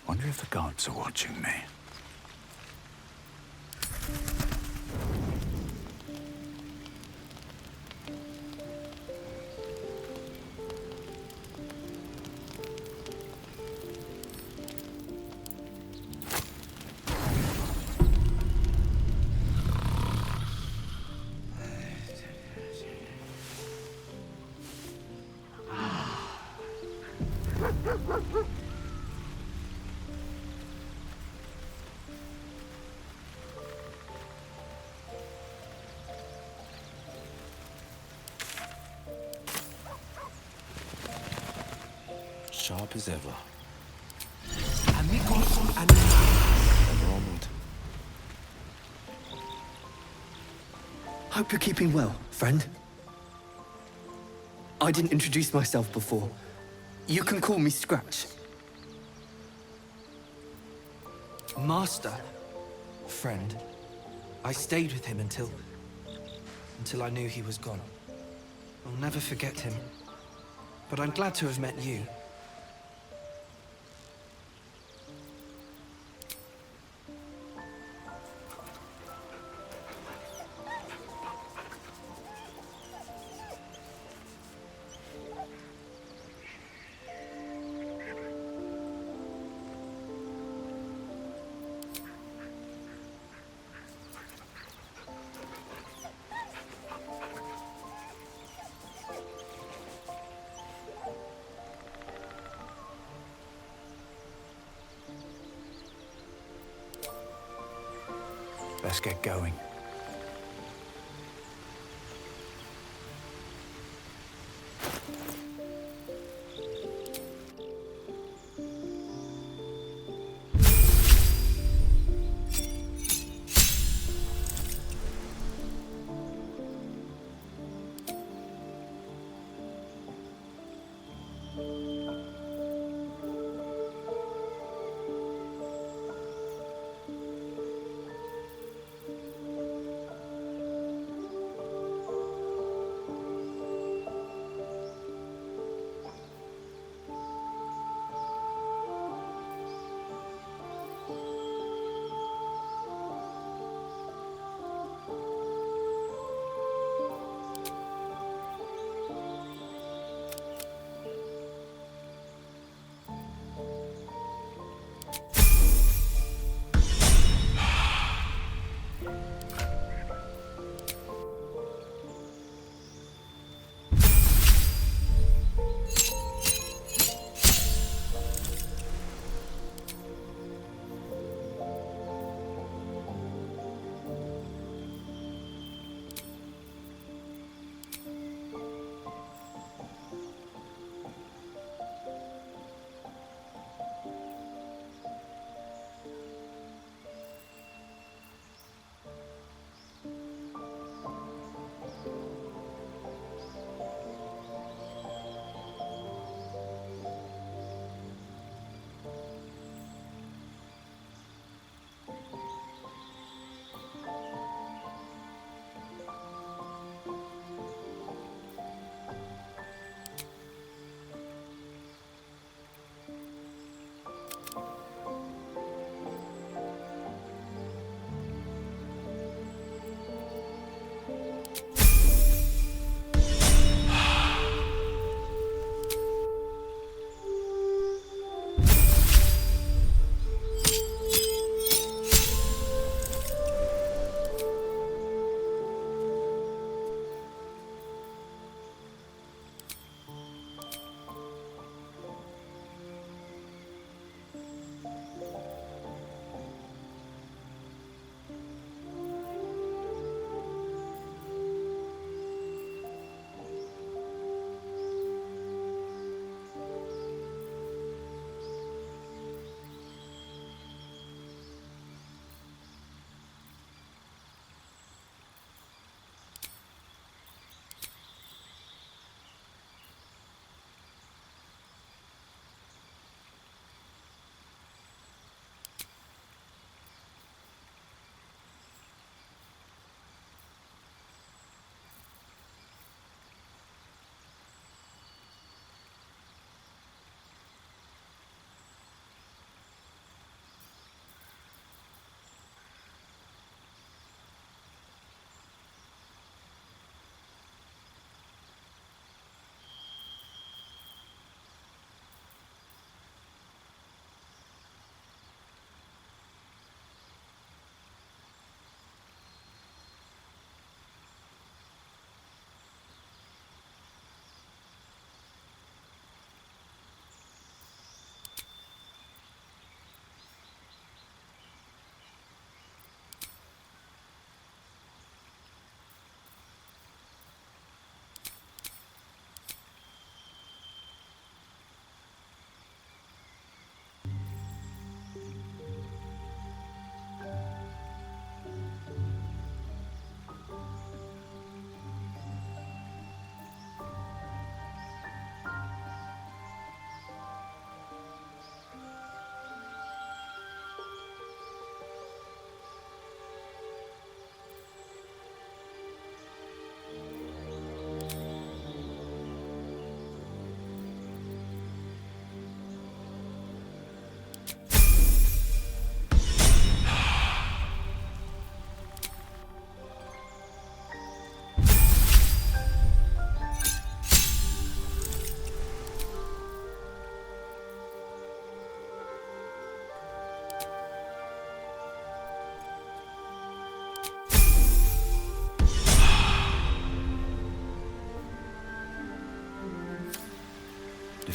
Wonder if the gods are watching me. Sharp as ever. Amigos and Ever onward. hope you're keeping well, friend. I didn't introduce myself before. You can call me Scratch. Master. Friend. I stayed with him until I knew he was gone. I'll never forget him. But I'm glad to have met you. Let's get going.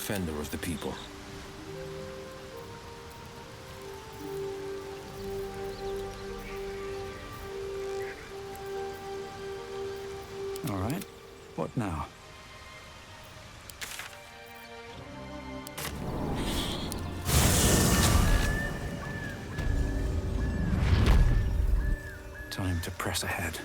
defender of the people. All right. What now? Time to press ahead.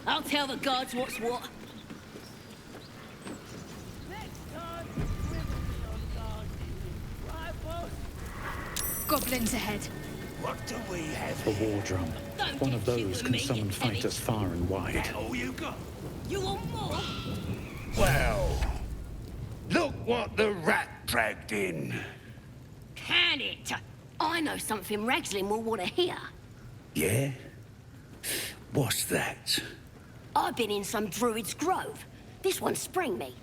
I'll tell the gods what's what. Goblins ahead. What do we have A war drum. Don't One get of those cute with can me, summon you fighters far and wide. That all you got? You want more? Well, look what the rat dragged in. Can it? I know something Ragslin will want to hear. Yeah? What's that? I've been in some Druid's grove. This one sprang me.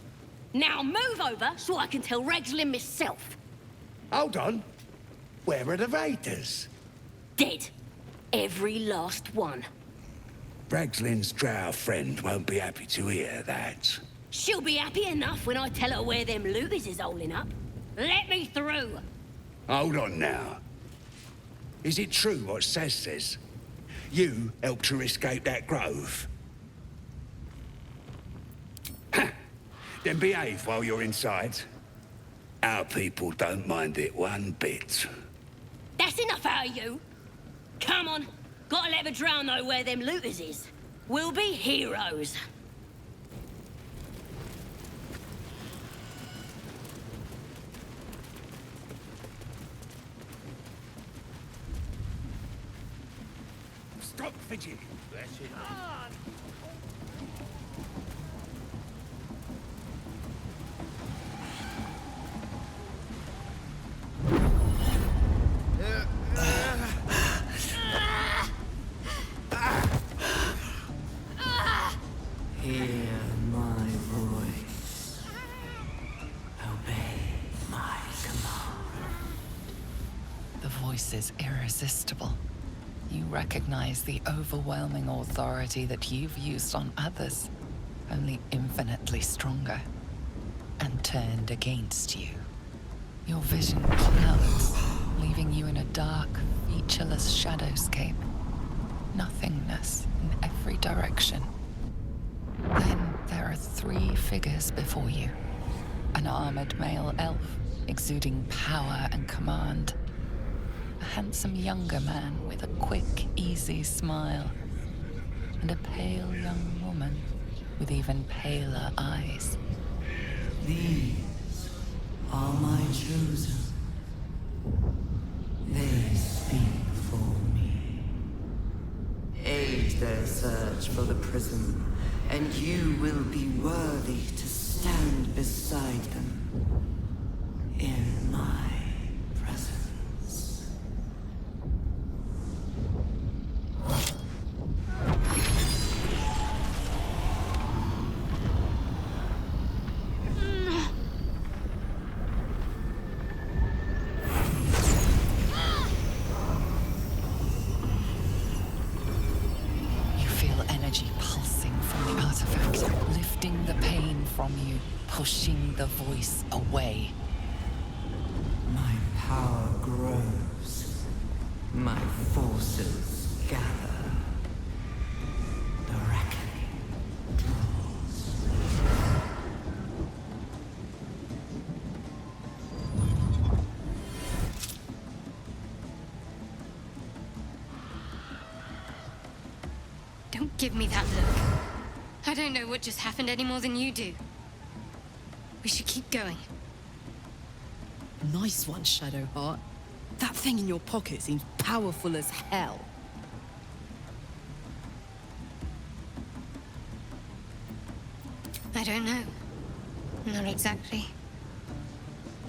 Now move over so I can tell Ragslin myself. Hold on. Where are the raiders? Dead. Every last one. Ragslin's drow friend won't be happy to hear that. She'll be happy enough when I tell her where them looters is holding up. Let me through. Hold on now. Is it true what Saz says? You helped her escape that grove? Then behave while you're inside. Our people don't mind it one bit. That's enough out of you. Come on. Gotta let the drow know where them looters is. We'll be heroes. Stop fidgeting. That's it. Hear my voice. Obey my command. The voice is irresistible. You recognize the overwhelming authority that you've used on others, only infinitely stronger, and turned against you. Your vision clouds, leaving you in a dark, featureless shadowscape. Nothingness in every direction. Then there are 3 figures before you. An armored male elf, exuding power and command. A handsome younger man with a quick, easy smile. And a pale young woman with even paler eyes. These are my chosen. They speak for me. Aid their search for the prism, and you will be worthy to stand beside them in my presence. Pushing the voice away. My power grows. My forces gather. The reckoning draws. Don't give me that look. I don't know what just happened any more than you do. We should keep going. Nice one, Shadowheart. That thing in your pocket seems powerful as hell. I don't know. Not exactly.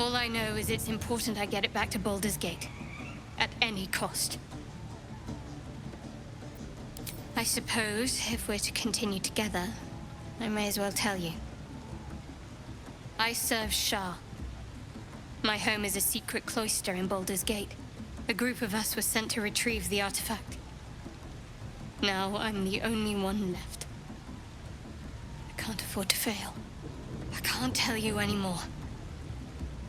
All I know is it's important I get it back to Baldur's Gate. At any cost. I suppose, if we're to continue together, I may as well tell you. I serve Shah. My home is a secret cloister in Baldur's Gate. A group of us was sent to retrieve the artifact. Now I'm the only one left. I can't afford to fail. I can't tell you anymore.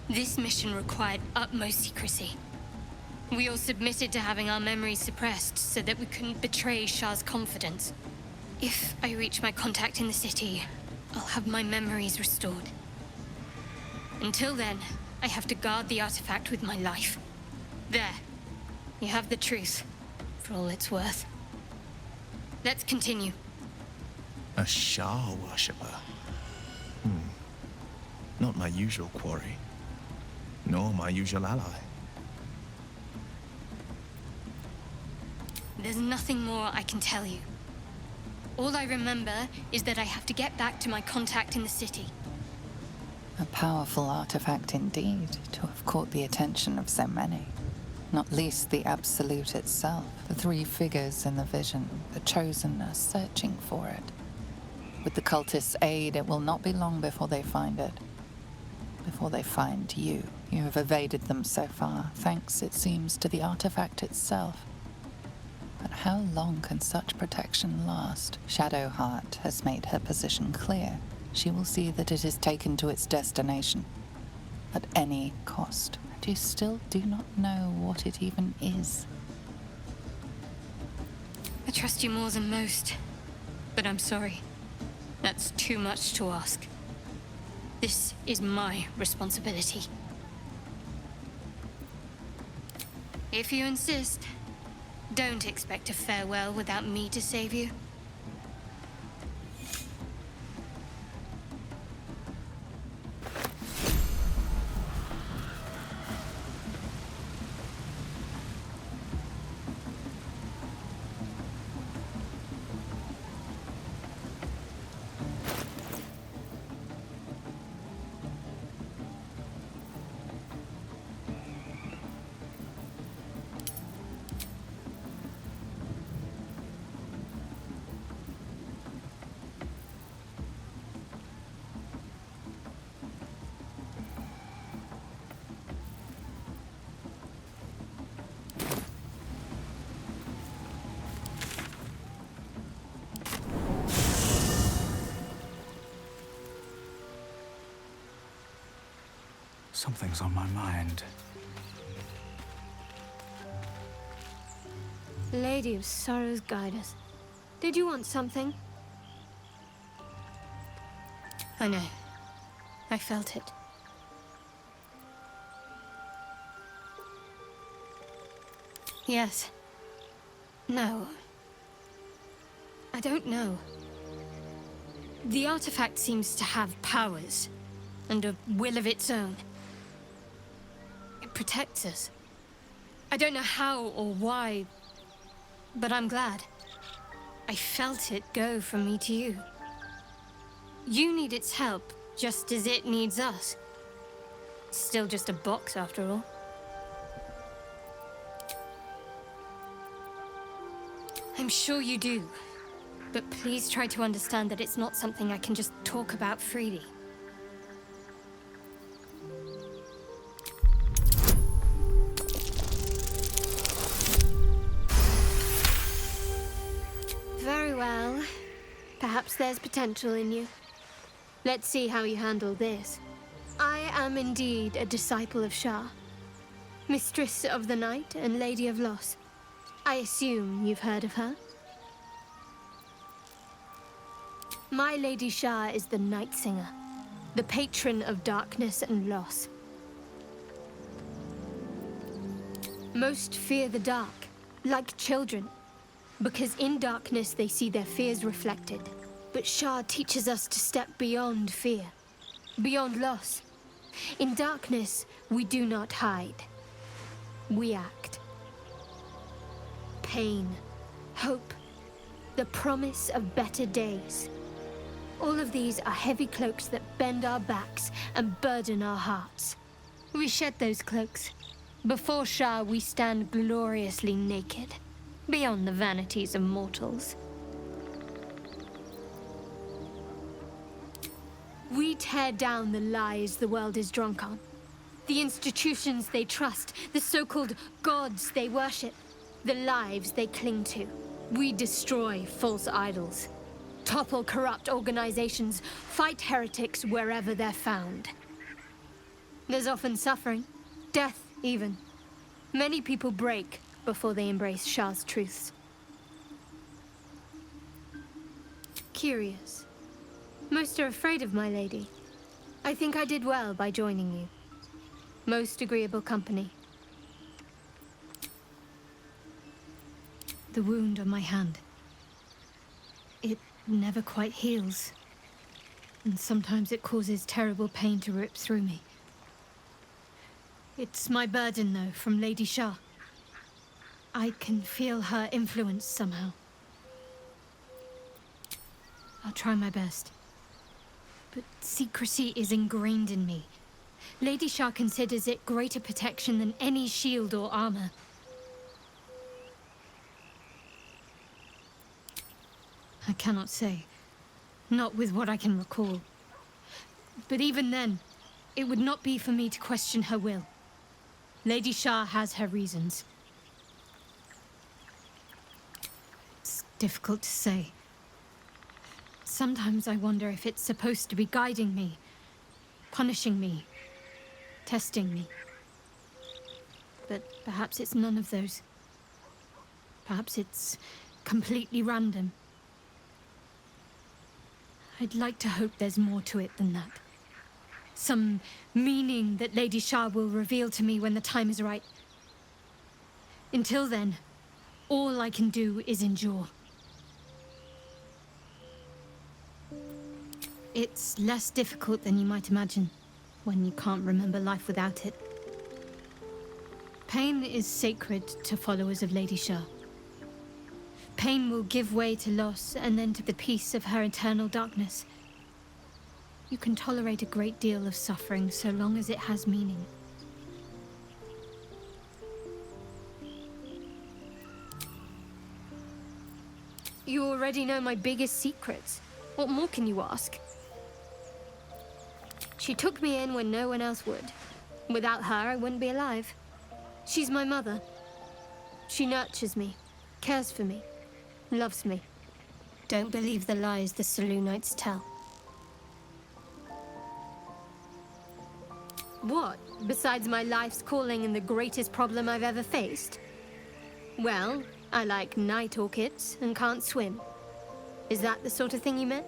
This mission required utmost secrecy. We all submitted to having our memories suppressed so that we couldn't betray Shah's confidence. If I reach my contact in the city, I'll have my memories restored. Until then, I have to guard the artifact with my life. There. You have the truth, for all it's worth. Let's continue. A Shah worshipper. Not my usual quarry. Nor my usual ally. There's nothing more I can tell you. All I remember is that I have to get back to my contact in the city. A powerful artifact indeed, to have caught the attention of so many. Not least the Absolute itself. The three figures in the vision, the Chosen, are searching for it. With the cultists' aid, it will not be long before they find it. Before they find you. You have evaded them so far, thanks, it seems, to the artifact itself. But how long can such protection last? Shadowheart has made her position clear. She will see that it is taken to its destination. At any cost. And you still do not know what it even is. I trust you more than most. But I'm sorry. That's too much to ask. This is my responsibility. If you insist, don't expect a farewell without me to save you. Something's on my mind. Lady of Sorrows, guide us. Did you want something? I know. I felt it. Yes. No. I don't know. The artifact seems to have powers, and a will of its own. It protects us. I don't know how or why, but I'm glad. I felt it go from me to you. You need its help, just as it needs us. It's still just a box, after all. I'm sure you do. But please try to understand that it's not something I can just talk about freely. Very well. Perhaps there's potential in you. Let's see how you handle this. I am indeed a disciple of Shah, Mistress of the Night and Lady of Loss. I assume you've heard of her? My Lady Shah is the Night Singer, the patron of darkness and loss. Most fear the dark, like children, because in darkness they see their fears reflected. But Shah teaches us to step beyond fear, beyond loss. In darkness, we do not hide. We act. Pain, hope, the promise of better days. All of these are heavy cloaks that bend our backs and burden our hearts. We shed those cloaks. Before Shah, we stand gloriously naked, beyond the vanities of mortals. We tear down the lies the world is drunk on. The institutions they trust, the so-called gods they worship, the lives they cling to. We destroy false idols, topple corrupt organizations, fight heretics wherever they're found. There's often suffering, death even. Many people break before they embrace Shah's truths. Curious. Most are afraid of my lady. I think I did well by joining you. Most agreeable company. The wound on my hand. It never quite heals. And sometimes it causes terrible pain to rip through me. It's my burden, though, from Lady Shah. I can feel her influence somehow. I'll try my best. But secrecy is ingrained in me. Lady Shah considers it greater protection than any shield or armor. I cannot say. Not with what I can recall. But even then, it would not be for me to question her will. Lady Shah has her reasons. It's difficult to say. Sometimes I wonder if it's supposed to be guiding me, punishing me, testing me. But perhaps it's none of those. Perhaps it's completely random. I'd like to hope there's more to it than that. Some meaning that Lady Shah will reveal to me when the time is right. Until then, all I can do is endure. It's less difficult than you might imagine, when you can't remember life without it. Pain is sacred to followers of Lady Shah. Pain will give way to loss, and then to the peace of her eternal darkness. You can tolerate a great deal of suffering so long as it has meaning. You already know my biggest secrets. What more can you ask? She took me in when no one else would. Without her, I wouldn't be alive. She's my mother. She nurtures me, cares for me, loves me. Don't believe the lies the Selûnites tell. What, besides my life's calling and the greatest problem I've ever faced? Well, I like night orchids and can't swim. Is that the sort of thing you meant?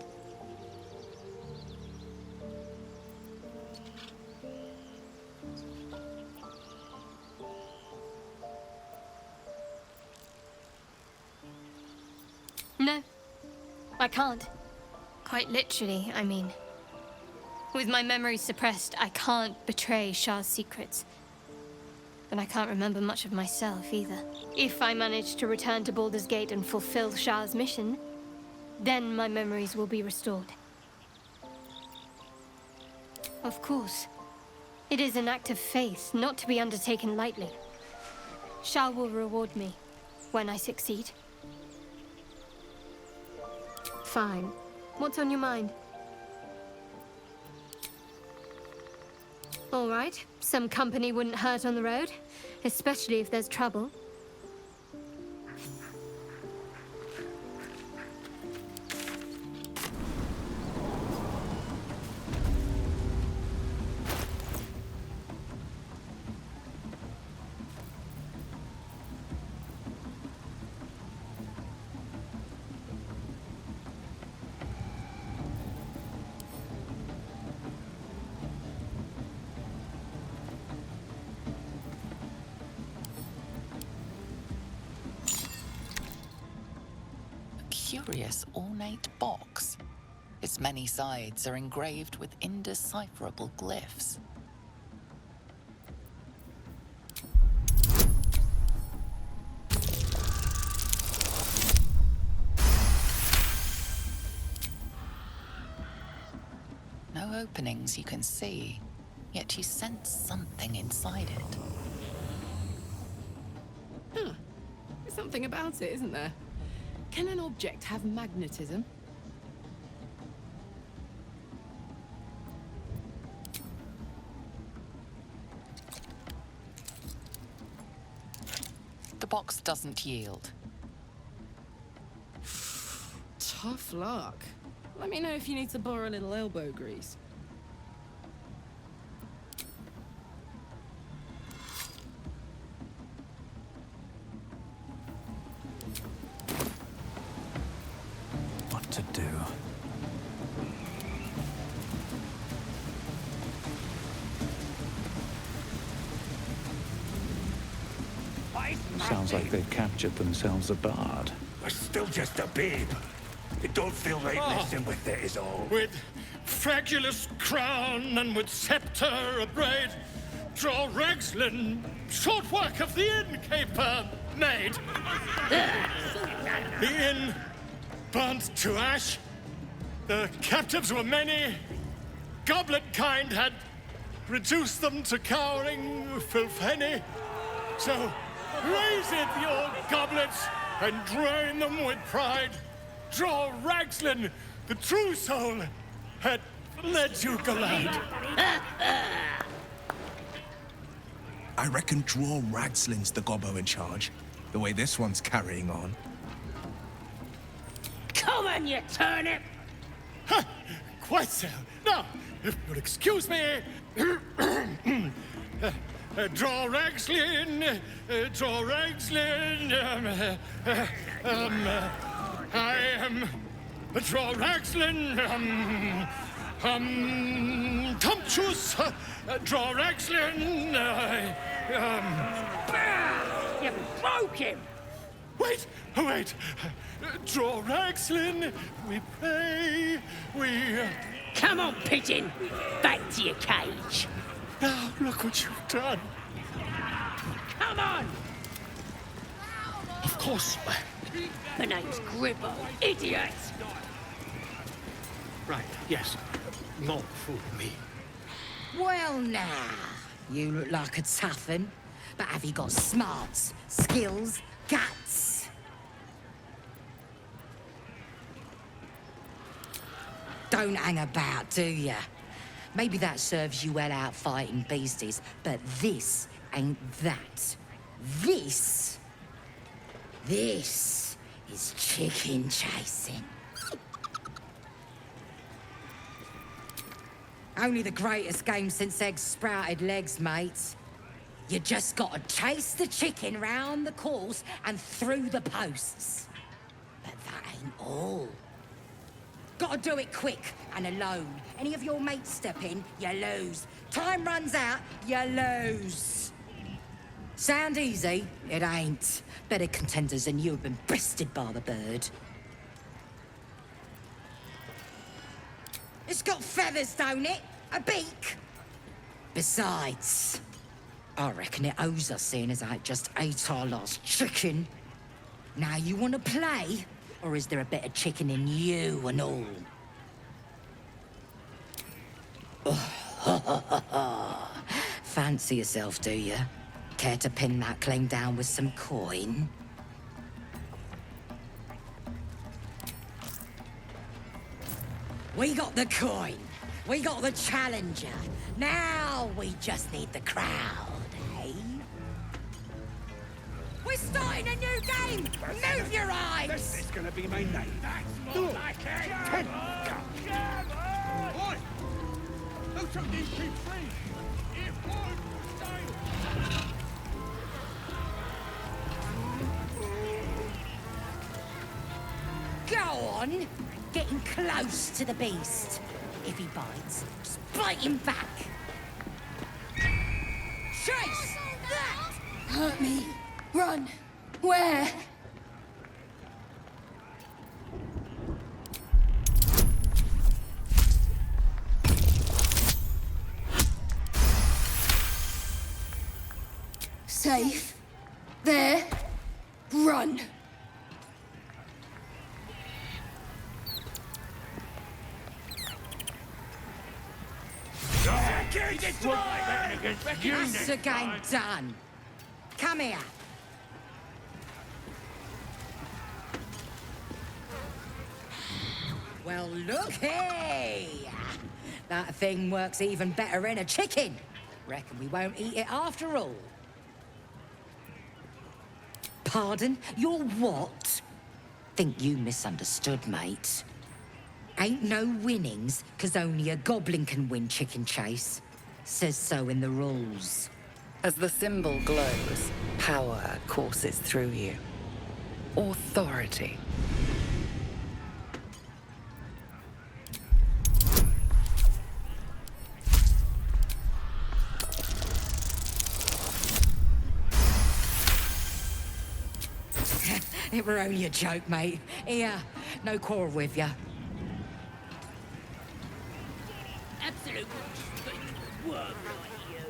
No, I can't. Quite literally, I mean. With my memory suppressed, I can't betray Shah's secrets. But I can't remember much of myself either. If I manage to return to Baldur's Gate and fulfill Shah's mission, then my memories will be restored. Of course. It is an act of faith, not to be undertaken lightly. Shah will reward me when I succeed. Fine. What's on your mind? All right. Some company wouldn't hurt on the road, especially if there's trouble. Curious ornate box. Its many sides are engraved with indecipherable glyphs. No openings you can see, yet you sense something inside it. Huh. There's something about it, isn't there? Can an object have magnetism? The box doesn't yield. Tough luck. Let me know if you need to borrow a little elbow grease. What to do? Sounds like they've captured themselves a bard. We're still just a babe. It don't feel right messing with it is all. With fragulous crown and with scepter abraid, draw Ragslin, short work of the innkeeper made. The inn burnt to ash. The captives were many. Goblin kind had reduced them to cowering filthenny. So raise it, your goblets, and drain them with pride. Draw Ragslin, the true soul, had led you glide. I reckon Draw Ragslin's the gobbo in charge, the way this one's carrying on. Come on, you turnip! Quite so. Now, if you'll excuse me... Draw Ragslin, draw Ragslin, I am Draw Ragslin, Tumptuous, draw Ragslin, You broke him! Wait, wait, draw Ragslin, we pray, we... Come on, pigeon! Back to your cage! Now, look what you've done. Come on! Of course. My name's Gribbo, idiot! Right, yes. Not fool me. Well, now, you look like a tough un, but have you got smarts, skills, guts? Don't hang about, do ya? Maybe that serves you well out fighting beasties, but this ain't that. This is chicken chasing. Only the greatest game since eggs sprouted legs, mates. You just gotta chase the chicken round the course and through the posts. But that ain't all. Gotta do it quick and alone. Any of your mates step in, you lose. Time runs out, you lose. Sound easy? It ain't. Better contenders than you have been bested by the bird. It's got feathers, don't it? A beak? Besides, I reckon it owes us, seeing as I just ate our last chicken. Now, you want to play? Or is there a bit of chicken in you and all? Fancy yourself, do you? Care to pin that claim down with some coin? We got the coin. We got the challenger. Now we just need the crowd, eh? We're starting a new game! Move your eyes! This is gonna be my night. That's more like it! Oi! Who took these sheep free? If one, stay! Go on! Getting close to the beast. If he bites, just bite him back. Chase! That! Hurt me. Run. Where? Safe. There. Run. That's the game done. Come here. Well, look here. That thing works even better in a chicken. Reckon we won't eat it after all. Pardon? You're what? Think you misunderstood, mate. Ain't no winnings, 'cause only a goblin can win chicken chase. Says so in the rules. As the symbol glows, power courses through you. Authority. It were only a joke, mate. Here, no quarrel with ya. Absolute worm like you.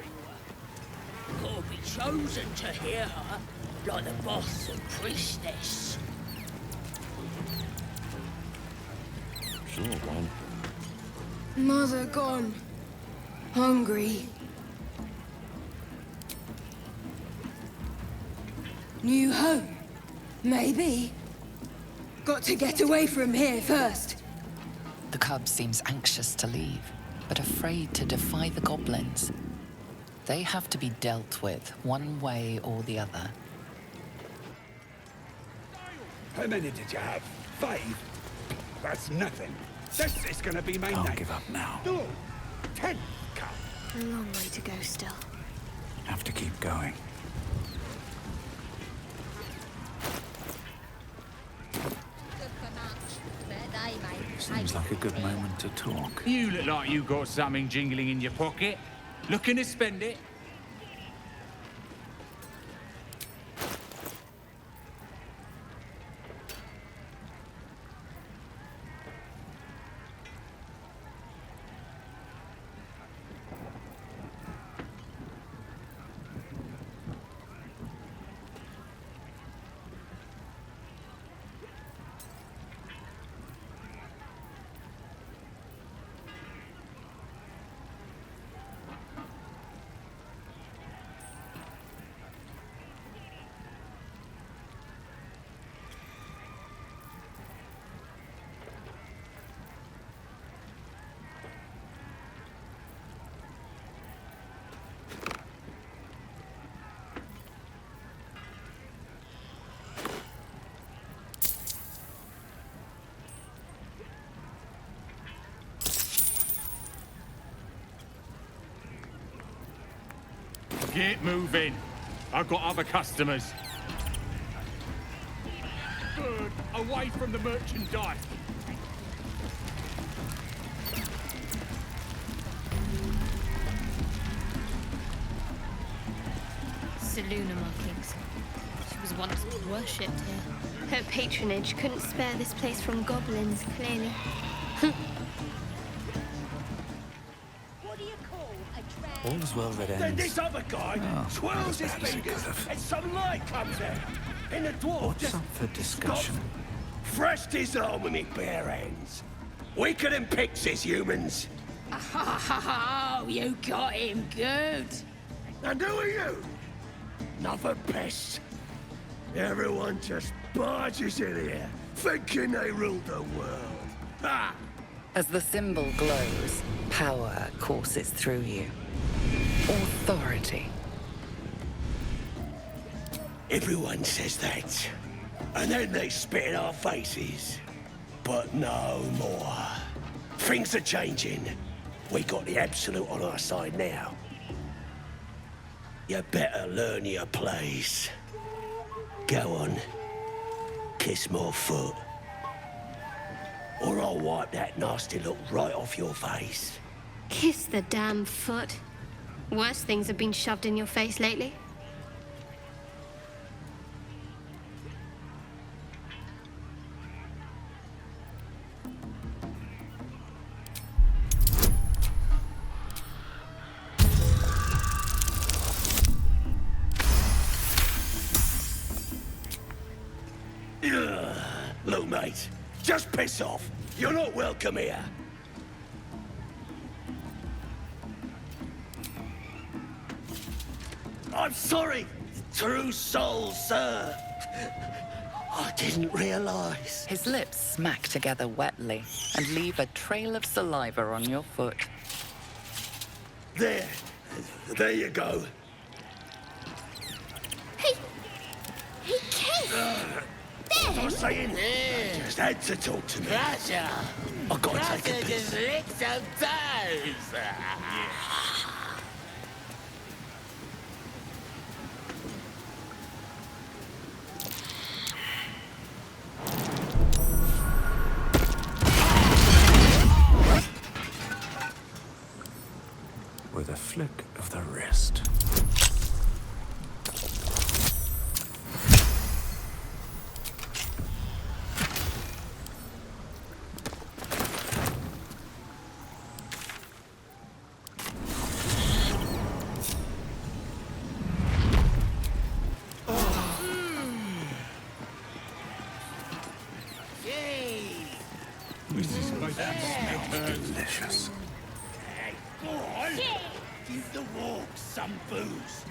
Can't be chosen to hear her like the boss and priestess. Sure, one. Mother gone. Hungry. New home. Maybe. Got to get away from here first. The cub seems anxious to leave, but afraid to defy the goblins. They have to be dealt with one way or the other. How many did you have? 5? That's nothing. This is gonna be my Can't night. give up now. No. 10. Come. A long way to go still. Have to keep going. Seems like a good moment to talk. You look like you got something jingling in your pocket. Looking to spend it? Get moving. I've got other customers. Good. Away from the merchandise. Seluna markings. She was once worshipped here. Her patronage couldn't spare this place from goblins, clearly. All's well that Then ends. this other guy twirls his fingers and some light comes out. And the dwarf What's just up for discussion? thrashed his arm with me bare hands. Weaker than pixies, humans. Oh, you got him good. And who are you? Another pest. Everyone just barges in here, thinking they rule the world. Ha! As the symbol glows, power courses through you. Authority. Everyone says that. And then they spit in our faces. But no more. Things are changing. We got the Absolute on our side now. You better learn your place. Go on. Kiss my foot. Or I'll wipe that nasty look right off your face. Kiss the damn foot. Worse things have been shoved in your face lately. Look, mate, just piss off. You're not welcome here. I'm sorry, true soul, sir. I didn't realize. His lips smack together wetly and leave a trail of saliva on your foot. There you go. He kissed! What was I saying? You just had to talk to me. Russia! I've got to take a Russia piss. just licked some toes! With a flick of the wrist. Delicious. Go on! Give the walk some booze.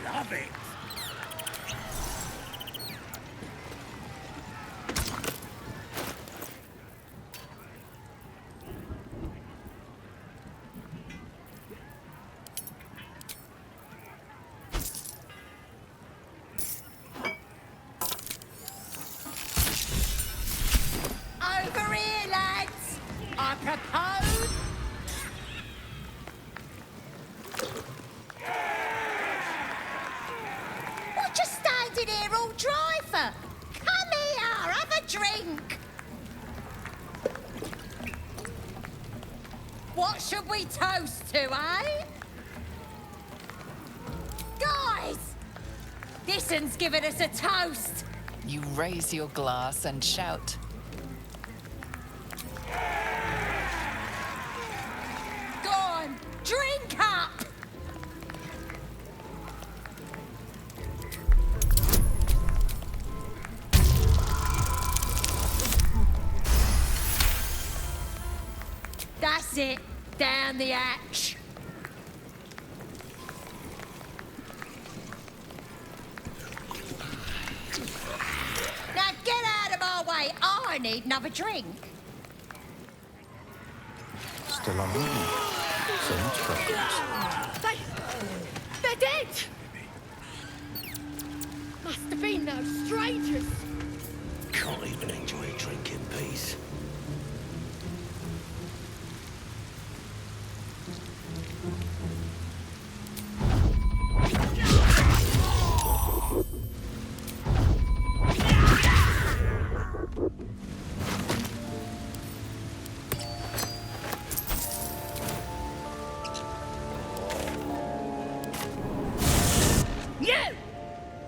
Love it! Over here, lads! I propose... What you standing here all dry for? Come here, have a drink! What should we toast to, eh? Guys! This one's giving us a toast! You raise your glass and shout. Go on, drink up! That's it, down the hatch. Now get out of my way, I need another drink. Still alive. So much progress. They're dead! Must have been those strangers. Can't even enjoy a drink in peace.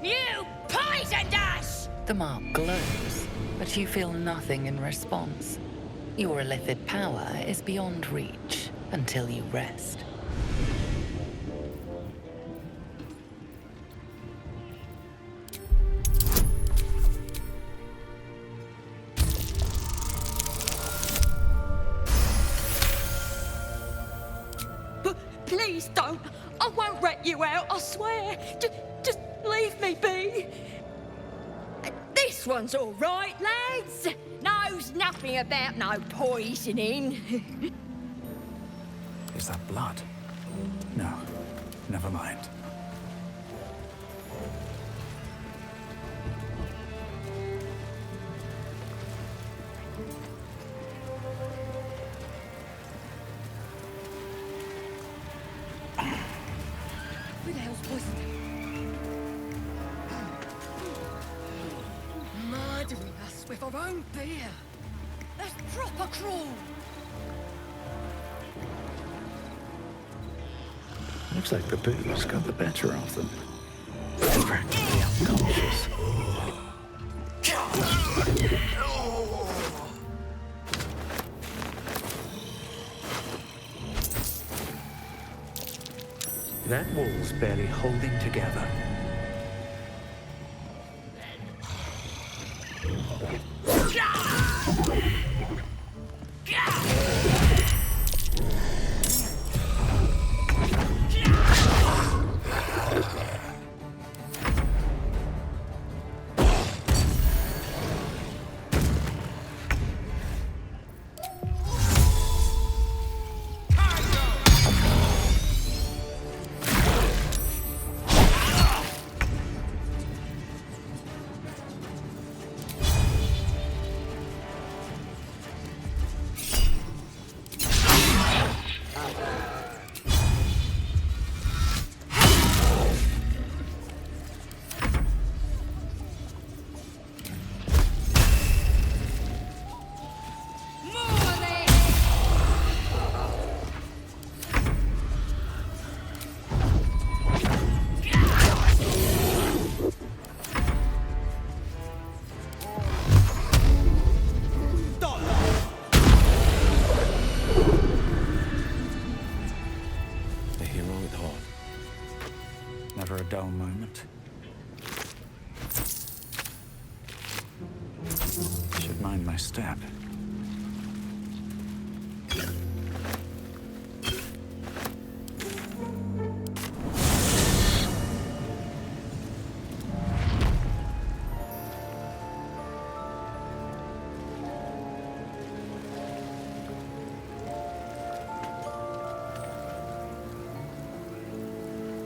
You poisoned us! The mark glows, but you feel nothing in response. Your illithid power is beyond reach until you rest. Please don't. I won't rat you out, I swear. Just leave me be. This one's all right, lads. Knows nothing about no poisoning. Is that blood? No, never mind. Who the hell's poisoned? Murdering us with our own beer. That's proper cruel. Looks like the booze got the better of them. They're practically unconscious. That wall's barely holding together. want. Should mind my step.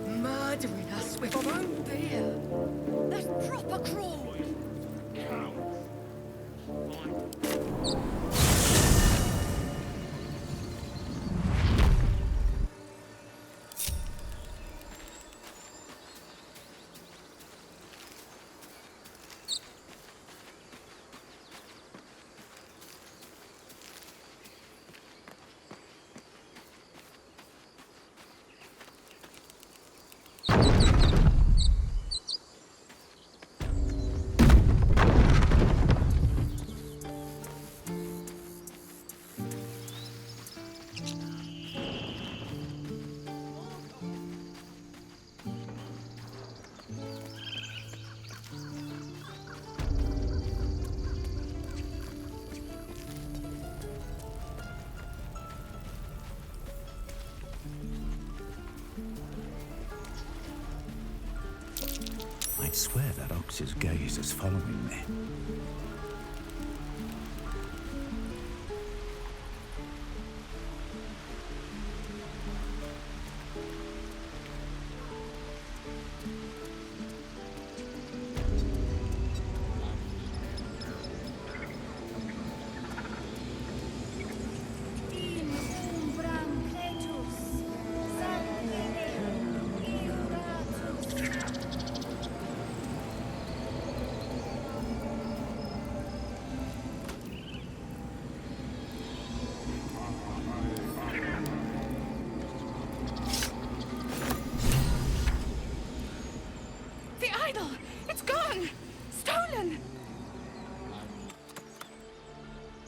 Murdering us with our own beer. That's proper cruel. I swear that ox's gaze is following me.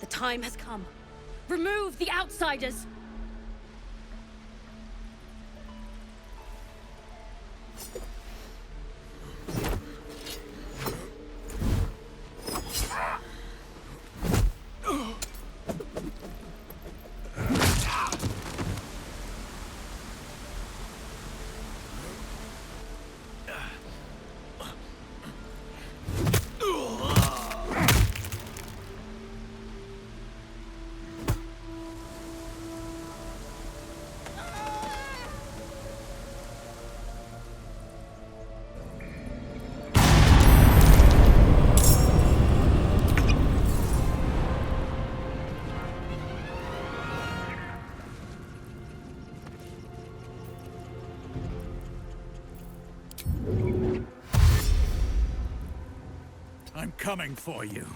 Time has come. Remove the outsiders. I'm coming for you.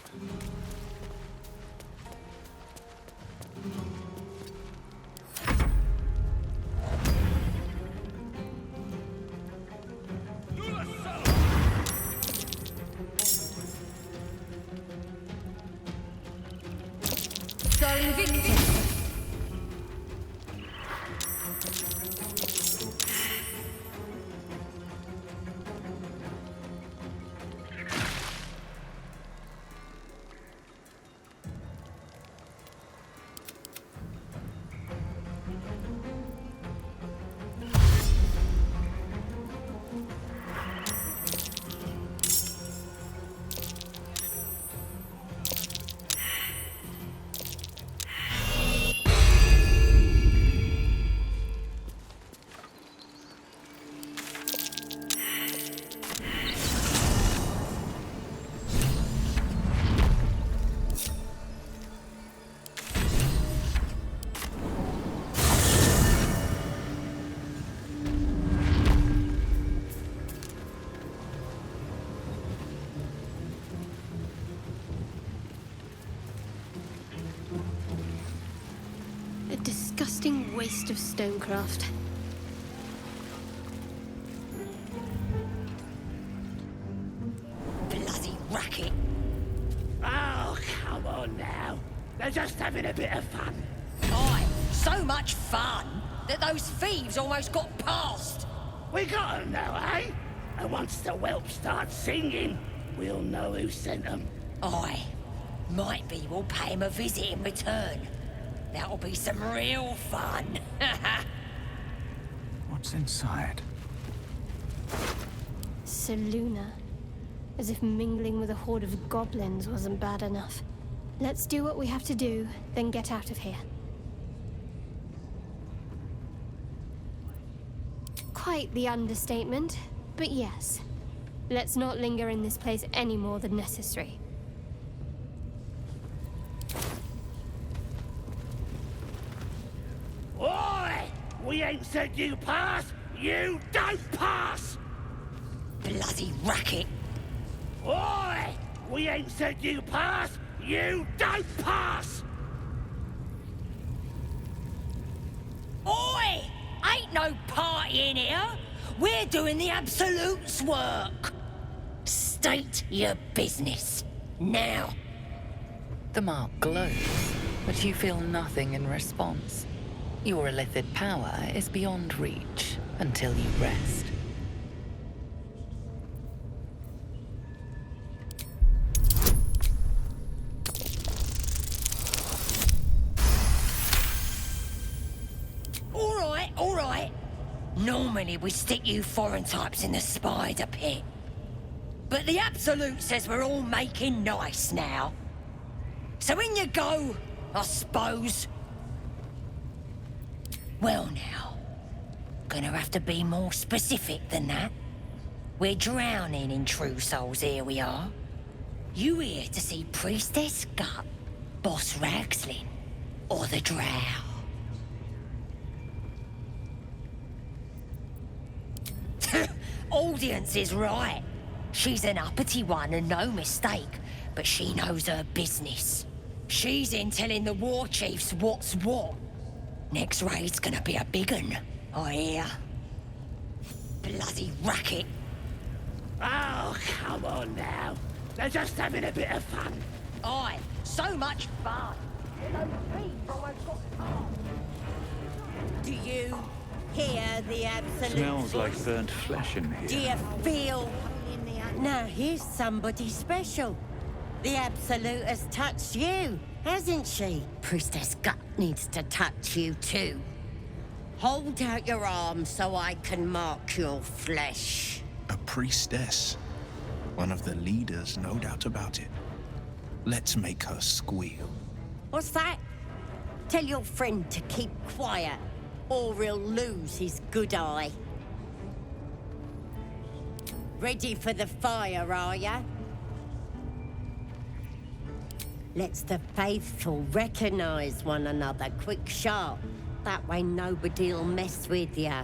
Disgusting waste of stonecraft. Bloody racket! Oh, come on now. They're just having a bit of fun. Aye, so much fun that those thieves almost got past. We got them now, eh? And once the whelp starts singing, we'll know who sent them. Aye. Might be we'll pay him a visit in return. That'll be some real fun. What's inside? Seluna. As if mingling with a horde of goblins wasn't bad enough. Let's do what we have to do, then get out of here. Quite the understatement, but yes. Let's not linger in this place any more than necessary. Oi! We ain't said you pass! You don't pass! Bloody racket! Oi! We ain't said you pass! You don't pass! Oi! Ain't no party in here! We're doing the Absolute's work! State your business. Now. The mark glows, but you feel nothing in response. Your illithid power is beyond reach until you rest. All right. Normally we stick you foreign types in the spider pit. But the Absolute says we're all making nice now. So in you go, I suppose. Well now, gonna have to be more specific than that. We're drowning in true souls, here we are. You here to see Priestess Gut, Boss Ragslin, or the Drow? Audience is right. She's an uppity one and no mistake, but she knows her business. She's in telling the war chiefs what's what. Next raid's gonna be a big un, I hear. Bloody racket. Oh, come on now. They're just having a bit of fun. Aye, so much fun. Do you hear the Absolute Smells like voice? burnt flesh in Do here. you feel... Now here's somebody special. The Absolute has touched you, hasn't she? Priestess Gut needs to touch you too. Hold out your arm so I can mark your flesh. A priestess. One of the leaders, no doubt about it. Let's make her squeal. What's that? Tell your friend to keep quiet, or he'll lose his good eye. Ready for the fire, are ya? Let's the faithful recognize one another quick sharp. That way nobody'll mess with ya.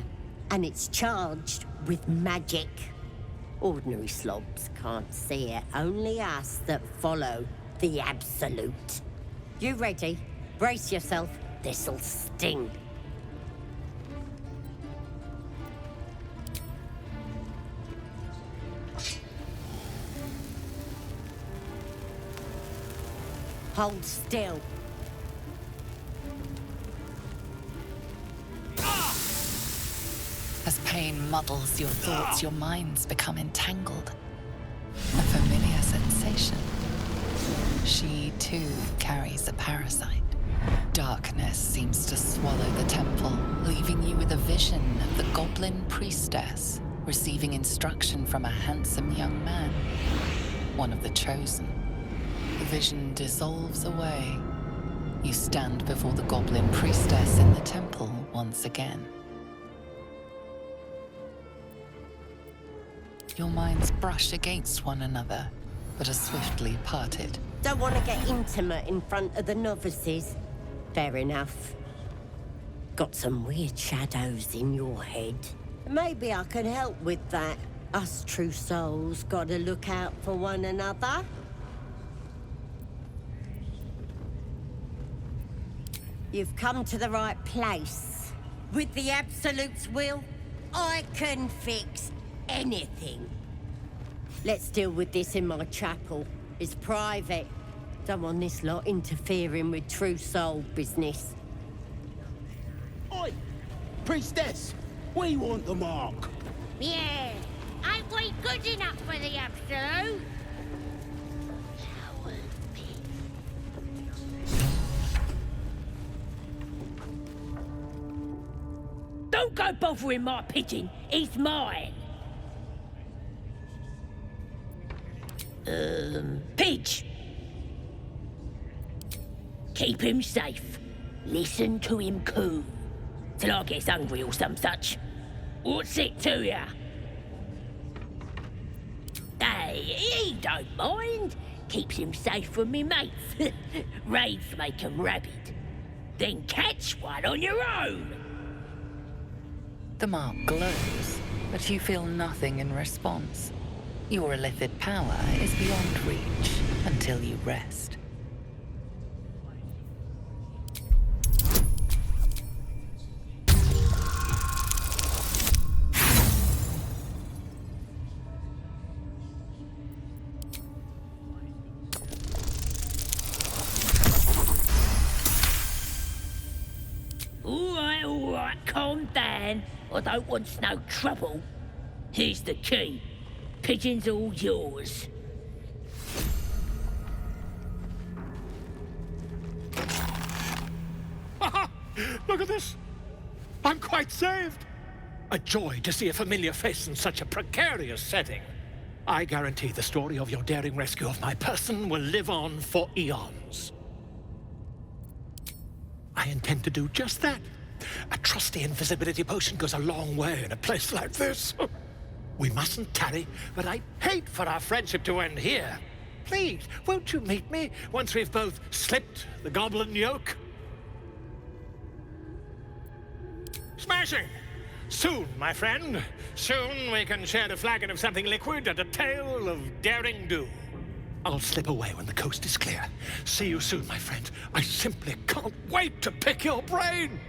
And it's charged with magic. Ordinary slobs can't see it, only us that follow the Absolute. You ready? Brace yourself, this'll sting. Hold still. As pain muddles your thoughts, your minds become entangled. A familiar sensation. She, too, carries a parasite. Darkness seems to swallow the temple, leaving you with a vision of the Goblin priestess receiving instruction from a handsome young man, one of the chosen. The vision dissolves away. You stand before the Goblin priestess in the temple once again. Your minds brush against one another, but are swiftly parted. Don't want to get intimate in front of the novices. Fair enough. Got some weird shadows in your head. Maybe I can help with that. Us true souls gotta look out for one another. You've come to the right place. With the Absolute's will, I can fix anything. Let's deal with this in my chapel. It's private. Don't want this lot interfering with true soul business. Oi! Priestess! We want the mark. Yeah, I we good enough for the Absolute? Don't go bothering my pigeon. He's mine. Pidge. Keep him safe. Listen to him coo. Till I gets hungry or some such. What's it to ya? Hey, he don't mind. Keeps him safe from me mates. Raids make 'em rabid. Then catch one on your own. The mark glows, but you feel nothing in response. Your illithid power is beyond reach until you rest. All right, calm down. I don't want no trouble. Here's the key. Pigeon's all yours. Look at this! I'm quite saved! A joy to see a familiar face in such a precarious setting. I guarantee the story of your daring rescue of my person will live on for eons. I intend to do just that. A trusty invisibility potion goes a long way in a place like this. We mustn't tarry, but I hate for our friendship to end here. Please, won't you meet me once we've both slipped the goblin yoke? Smashing! Soon, my friend. Soon we can share a flagon of something liquid and a tale of daring do. I'll slip away when the coast is clear. See you soon, my friend. I simply can't wait to pick your brain!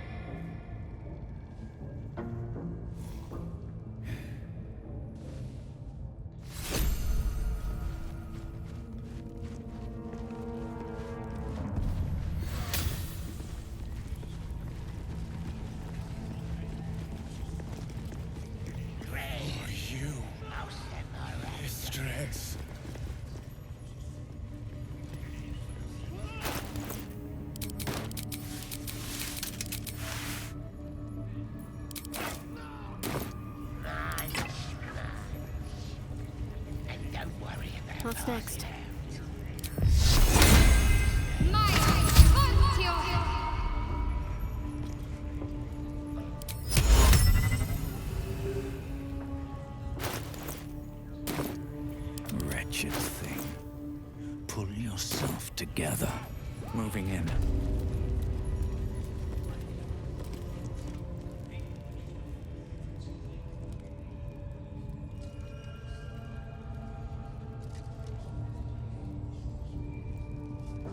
What's next? Wretched thing. Pull yourself together. Moving in.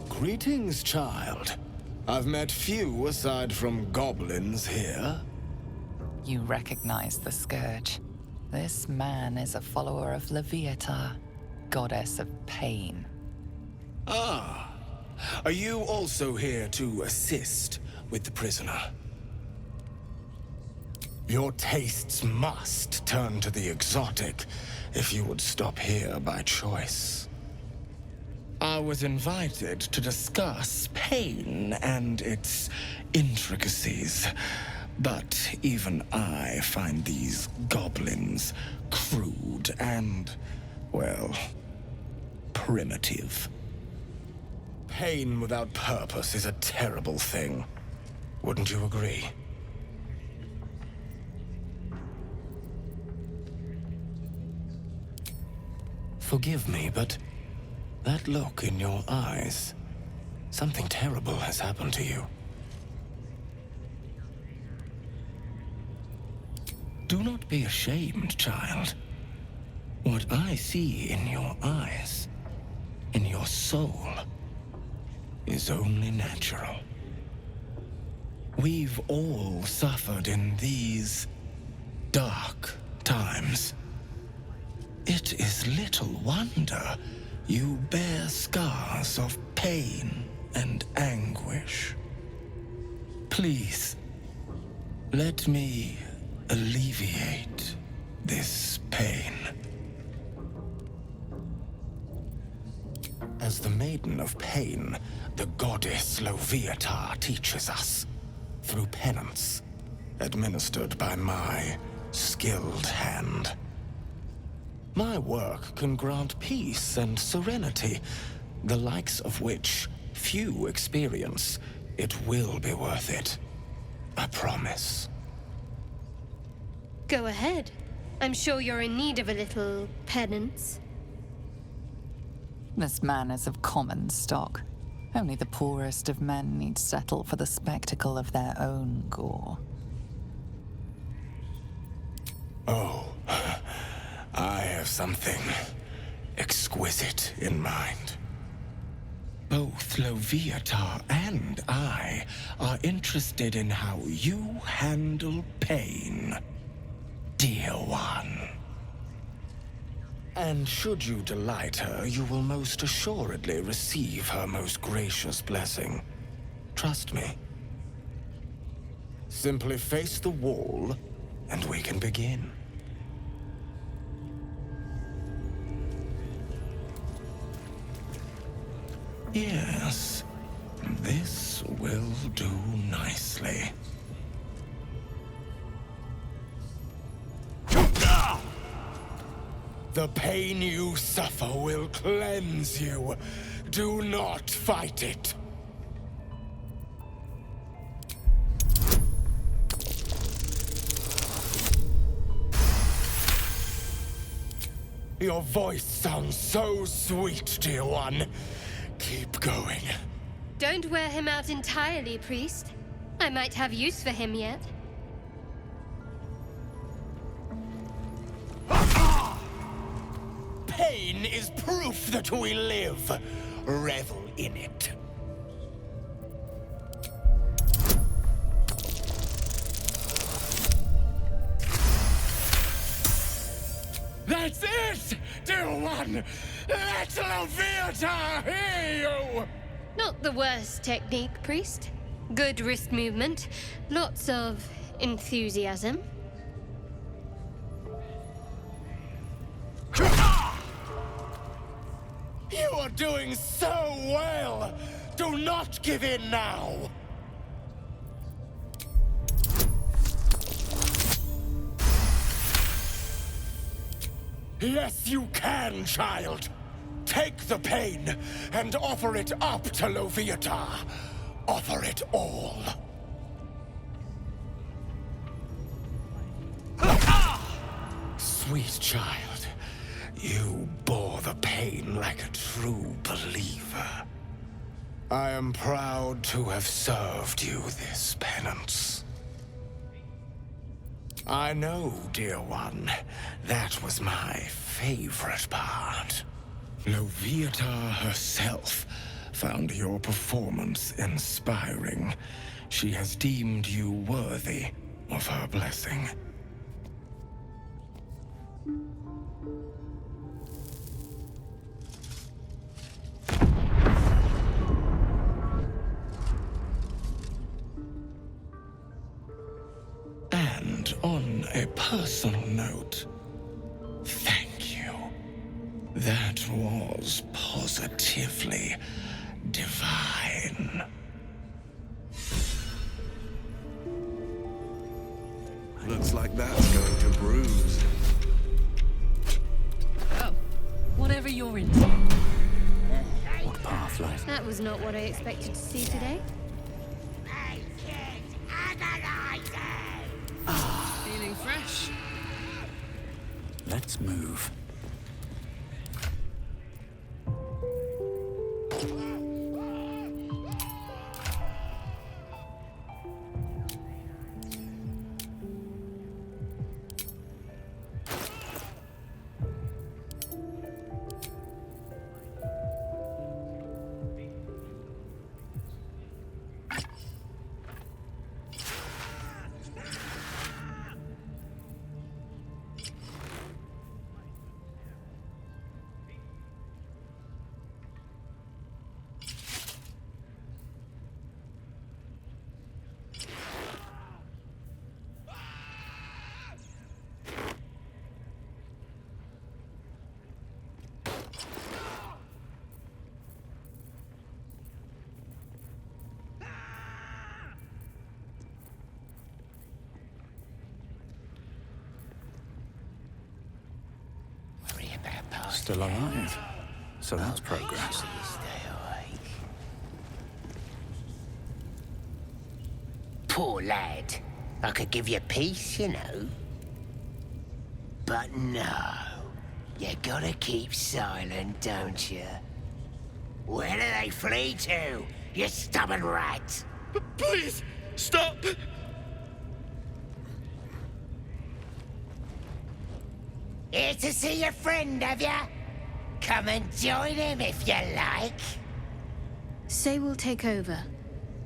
Greetings, child. I've met few aside from goblins here. You recognize the scourge. This man is a follower of Leviatha, goddess of pain. Ah. Are you also here to assist with the prisoner? Your tastes must turn to the exotic if you would stop here by choice. I was invited to discuss pain and its intricacies, but even I find these goblins crude and, well, primitive. Pain without purpose is a terrible thing. Wouldn't you agree? Forgive me, but that look in your eyes, something terrible has happened to you. Do not be ashamed, child. What I see in your eyes, in your soul, is only natural. We've all suffered in these dark times. It is little wonder you bear scars of pain and anguish. Please, let me alleviate this pain. As the Maiden of Pain, the goddess Loviatar teaches us, through penance, administered by my skilled hand. My work can grant peace and serenity, the likes of which few experience. It will be worth it. I promise. Go ahead. I'm sure you're in need of a little penance. This man is of common stock. Only the poorest of men need settle for the spectacle of their own gore. Oh, I have something exquisite in mind. Both Loviatar and I are interested in how you handle pain, dear one. And should you delight her, you will most assuredly receive her most gracious blessing. Trust me. Simply face the wall, and we can begin. Yes, this will do nicely. The pain you suffer will cleanse you. Do not fight it. Your voice sounds so sweet, dear one. Keep going. Don't wear him out entirely, priest. I might have use for him yet. Pain is proof that we live. Revel in it. That's it, dear one! Let Loviatar hear you! Not the worst technique, priest. Good wrist movement. Lots of enthusiasm. You are doing so well! Do not give in now! Yes, you can, child! Take the pain and offer it up to Loviatar. Offer it all. Sweet child, you bore the pain like a true believer. I am proud to have served you this penance. I know, dear one, that was my favorite part. Loviatar herself found your performance inspiring. She has deemed you worthy of her blessing. And on a personal note, thank you. That was positively divine. Looks like that's going to bruise. Oh, whatever you're into. What path lies? That was not what I expected to see today. Feeling fresh? Let's move. Still alive. So that's progress. Poor lad. I could give you peace, you know. But no. You gotta keep silent, don't you? Where do they flee to, you stubborn rat? Please, stop! Here to see your friend, have ya? Come and join him if you like. Say we'll take over.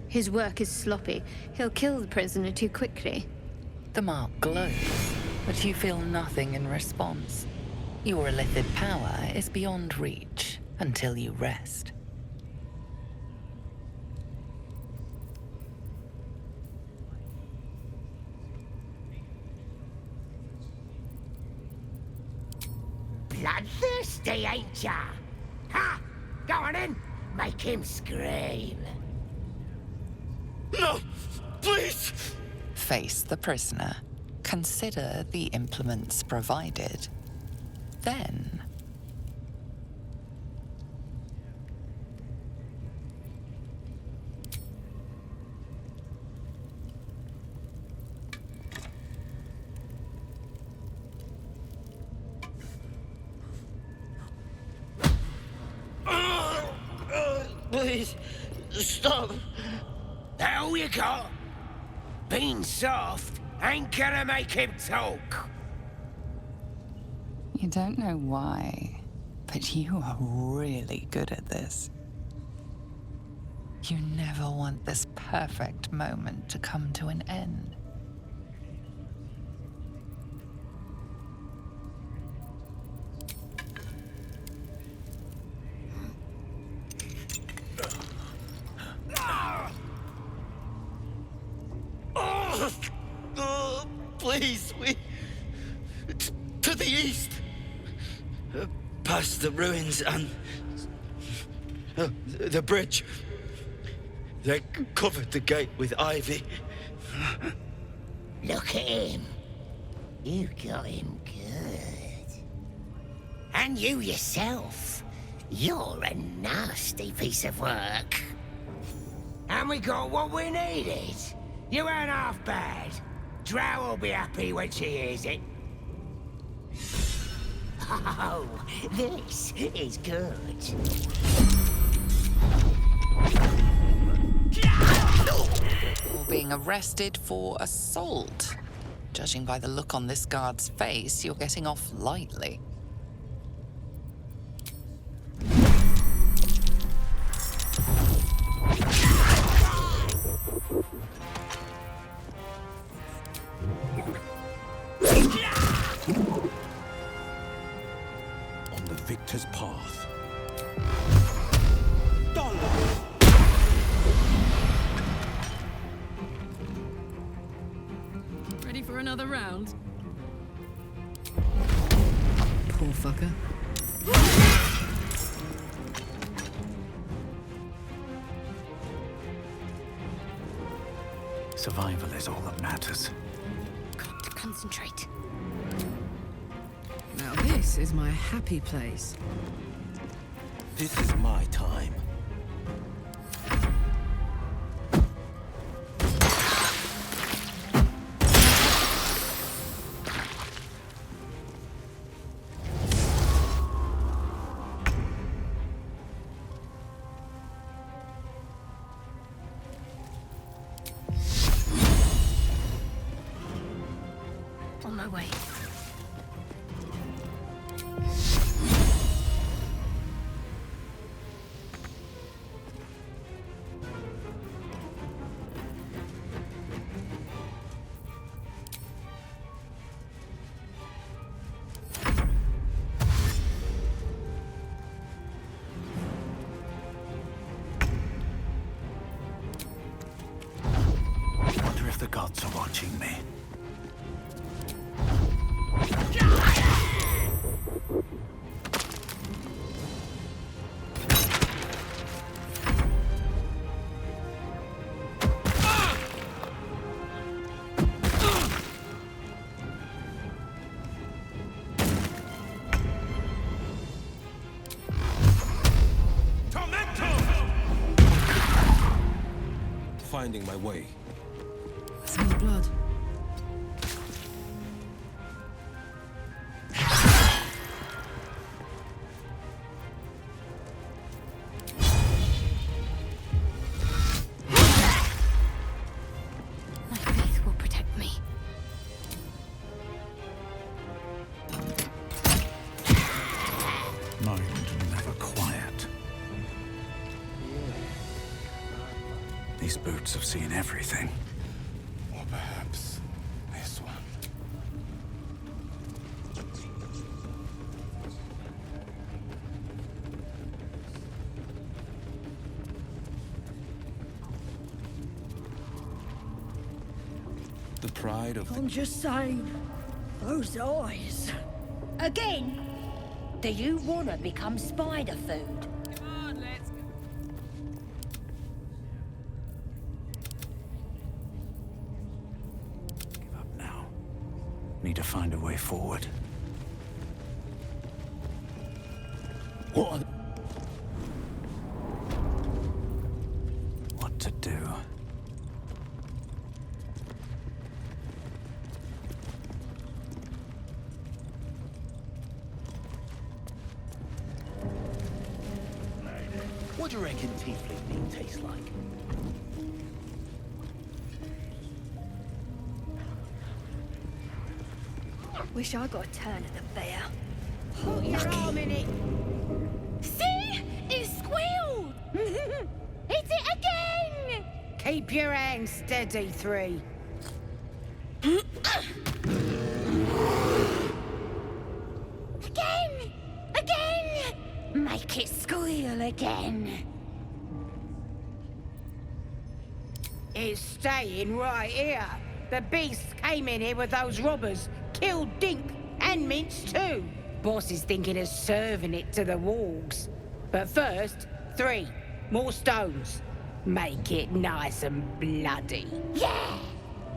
His work is sloppy. He'll kill the prisoner too quickly. The mark glows, but you feel nothing in response. Your illithid power is beyond reach until you rest. Bloodthirsty, ain't ya? Ha! Go on in! Make him scream. No! Please! Face the prisoner. Consider the implements provided. Then... Please, stop. That all you got? Being soft ain't gonna make him talk. You don't know why, but you are really good at this. You never want this perfect moment to come to an end. Please, to the east. Past the ruins and the bridge. They covered the gate with ivy. Look at him. You got him good. And you yourself. You're a nasty piece of work. And we got what we needed. You weren't half bad. Drow will be happy when she hears it. Oh, this is good. You're being arrested for assault. Judging by the look on this guard's face, you're getting off lightly. On the victor's path. Ready for another round? Poor fucker. Survival is all that matters. Got to concentrate. Now this is my happy place. This is my time. On my way. Wonder if the gods are watching me. finding my way. Smell blood. My faith will protect me. Mind never quiet. These boots have seen everything. Or perhaps this one. The pride of the... I'm just saying, those eyes. Again? Do you want to become spider food? Need to find a way forward. What? What to do? What do you reckon tiefling meat tastes like? Wish I got a turn at the bear. Put your arm in it. See? It squealed! Hit it again! Keep your hands steady, 3. Again! Again! Make it squeal again. It's staying right here. The beast came in here with those robbers, killed Dink and Mince too. Boss is thinking of serving it to the wargs. But first, 3 more stones. Make it nice and bloody. Yeah!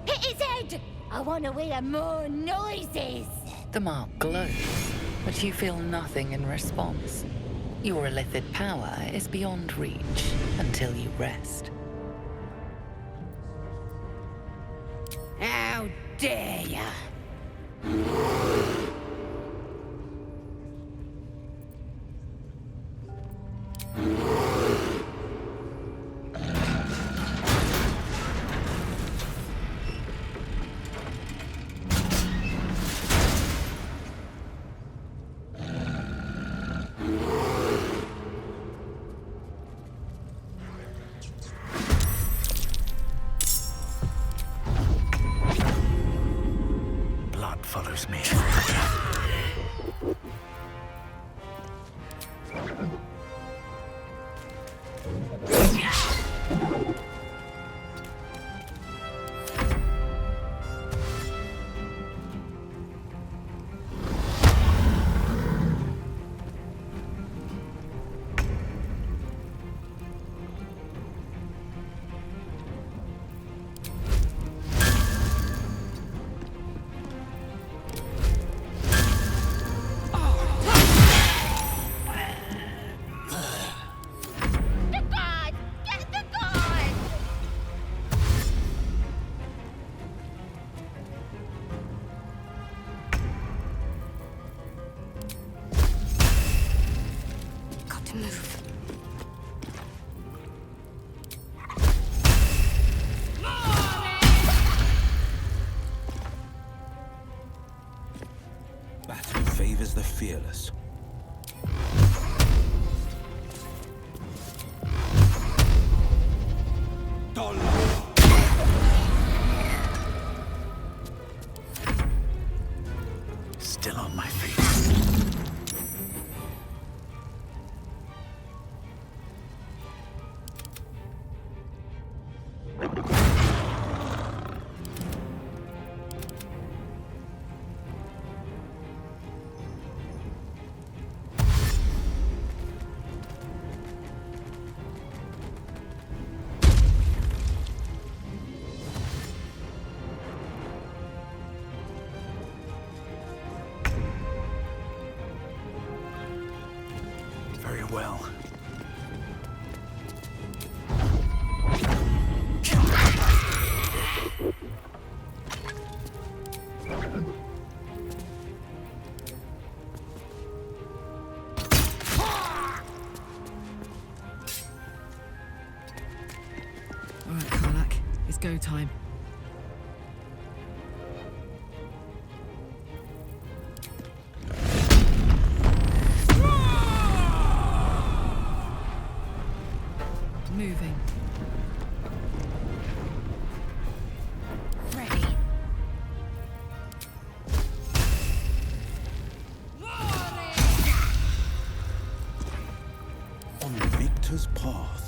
Hit his head! I want to hear more noises! The mark glows, but you feel nothing in response. Your illithid power is beyond reach until you rest. How dare ya? Blood follows me everywhere. It's go time. Moving. Ready. On the victor's path.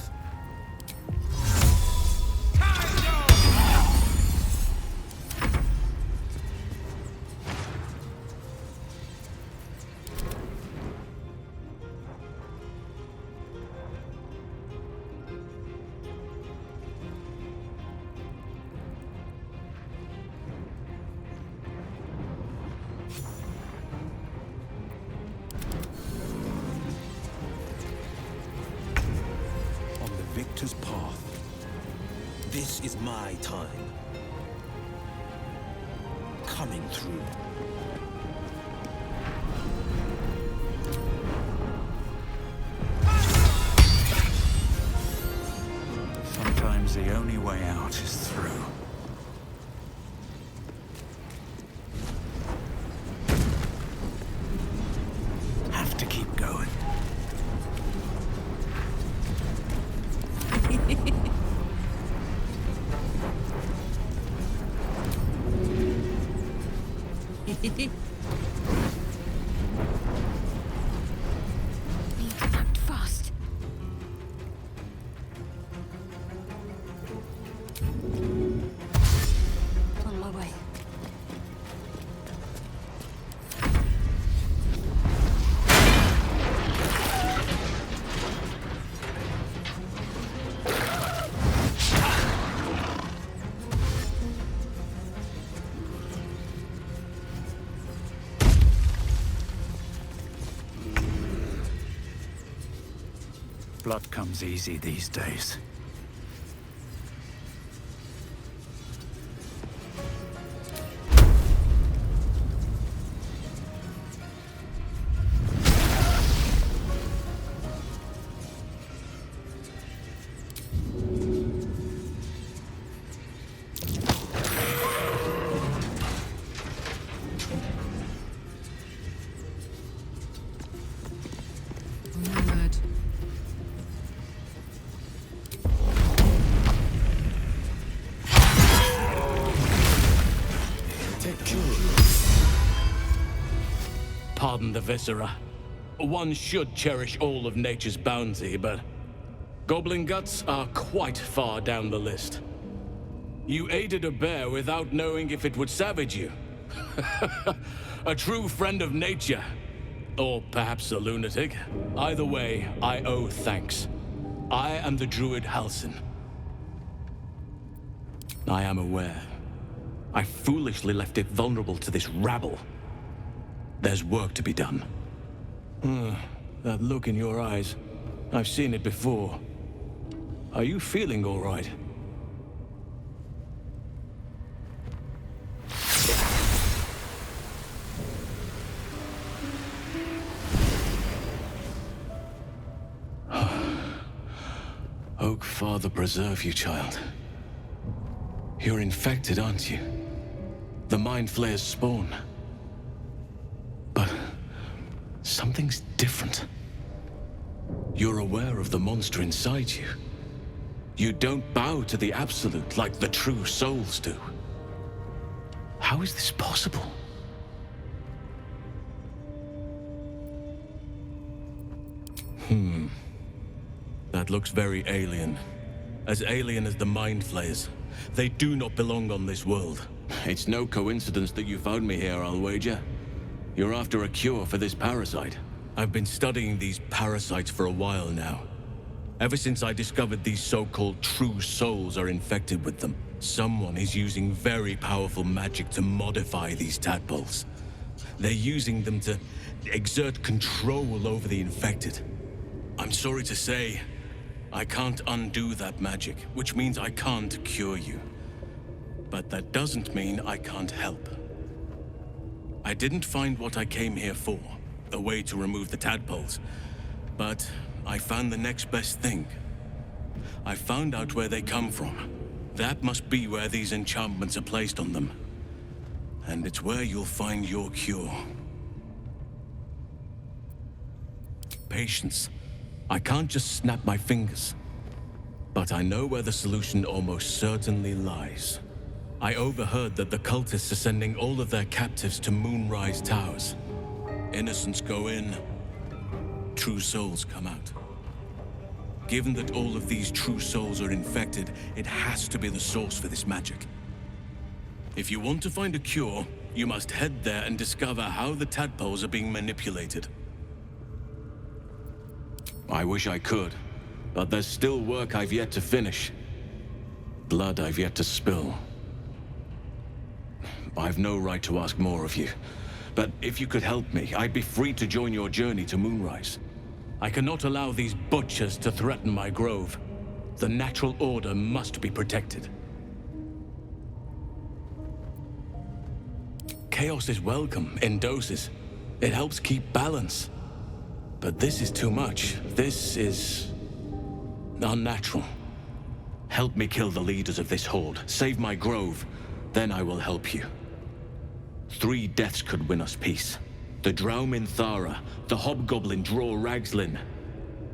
Victor's path. This is my time. Coming through. Sometimes the only way out is through. Have to keep going. Need to act fast. On my way. Blood comes easy these days. Pardon the viscera. One should cherish all of nature's bounty, but goblin guts are quite far down the list. You aided a bear without knowing if it would savage you. A true friend of nature. Or perhaps a lunatic. Either way, I owe thanks. I am the Druid Halsin. I am aware. I foolishly left it vulnerable to this rabble. There's work to be done. That look in your eyes. I've seen it before. Are you feeling all right? Oak Father preserve you, child. You're infected, aren't you? The Mind Flayer's spawn. But something's different. You're aware of the monster inside you. You don't bow to the Absolute like the true souls do. How is this possible? That looks very alien. As alien as the Mind Flayers. They do not belong on this world. It's no coincidence that you found me here, I'll wager. You're after a cure for this parasite. I've been studying these parasites for a while now. Ever since I discovered these so-called true souls are infected with them, someone is using very powerful magic to modify these tadpoles. They're using them to exert control over the infected. I'm sorry to say, I can't undo that magic, which means I can't cure you. But that doesn't mean I can't help. I didn't find what I came here for, a way to remove the tadpoles, but I found the next best thing. I found out where they come from, That must be where these enchantments are placed on them. And it's where you'll find your cure. Patience. I can't just snap my fingers. But I know where the solution almost certainly lies. I overheard that the cultists are sending all of their captives to Moonrise Towers. Innocents go in, true souls come out. Given that all of these true souls are infected, it has to be the source for this magic. If you want to find a cure, you must head there and discover how the tadpoles are being manipulated. I wish I could, but there's still work I've yet to finish. Blood I've yet to spill. I've no right to ask more of you, but if you could help me, I'd be free to join your journey to Moonrise. I cannot allow these butchers to threaten my grove. The natural order must be protected. Chaos is welcome in doses. It helps keep balance. But this is too much. This is unnatural. Help me kill the leaders of this horde. Save my grove. Then I will help you. 3 deaths could win us peace. The Draumin Thara, the hobgoblin Draw Ragslin,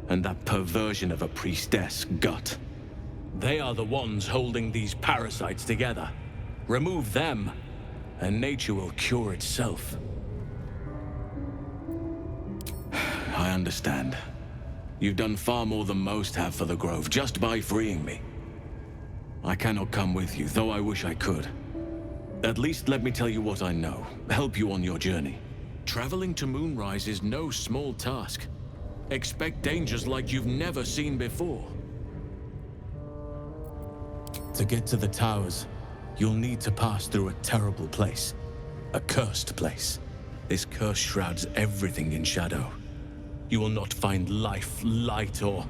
and that perversion of a priestess, Gut. They are the ones holding these parasites together. Remove them, and nature will cure itself. I understand. You've done far more than most have for the Grove, just by freeing me. I cannot come with you, though I wish I could. At least let me tell you what I know, help you on your journey. Traveling to Moonrise is no small task. Expect dangers like you've never seen before. To get to the towers, you'll need to pass through a terrible place. A cursed place. This curse shrouds everything in shadow. You will not find life, light, or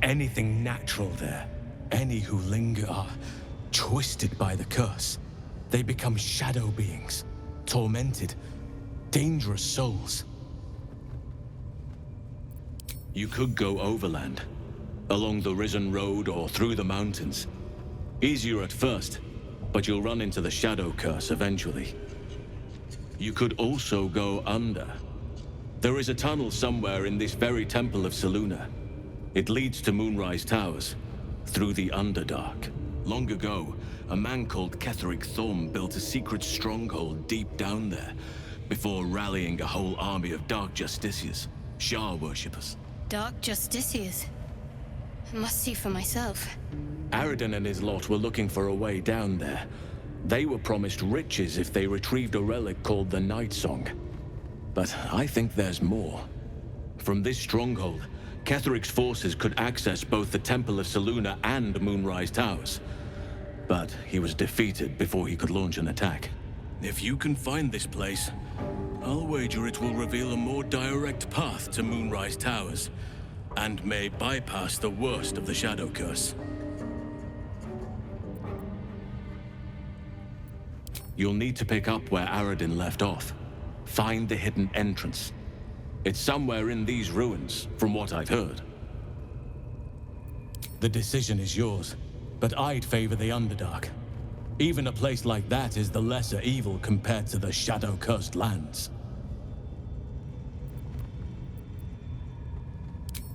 anything natural there. Any who linger are twisted by the curse. They become shadow beings, tormented, dangerous souls. You could go overland, along the Risen Road or through the mountains. Easier at first, but you'll run into the shadow curse eventually. You could also go under. There is a tunnel somewhere in this very temple of Selûne. It leads to Moonrise Towers, through the Underdark. Long ago, a man called Ketheric Thorm built a secret stronghold deep down there, before rallying a whole army of Dark Justiciars, Shah worshippers. Dark Justiciars? I must see for myself. Aradin and his lot were looking for a way down there. They were promised riches if they retrieved a relic called the Night Song. But I think there's more. From this stronghold, Ketheric's forces could access both the Temple of Selûne and Moonrise Towers. But he was defeated before he could launch an attack. If you can find this place, I'll wager it will reveal a more direct path to Moonrise Towers, and may bypass the worst of the Shadow Curse. You'll need to pick up where Aradin left off. Find the hidden entrance. It's somewhere in these ruins, from what I've heard. The decision is yours, but I'd favor the Underdark. Even a place like that is the lesser evil compared to the shadow-cursed lands.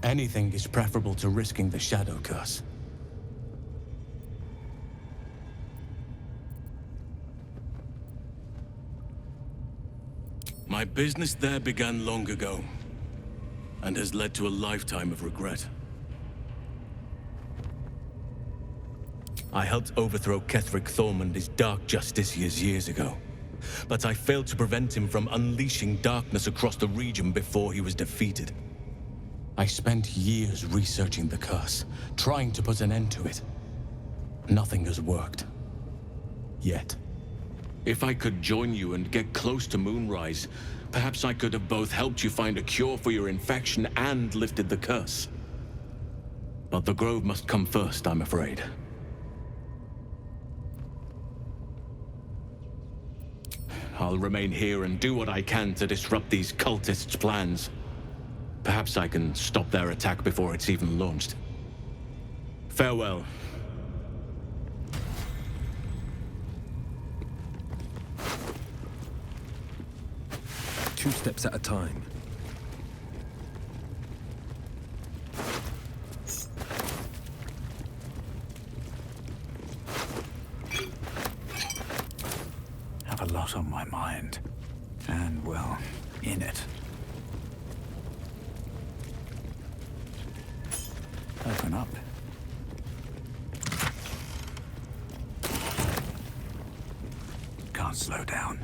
Anything is preferable to risking the Shadow Curse. My business there began long ago, and has led to a lifetime of regret. I helped overthrow Ketheric Thorm and his Dark Justiciars years ago, but I failed to prevent him from unleashing darkness across the region before he was defeated. I spent years researching the curse, trying to put an end to it. Nothing has worked. Yet. If I could join you and get close to Moonrise, perhaps I could have both helped you find a cure for your infection and lifted the curse. But the Grove must come first, I'm afraid. I'll remain here and do what I can to disrupt these cultists' plans. Perhaps I can stop their attack before it's even launched. Farewell. 2 steps at a time. Have a lot on my mind. And, well, in it. Open up. Can't slow down.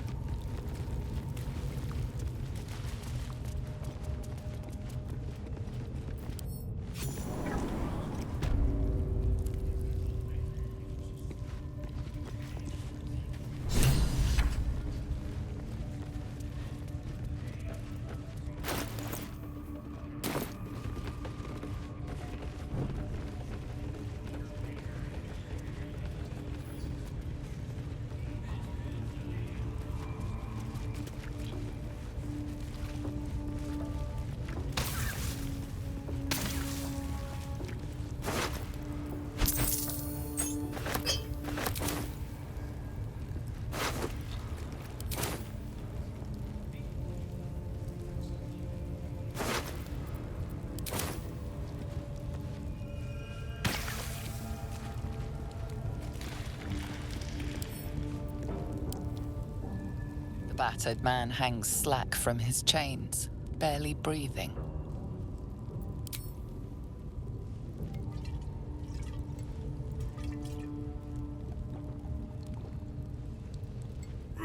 The battered man hangs slack from his chains, barely breathing.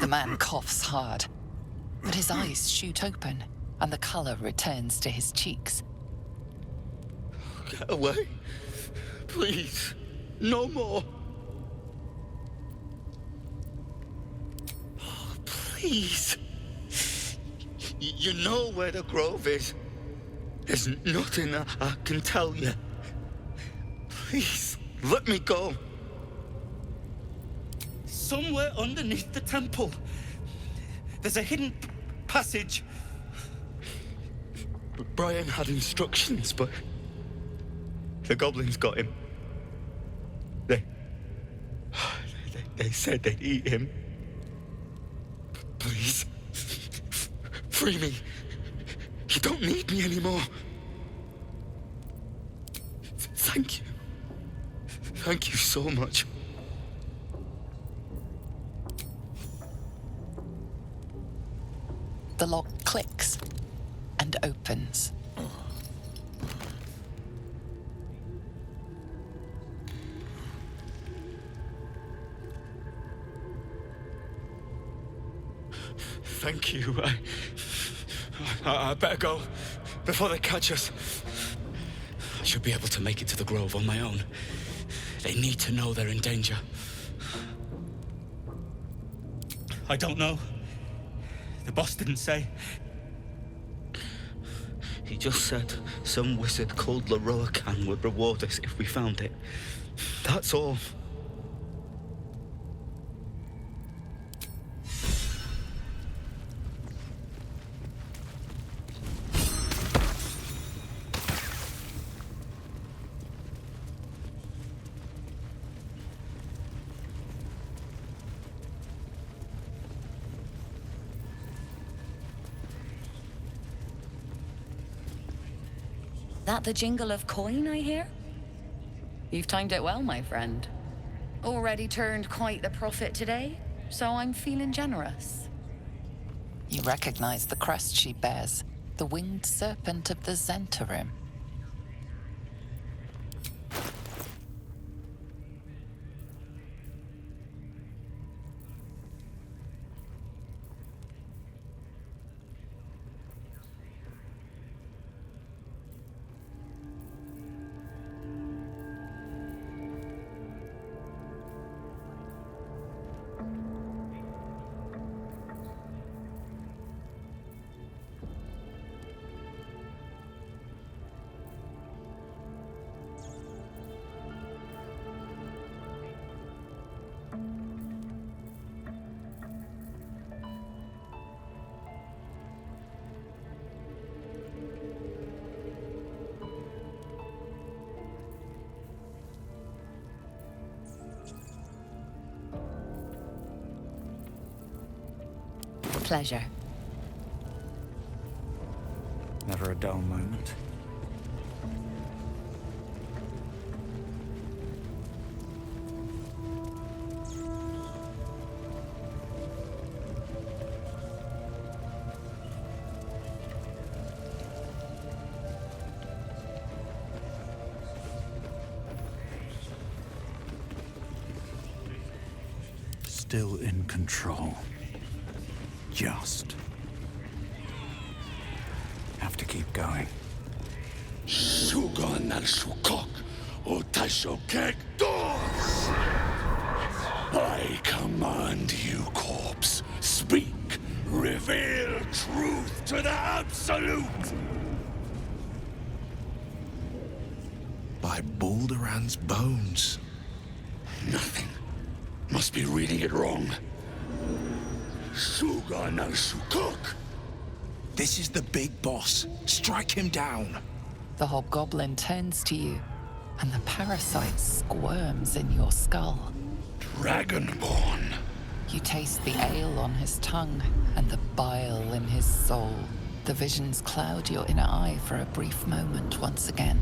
The man coughs hard, but his eyes shoot open, and the color returns to his cheeks. Get away. Please. No more. Oh, please. You know where the grove is. There's nothing I can tell you. Please, let me go. Somewhere underneath the temple. There's a hidden passage. Brian had instructions, but the goblins got him. They said they'd eat him. Please, free me. You don't need me anymore. Thank you. Thank you so much. The lock clicks and opens. Thank you. I better go before they catch us. I should be able to make it to the grove on my own. They need to know they're in danger. I don't know. The boss didn't say. He just said some wizard called Leroacan would reward us if we found it. That's all. That the jingle of coin I hear? You've timed it well, my friend. Already turned quite the profit today, so I'm feeling generous. You recognize the crest she bears, the winged serpent of the Zentarim. Pleasure. never a dull moment. Still in control. Just. Have to keep going. Sugan al Sukok, Otashokek Doors! I command you, corpse. Speak. Reveal truth to the Absolute! By Balduran's bones. Nothing. Must be reading it wrong. Sugan al Sukok! This is the big boss. Strike him down. The hobgoblin turns to you, and the parasite squirms in your skull. Dragonborn. You taste the ale on his tongue and the bile in his soul. The visions cloud your inner eye for a brief moment once again.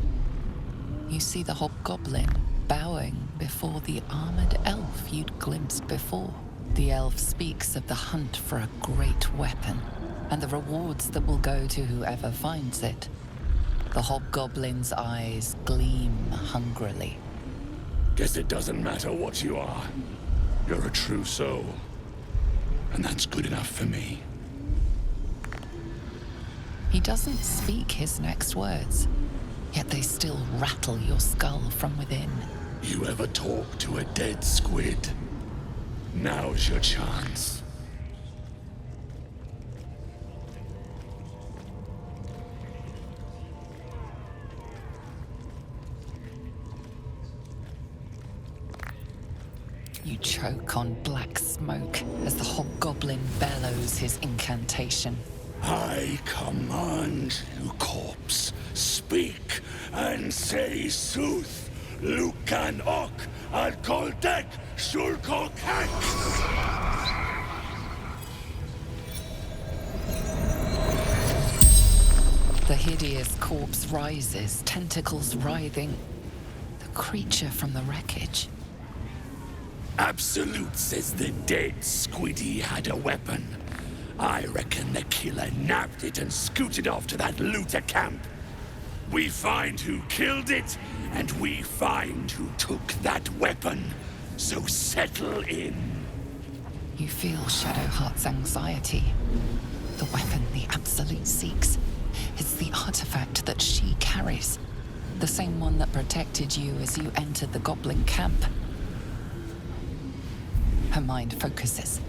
You see the hobgoblin bowing before the armored elf you'd glimpsed before. The elf speaks of the hunt for a great weapon, and the rewards that will go to whoever finds it. The hobgoblin's eyes gleam hungrily. Guess it doesn't matter what you are. You're a true soul. And that's good enough for me. He doesn't speak his next words, yet they still rattle your skull from within. You ever talk to a dead squid? Now's your chance. You choke on black smoke as the hobgoblin bellows his incantation. I command you, corpse. Speak and say sooth. Lucan ok al koldek shulkokek. The hideous corpse rises, tentacles writhing. The creature from the wreckage. Absolute says the dead squiddy had a weapon. I reckon the killer nabbed it and scooted off to that looter camp. We find who killed it, and we find who took that weapon. So settle in. You feel Shadowheart's anxiety. The weapon the Absolute seeks. It's the artifact that she carries. The same one that protected you as you entered the Goblin camp. Her mind focuses.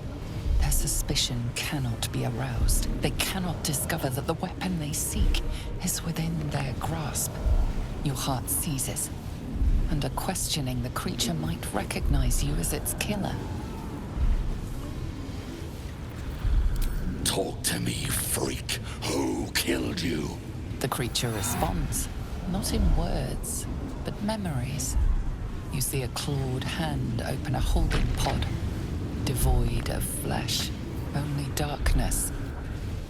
Their suspicion cannot be aroused. They cannot discover that the weapon they seek is within their grasp. Your heart seizes. Under questioning, the creature might recognize you as its killer. Talk to me, freak. Who killed you? The creature responds, not in words, but memories. You see a clawed hand open a holding pod. Devoid of flesh, only darkness.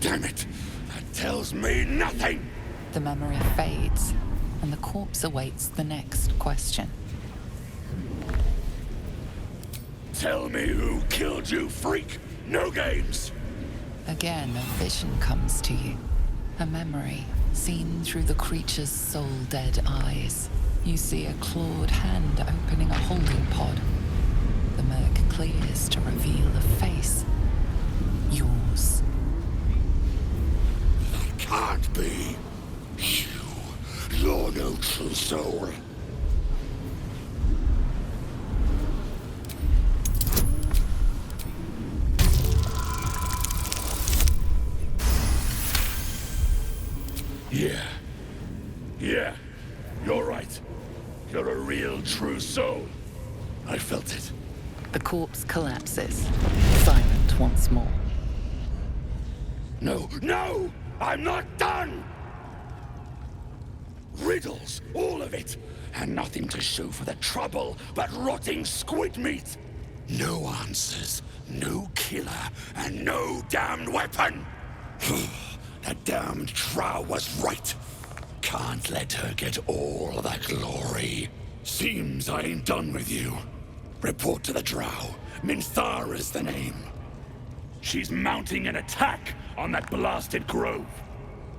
Damn it! That tells me nothing! The memory fades, and the corpse awaits the next question. Tell me who killed you, freak! No games! Again, a vision comes to you. A memory, seen through the creature's soul-dead eyes. You see a clawed hand opening a holding pod. The murk clears to reveal a face. Yours. That can't be. You're no true soul. Yeah, you're right. You're a real true soul. I felt it. The corpse collapses, silent once more. No! I'm not done! Riddles, all of it, and nothing to show for the trouble but rotting squid meat. No answers, no killer, and no damned weapon. The damned Drow was right. Can't let her get all that glory. Seems I ain't done with you. Report to the Drow. Minthara's the name. She's mounting an attack on that blasted grove.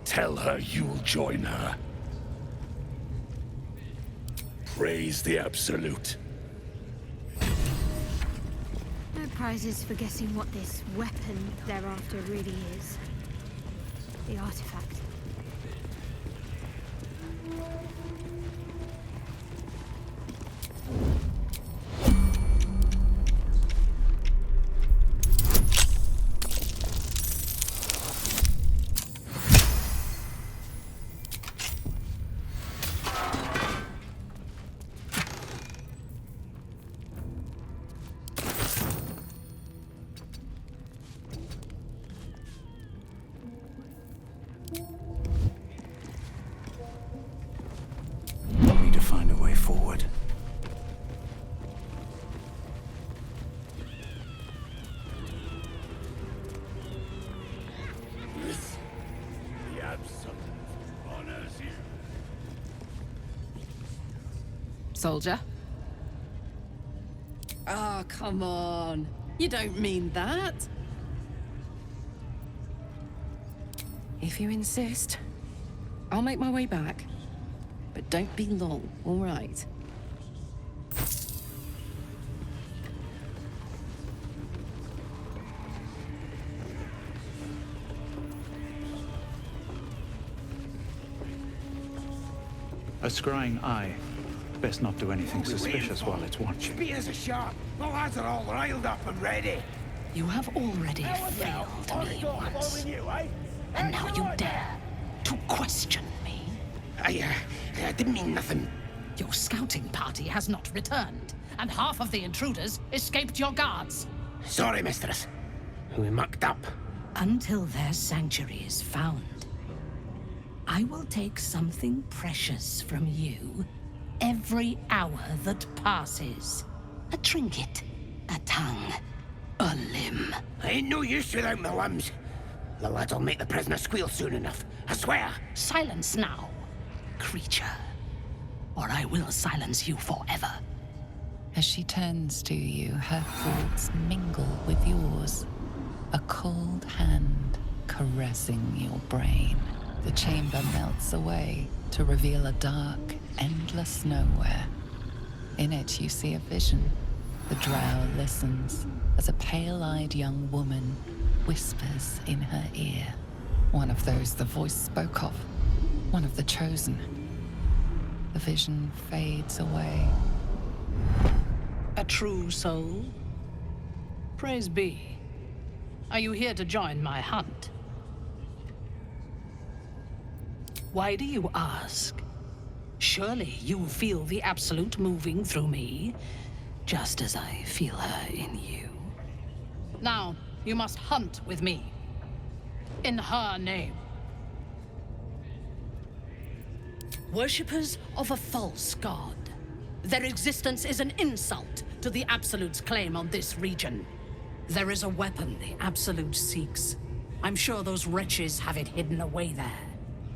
Tell her you'll join her. Praise the Absolute. No prizes for guessing what this weapon thereafter really is. The artifact. Need to find a way forward. The Absolute honors you. Soldier? Oh, come on. You don't mean that. If you insist, I'll make my way back. But don't be long, all right? A scrying eye. Best not do anything suspicious while it's watching. Speed as a shark. The lads are all riled up and ready. You have already failed me once. And now you dare to question me. I didn't mean nothing. Your scouting party has not returned, and half of the intruders escaped your guards. Sorry, mistress. We mucked up. Until their sanctuary is found, I will take something precious from you every hour that passes. A trinket, a tongue, a limb. I ain't no use without my limbs. The lads will make the prisoner squeal soon enough. I swear. Silence now, creature, or I will silence you forever. As she turns to you, her thoughts mingle with yours. A cold hand caressing your brain. The chamber melts away to reveal a dark, endless nowhere. In it, you see a vision. The drow listens as a pale-eyed young woman whispers in her ear. One of those the voice spoke of. One of the chosen. The vision fades away. A true soul? Praise be. Are you here to join my hunt? Why do you ask? Surely you feel the Absolute moving through me, just as I feel her in you. Now, you must hunt with me. In her name. Worshippers of a false god. Their existence is an insult to the Absolute's claim on this region. There is a weapon the Absolute seeks. I'm sure those wretches have it hidden away there.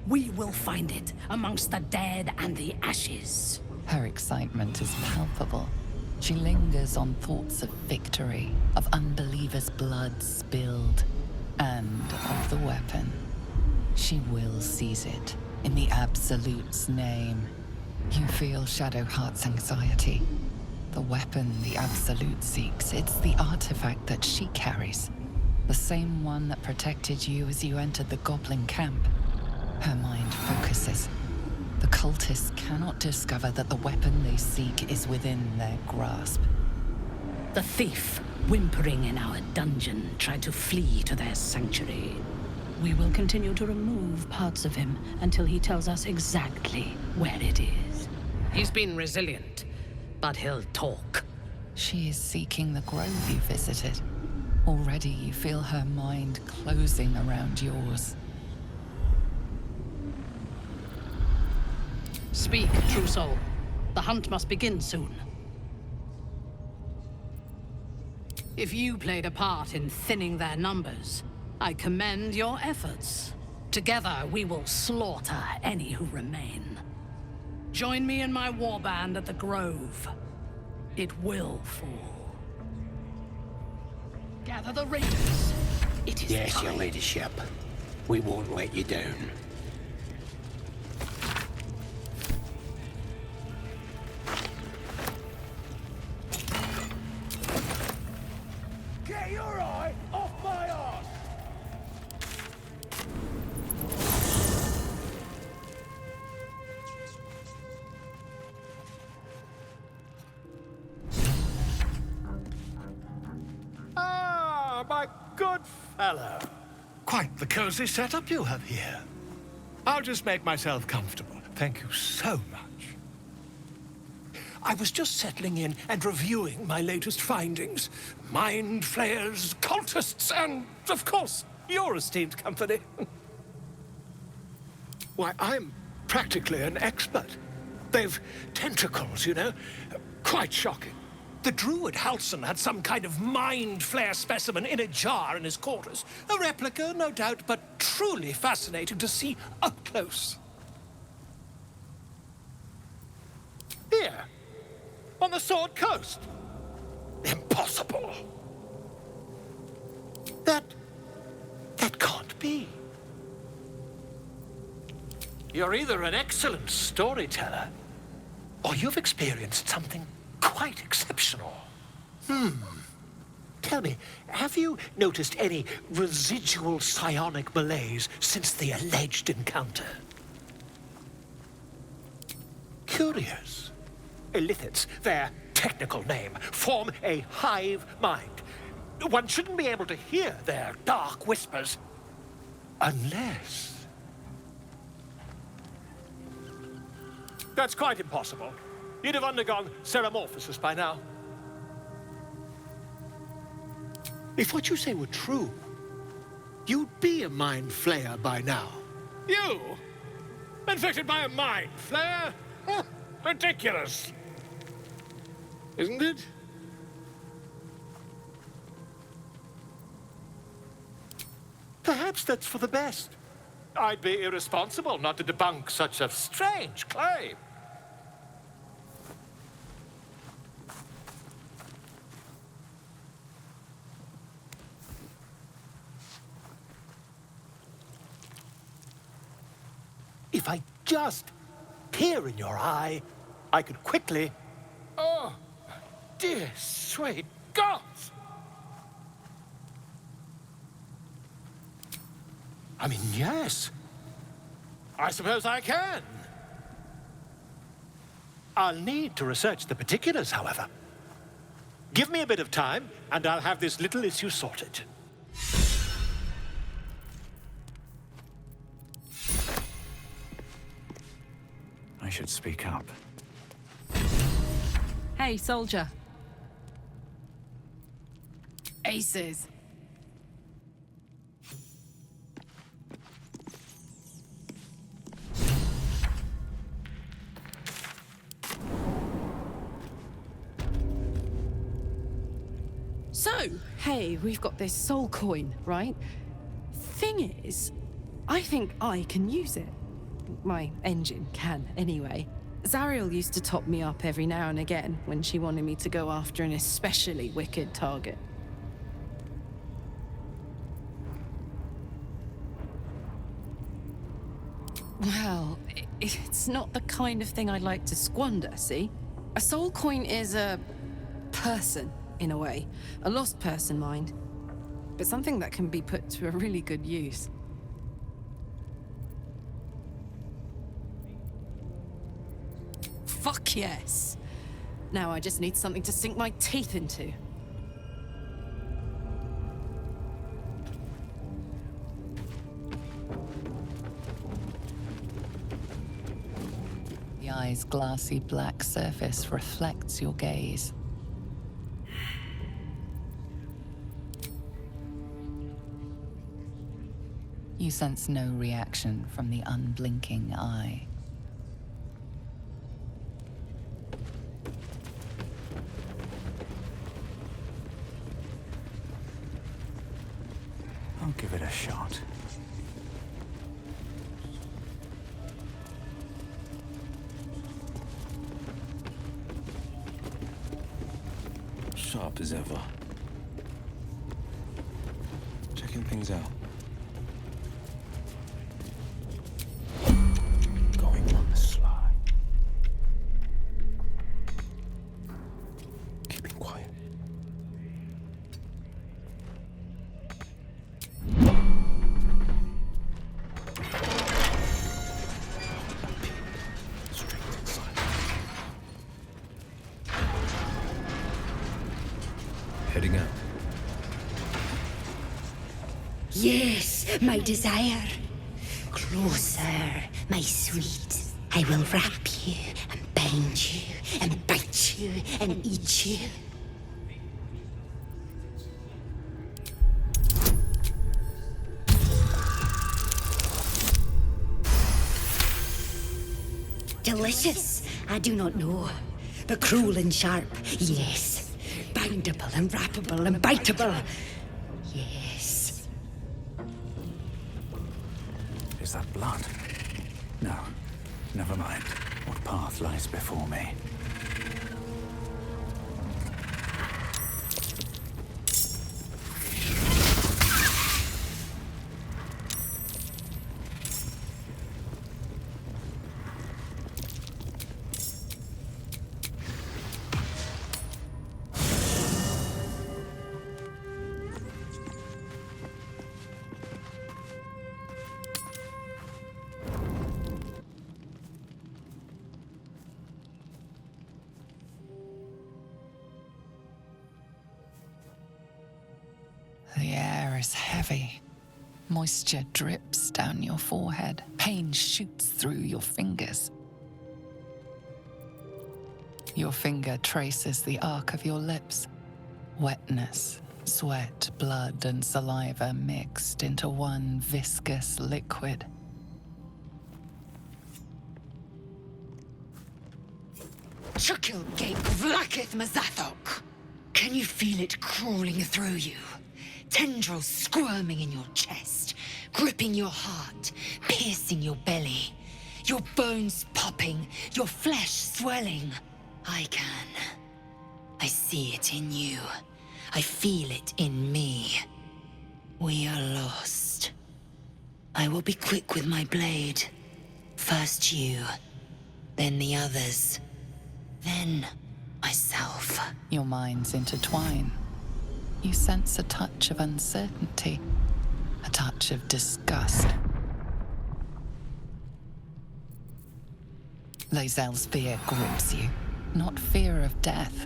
We will find it amongst the dead and the ashes. Her excitement is palpable. She lingers on thoughts of victory, of unbelievers' blood spilled, and of the weapon. She will seize it, in the Absolute's name. You feel Shadowheart's anxiety. The weapon the Absolute seeks, it's the artifact that she carries. The same one that protected you as you entered the Goblin camp. Her mind focuses. The cultists cannot discover that the weapon they seek is within their grasp. The thief, whimpering in our dungeon, tried to flee to their sanctuary. We will continue to remove parts of him until he tells us exactly where it is. He's been resilient, but he'll talk. She is seeking the grove you visited. Already you feel her mind closing around yours. Speak, true soul. The hunt must begin soon. If you played a part in thinning their numbers, I commend your efforts. Together, we will slaughter any who remain. Join me in my warband at the Grove. It will fall. Gather the raiders. It is Yes, time. your ladyship. We won't let you down. Get your eye off my arse! Ah, my good fellow. Quite the cozy setup you have here. I'll just make myself comfortable. Thank you so much. I was just settling in and reviewing my latest findings. Mind flayers, cultists, and, of course, your esteemed company. Why, I'm practically an expert. They've tentacles, you know? Quite shocking. The Druid Halsin had some kind of mind flayer specimen in a jar in his quarters. A replica, no doubt, but truly fascinating to see up close. Here, on the Sword Coast. Impossible. That can't be. You're either an excellent storyteller, or you've experienced something quite exceptional. Tell me, have you noticed any residual psionic malaise since the alleged encounter? Curious. Illithids, their technical name, form a hive mind. One shouldn't be able to hear their dark whispers unless... That's quite impossible. You'd have undergone ceramorphosis by now. If what you say were true, you'd be a mind flayer by now. You? Infected by a mind flayer? Huh, ridiculous. Isn't it? Perhaps that's for the best. I'd be irresponsible not to debunk such a strange claim. If I just peer in your eye, I could quickly... Oh, dear sweet gods! I mean, yes. I suppose I can. I'll need to research the particulars, however. Give me a bit of time, and I'll have this little issue sorted. I should speak up. Hey, soldier. Aces. So, hey, we've got this soul coin, right? Thing is, I think I can use it. My engine can, anyway. Zariel used to top me up every now and again when she wanted me to go after an especially wicked target. Well, it's not the kind of thing I'd like to squander, see? A soul coin is a person, in a way. A lost person, mind. But something that can be put to a really good use. Fuck yes! Now I just need something to sink my teeth into. The eye's glassy black surface reflects your gaze. You sense no reaction from the unblinking eye. I'll give it a shot. Sharp as ever. Checking things out. Going on the sly. Keeping quiet. Heading out. Yes, my desire. Closer, my sweet. I will wrap you and bind you and bite you and eat you. Delicious, I do not know. But cruel and sharp, yes. Bindable and wrappable and biteable. Yes. Is that blood? No. Never mind. What path lies before me? The air is heavy. Moisture drips down your forehead. Pain shoots through your fingers. Your finger traces the arc of your lips. Wetness, sweat, blood, and saliva mixed into one viscous liquid. Chukil Gate Vlakith Mazathok! Can you feel it crawling through you? Tendrils squirming in your chest, gripping your heart, piercing your belly. Your bones popping, your flesh swelling. I can. I see it in you. I feel it in me. We are lost. I will be quick with my blade. First you, then the others, then myself. Your minds intertwine. You sense a touch of uncertainty, a touch of disgust. Lae'zel's fear grips you. Not fear of death,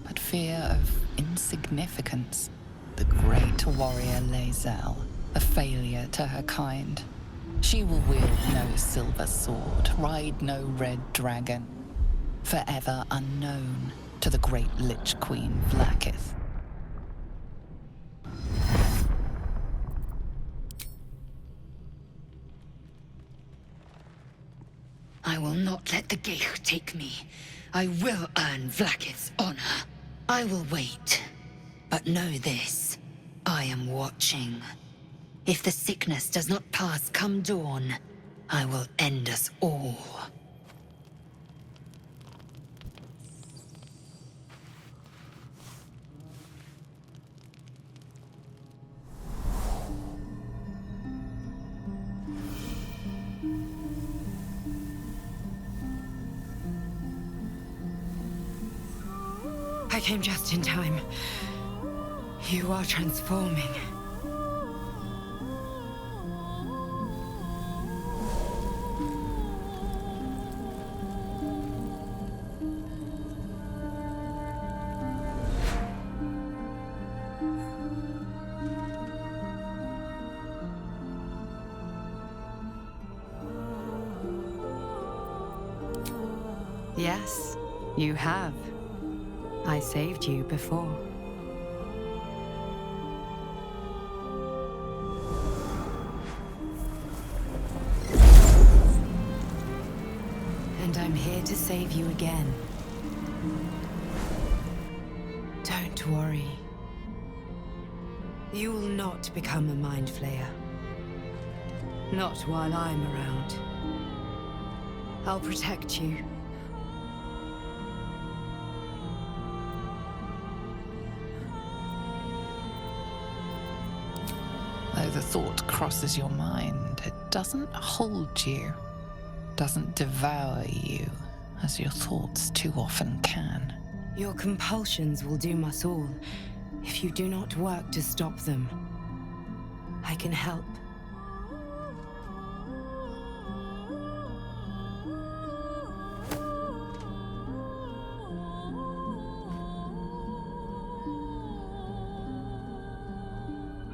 but fear of insignificance. The great warrior Lae'zel, a failure to her kind. She will wield no silver sword, ride no red dragon. Forever unknown to the great Lich Queen Vlakith. I will not let the Geich take me. I will earn Vlakith's honor. I will wait. But know this, I am watching. If the sickness does not pass come dawn, I will end us all. I came just in time. You are transforming. Yes, you have. I saved you before. And I'm here to save you again. Don't worry. You will not become a mind flayer. Not while I'm around. I'll protect you. though the thought crosses your mind, it doesn't hold you, doesn't devour you, as your thoughts too often can. Your compulsions will doom us all if you do not work to stop them. I can help.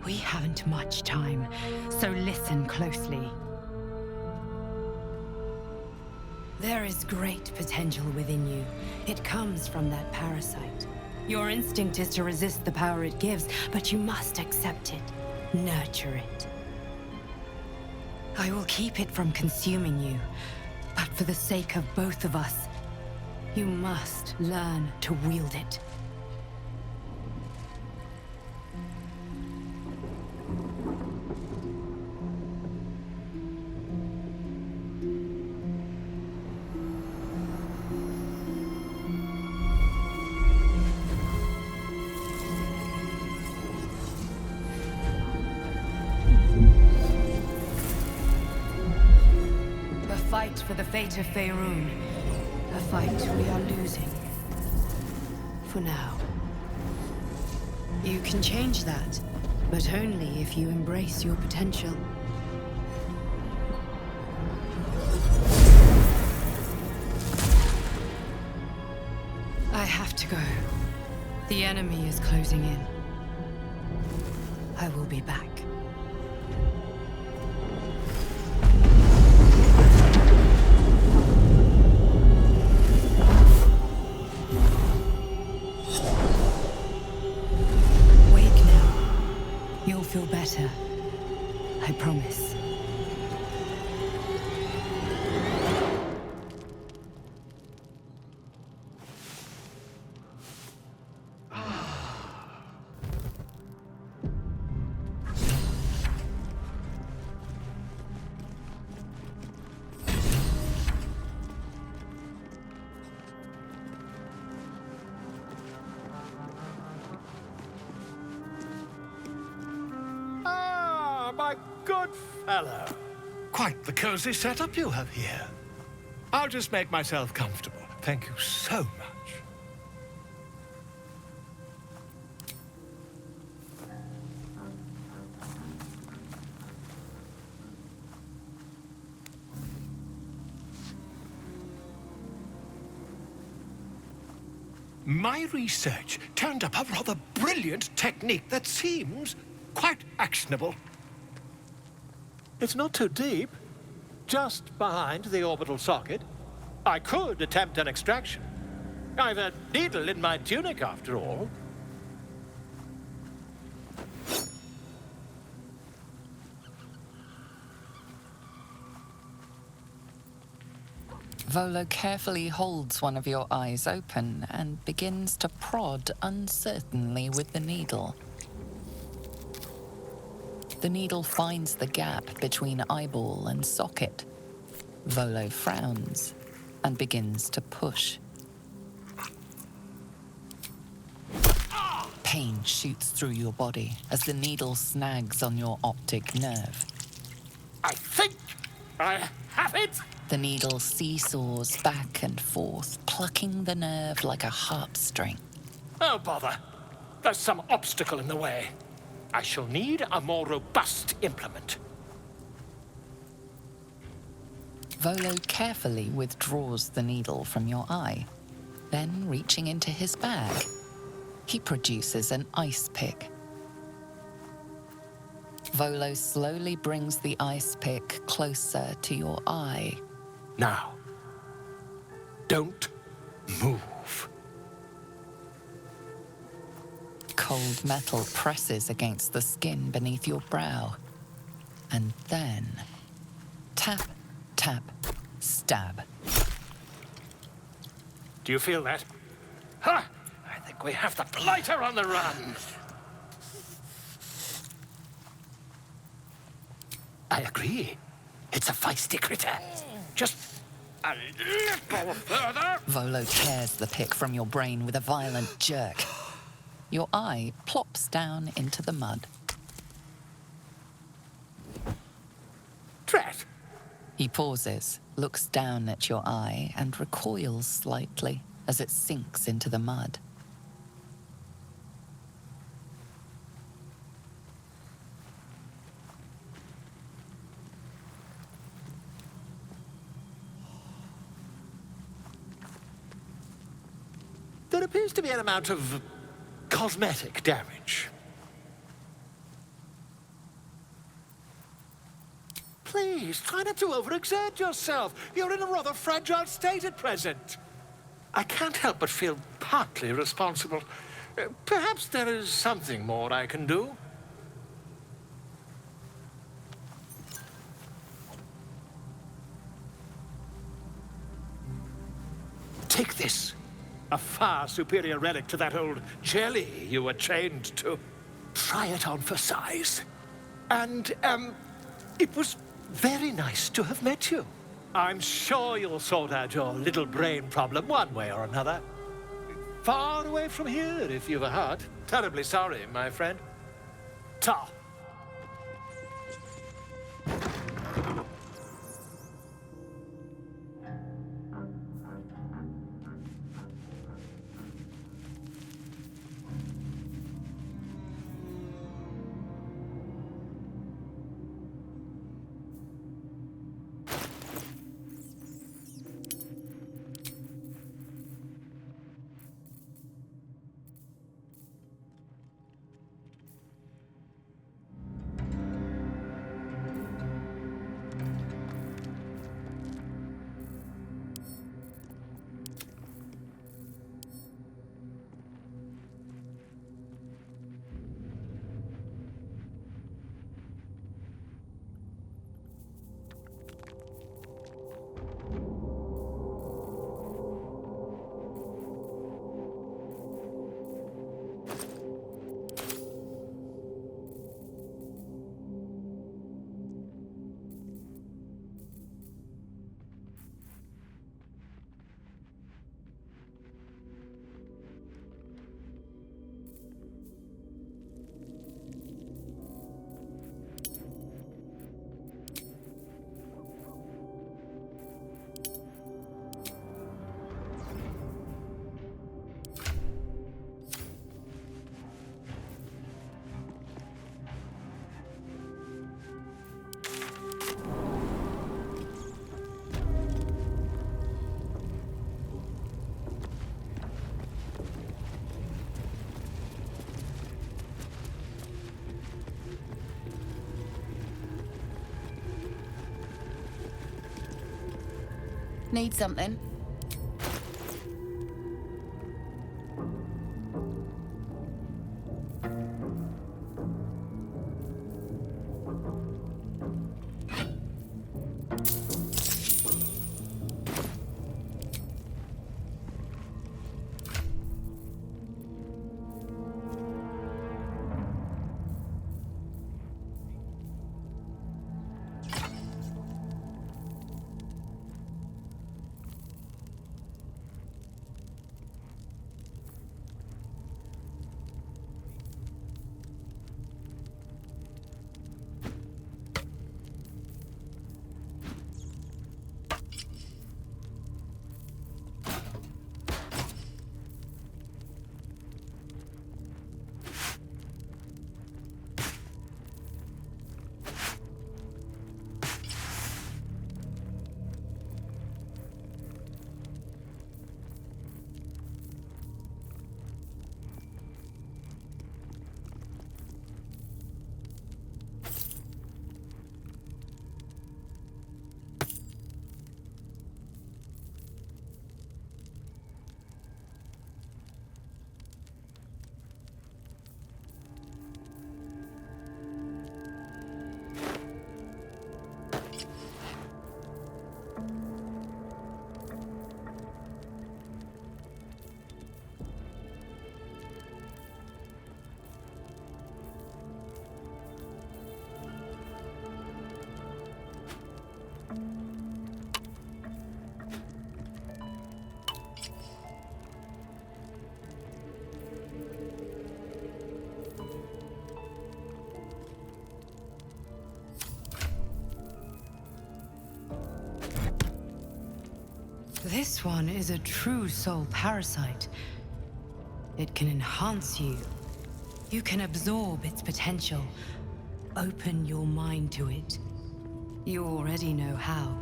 We haven't much time, so listen closely. There is great potential within you. It comes from that parasite. Your instinct is to resist the power it gives, but you must accept it, nurture it. I will keep it from consuming you, but for the sake of both of us, you must learn to wield it. For the fate of Faerun, a fight we are losing. For now. You can change that, but only if you embrace your potential. I have to go. The enemy is closing in. I will be back. Feel better. I promise. My good fellow. Quite the cozy setup you have here. I'll just make myself comfortable. Thank you so much. My research turned up a rather brilliant technique that seems quite actionable. It's not too deep. Just behind the orbital socket. I could attempt an extraction. I've a needle in my tunic, after all. Volo carefully holds one of your eyes open and begins to prod uncertainly with the needle. The needle finds the gap between eyeball and socket. Volo frowns and begins to push. Pain shoots through your body as the needle snags on your optic nerve. I think I have it! The needle seesaws back and forth, plucking the nerve like a harp string. Oh, bother. There's some obstacle in the way. I shall need a more robust implement. Volo carefully withdraws the needle from your eye. Then, reaching into his bag, he produces an ice pick. Volo slowly brings the ice pick closer to your eye. Now, don't move. Cold metal presses against the skin beneath your brow. And then, tap, tap, stab. Do you feel that? Ha! I think we have the blighter on the run. I agree. It's a feisty critter. Just a little further. Volo tears the pick from your brain with a violent jerk. Your eye plops down into the mud. He pauses, looks down at your eye, and recoils slightly as it sinks into the mud. There appears to be an amount of cosmetic damage. Please, try not to overexert yourself. You're in a rather fragile state at present. I can't help but feel partly responsible. Perhaps there is something more I can do. Take this. A far superior relic to that old jelly you were chained to. Try it on for size. And, it was very nice to have met you. I'm sure you'll sort out your little brain problem one way or another. Far away from here, if you've a heart. Terribly sorry, my friend. Ta. Need something? This one is a true soul parasite. It can enhance you. You can absorb its potential. Open your mind to it. You already know how.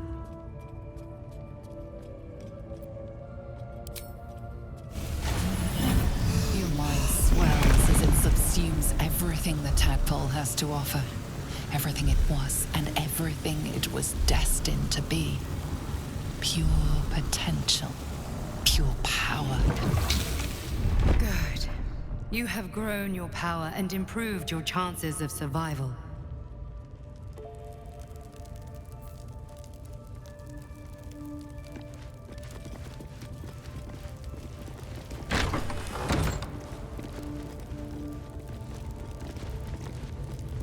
Your mind swells as it subsumes everything the tadpole has to offer. Everything it was and everything it was destined to be. Pure potential. Pure power. Good. You have grown your power and improved your chances of survival.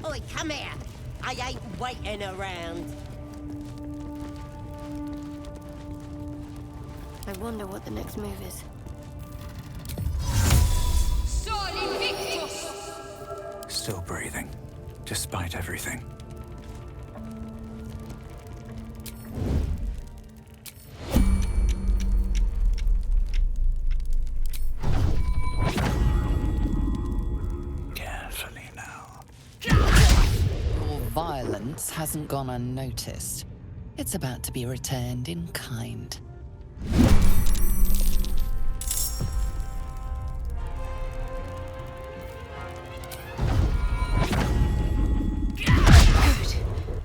Oi, come here! I ain't waiting around. I wonder what the next move is. Still breathing, despite everything. Carefully now. Your violence hasn't gone unnoticed. It's about to be returned in kind.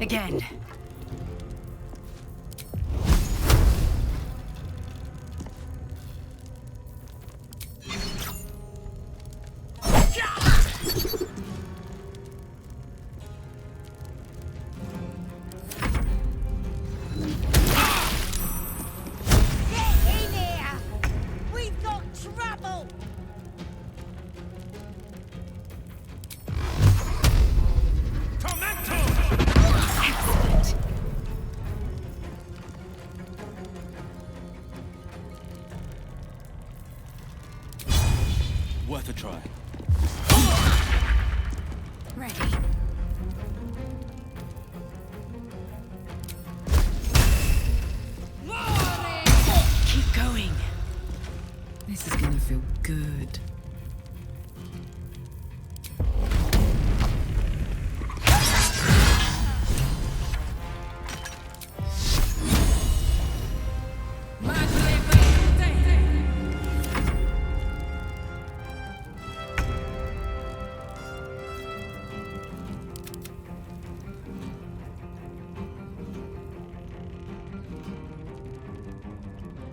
Again. Worth a try. Ready. Keep going. This is gonna feel good.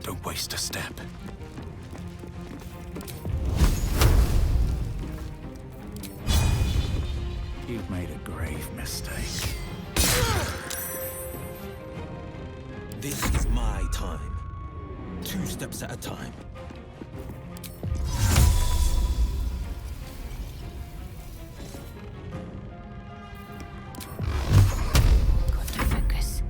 Don't waste a step. You've made a grave mistake. This is my time. 2 steps at a time. Got to focus.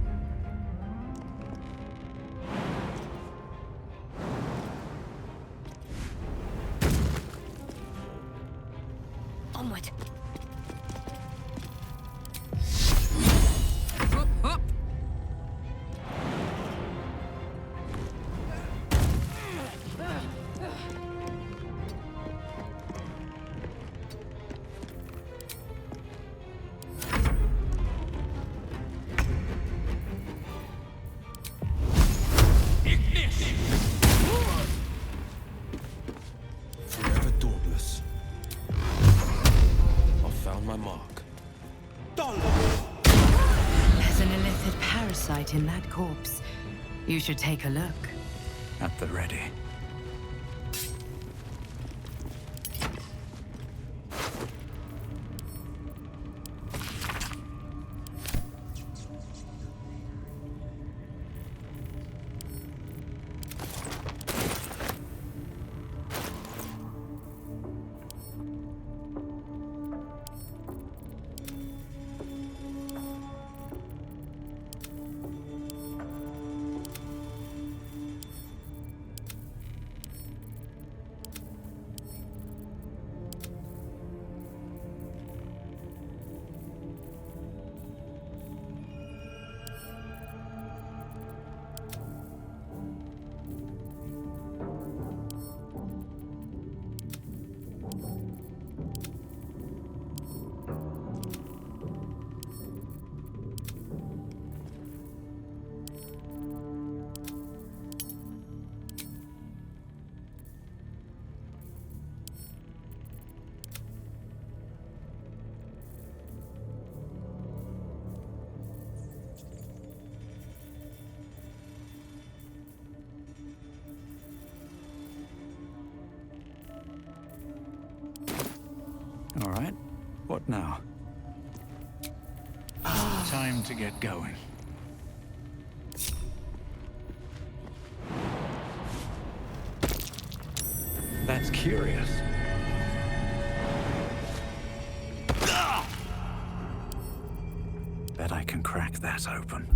Onward. Up, up. Forever dauntless. I found my mark. There's an illicit parasite in that corpse. You should take a look. At the ready. All right. What now? Time to get going. That's curious. Bet I can crack that open.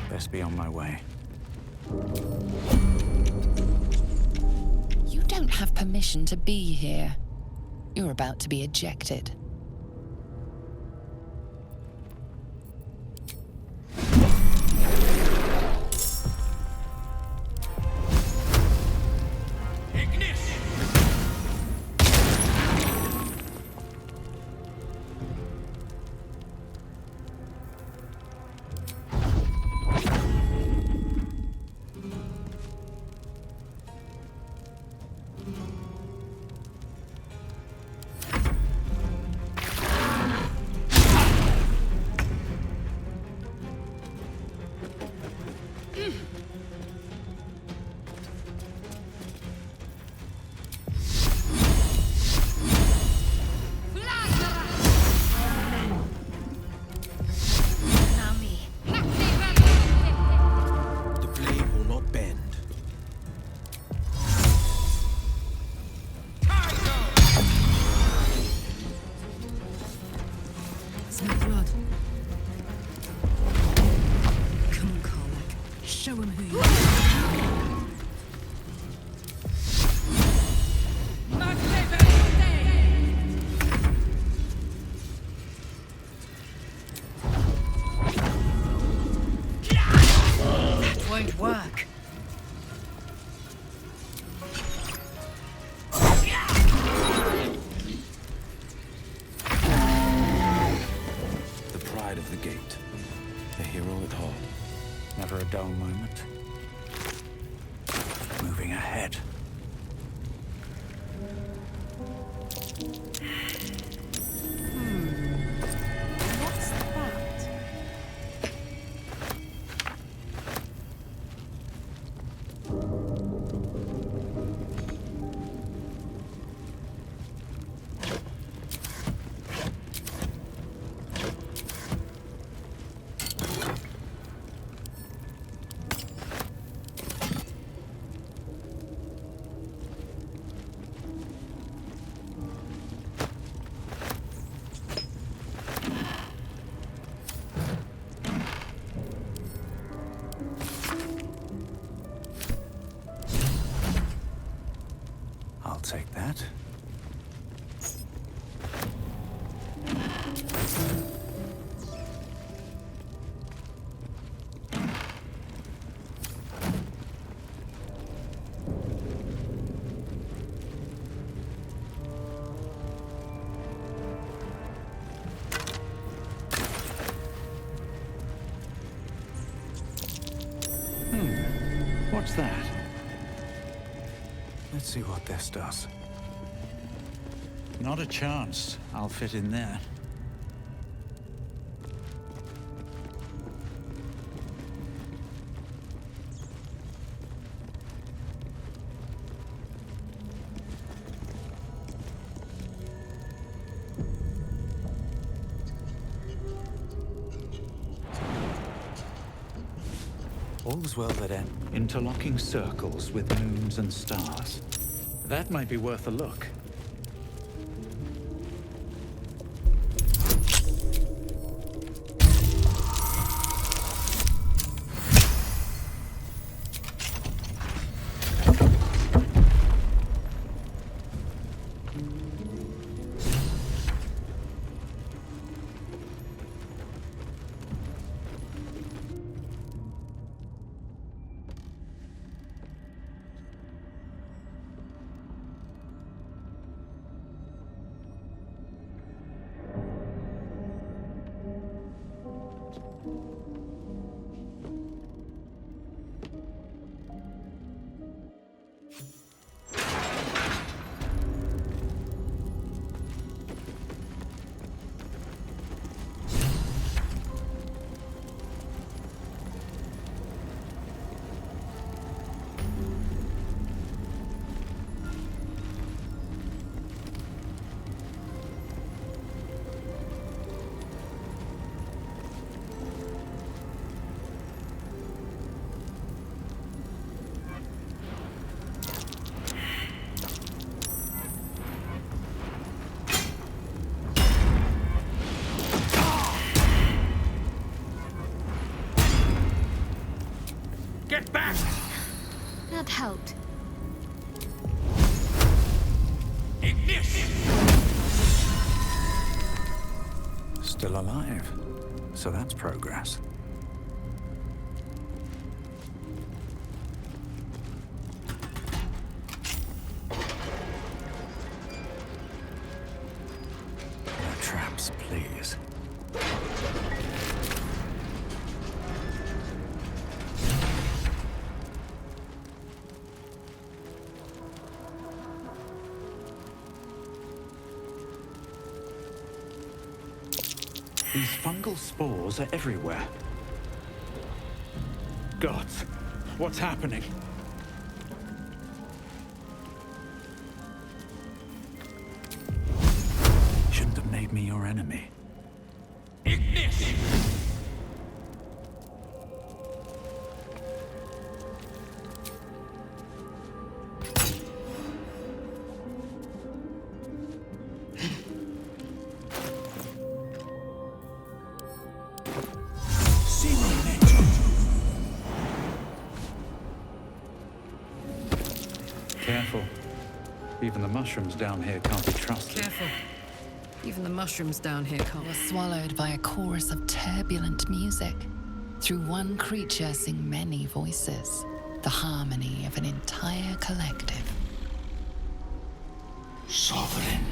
Best be on my way. You don't have permission to be here. You're about to be ejected. Dull moment. Moving ahead. What's that? Take that. What's that? Let's see what this does. Not a chance I'll fit in there. All's well that ends. Interlocking circles with moons and stars. That might be worth a look. Get back! That helped. Still alive. So that's progress. No traps, please. These fungal spores are everywhere. Gods, what's happening? Shouldn't have made me your enemy. Careful. Even the mushrooms down here can't be trusted. Careful. Even the mushrooms down here can't. You're swallowed by a chorus of turbulent music. Through one creature sing many voices. The harmony of an entire collective. Sovereign,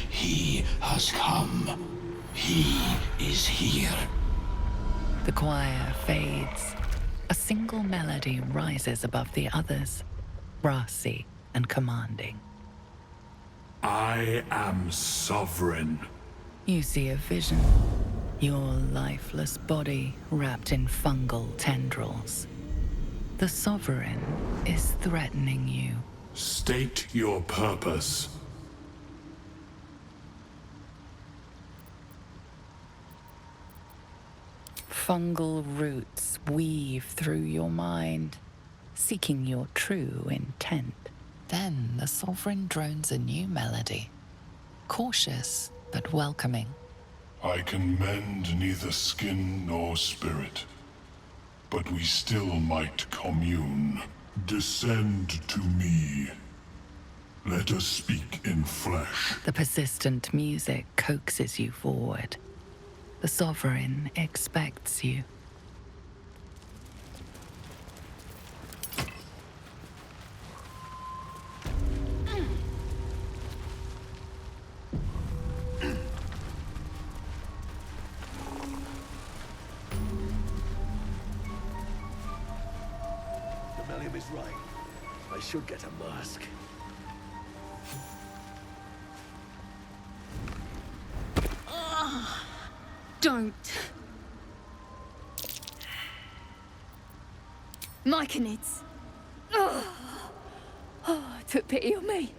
he has come. He is here. The choir fades. A single melody rises above the others, brassy and commanding. I am sovereign. You see a vision. Your lifeless body wrapped in fungal tendrils. The sovereign is threatening you. State your purpose. Fungal roots weave through your mind, seeking your true intent. Then the sovereign drones a new melody, cautious but welcoming. I can mend neither skin nor spirit, but we still might commune. Descend to me. Let us speak in flesh. The persistent music coaxes you forward. The sovereign expects you. The Melium is right. I should get a mask. Don't. Myconids. Took pity on me.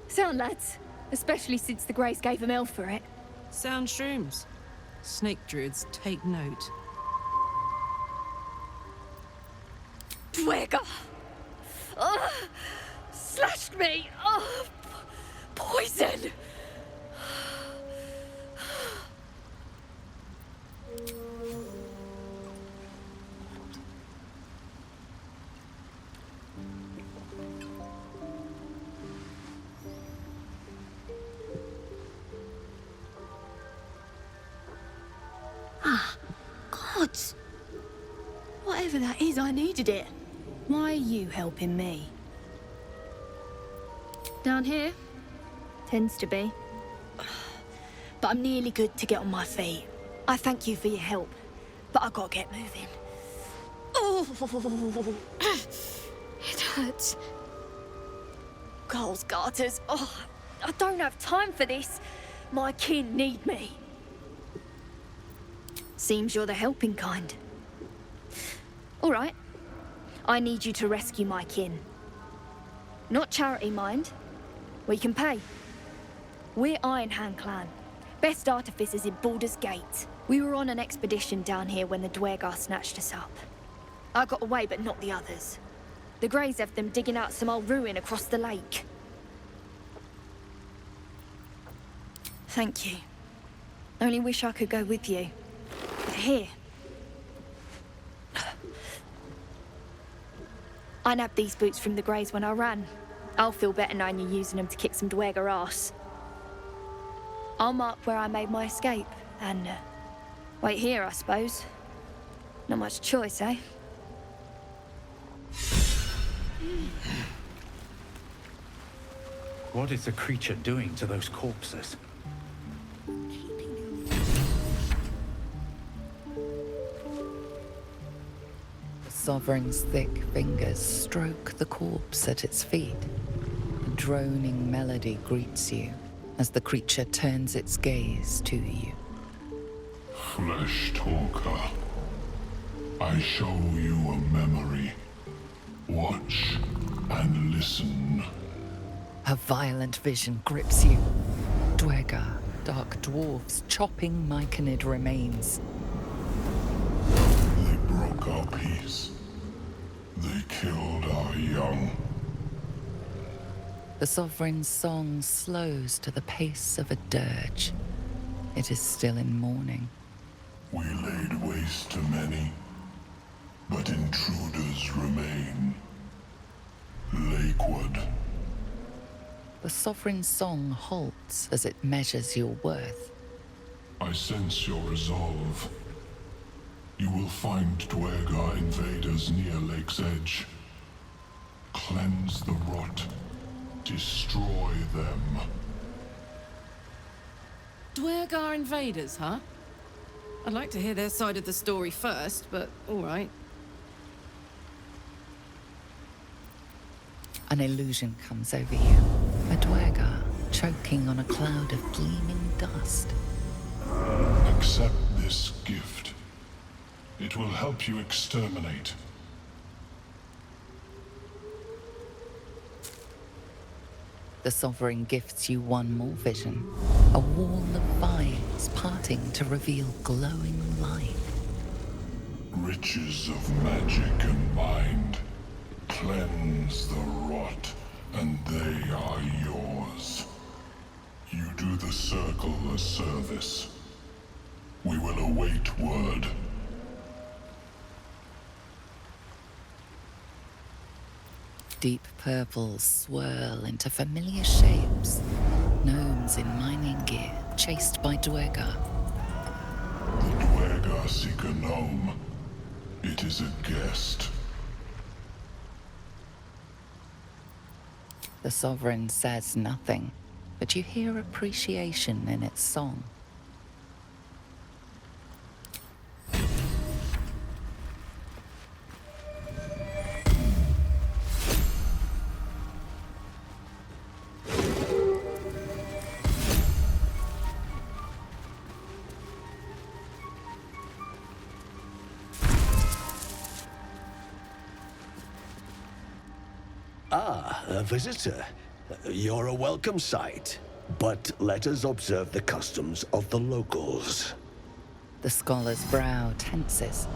Sound, lads. Especially since the Greys gave him hell for it. Sound shrooms. Snake druids, take note. Duergar! Slashed me! Poison! Gods! Whatever that is, I needed it. Why are you helping me? Down here? Tends to be. But I'm nearly good to get on my feet. I thank you for your help, but I gotta get moving. Oh, it hurts. Coles garters. Oh, I don't have time for this. My kin need me. Seems you're the helping kind. All right. I need you to rescue my kin. Not charity, mind. We can pay. We're Iron Hand Clan. Best artificers in Baldur's Gate. We were on an expedition down here when the Duergar snatched us up. I got away, but not the others. The Greys have them digging out some old ruin across the lake. Thank you. Only wish I could go with you. Here. I nabbed these boots from the Greys when I ran. I'll feel better knowing you're using them to kick some Duergar ass. I'll mark where I made my escape, and wait here, I suppose. Not much choice, eh? What is the creature doing to those corpses? The Sovereign's thick fingers stroke the corpse at its feet. A droning melody greets you as the creature turns its gaze to you. Flesh talker, I show you a memory. Watch and listen. A violent vision grips you. Duergar, dark dwarves chopping myconid remains. They broke our peace. They killed our young. The Sovereign's song slows to the pace of a dirge. It is still in mourning. We laid waste to many, but intruders remain. Lakeward. The Sovereign's song halts as it measures your worth. I sense your resolve. You will find Duergar invaders near Lake's Edge. Cleanse the rot. Destroy them. Duergar invaders, huh? I'd like to hear their side of the story first, but all right. An illusion comes over you. A Duergar choking on a cloud of gleaming dust. Accept this gift. It will help you exterminate. The Sovereign gifts you one more vision. A wall of vines parting to reveal glowing light. Riches of magic and mind. Cleanse the rot, and they are yours. You do the circle a service. We will await word. Deep purples swirl into familiar shapes. Gnomes in mining gear, chased by Duergar. The Duergar seek a gnome. It is a guest. The Sovereign says nothing, but you hear appreciation in its song. Ah, a visitor. You're a welcome sight. But let us observe the customs of the locals. The scholar's brow tenses.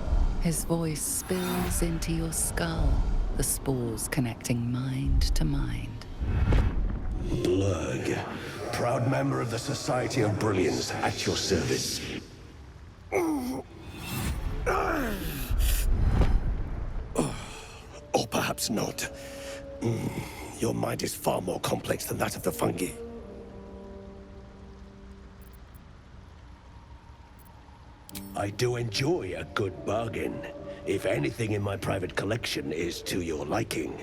His voice spills into your skull, the spores connecting mind to mind. Blurg, proud member of the Society of Brilliance, at your service. Or perhaps not. Your mind is far more complex than that of the fungi. I do enjoy a good bargain, if anything in my private collection is to your liking.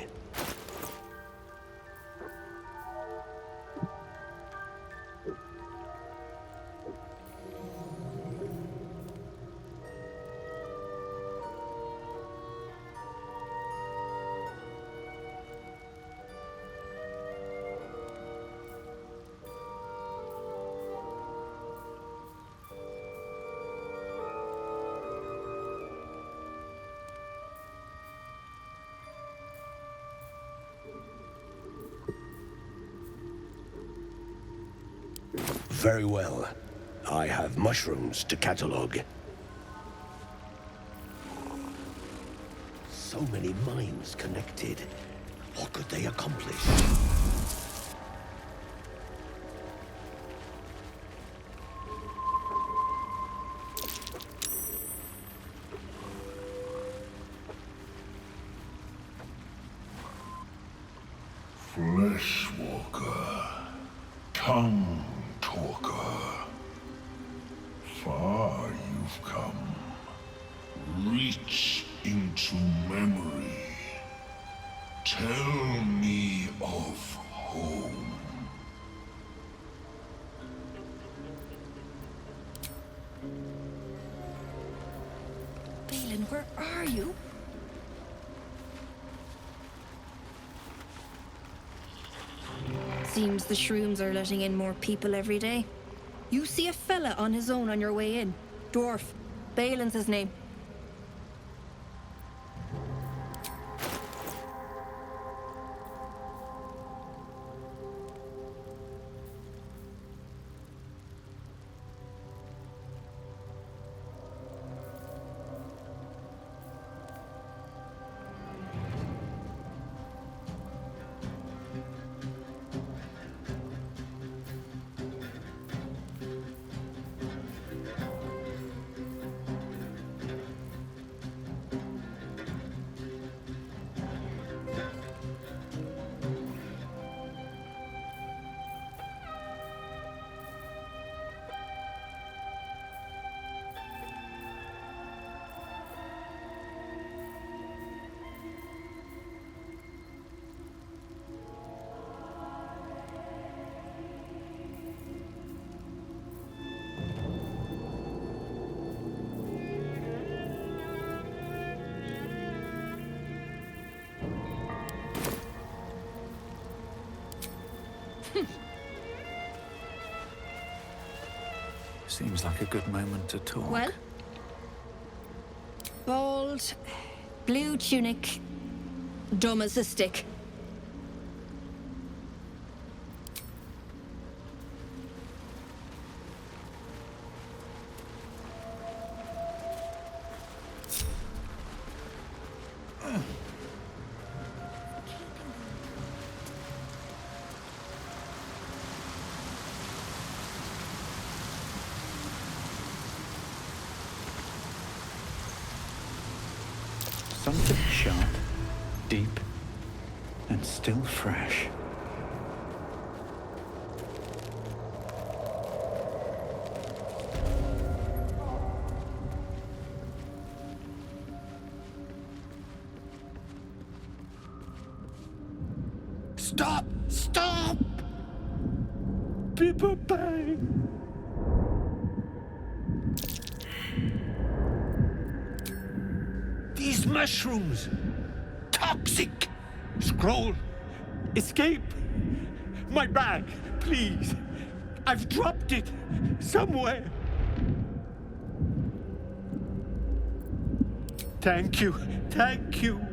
Very well. I have mushrooms to catalog. So many minds connected. What could they accomplish? Fleshwalker, tongue talker, far you've come. Reach into memory. Tell me of home. Balin, where are you? Seems the shrooms are letting in more people every day. You see a fella on his own on your way in. Dwarf. Balin's his name. Seems like a good moment to talk. Well? Bald, blue tunic, dumb as a stick. Something sharp, deep, and still fresh. Stop! Stop! People bang! These mushrooms! Toxic! Scroll! Escape! My bag, please! I've dropped it somewhere! Thank you! Thank you!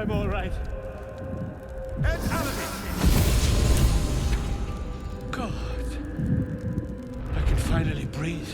I'm all right. And out of it! God. I can finally breathe.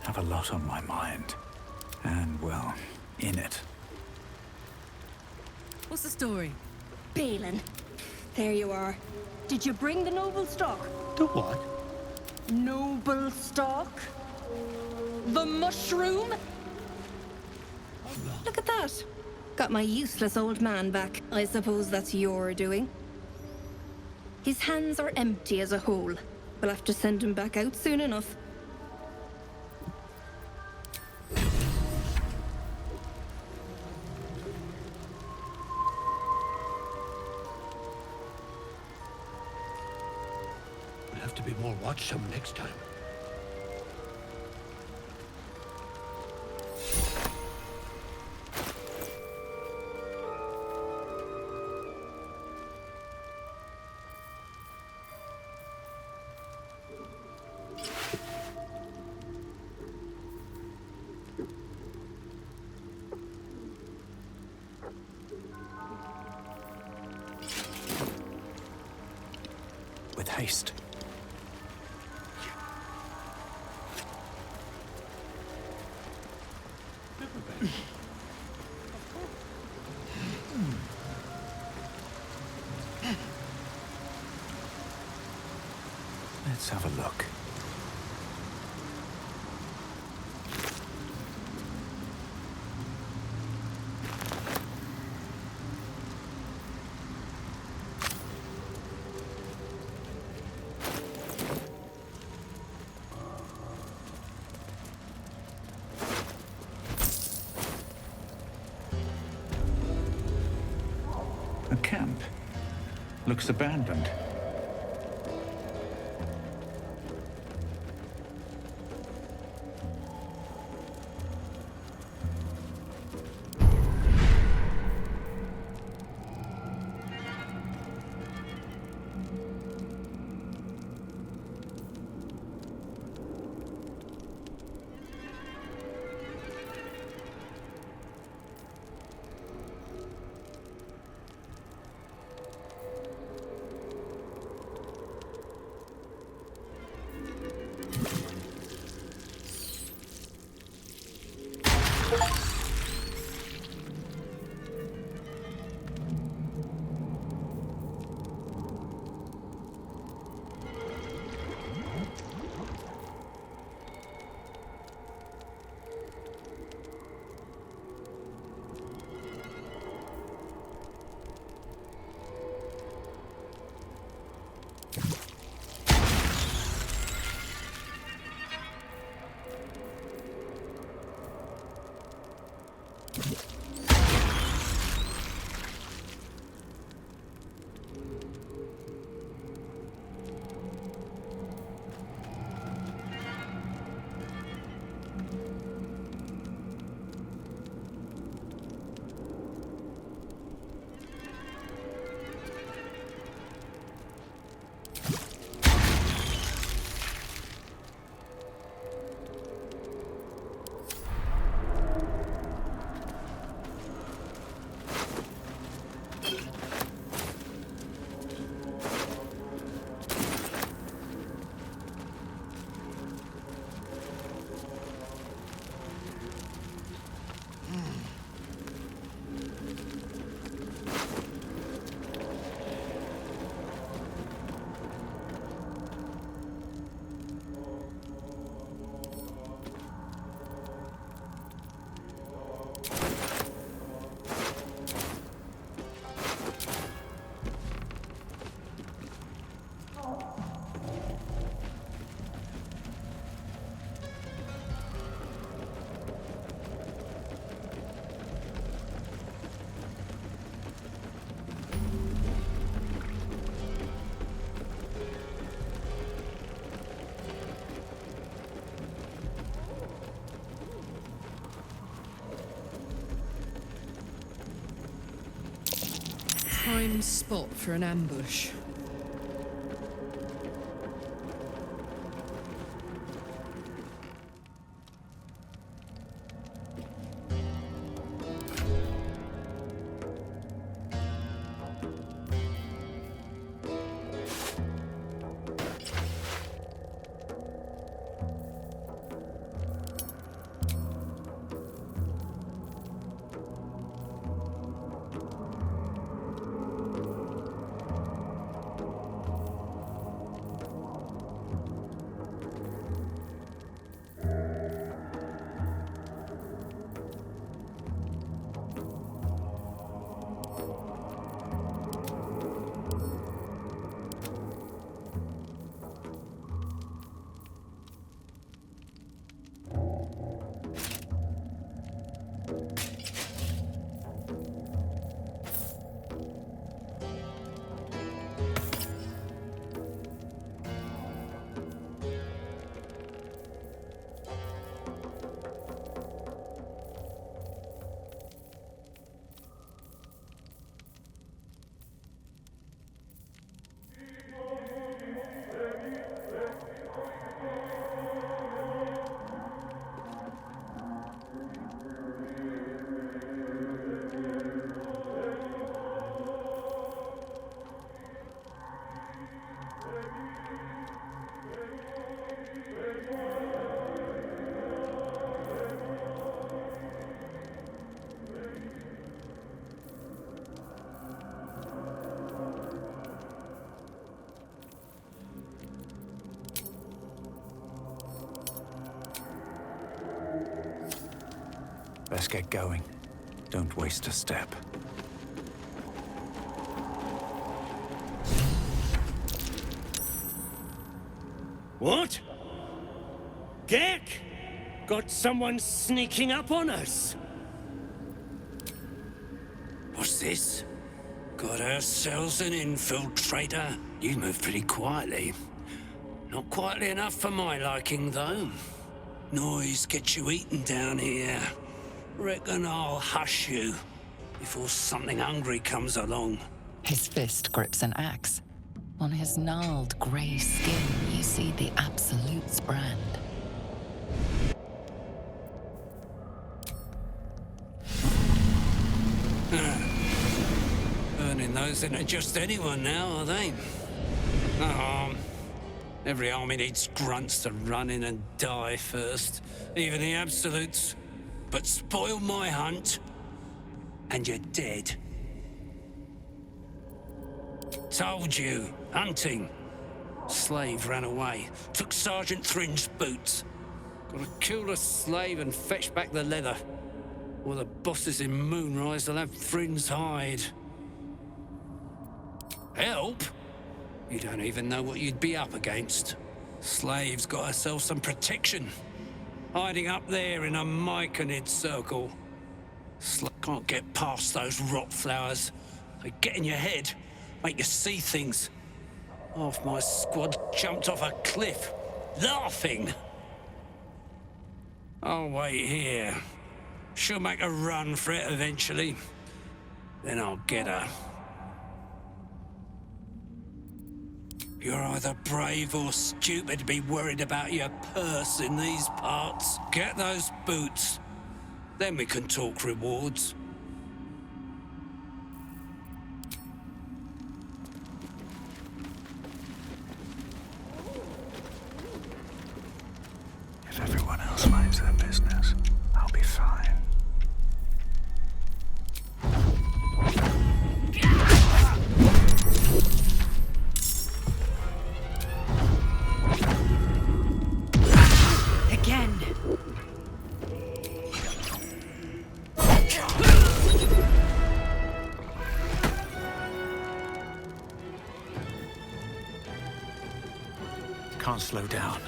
Have a lot on my mind. And, well, in it. What's the story? Balin, there you are. Did you bring the noble stock? The what? Noble stock? The mushroom? Look at that. Got my useless old man back. I suppose that's your doing. His hands are empty as a hole. We'll have to send him back out soon enough. We'll have to be more watchsome next time. With haste. Let's have a look. A camp. Looks abandoned. Prime spot for an ambush. Let's get going. Don't waste a step. What? Gek? Got someone sneaking up on us? What's this? Got ourselves an infiltrator. You move pretty quietly. Not quietly enough for my liking, though. Noise gets you eaten down here. Reckon I'll hush you before something hungry comes along. His fist grips an axe. On his gnarled grey skin, you see the Absolute's brand. Burning those into just anyone now, are they? Oh, every army needs grunts to run in and die first. Even the Absolutes. But spoil my hunt, and you're dead. Told you, hunting. Slave ran away, took Sergeant Thringe's boots. Gotta kill the slave and fetch back the leather. Or the bosses in Moonrise will have Thringe's hide. Help? You don't even know what you'd be up against. Slave's got herself some protection. Hiding up there in a myconid circle. Can't get past those rot flowers. They get in your head, make you see things. Half my squad jumped off a cliff, laughing. I'll wait here. She'll make a run for it eventually. Then I'll get her. You're either brave or stupid to be worried about your purse in these parts. Get those boots. Then we can talk rewards. If everyone else minds their business, I'll be fine. Again. Can't slow down.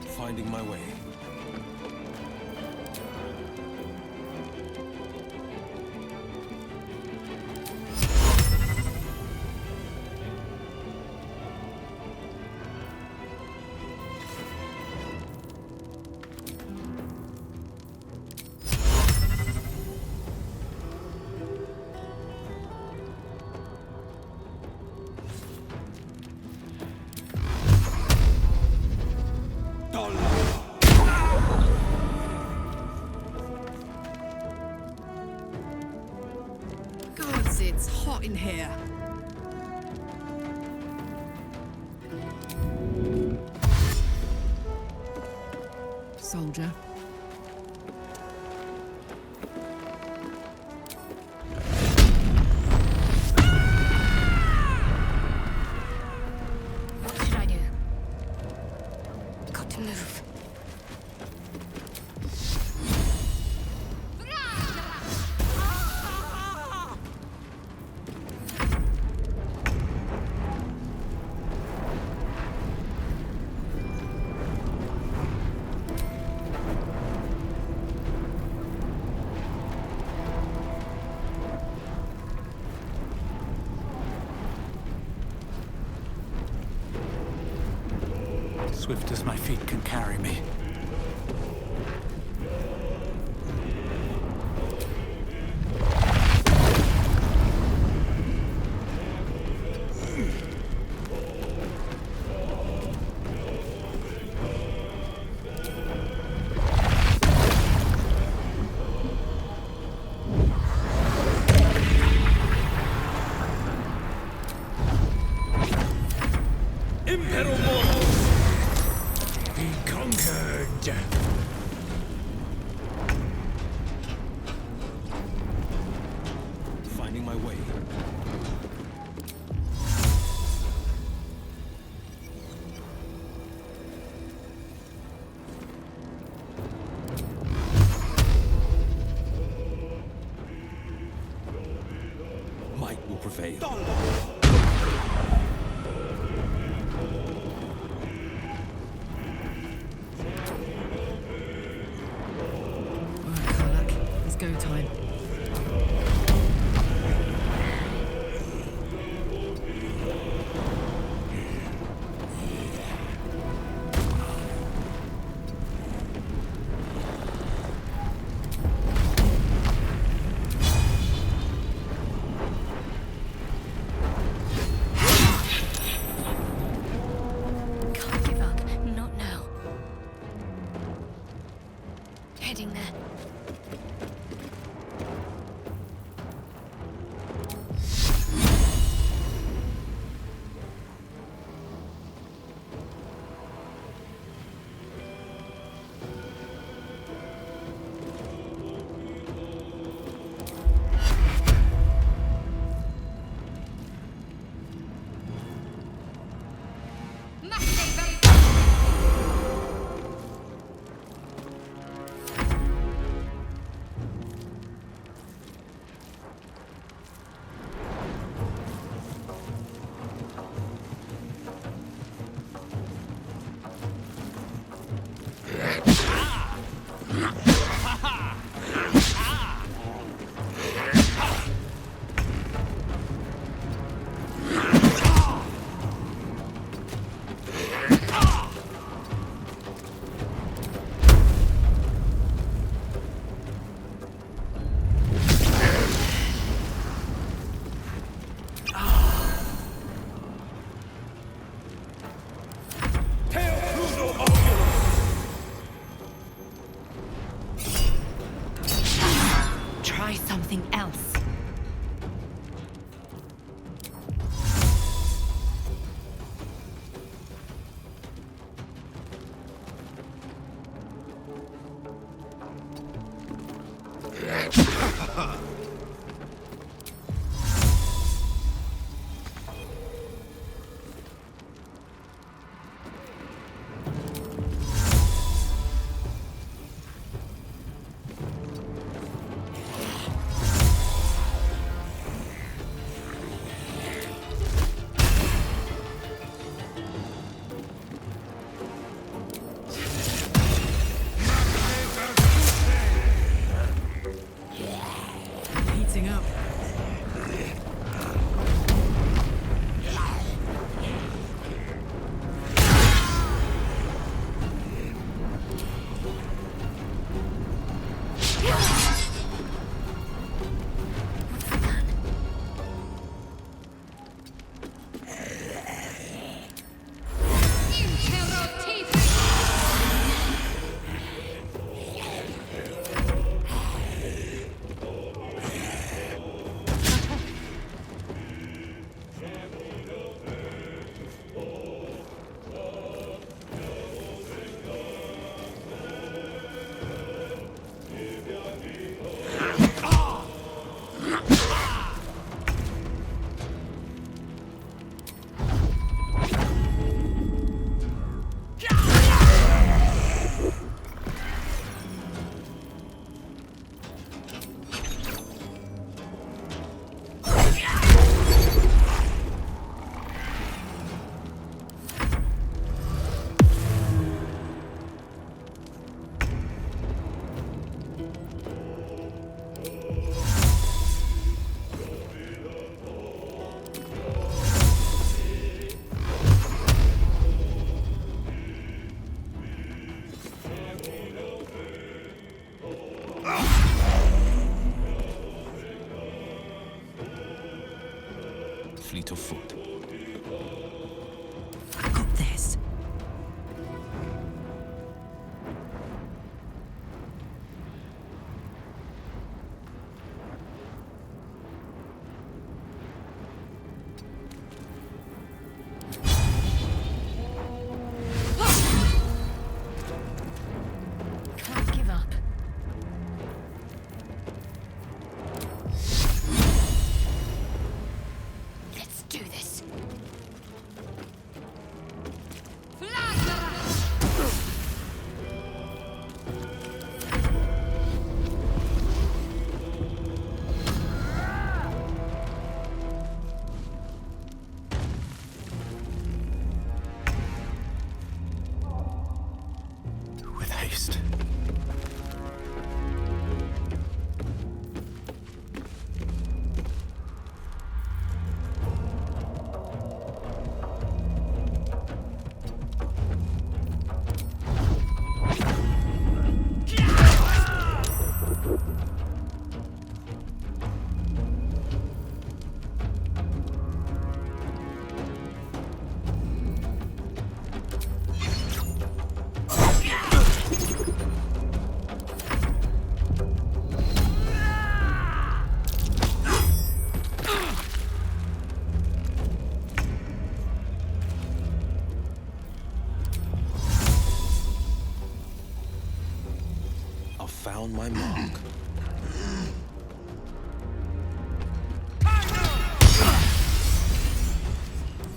Finding my way. it's hot in here. Soldier. What should I do? Got to move. Swift as my feet can carry me. Finding my way. Might will prevail. It's go time. Can't give up. Not now. Heading there. Try something else. Heating up. safely to foot. I got this. Can't give up. Let's do this. With haste. I've found my mark.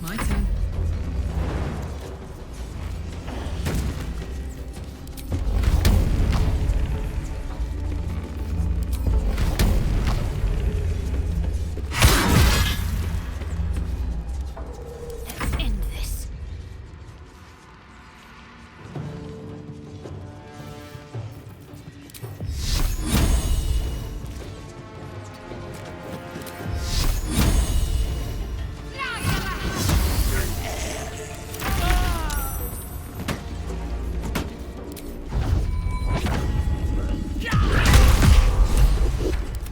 My turn. Let's end this.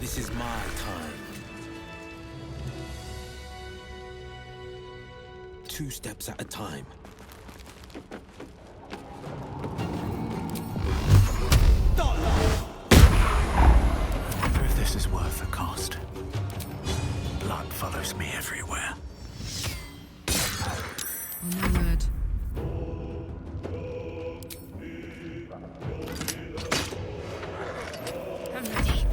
This is my time. 2 steps at a time. I wonder if this is worth the cost. Blood follows me everywhere. Oh my word. I'm ready.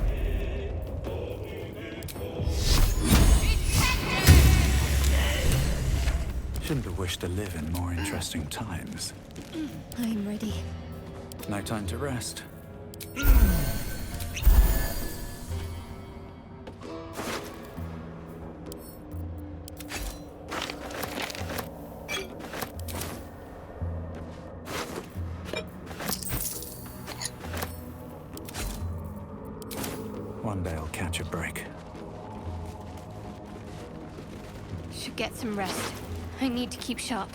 Shouldn't have wished to live in more interesting times. I'm ready. No time to rest. One day I'll catch a break. Should get some rest. I need to keep sharp.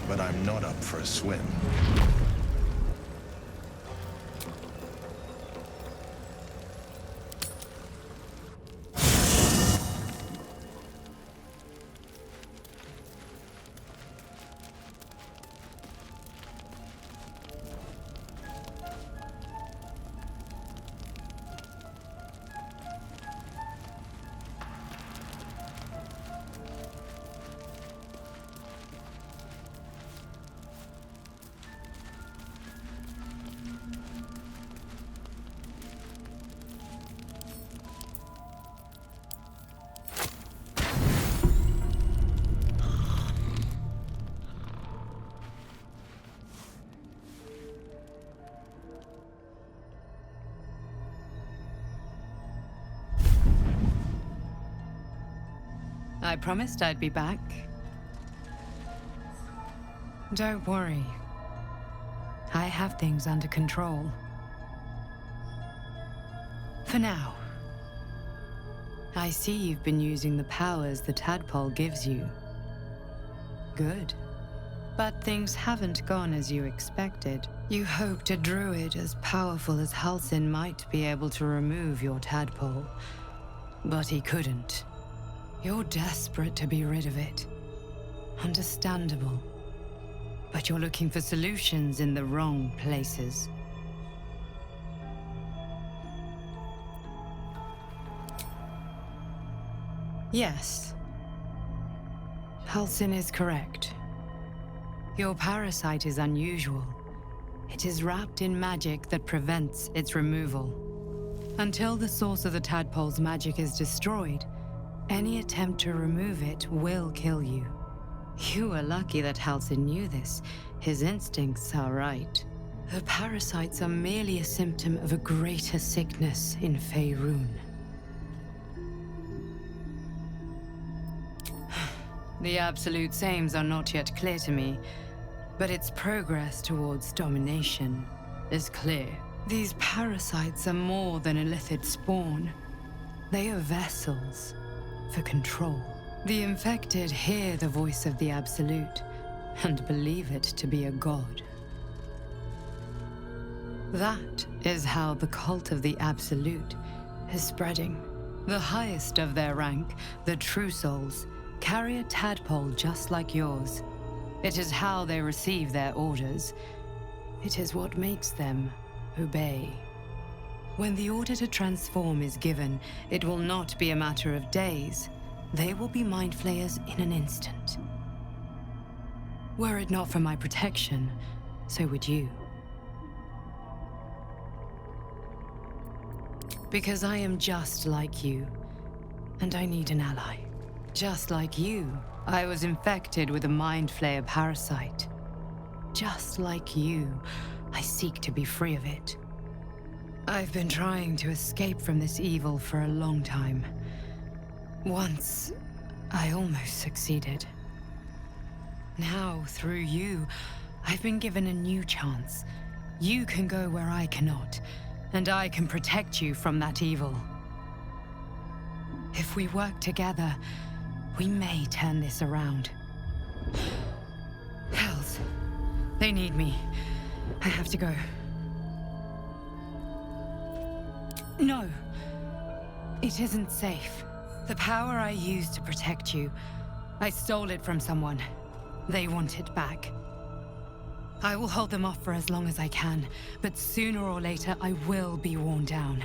But I'm not up for a swim. I promised I'd be back. Don't worry, I have things under control. For now. I see you've been using the powers the tadpole gives you. Good. But things haven't gone as you expected. You hoped a druid as powerful as Halsin might be able to remove your tadpole. But he couldn't. You're desperate to be rid of it. Understandable. But you're looking for solutions in the wrong places. Yes. Halsin is correct. Your parasite is unusual. It is wrapped in magic that prevents its removal. Until the source of the tadpole's magic is destroyed, any attempt to remove it will kill you. You were lucky that Halsin knew this. His instincts are right. The parasites are merely a symptom of a greater sickness in Faerun. The Absolute's aims are not yet clear to me, but its progress towards domination is clear. These parasites are more than a lithid spawn. They are vessels for control. The infected hear the voice of the Absolute and believe it to be a god. That is how the cult of the Absolute is spreading. The highest of their rank, the True Souls, carry a tadpole just like yours. It is how they receive their orders. It is what makes them obey. When the order to transform is given, it will not be a matter of days. They will be mind flayers in an instant. Were it not for my protection, so would you. Because I am just like you, and I need an ally. Just like you, I was infected with a mind flayer parasite. Just like you, I seek to be free of it. I've been trying to escape from this evil for a long time. Once, I almost succeeded. Now, through you, I've been given a new chance. You can go where I cannot, and I can protect you from that evil. If we work together, we may turn this around. Hells. They need me. I have to go. No. It isn't safe. The power I used to protect you, I stole it from someone. They want it back. I will hold them off for as long as I can, but sooner or later I will be worn down.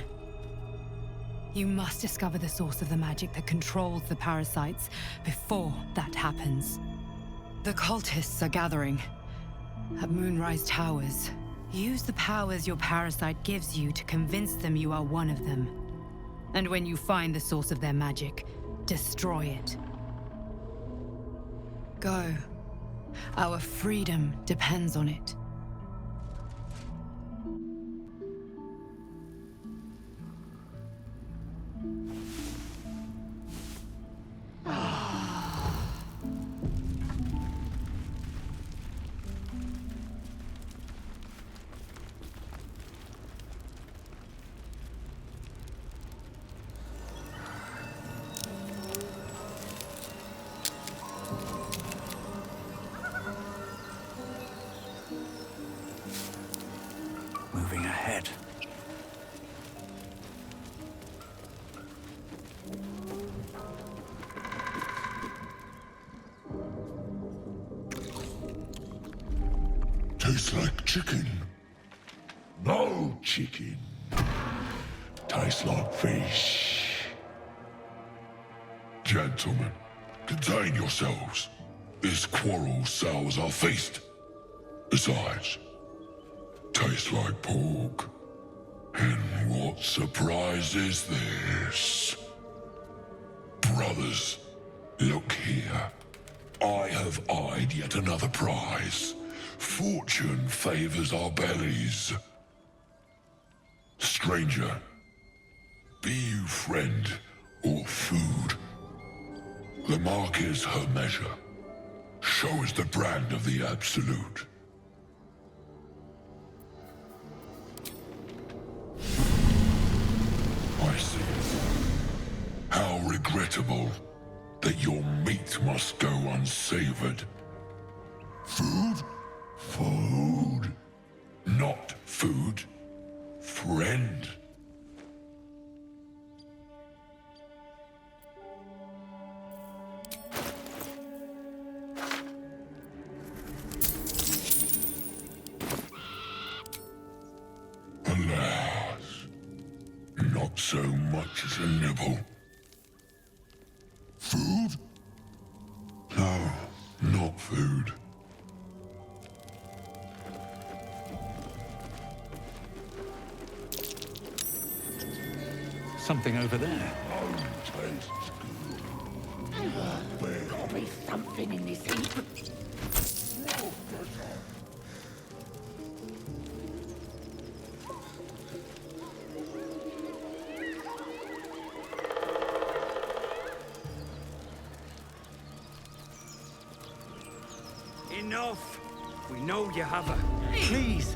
You must discover the source of the magic that controls the parasites before that happens. The cultists are gathering at Moonrise Towers. Use the powers your parasite gives you to convince them you are one of them. And when you find the source of their magic, destroy it. Go. Our freedom depends on it. Moving ahead. Tastes like chicken. No chicken. Tastes like fish. Gentlemen, contain yourselves. This quarrel sours our feast. Besides, tastes like pork. And what surprise is this? Brothers, look here. I have eyed yet another prize. Fortune favors our bellies. Stranger, be you friend or food. The mark is her measure. Show us the brand of the Absolute. unacceptable that your meat must go unsavored. Food? Food. Not food. Friend. Alas, not so much as a nibble. Food? No, not food. Something over there. Gotta be something in this heap. Enough! We know you have her. Please!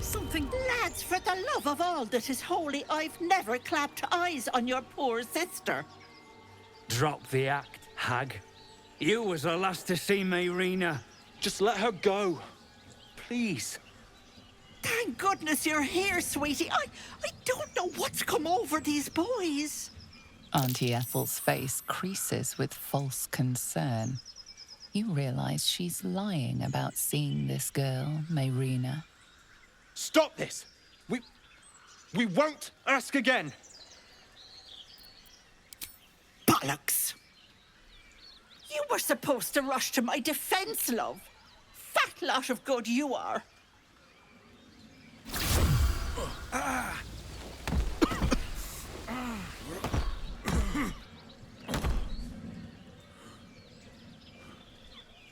Something. Lads, for the love of all that is holy, I've never clapped eyes on your poor sister. Drop the act, hag. You was the last to see Mayrina. Just let her go. Please. Thank goodness you're here, sweetie. I don't know what's come over these boys. Auntie Ethel's face creases with false concern. You realize she's lying about seeing this girl, Mayrina. Stop this! We won't ask again! Bollocks! You were supposed to rush to my defense, love. Fat lot of good you are.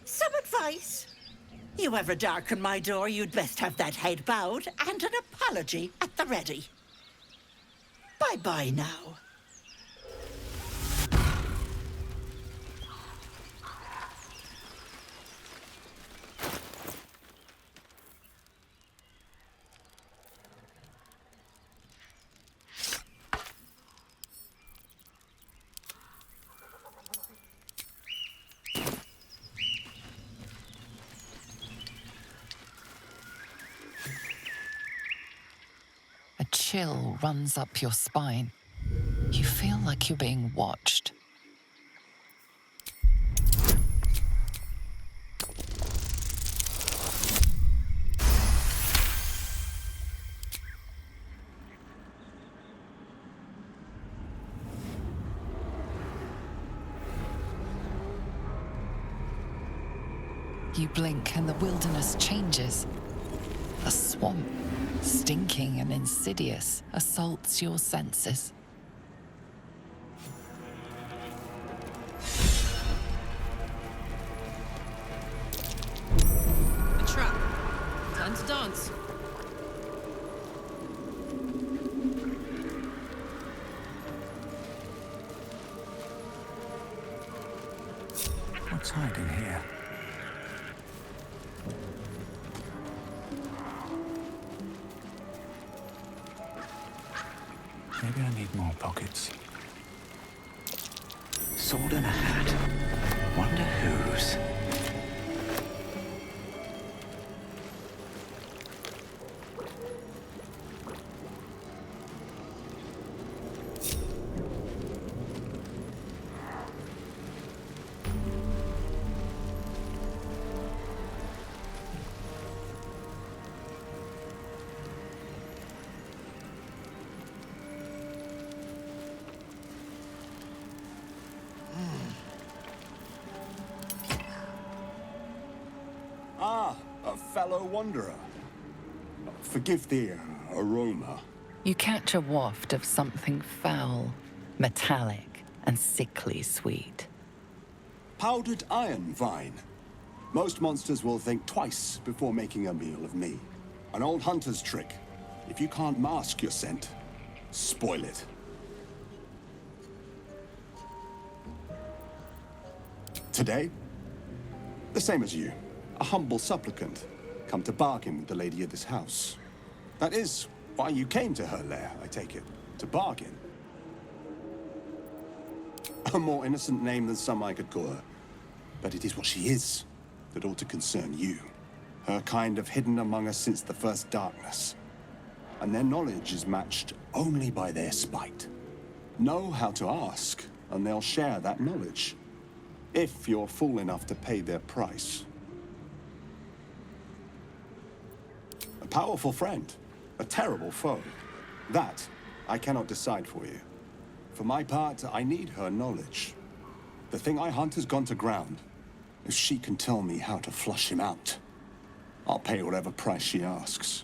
Some advice? You ever darken my door, you'd best have that head bowed and an apology at the ready. Bye-bye now. A chill runs up your spine. You feel like you're being watched. You blink and the wilderness changes. A swamp, stinking and insidious, assaults your senses. A trap. Time to dance. What's hiding here? Maybe I need more pockets. Sword and a hat. Wonder whose. Fellow wanderer. Forgive the aroma. You catch a waft of something foul, metallic, and sickly sweet. Powdered iron vine. Most monsters will think twice before making a meal of me. An old hunter's trick. If you can't mask your scent, spoil it. Today, the same as you. A humble supplicant, come to bargain with the lady of this house. That is why you came to her lair, I take it. To bargain. A more innocent name than some I could call her. But it is what she is that ought to concern you. Her kind have hidden among us since the first darkness. And their knowledge is matched only by their spite. Know how to ask, and they'll share that knowledge. If you're fool enough to pay their price. A powerful friend, a terrible foe. That I cannot decide for you. For my part, I need her knowledge. The thing I hunt has gone to ground. If she can tell me how to flush him out, I'll pay whatever price she asks.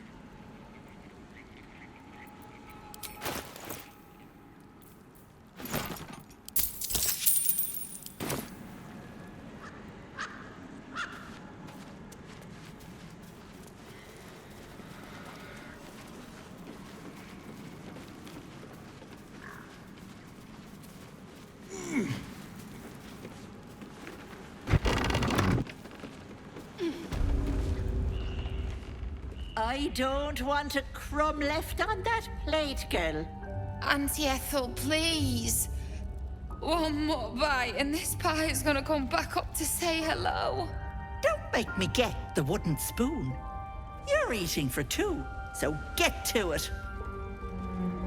I don't want a crumb left on that plate, girl. Auntie Ethel, please. One more bite and this pie is gonna come back up to say hello. Don't make me get the wooden spoon. You're eating for two, so get to it.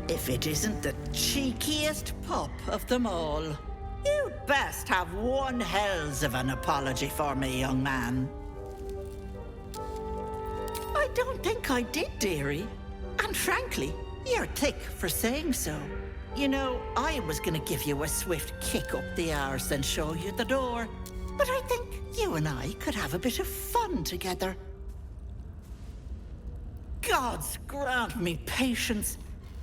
If it isn't the cheekiest pup of them all. You'd best have one hells of an apology for me, young man. I don't think I did, dearie. And frankly, you're thick for saying so. You know, I was gonna give you a swift kick up the arse and show you the door. But I think you and I could have a bit of fun together. Gods grant me patience.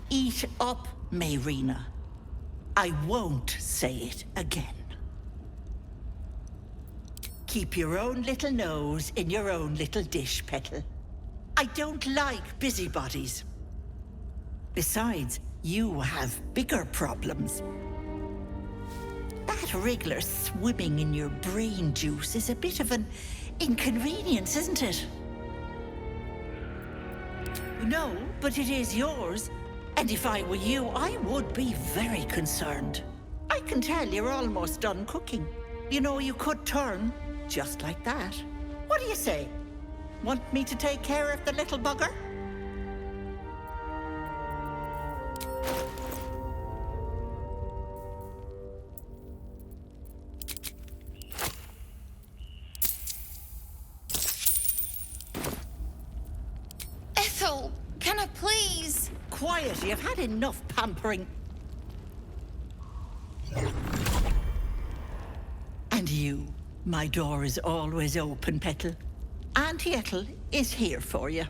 Eat up, Mayrina. I won't say it again. Keep your own little nose in your own little dish, Petal. I don't like busybodies. Besides, you have bigger problems. That wriggler swimming in your brain juice is a bit of an inconvenience, isn't it? No, but it is yours. And if I were you, I would be very concerned. I can tell you're almost done cooking. You know, you could turn just like that. What do you say? Want me to take care of the little bugger? Ethel, can I please? Quiet, you've had enough pampering. And you, my door is always open, Petal. Auntie Ethel is here for you.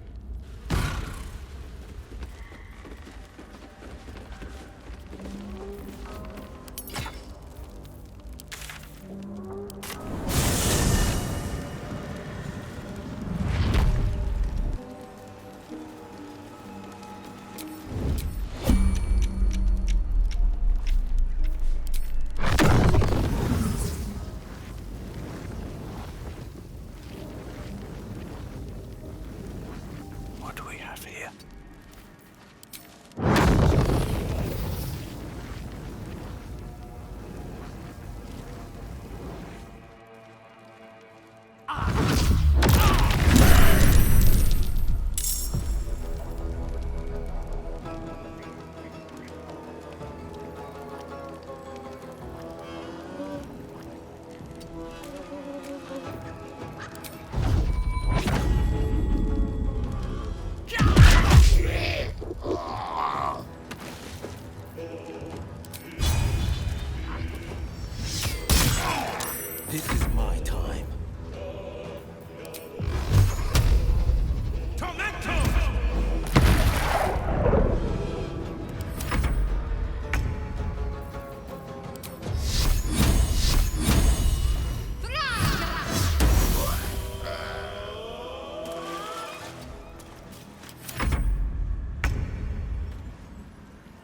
This is my time.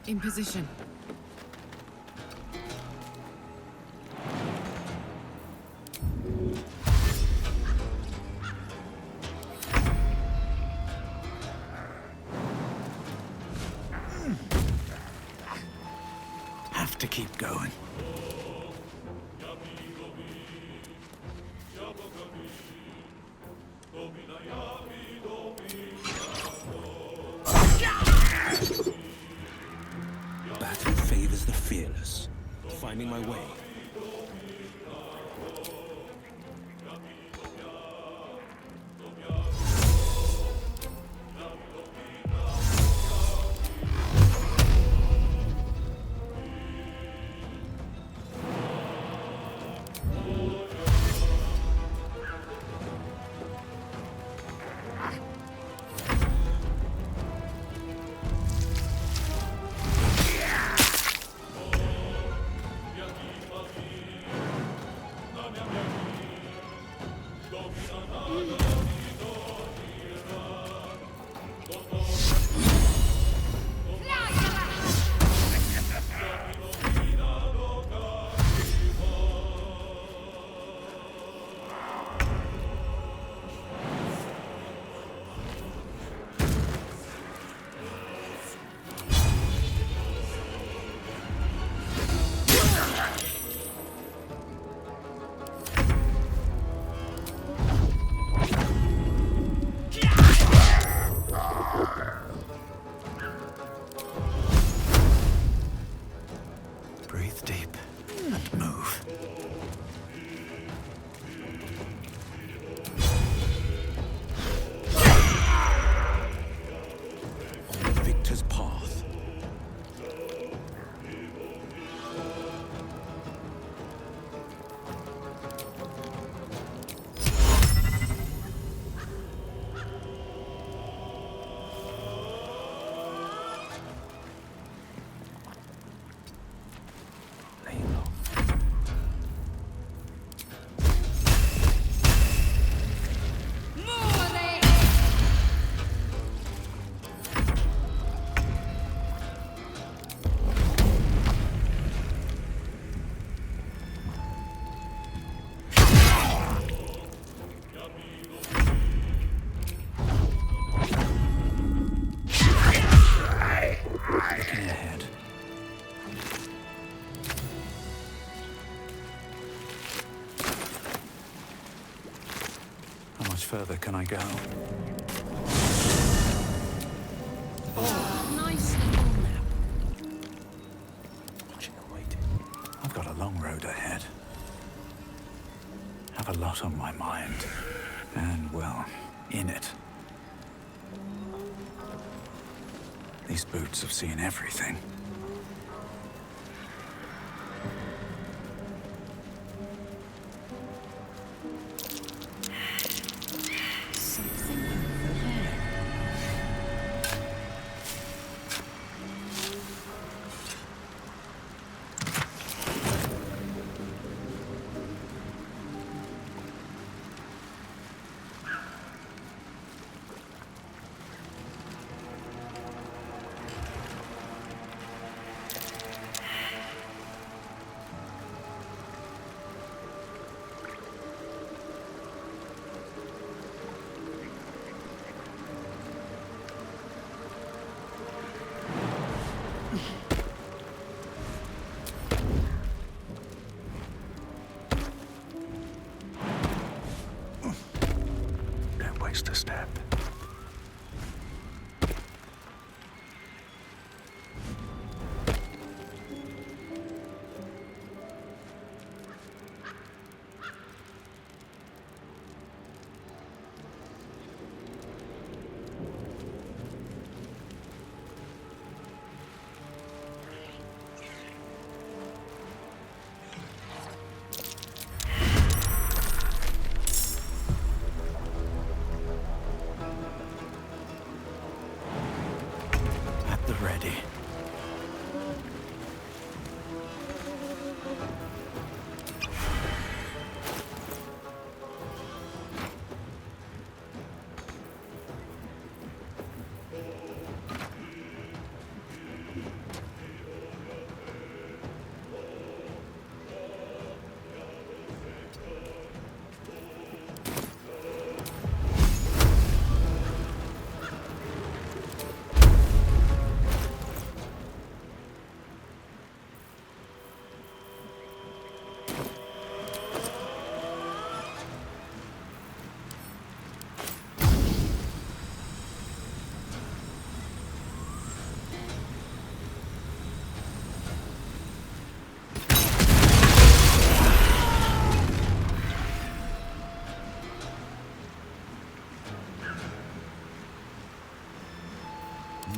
In position. Have to keep going. finding my way. Breathe deep and move. On the victor's path. Looking ahead. How much further can I go? Nice little nap. Watching and waiting. I've got a long road ahead. Have a lot on my mind. And, well, in it. These boots have seen everything. Don't waste a step.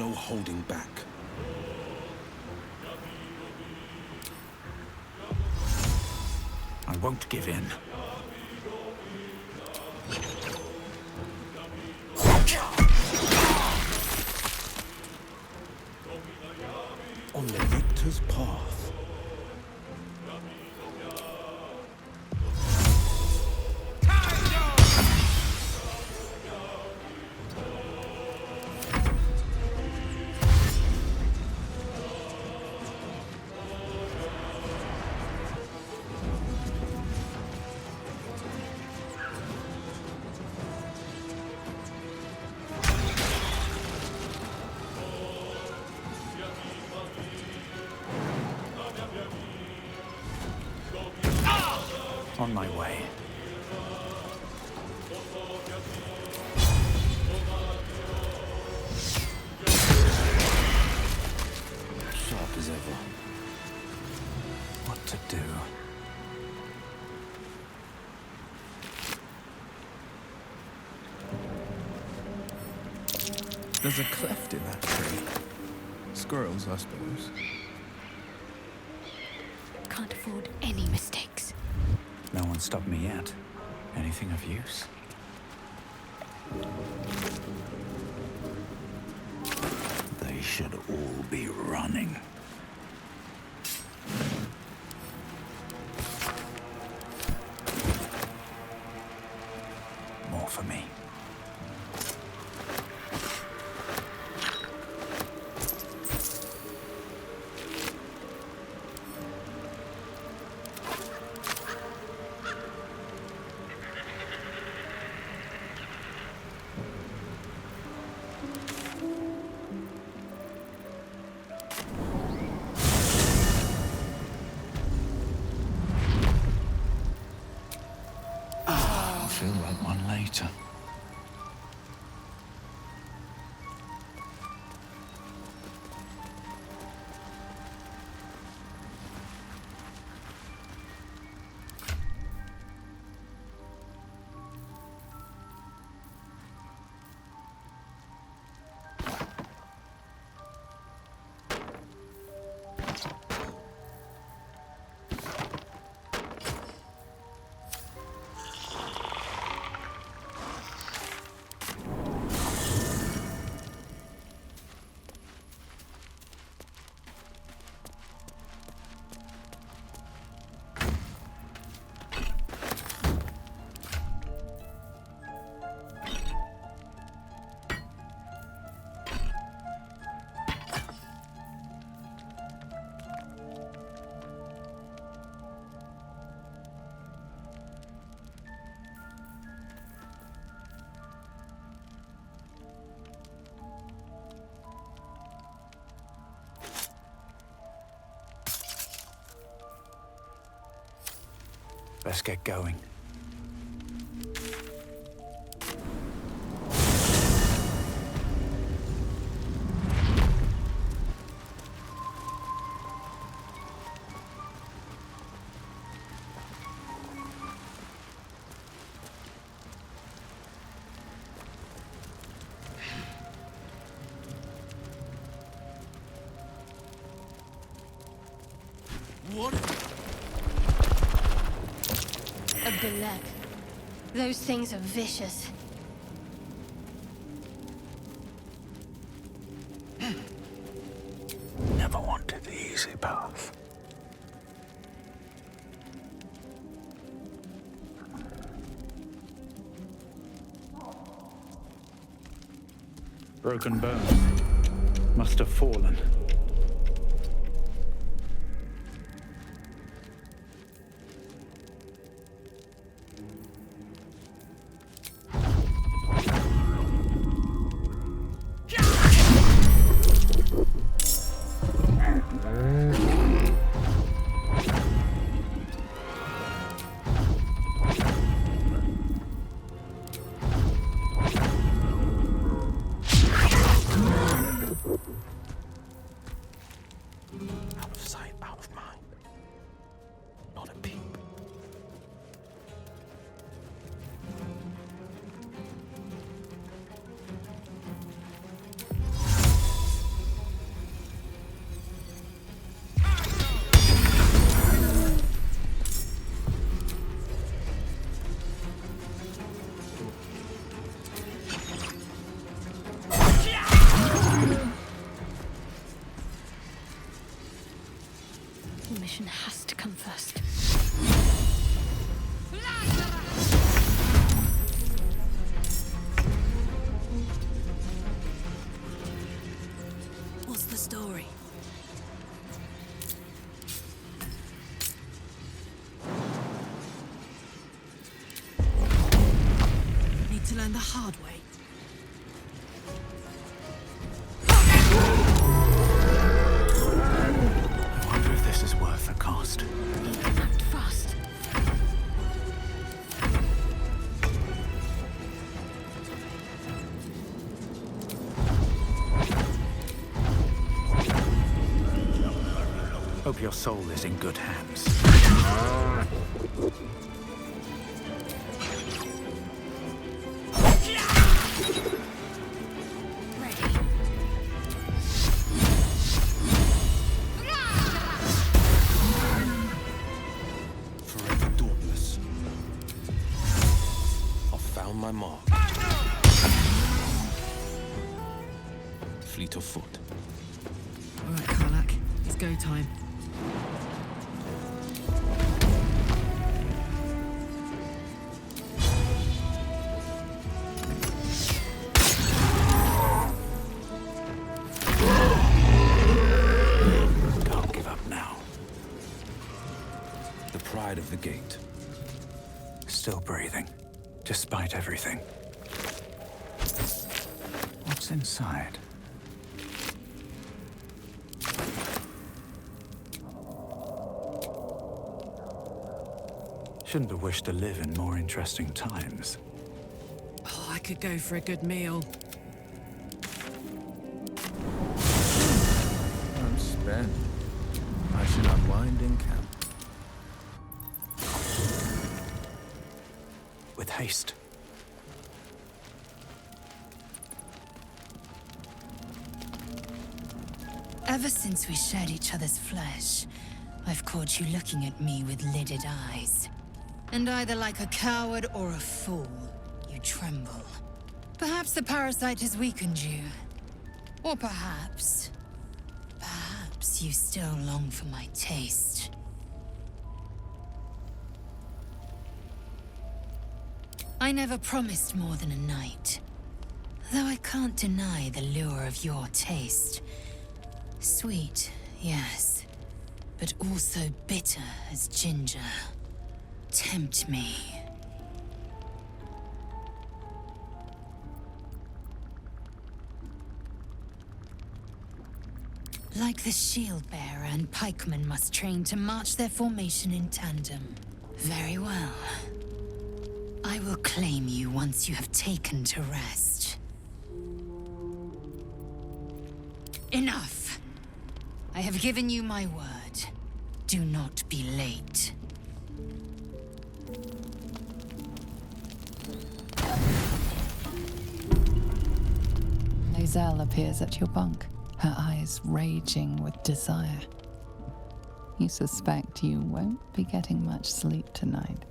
no holding back. I won't give in. On the victor's path. On my way. Sharp as ever. What to do? There's a cleft in that tree. Squirrels, I suppose. Can't afford any mistakes. No one stopped me yet. Anything of use? They should all be running. More for me. Feel like one later. Let's get going. What? A billet. Those things are vicious. Never wanted the easy path. Broken bones. Must have fallen. learn the hard way. I wonder if this is worth the cost. Act fast. Hope your soul is in good hands. Forever dauntless. I've found my mark. Fleet of foot. All right, Karlak. It's go time. Can't give up now. The pride of the gate. Still breathing, despite everything. What's inside? Shouldn't have wished to live in more interesting times. Oh, I could go for a good meal. I'm spent. I should unwind in camp. With haste. Ever since we shared each other's flesh, I've caught you looking at me with lidded eyes. And either like a coward or a fool, you tremble. Perhaps the parasite has weakened you. Or perhaps you still long for my taste. I never promised more than a night. Though I can't deny the lure of your taste. Sweet, yes, but also bitter as ginger. Tempt me. Like the shield bearer and pikeman must train to march their formation in tandem. Very well. I will claim you once you have taken to rest. Enough! I have given you my word. Do not be late. Lae'zel appears at your bunk, her eyes raging with desire. You suspect you won't be getting much sleep tonight.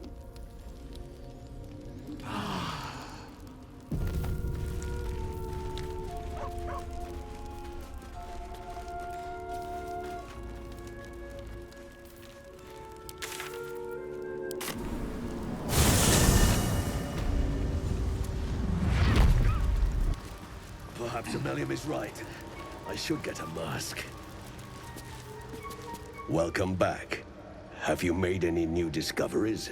Perhaps Amelia is right. I should get a mask. Welcome back. Have you made any new discoveries?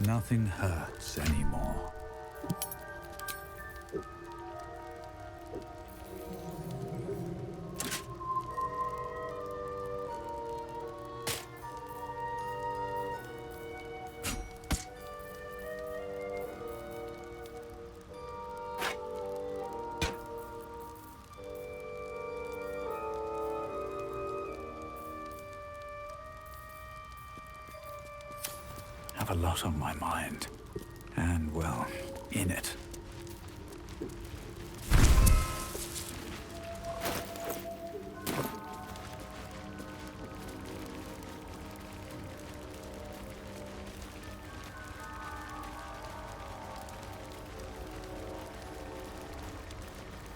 Nothing hurts anymore. Have a lot on my mind. And, well, in it.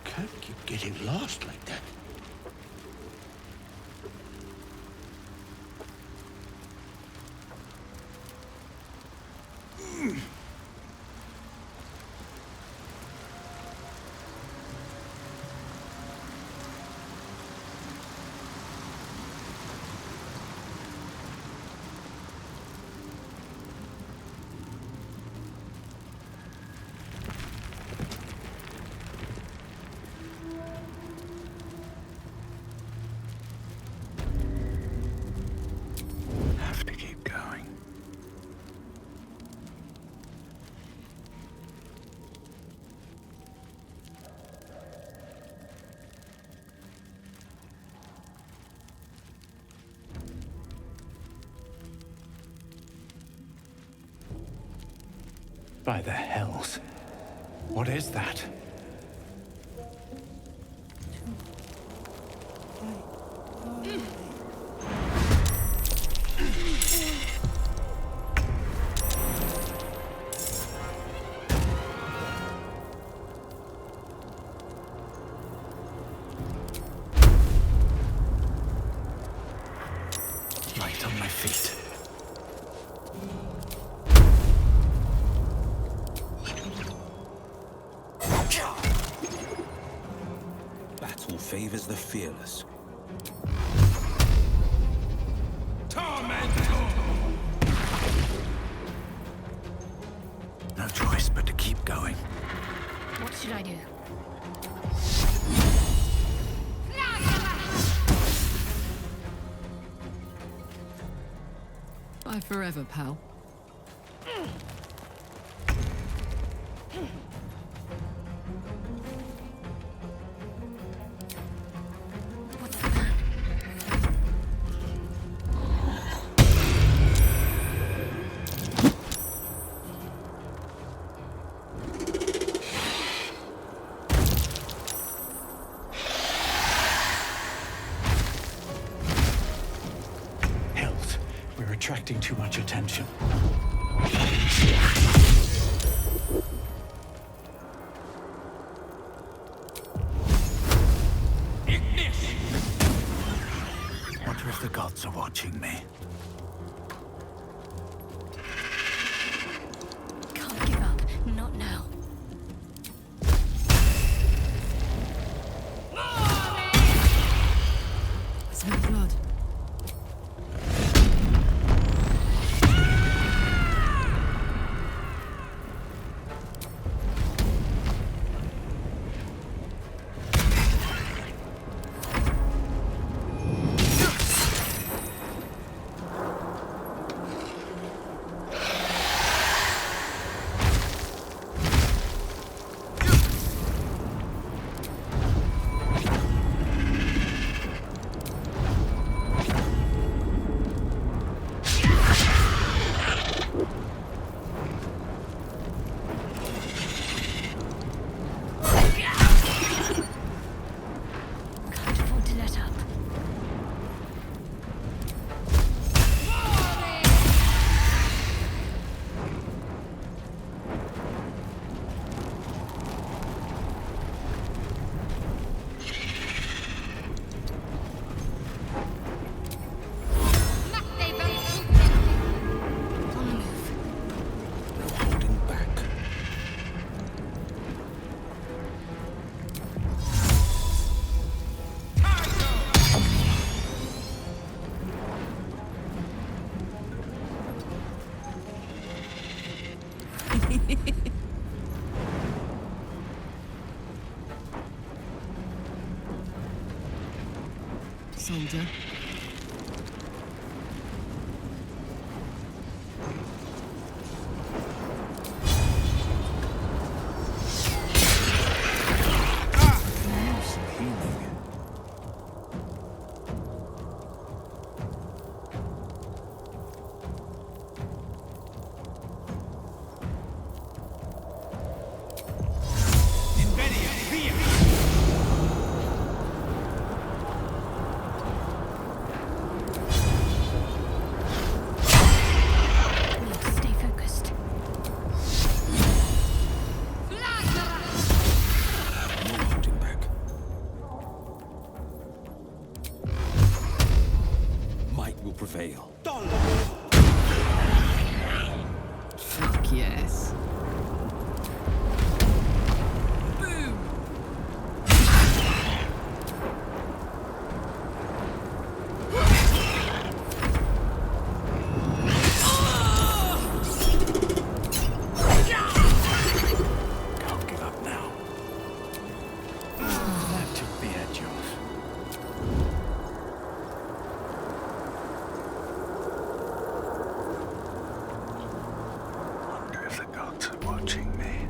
Can't keep getting lost like that. Have to keep going. By the hells. What is that? Right on my feet. Battle favors the fearless. No choice but to keep going. What should I do? Bye forever, pal. Hells, we're attracting too much attention. Wonder if the gods are watching me. Can't give up. Not now. Smell blood. Can't afford to let up. On the move. No holding back. Soldier. Yes. Boom! Can't give up now. That took the edge off. Wonder if the gods are watching me.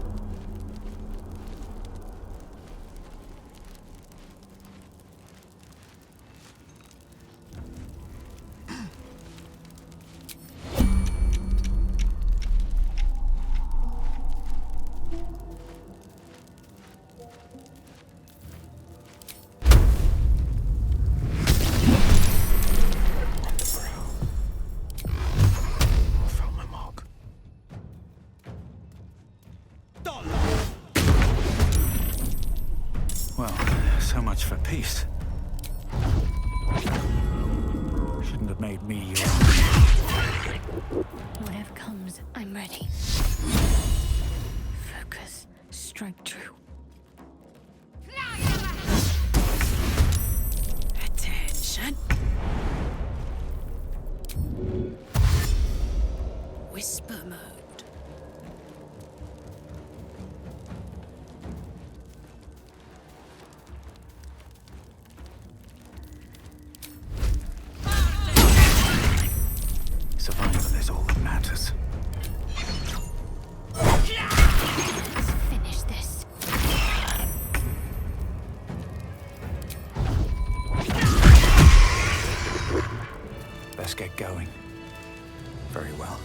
Well, so much for peace. Shouldn't have made me your... Whatever comes, I'm ready. Focus. Strike true. Attention. Whisper mode. Survival is all that matters. Let's finish this. Best get going. Very well.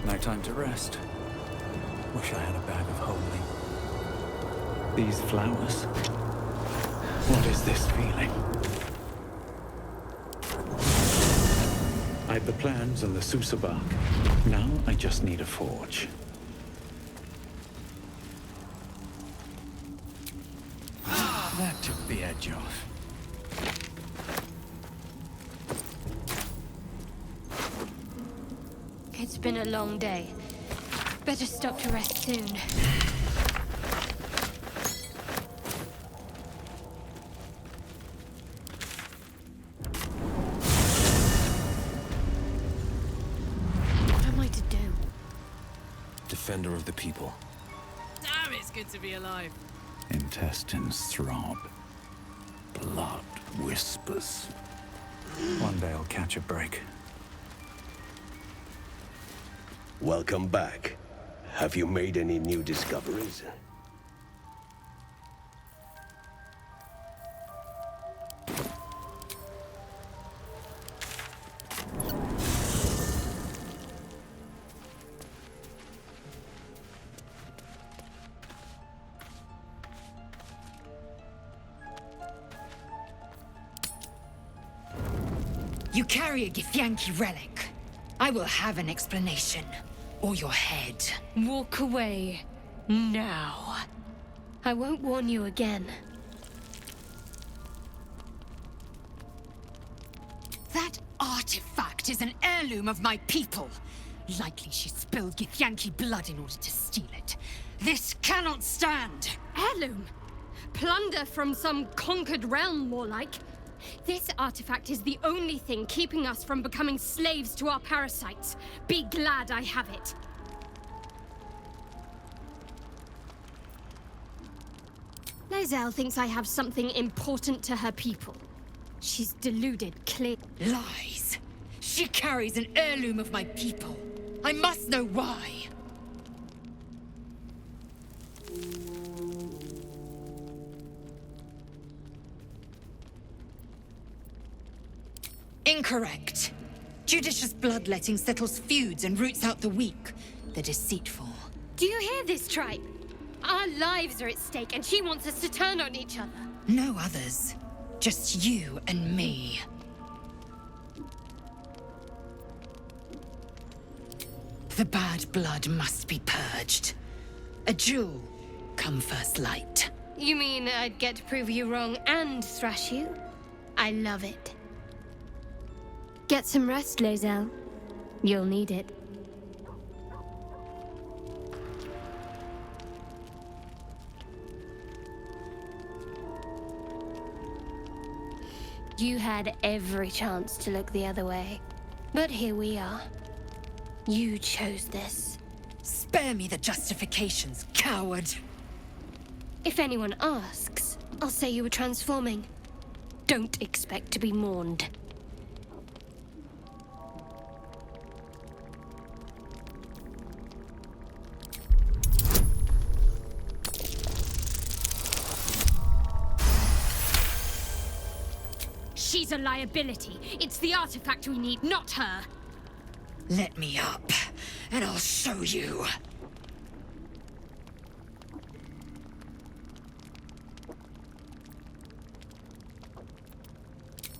No time to rest. Wish I had a bag of holding. These flowers. What is this feeling? I have the plans and the Sousa bark. Now I just need a forge. That took the edge off. It's been a long day. Better stop to rest soon. What am I to do? Defender of the people. Damn, it's good to be alive. Intestines throb. Blood whispers. One day I'll catch a break. Welcome back. Have you made any new discoveries? You carry a Githyanki relic. I will have an explanation. Or your head. Walk away. Now. I won't warn you again. That artifact is an heirloom of my people. Likely she spilled Githyanki blood in order to steal it. This cannot stand! Heirloom? Plunder from some conquered realm, more like. This artifact is the only thing keeping us from becoming slaves to our parasites. Be glad I have it. Lae'zel thinks I have something important to her people. She's deluded, clear. Lies. She carries an heirloom of my people. I must know why. Incorrect. Judicious bloodletting settles feuds and roots out the weak, the deceitful. Do you hear this, tribe? Our lives are at stake, and she wants us to turn on each other. No others. Just you and me. The bad blood must be purged. A jewel come first light. You mean I'd get to prove you wrong and thrash you? I love it. Get some rest, Lae'zel. You'll need it. You had every chance to look the other way. But here we are. You chose this. Spare me the justifications, coward! If anyone asks, I'll say you were transforming. Don't expect to be mourned. She's a liability. It's the artifact we need, not her. Let me up, and I'll show you.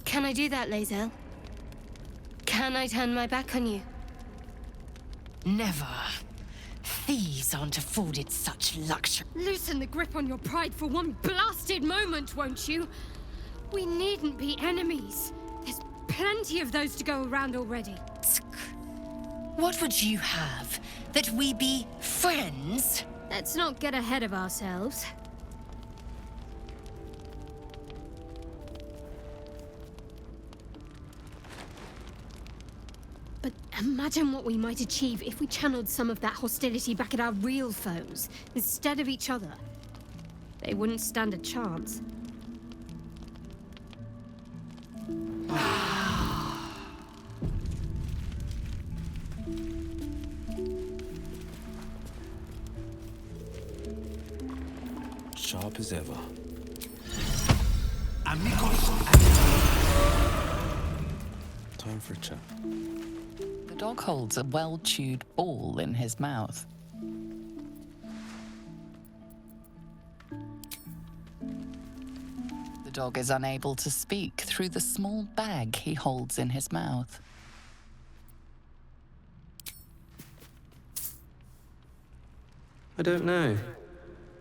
Can I do that, Lae'zel? Can I turn my back on you? Never. Thieves aren't afforded such luxury. Loosen the grip on your pride for one blasted moment, won't you? We needn't be enemies. There's plenty of those to go around already. What would you have? That we be friends? Let's not get ahead of ourselves. But imagine what we might achieve if we channeled some of that hostility back at our real foes, instead of each other. They wouldn't stand a chance. Sharp as ever. Time for a chat. The dog holds a well-chewed ball in his mouth. The dog is unable to speak through the small bag he holds in his mouth. I don't know.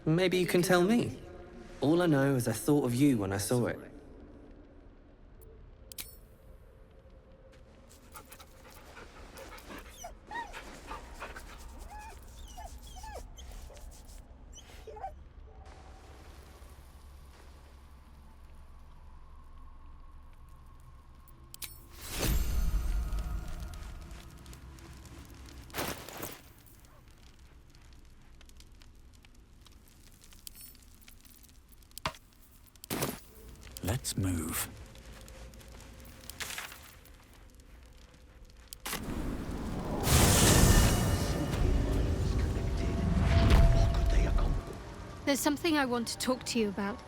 Maybe you can tell me. All I know is I thought of you when I saw it. Let's move. There's something I want to talk to you about.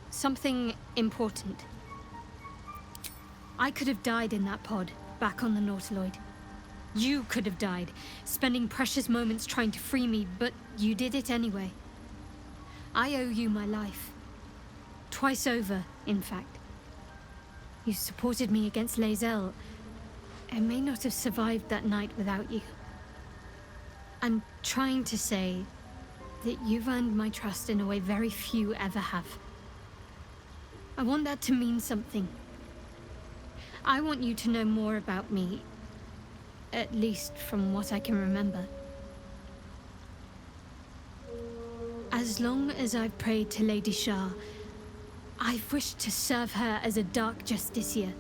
Something important. I could have died in that pod, back on the Nautiloid. You could have died, spending precious moments trying to free me, but you did it anyway. I owe you my life. Twice over, in fact. You supported me against Lae'zel. I may not have survived that night without you. I'm trying to say that you've earned my trust in a way very few ever have. I want that to mean something. I want you to know more about me, at least from what I can remember. As long as I've prayed to Lady Shar, I've wished to serve her as a Dark Justiciar.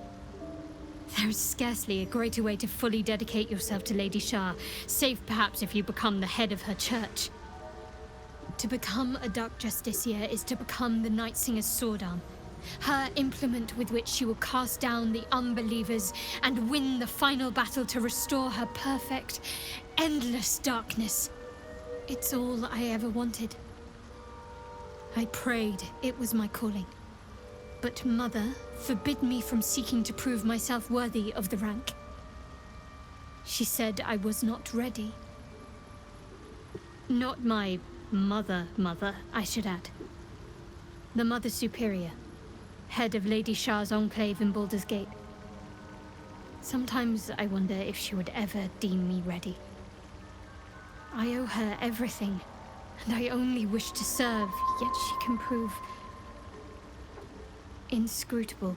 There is scarcely a greater way to fully dedicate yourself to Lady Shar, save perhaps if you become the head of her church. To become a Dark Justiciar is to become the Night Singer's sword arm, her implement with which she will cast down the unbelievers and win the final battle to restore her perfect, endless darkness. It's all I ever wanted. I prayed it was my calling. But Mother forbid me from seeking to prove myself worthy of the rank. She said I was not ready. Not my mother, I should add. The Mother Superior, head of Lady Shar's enclave in Baldur's Gate. Sometimes I wonder if she would ever deem me ready. I owe her everything, and I only wish to serve, yet she can prove inscrutable.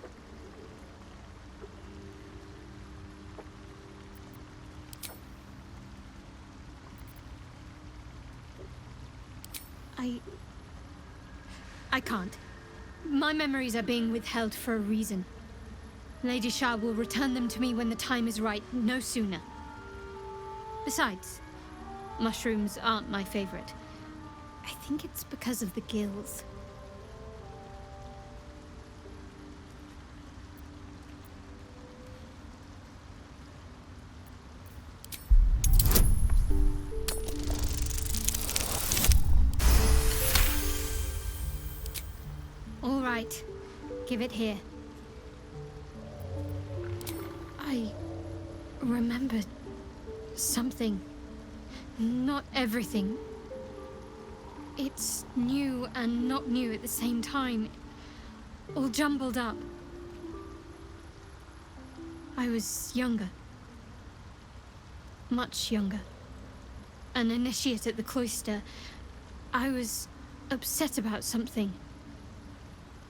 I can't. My memories are being withheld for a reason. Lady Shah will return them to me when the time is right, no sooner. Besides, mushrooms aren't my favorite. I think it's because of the gills. All right, give it here. I remembered something. Not everything. It's new and not new at the same time. All jumbled up. I was younger. Much younger. An initiate at the cloister. I was upset about something.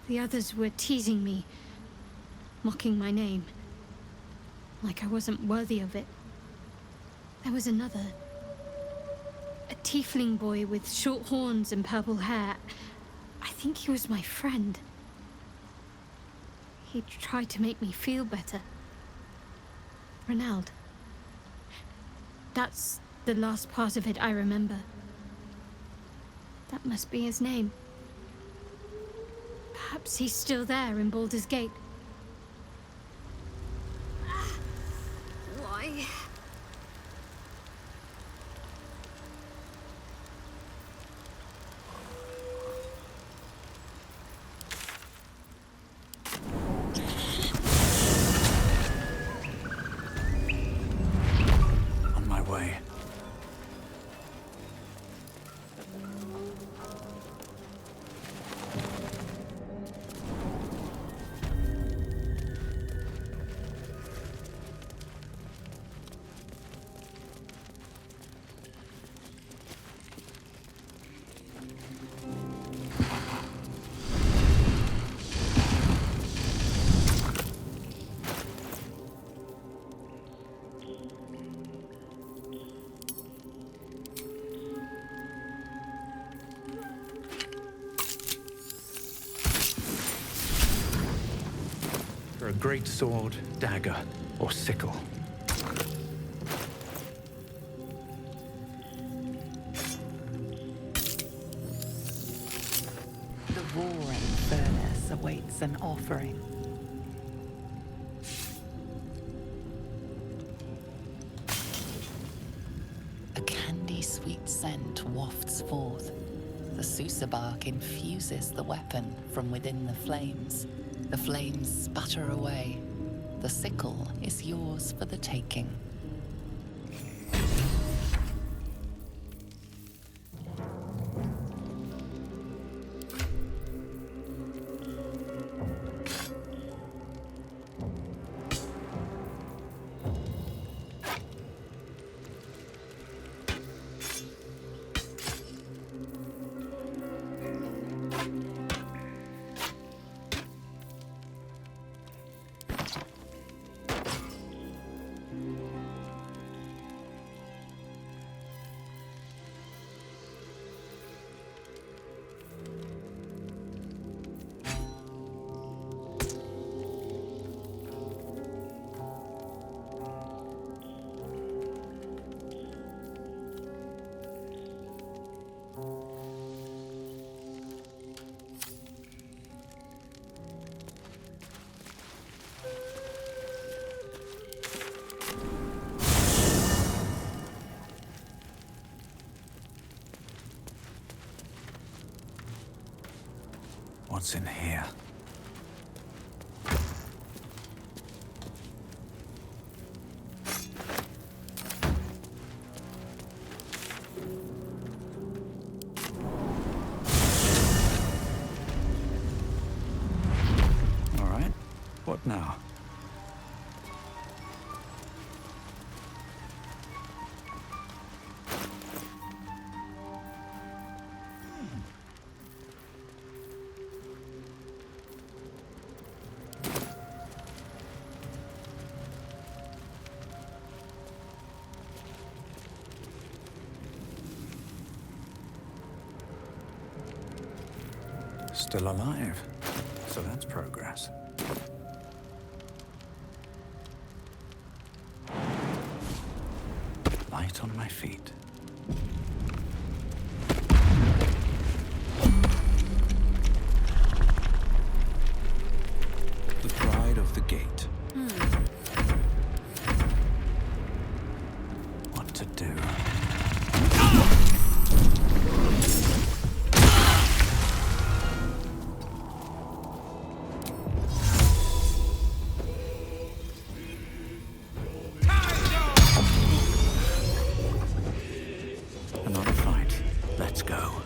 The others were teasing me, mocking my name. Like I wasn't worthy of it. There was another. A tiefling boy with short horns and purple hair. I think he was my friend. He tried to make me feel better. Ronald. That's the last part of it I remember. That must be his name. Perhaps he's still there in Baldur's Gate. Why? On my way. A great sword, dagger, or sickle. The roaring furnace awaits an offering. A candy-sweet scent wafts forth. The Susa bark infuses the weapon from within the flames. The flames sputter away. The sickle is yours for the taking. What's in here? All right. What now? Still alive, so that's progress. Light on my feet. The pride of the gate. What to do? Another fight. Let's go.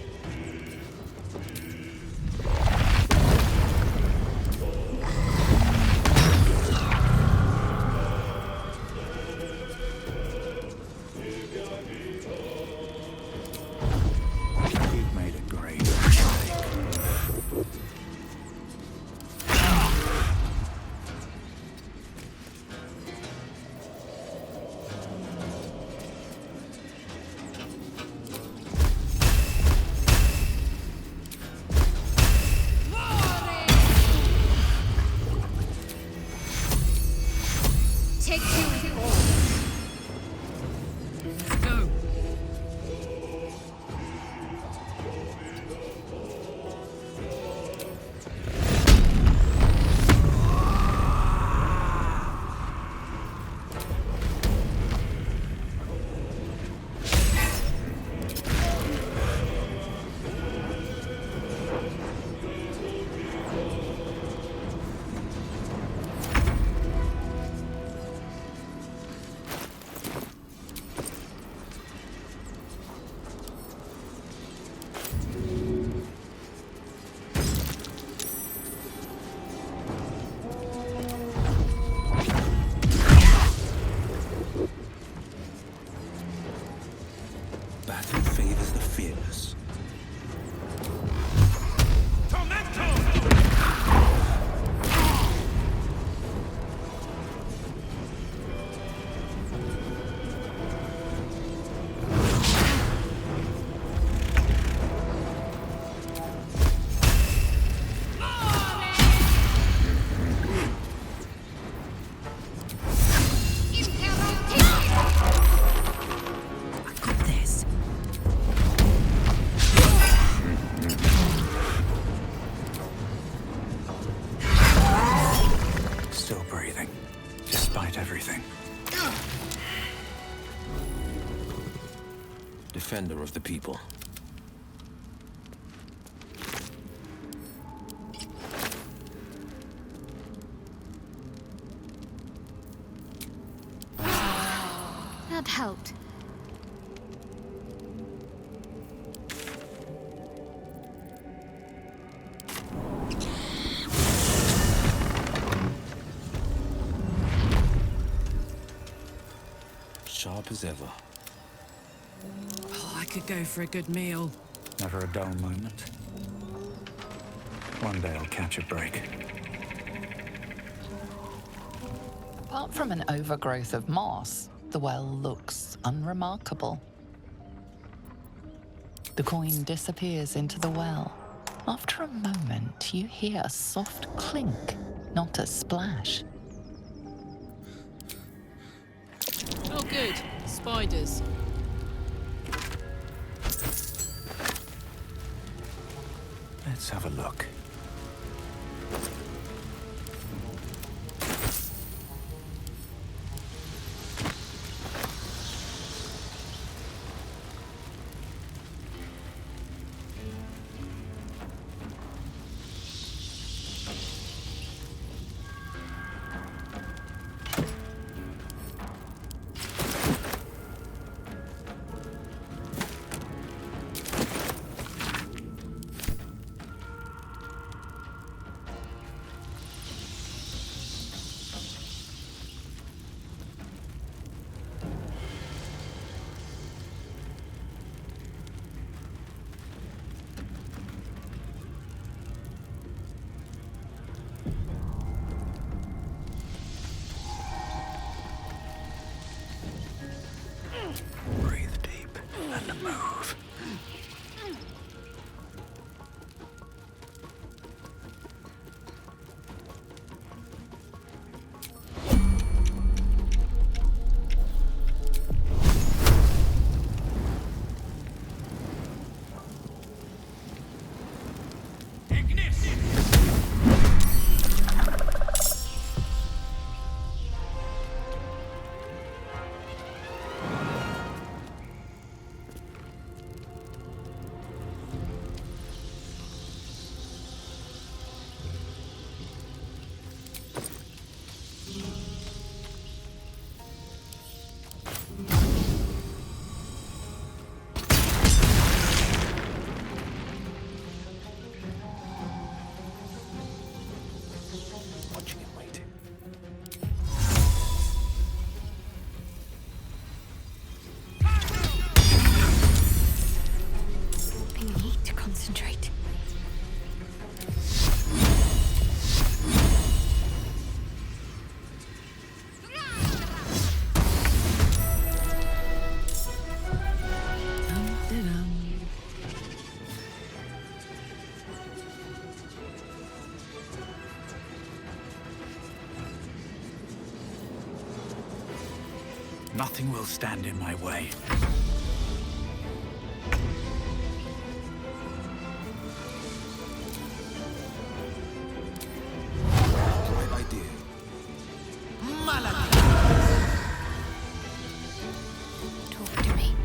You've made a great mistake. Take two. Let's go. Battle favors the fearless. This. Still breathing, despite everything. Defender of the people. That helped. Sharp as ever. Oh, I could go for a good meal. Never a dull moment. One day I'll catch a break. Apart from an overgrowth of moss, the well looks unremarkable. The coin disappears into the well. After a moment, you hear a soft clink, not a splash. Oh, good. Spiders. Let's have a look. Breathe deep and move. Nothing will stand in my way. Right idea. Talk to me.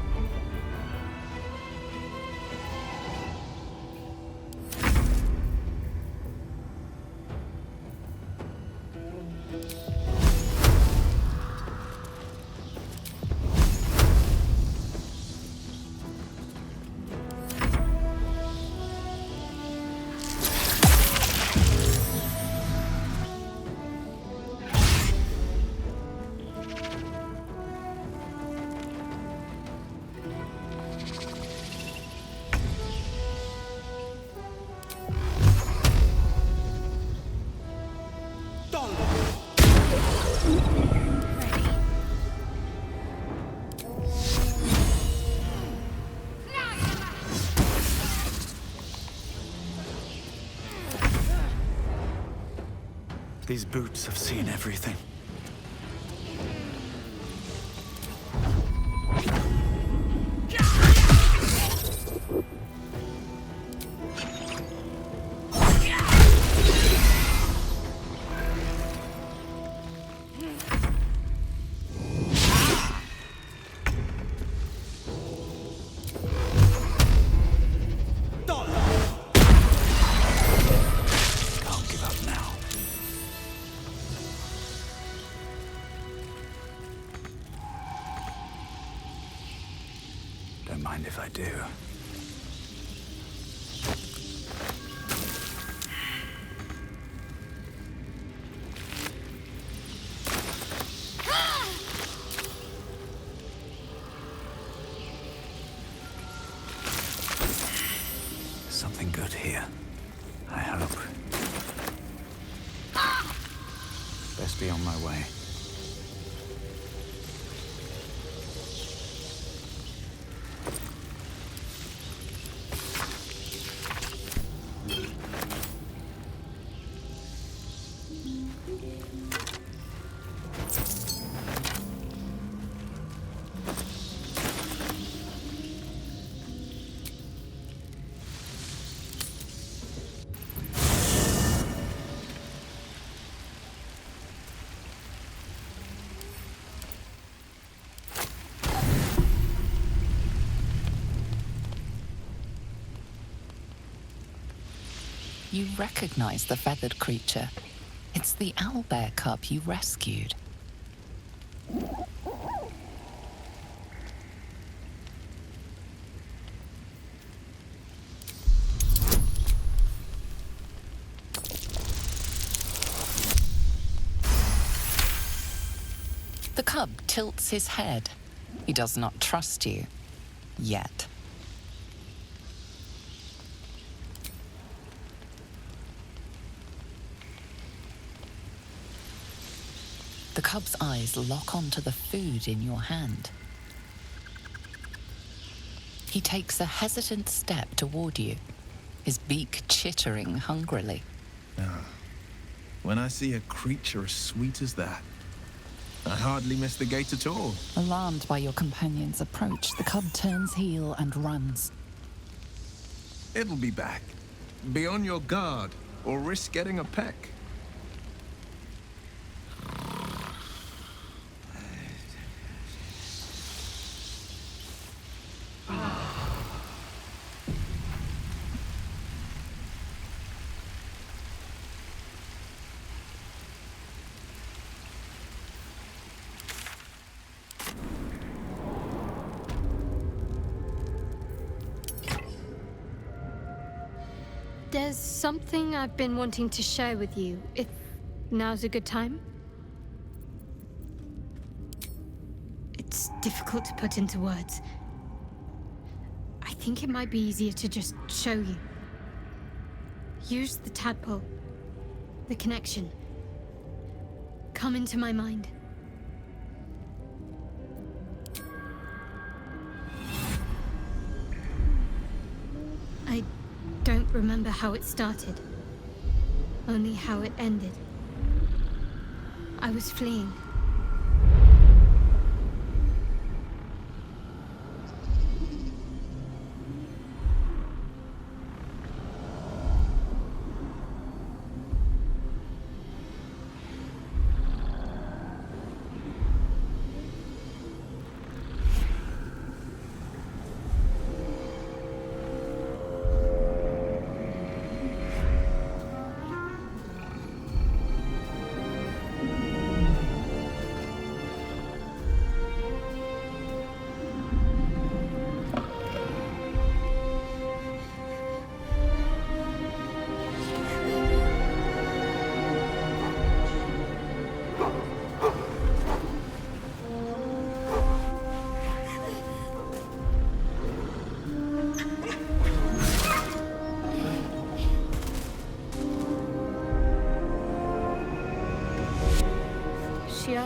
These boots have seen everything. Can't give up now. Don't mind if I do. Something good here, I hope. Best be on my way. You recognize the feathered creature. It's the owlbear cub you rescued. The cub tilts his head. He does not trust you. Yet. The cub's eyes lock onto the food in your hand. He takes a hesitant step toward you, his beak chittering hungrily. When I see a creature as sweet as that, I hardly miss the gate at all. Alarmed by your companion's approach, the cub turns heel and runs. It'll be back. Be on your guard, or risk getting a peck. There's something I've been wanting to share with you, if now's a good time. It's difficult to put into words. I think it might be easier to just show you. Use the tadpole, the connection. Come into my mind. I don't remember how it started, only how it ended. I was fleeing.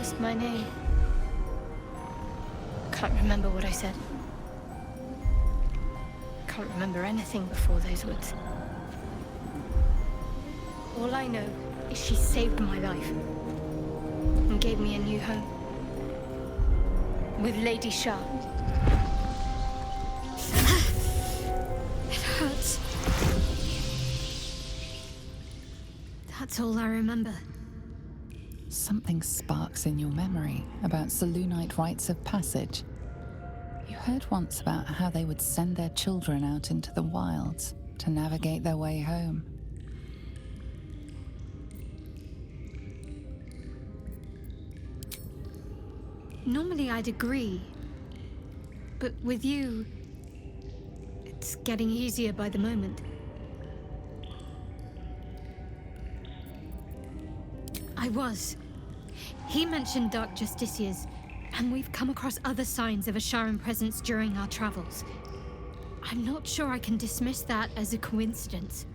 asked my name. Can't remember what I said. Can't remember anything before those words. All I know is she saved my life and gave me a new home. With Lady Shah. It hurts. That's all I remember. Something sparks in your memory about Selûnite rites of passage. You heard once about how they would send their children out into the wilds to navigate their way home. Normally I'd agree, but with you, it's getting easier by the moment. I was. He mentioned Dark Justiciars, and we've come across other signs of a Sharan presence during our travels. I'm not sure I can dismiss that as a coincidence.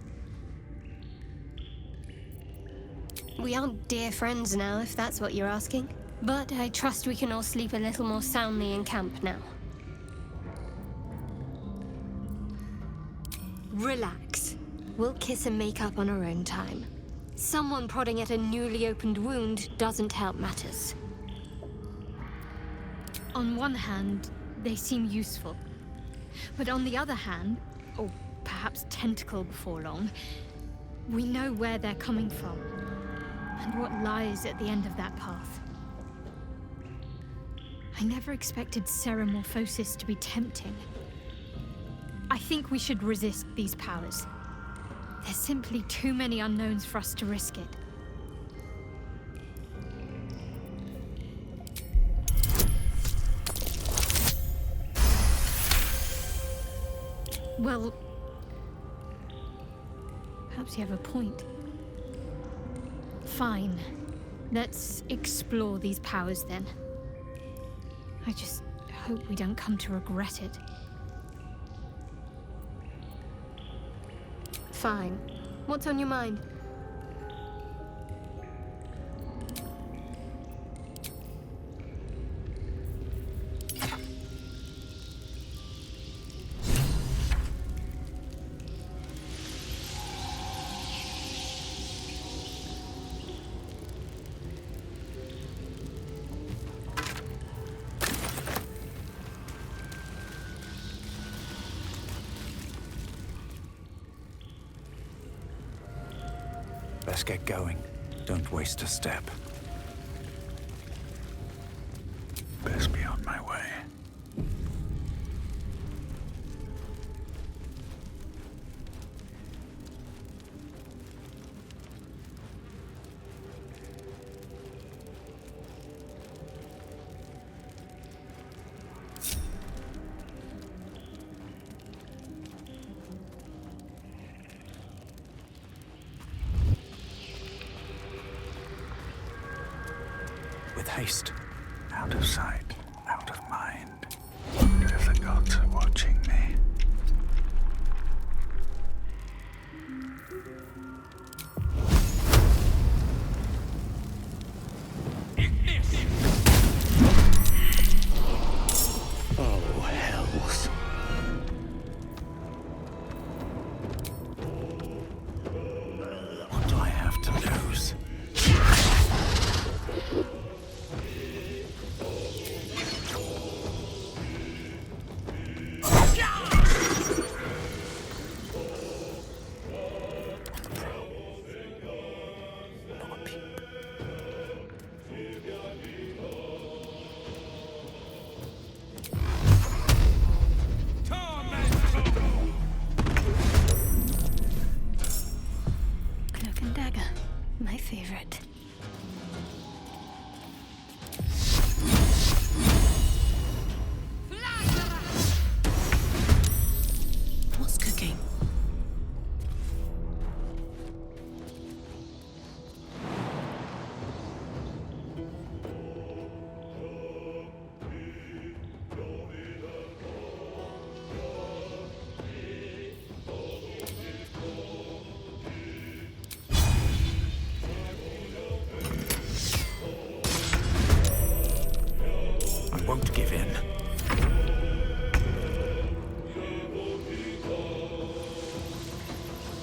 We aren't dear friends now, if that's what you're asking. But I trust we can all sleep a little more soundly in camp now. Relax. We'll kiss and make up on our own time. Someone prodding at a newly opened wound doesn't help matters. On one hand, they seem useful. But on the other hand, or perhaps tentacle before long, we know where they're coming from and what lies at the end of that path. I never expected Ceramorphosis to be tempting. I think we should resist these powers. There's simply too many unknowns for us to risk it. Well, perhaps you have a point. Fine. Let's explore these powers then. I just hope we don't come to regret it. Fine. What's on your mind? Let's get going. Don't waste a step. Best be on my way. With haste. Out of sight, out of mind. Wonder if the gods are watching me. Oh, hells. What do I have to lose?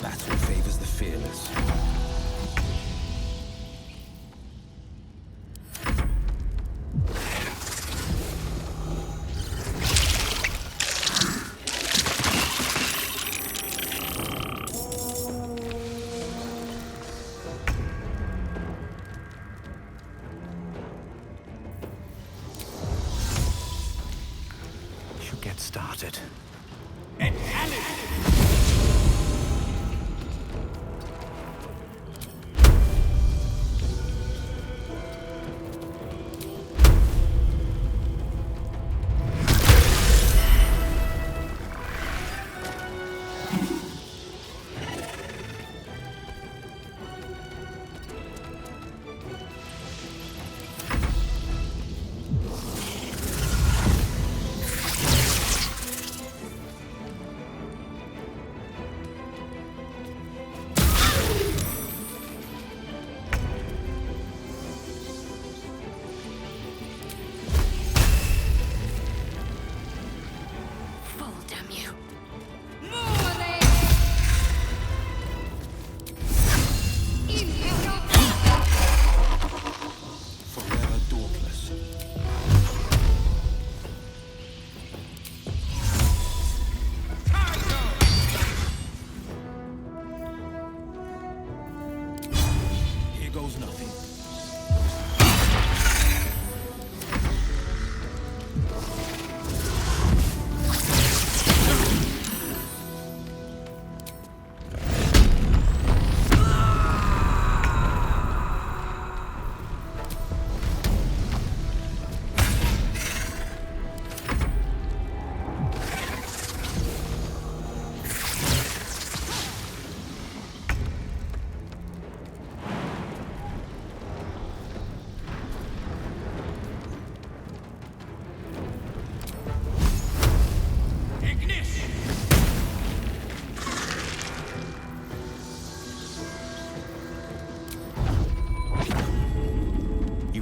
Battle favors the fearless. Get started.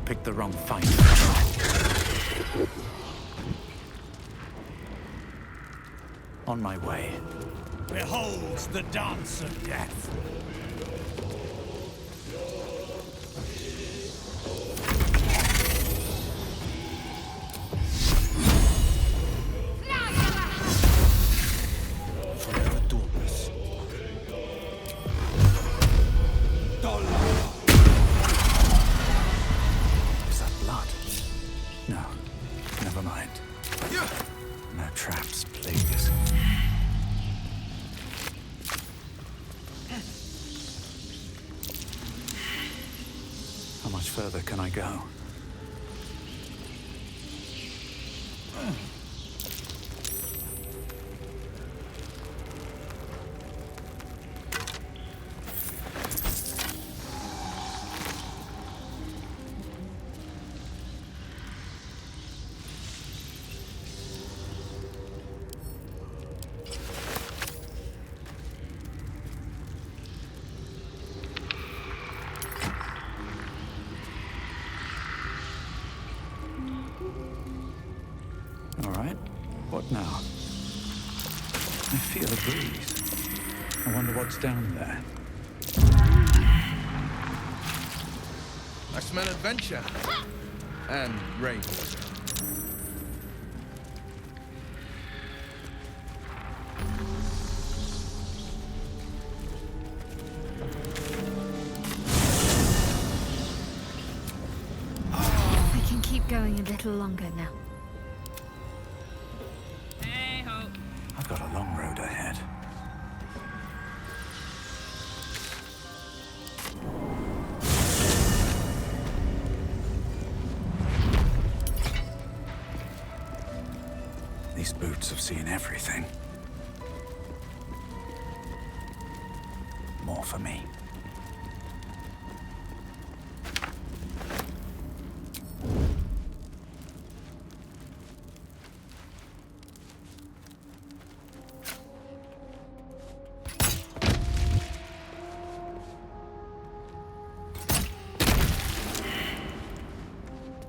Picked the wrong fight. On my way. Behold the dance of death. Forever dauntless. No, never mind. No traps, please. How much further can I go? What now? I feel a breeze. I wonder what's down there. I smell adventure. And rainwater. I can keep going a little longer now. I've got a long road ahead. These boots have seen everything. More for me.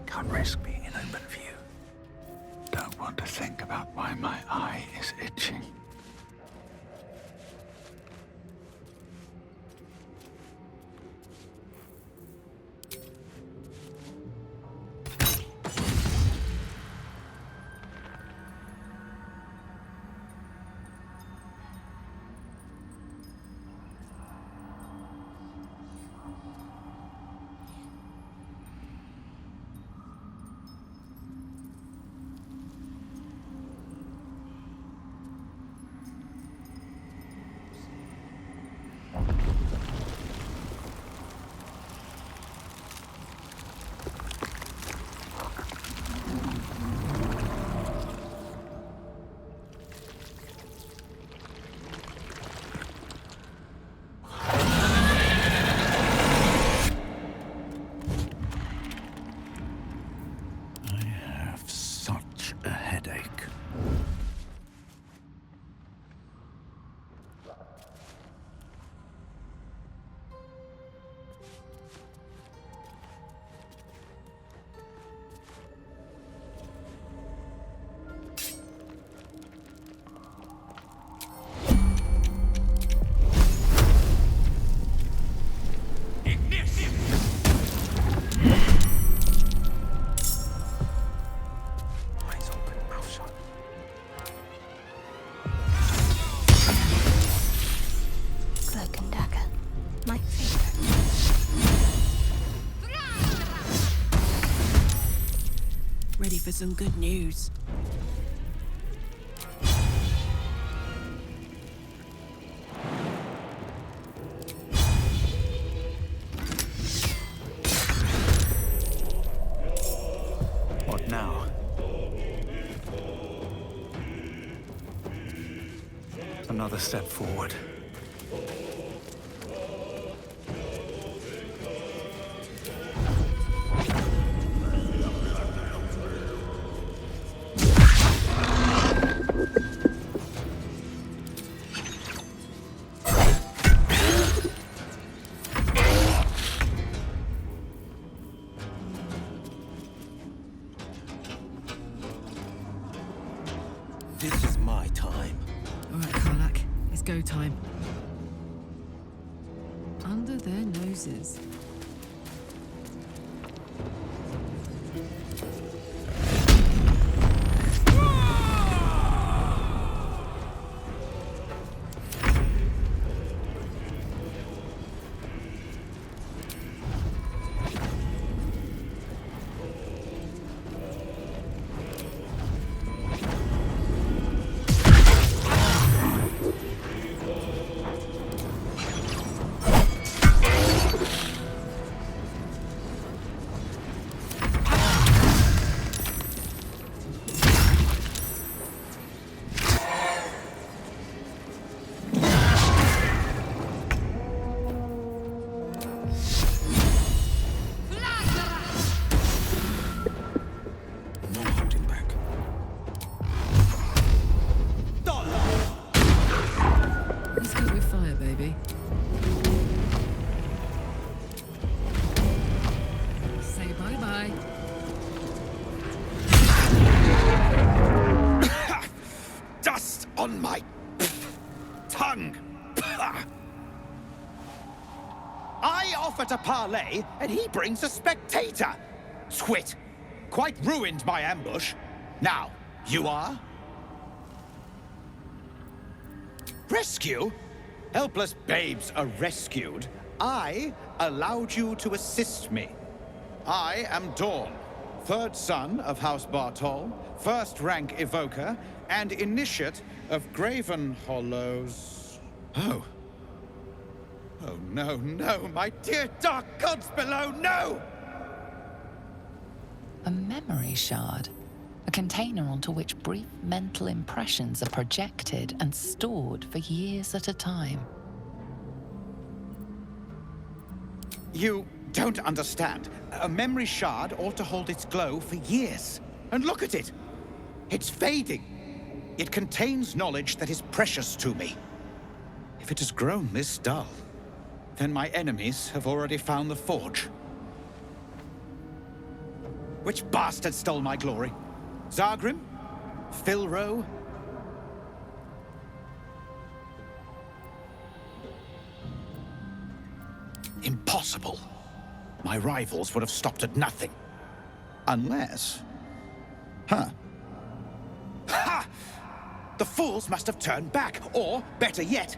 Can't risk being in open view. Don't want start to think about why my eye is itching. Ready for some good news. What now? Another step forward. This is my time. All right, Karlak, it's go time. Under their noses. To parley, and he brings a spectator. Twit! Quite ruined my ambush. Now, you are? Rescue? Helpless babes are rescued. I allowed you to assist me. I am Dawn, third son of House Bartol, first rank evoker, and initiate of Graven Hollows. Oh. Oh, no, no, my dear dark gods below, no! A memory shard. A container onto which brief mental impressions are projected and stored for years at a time. You don't understand. A memory shard ought to hold its glow for years. And look at it! It's fading. It contains knowledge that is precious to me. If it has grown this dull, then my enemies have already found the forge. Which bastard stole my glory? Zargrim? Filro? Impossible. My rivals would have stopped at nothing. Unless... Huh. Ha! The fools must have turned back, or, better yet,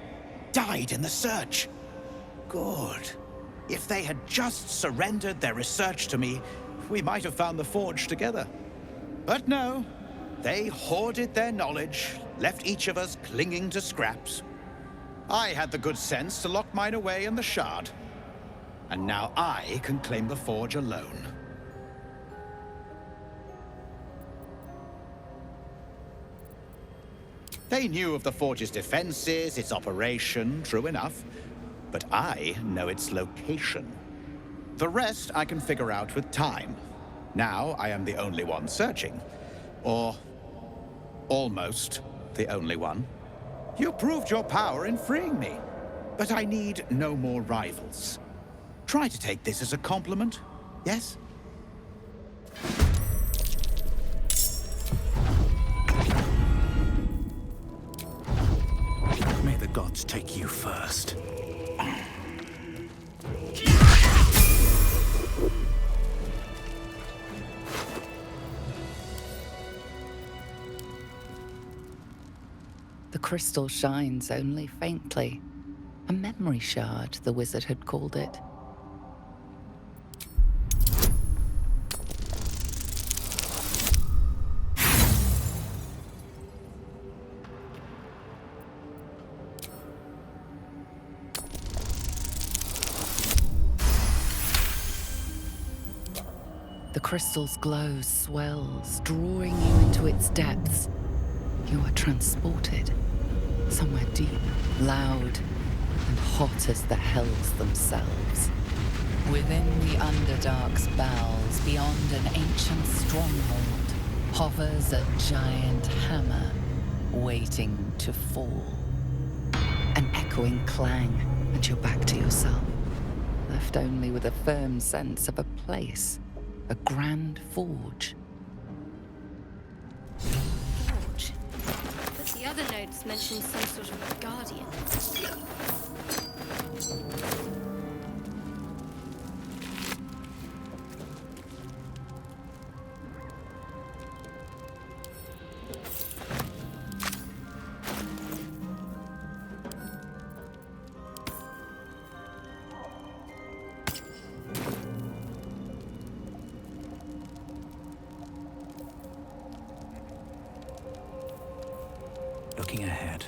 died in the search. Good. If they had just surrendered their research to me, we might have found the forge together. But no. They hoarded their knowledge, left each of us clinging to scraps. I had the good sense to lock mine away in the shard. And now I can claim the forge alone. They knew of the forge's defenses, its operation, true enough. But I know its location. The rest I can figure out with time. Now I am the only one searching. Or... almost the only one. You proved your power in freeing me. But I need no more rivals. Try to take this as a compliment, yes? May the gods take you first. The crystal shines only faintly. A memory shard, the wizard had called it. The crystal's glow swells, drawing you into its depths. You are transported somewhere deep, loud, and hot as the hells themselves. Within the Underdark's bowels, beyond an ancient stronghold, hovers a giant hammer, waiting to fall. An echoing clang, and you're back to yourself, left only with a firm sense of a place, a grand forge. Forge? But the other notes mention some sort of guardian. Looking ahead.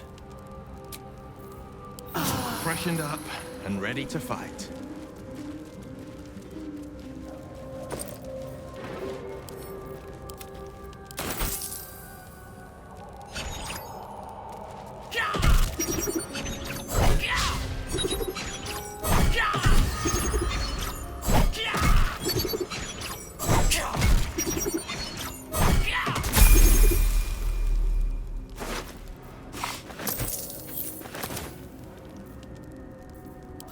Freshened up and ready to fight.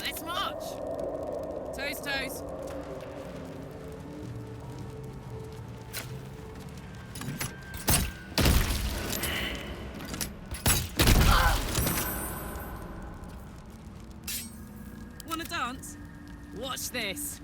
Let's march! Toes, toes. Wanna dance? Watch this.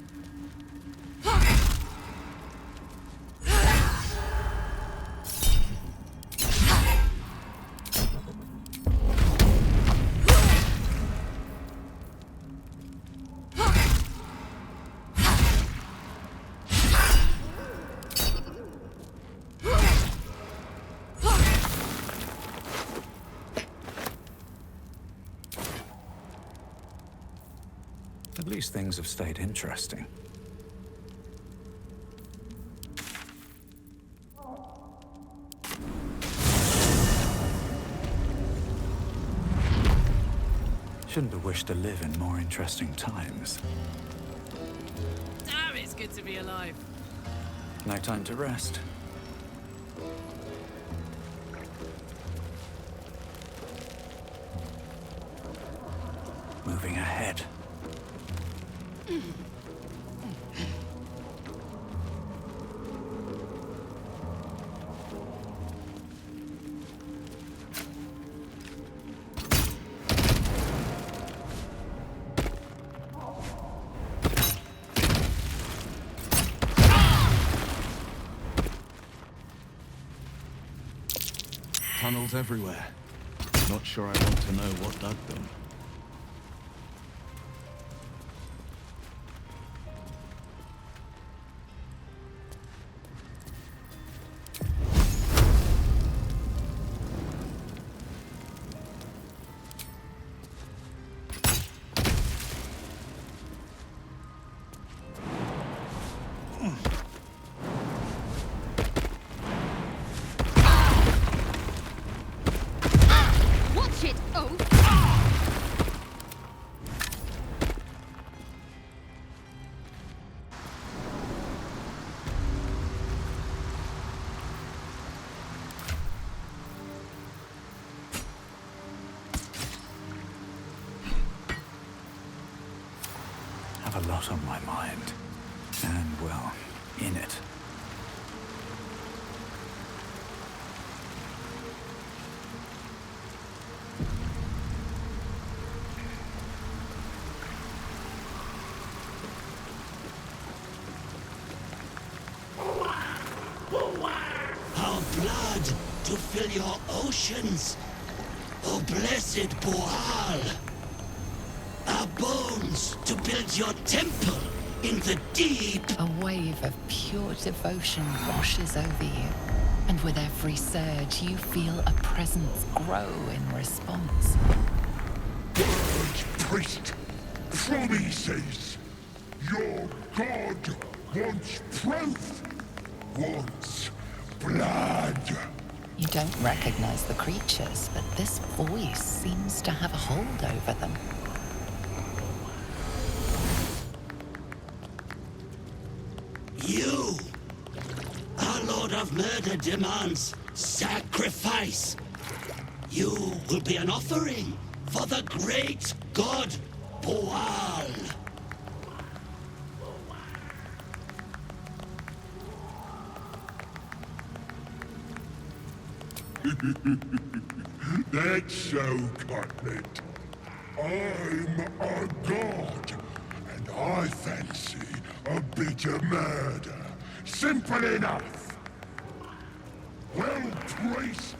At least things have stayed interesting. Shouldn't have wished to live in more interesting times. Damn, it's good to be alive. No time to rest. Moving ahead. Tunnels everywhere. Not sure I want to know what dug them. Watch it, oh! Have a lot on my mind. And, well, in it. Our blood to fill your oceans. O blessed Boal. Our bones to build your temple in the deep. A wave of pure devotion washes over you, and with every surge, you feel a presence grow in response. Word, priest, promises. Your god wants proof, wants blood. You don't recognize the creatures, but this voice seems to have a hold over them. You, our Lord of Murder, demands sacrifice. You will be an offering for the great god Boal. That's so, Cutlet. I'm a god, and I fancy a bit of murder. Simple enough. Well, priest,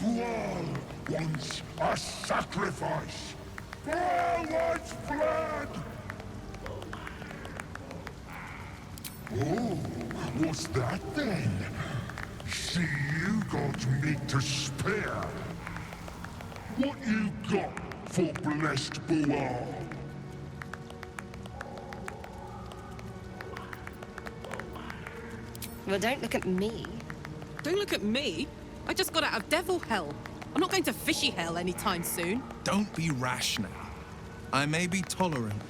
Boal wants a sacrifice. Boal wants blood. Oh, what's that then? See, you got meat to spare. What you got for blessed Boal? Well, don't look at me. Don't look at me? I just got out of devil hell. I'm not going to fishy hell anytime soon. Don't be rash now. I may be tolerant,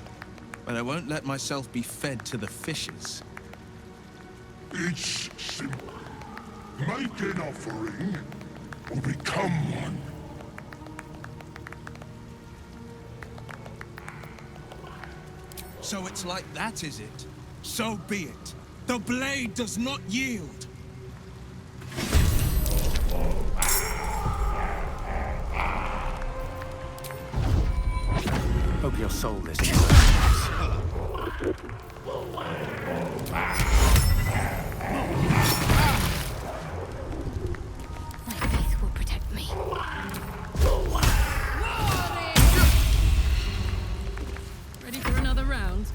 but I won't let myself be fed to the fishes. It's simple. Make an offering, or become one. So it's like that, is it? So be it. The blade does not yield. Hope your soul is My faith will protect me. Ready for another round?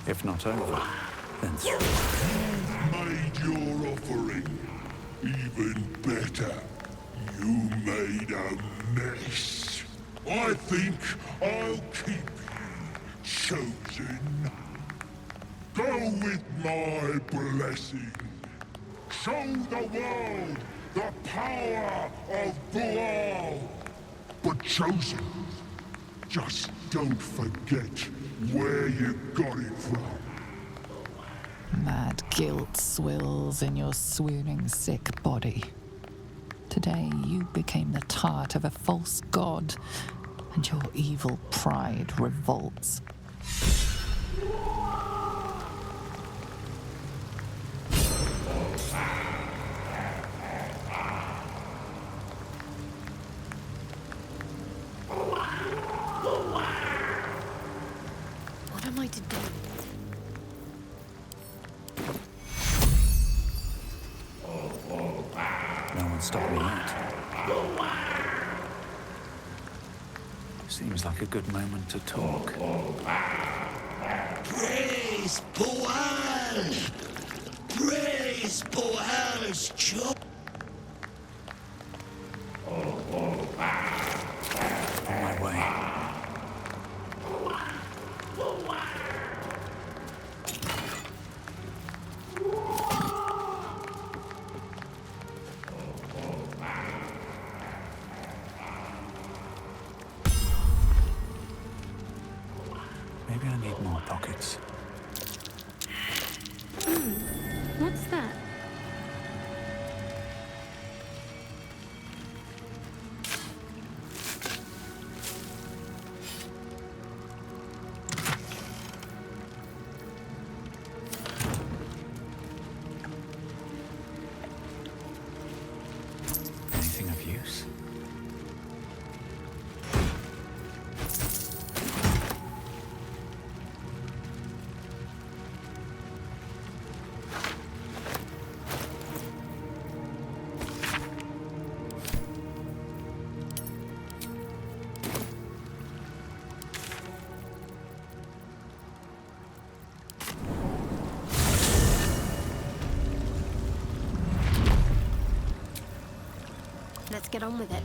If not over, then through. Made your offering. Even better, you made a mess. I think I'll keep you, chosen. Go with my blessing. Show the world the power of Boal. But chosen, just don't forget where you got it from. Mad guilt swills in your swooning sick body. Today you became the tart of a false god, and your evil pride revolts. What am I to do? No one stopped me yet. Seems like a good moment to talk. Praise Boal! Praise Boal's joy! On my way. Maybe I need more pockets. What's that? Anything of use? Let's get on with it.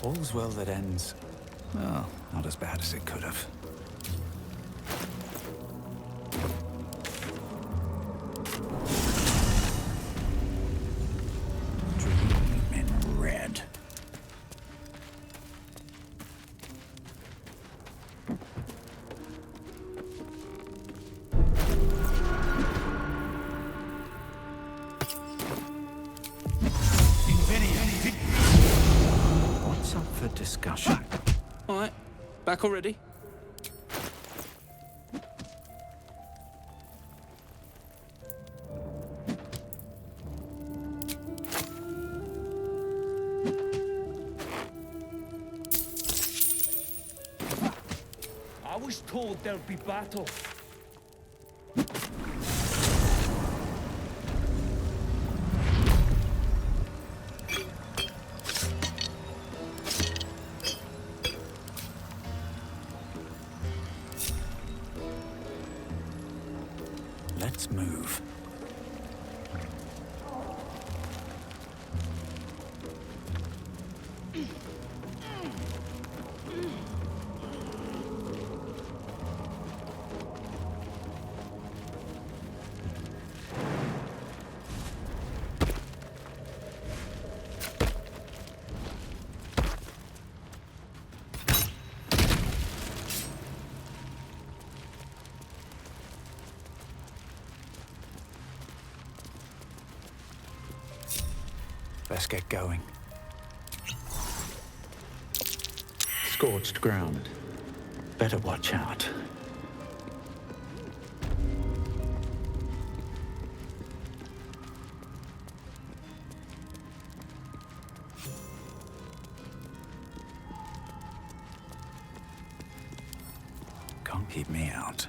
All's well that ends. Well, not as bad as it could have. Dream in red. What's up for discussion? All right, back already? I was told there'd be battle. Let's move. Let's get going. Scorched ground. Better watch out. Can't keep me out.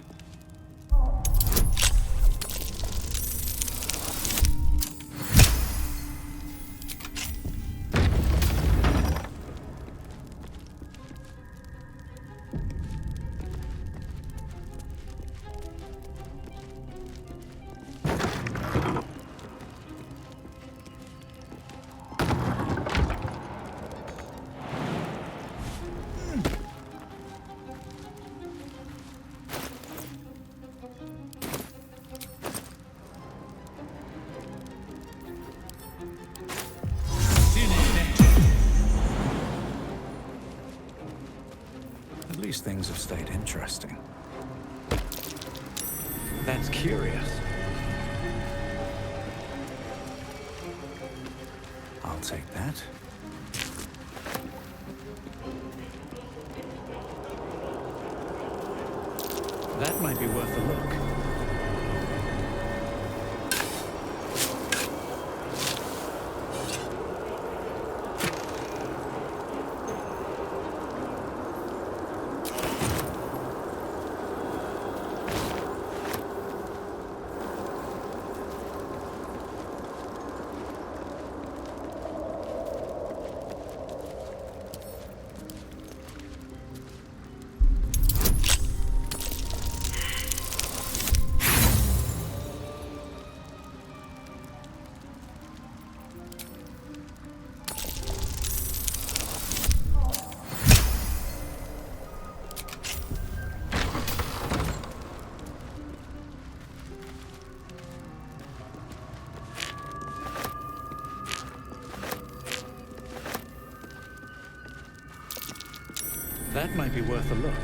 At least things have stayed interesting. That's curious. I'll take that. That might be worth a look. That might be worth a look.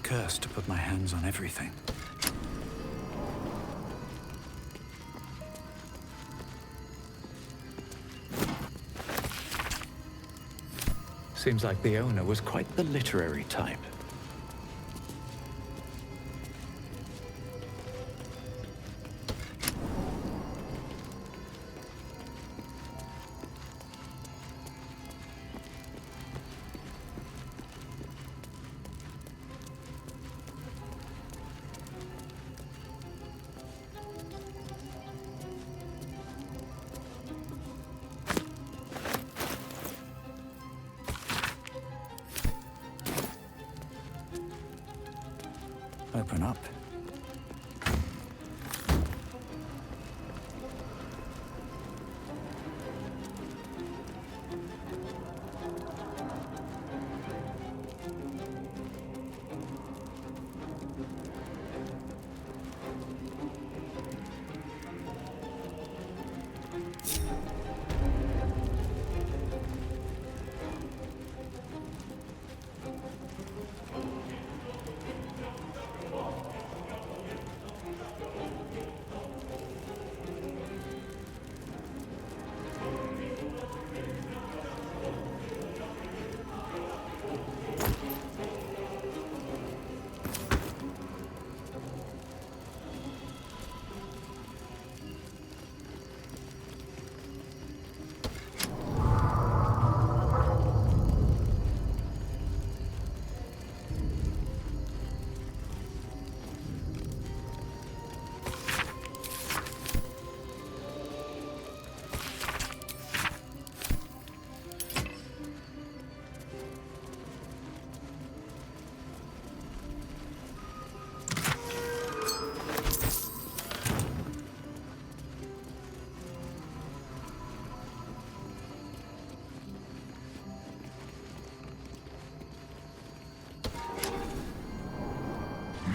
Cursed to put my hands on everything. Seems like the owner was quite the literary type. Open up.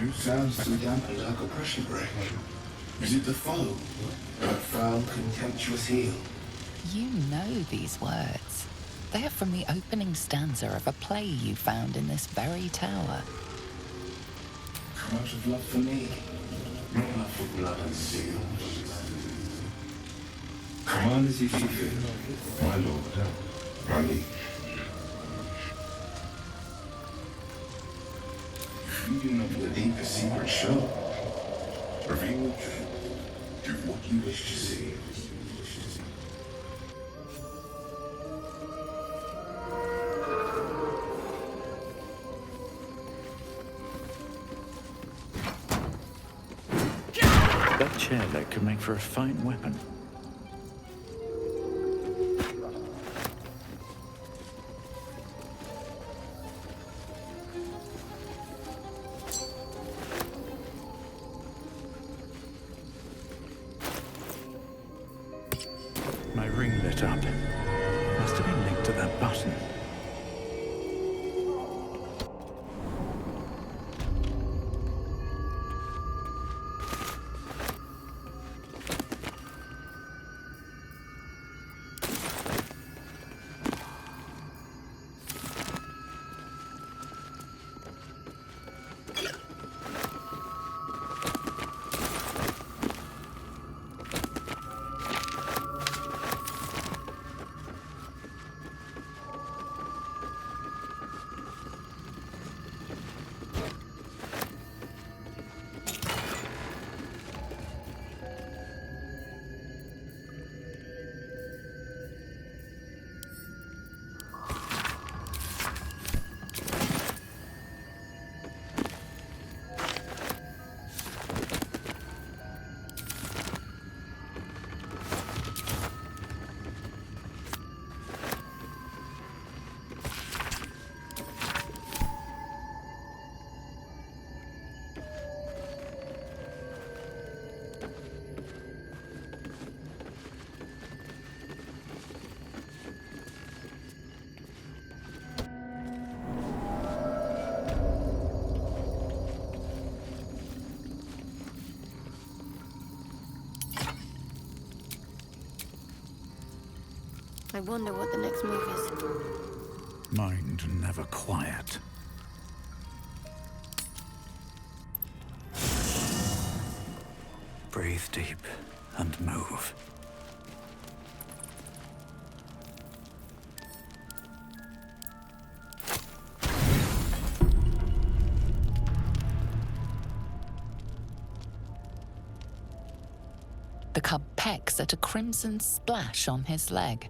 You sound so damply like a pressure break. Is it the foe? That foul, contemptuous heel? You know these words. They are from the opening stanza of a play you found in this very tower. Out of love for me. No love for blood and steel. Command as you see fit, my lord, my liege. If you do not believe the secret show, reveal the truth. Do what you wish to see. That chair leg could make for a fine weapon. My ring lit up. Must have been linked to that button. I wonder what the next move is. Mind never quiet. Breathe deep and move. The cub pecks at a crimson splash on his leg.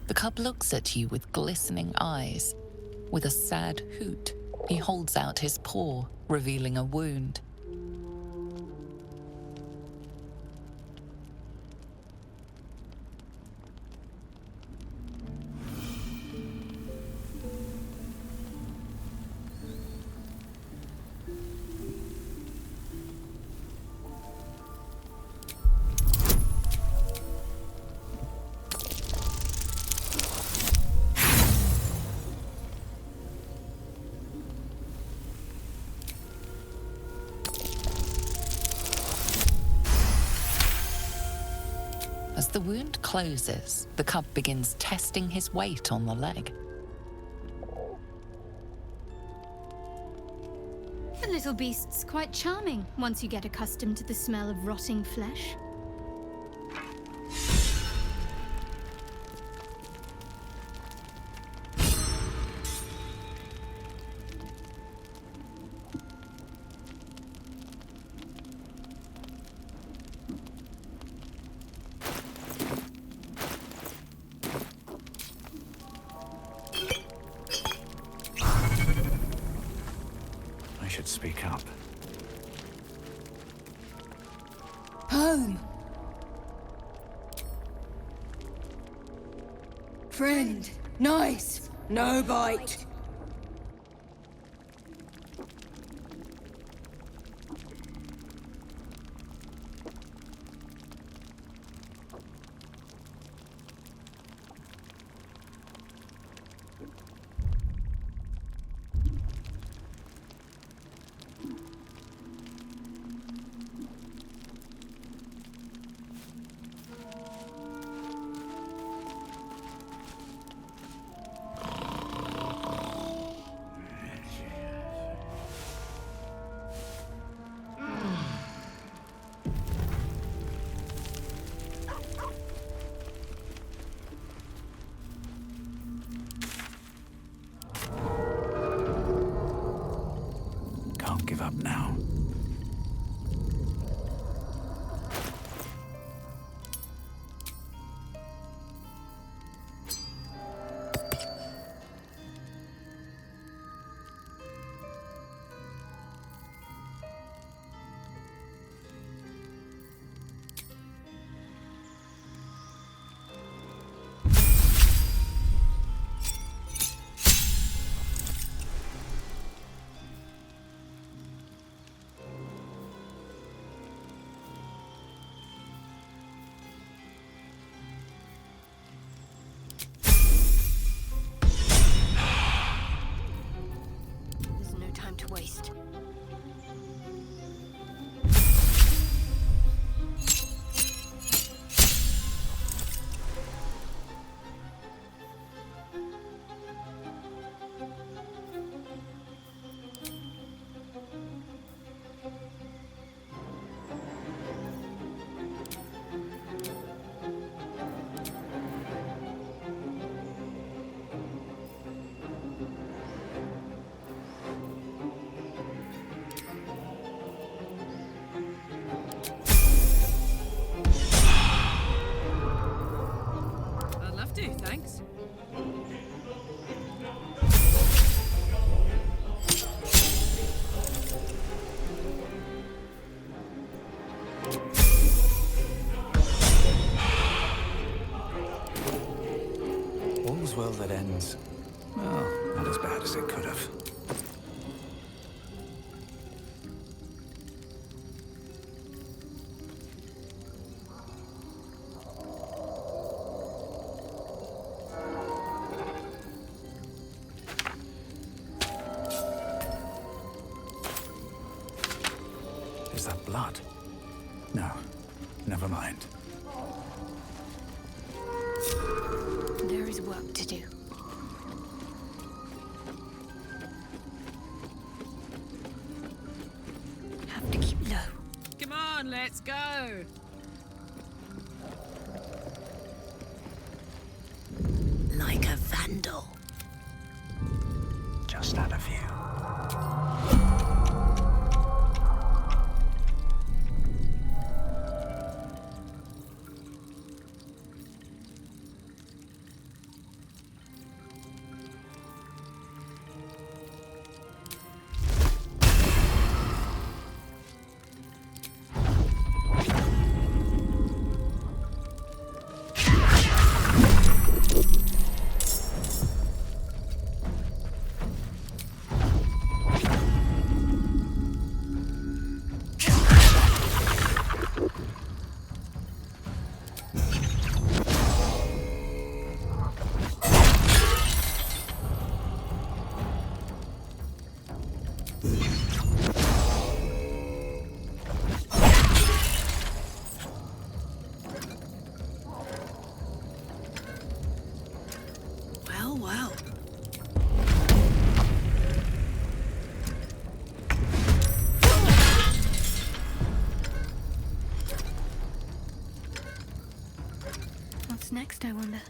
The cub looks at you with glistening eyes. With a sad hoot, he holds out his paw, revealing a wound. As the wound closes, the cub begins testing his weight on the leg. The little beast's quite charming once you get accustomed to the smell of rotting flesh. Should speak up. Home. Friend. Nice. No bite. give up now. To waste. Thanks. All's well that ends. Well, not as bad as it could have. Is that blood? No, never mind. There is work to do. Have to keep low. Come on, let's go. Like a vandal. Just had a few. Well. What's next, I wonder?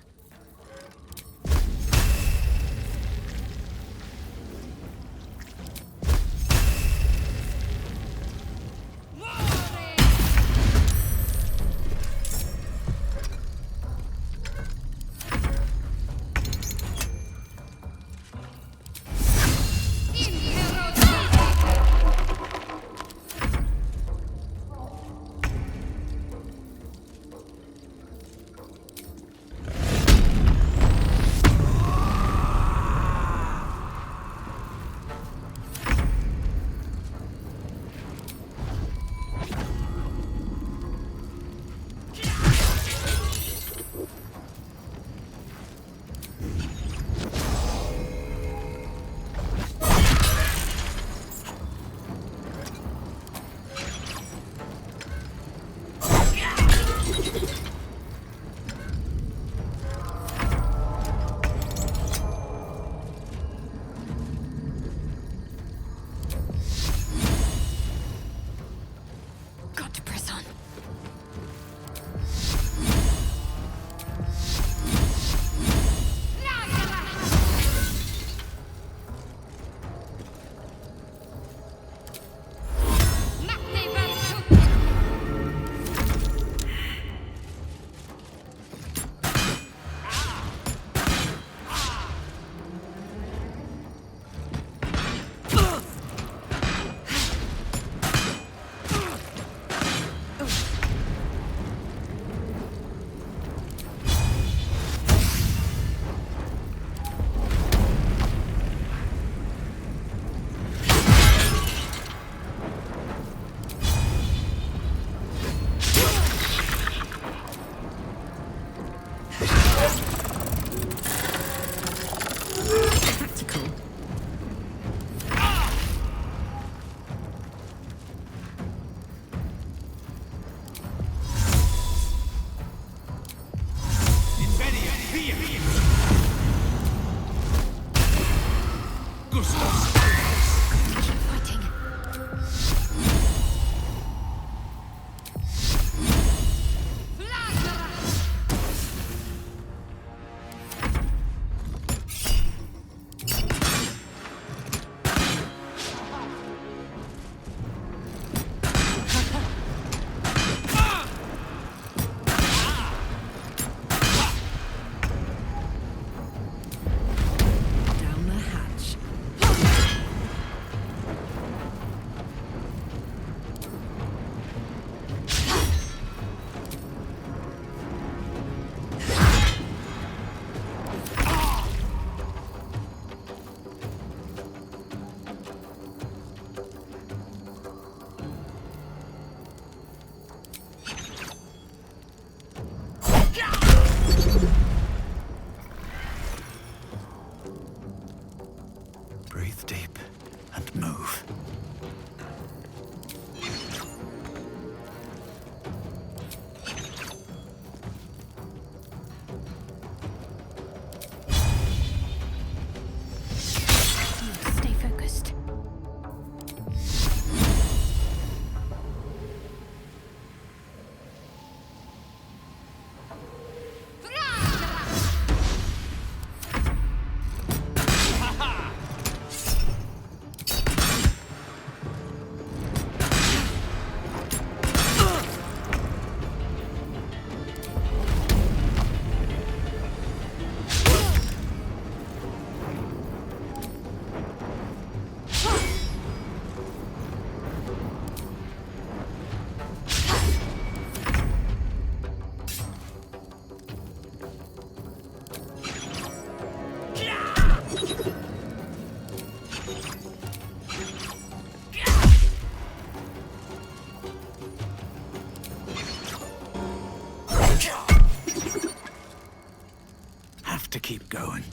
going?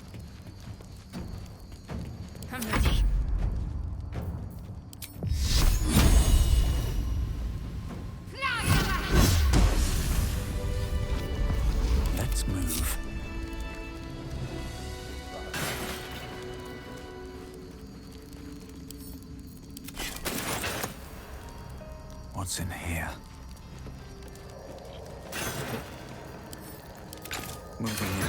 I'm ready. Let's move. What's in here? Moving in.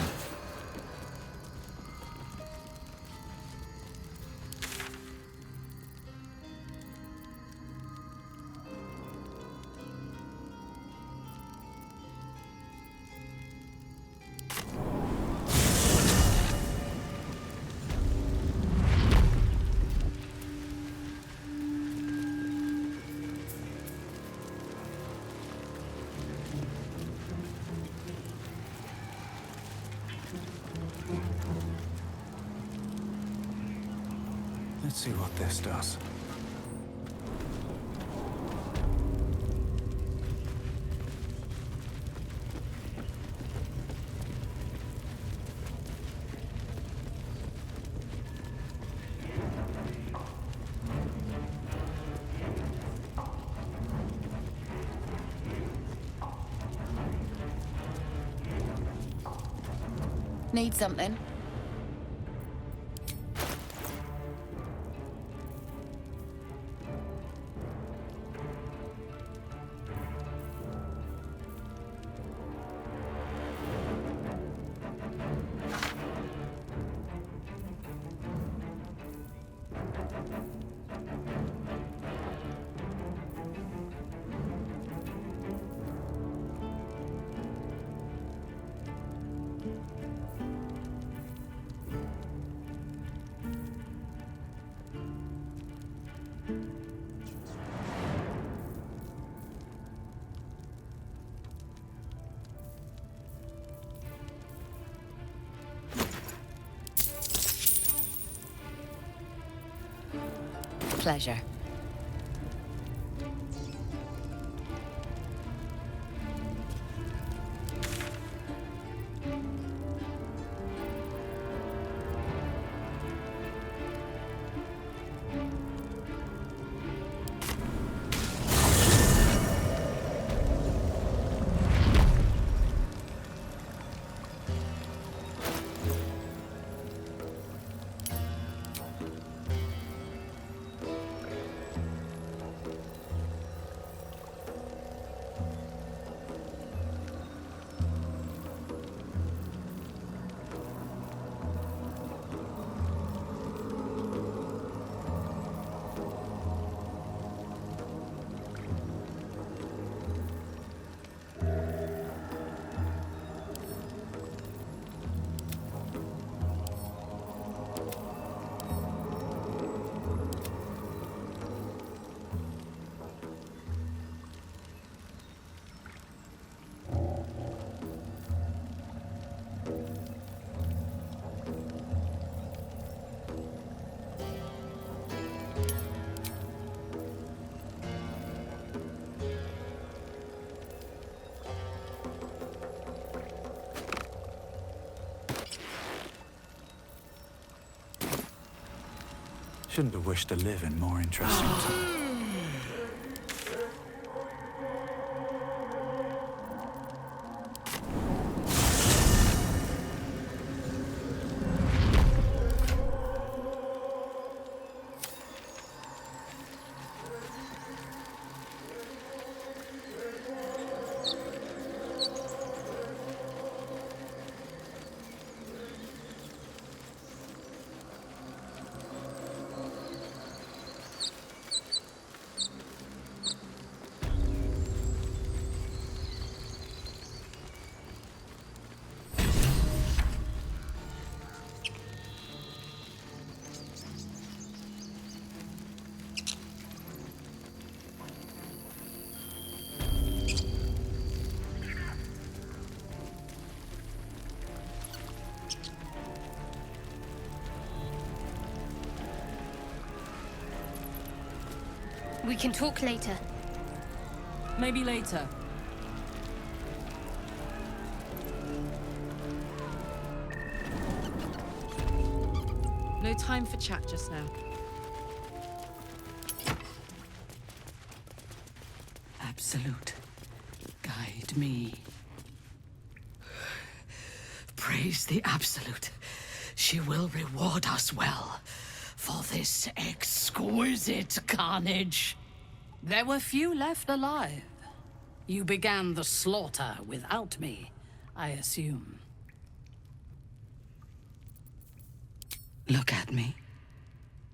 Let's see what this does. Need something? Pleasure. Shouldn't have wished to live in more interesting times. We can talk later. Maybe later. time for chat just now. Absolute, guide me. Praise the Absolute. She will reward us well for this exquisite carnage. There were few left alive. You began the slaughter without me, I assume. Look at me.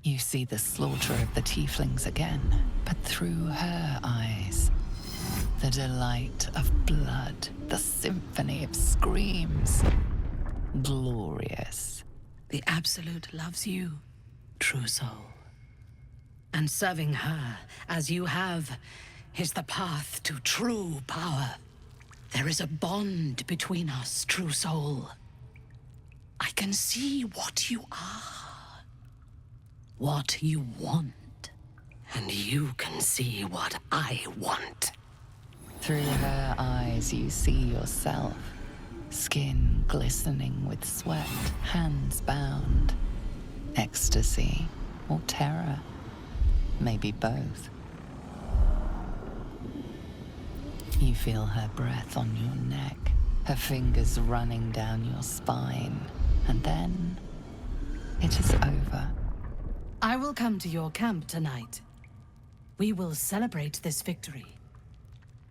You see the slaughter of the tieflings again, but through her eyes. The delight of blood, the symphony of screams. Glorious. The Absolute loves you, true soul. And serving her, as you have, is the path to true power. There is a bond between us, true soul. I can see what you are, what you want, and you can see what I want. Through her eyes you see yourself, skin glistening with sweat, hands bound. Ecstasy or terror, maybe both. You feel her breath on your neck, her fingers running down your spine, and then it is over. I will come to your camp tonight. We will celebrate this victory.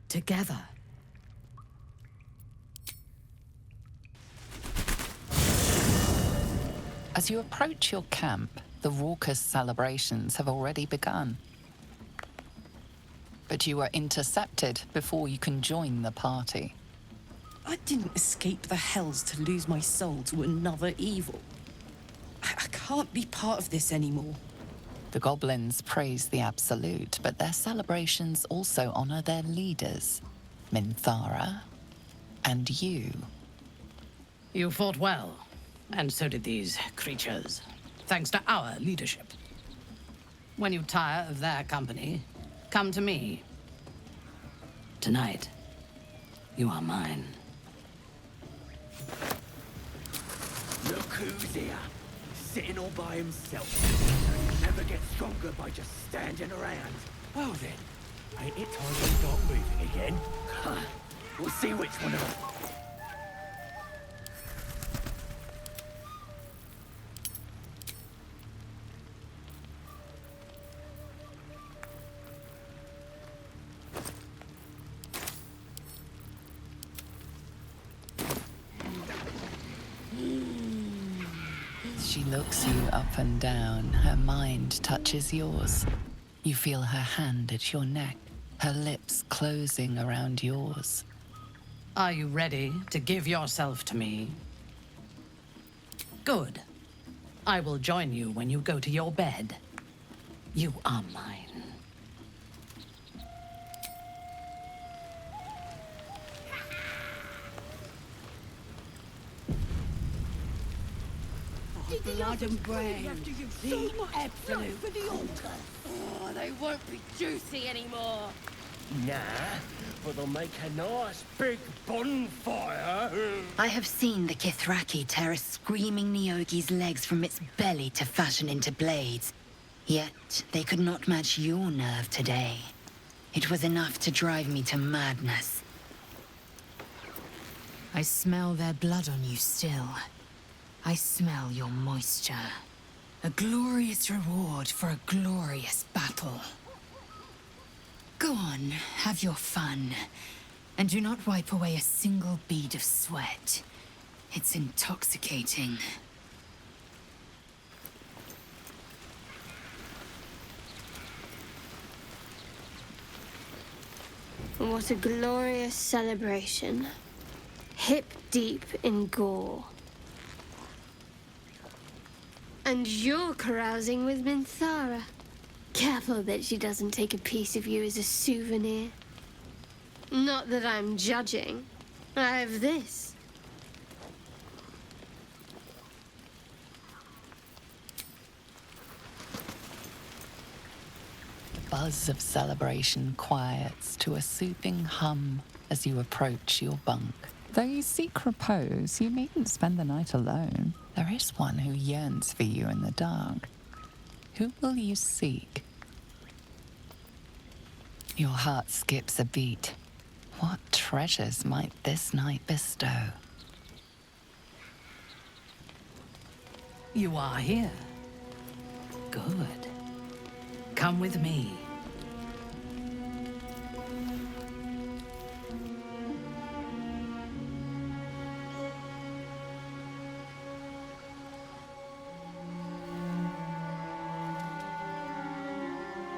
Together. As you approach your camp, the raucous celebrations have already begun. But you are intercepted before you can join the party. I didn't escape the hells to lose my soul to another evil. I can't be part of this anymore. The Goblins praise the Absolute, but their celebrations also honor their leaders, Minthara and you. You fought well, and so did these creatures, thanks to our leadership. When you tire of their company, come to me. Tonight, you are mine. Look who's here, sitting all by himself. You never get stronger by just standing around. Well then, ain't it time we start moving again? We'll see which one of us. She looks you up and down, her mind touches yours. You feel her hand at your neck, her lips closing around yours. Are you ready to give yourself to me? Good. I will join you when you go to your bed. You are mine. Blood and brain. The Absolute. Oh, they won't be juicy anymore. Nah, but they'll make a nice big bonfire. I have seen the Githyanki tear a screaming Neogi's legs from its belly to fashion into blades. Yet they could not match your nerve today. It was enough to drive me to madness. I smell their blood on you still. I smell your moisture. A glorious reward for a glorious battle. Go on, have your fun. And do not wipe away a single bead of sweat. It's intoxicating. What a glorious celebration. Hip deep in gore. And you're carousing with Minthara. Careful that she doesn't take a piece of you as a souvenir. Not that I'm judging. I have this. The buzz of celebration quiets to a soothing hum as you approach your bunk. Though you seek repose, you needn't spend the night alone. There is one who yearns for you in the dark. Who will you seek? Your heart skips a beat. What treasures might this night bestow? You are here. Good. Come with me.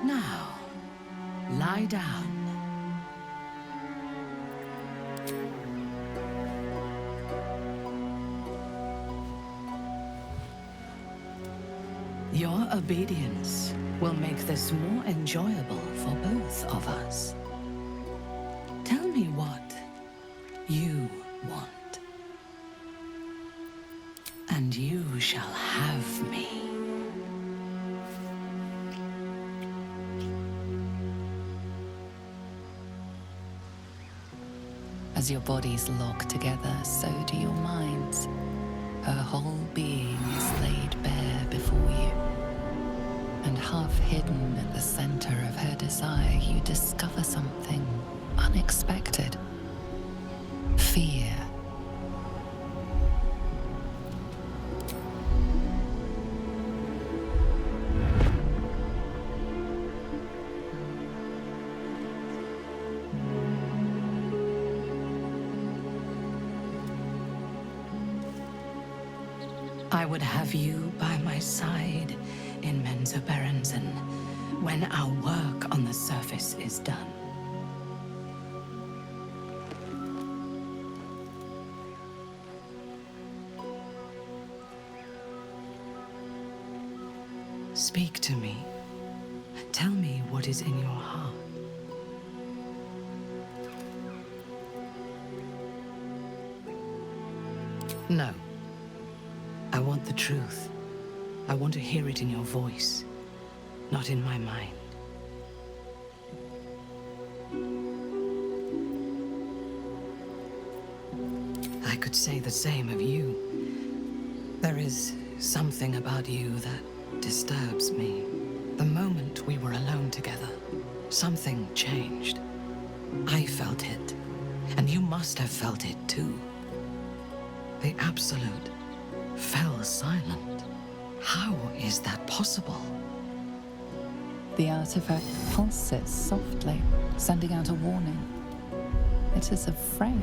Now, lie down. Your obedience will make this more enjoyable for both of us. Tell me what you want, and you shall have me. As your bodies lock together, so do your minds. Her whole being is laid bare before you. And half hidden at the center of her desire, you discover something unexpected. Fear. I would have you by my side in Menzoberranzan when our work on the surface is done. Speak to me. Tell me what is in your heart. No. I want the truth. I want to hear it in your voice, not in my mind. I could say the same of you. There is something about you that disturbs me. The moment we were alone together, something changed. I felt it, and you must have felt it too. The Absolute fell silent. How is that possible? The artifact pulses softly, sending out a warning. It is afraid.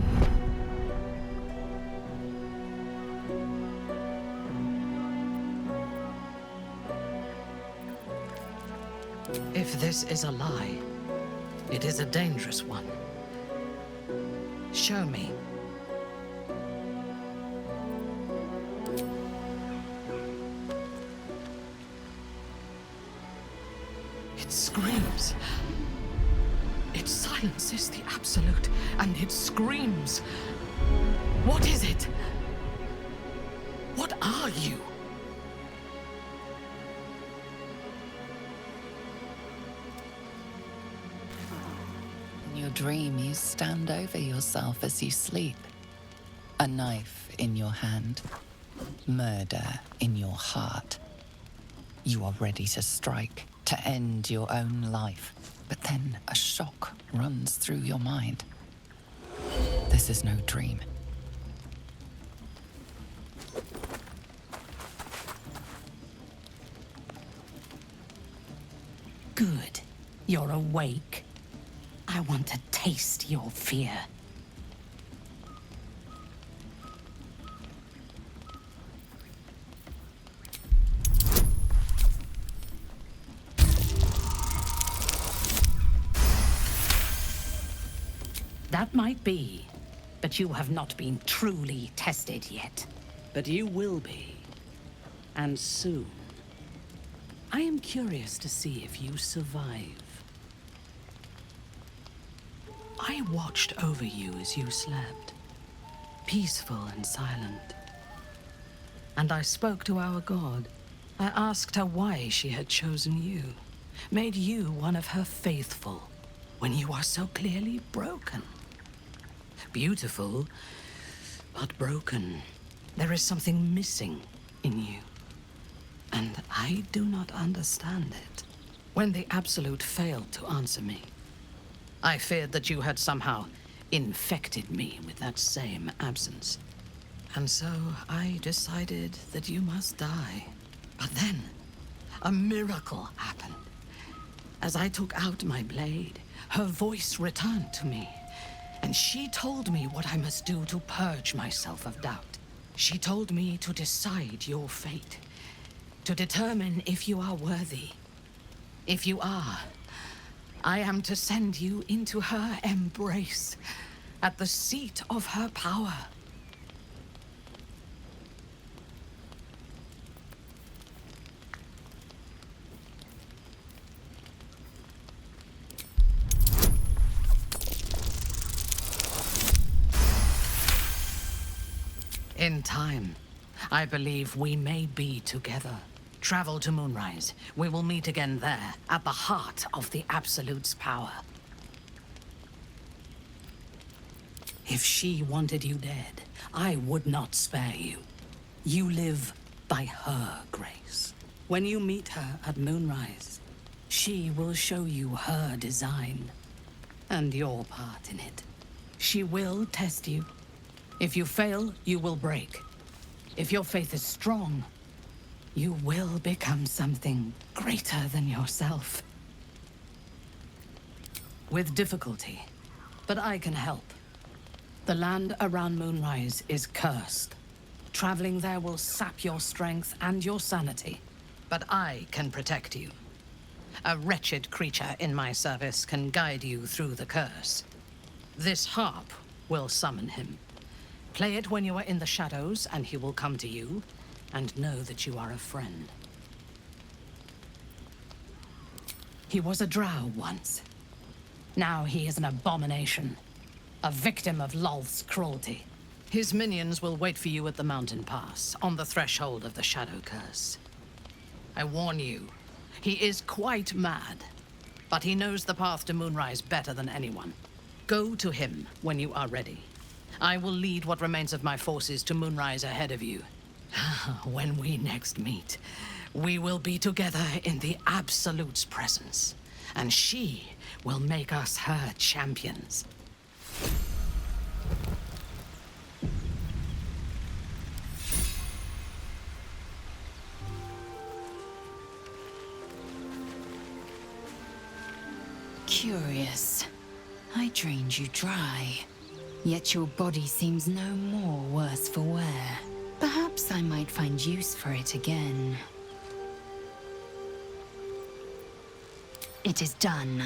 If this is a lie, it is a dangerous one. Show me. It screams. It silences the Absolute, and it screams. What is it? What are you? In your dream, you stand over yourself as you sleep. A knife in your hand. Murder in your heart. You are ready to strike, to end your own life. But then a shock runs through your mind. This is no dream. Good. You're awake. I want to taste your fear. That might be, but you have not been truly tested yet. But you will be. And soon. I am curious to see if you survive. I watched over you as you slept, peaceful and silent. And I spoke to our god. I asked her why she had chosen you, made you one of her faithful, when you are so clearly broken. Beautiful, but broken. There is something missing, in you. And I do not understand it. When the Absolute failed to answer me, I feared that you had somehow infected me with that same absence. And so I decided that you must die. But then, a miracle happened. As I took out my blade, her voice returned to me, and she told me what I must do to purge myself of doubt. She told me to decide your fate, to determine if you are worthy. If you are, I am to send you into her embrace, at the seat of her power. In time, I believe we may be together. Travel to Moonrise. We will meet again there, at the heart of the Absolute's power. If she wanted you dead, I would not spare you. You live by her grace. When you meet her at Moonrise, she will show you her design, and your part in it. She will test you. If you fail, you will break. If your faith is strong, you will become something greater than yourself. With difficulty, but I can help. The land around Moonrise is cursed. Traveling there will sap your strength and your sanity, but I can protect you. A wretched creature in my service can guide you through the curse. This harp will summon him. Play it when you are in the shadows, and he will come to you, and know that you are a friend. He was a drow once. Now he is an abomination, a victim of Lolth's cruelty. His minions will wait for you at the mountain pass, on the threshold of the Shadow Curse. I warn you, he is quite mad, but he knows the path to Moonrise better than anyone. Go to him when you are ready. I will lead what remains of my forces to Moonrise ahead of you. When we next meet, we will be together in the Absolute's presence, and she will make us her champions. Curious. I drained you dry. Yet your body seems no more worse for wear. Perhaps I might find use for it again. It is done.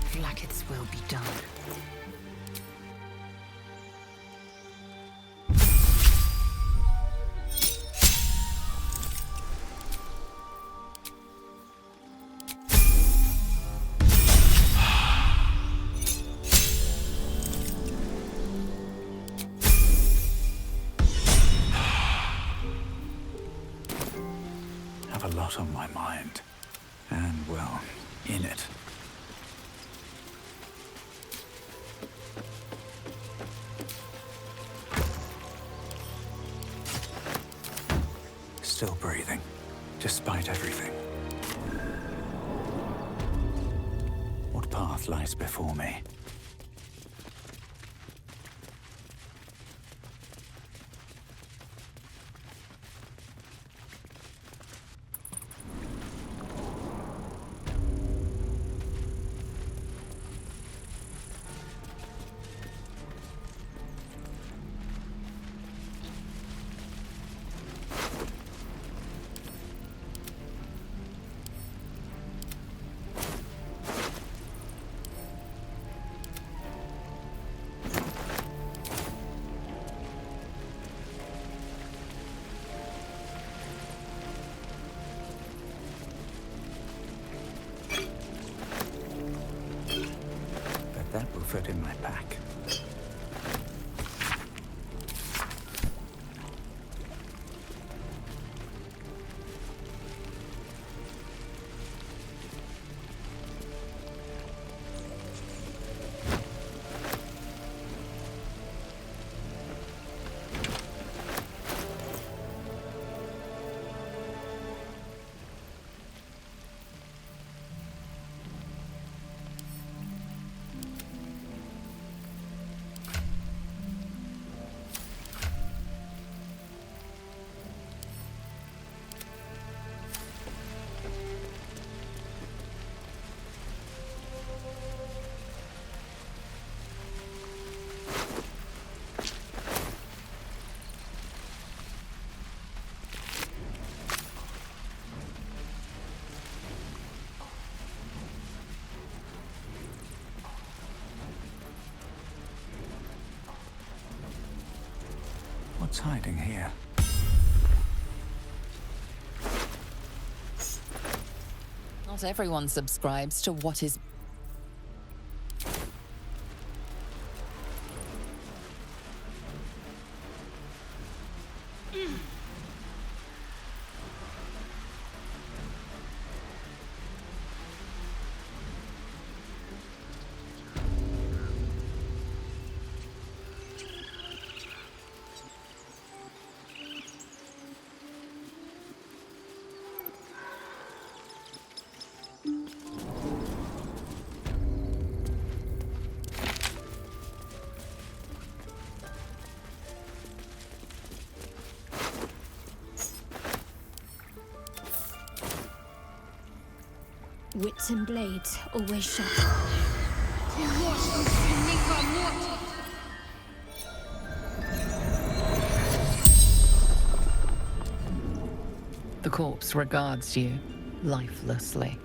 Flackett's will be done. On my mind, and well, in it. Still breathing, despite everything. What path lies before me? That will fit in my pack. What's hiding here? Not everyone subscribes to what is... Wits and blades always sharp. The corpse regards you lifelessly.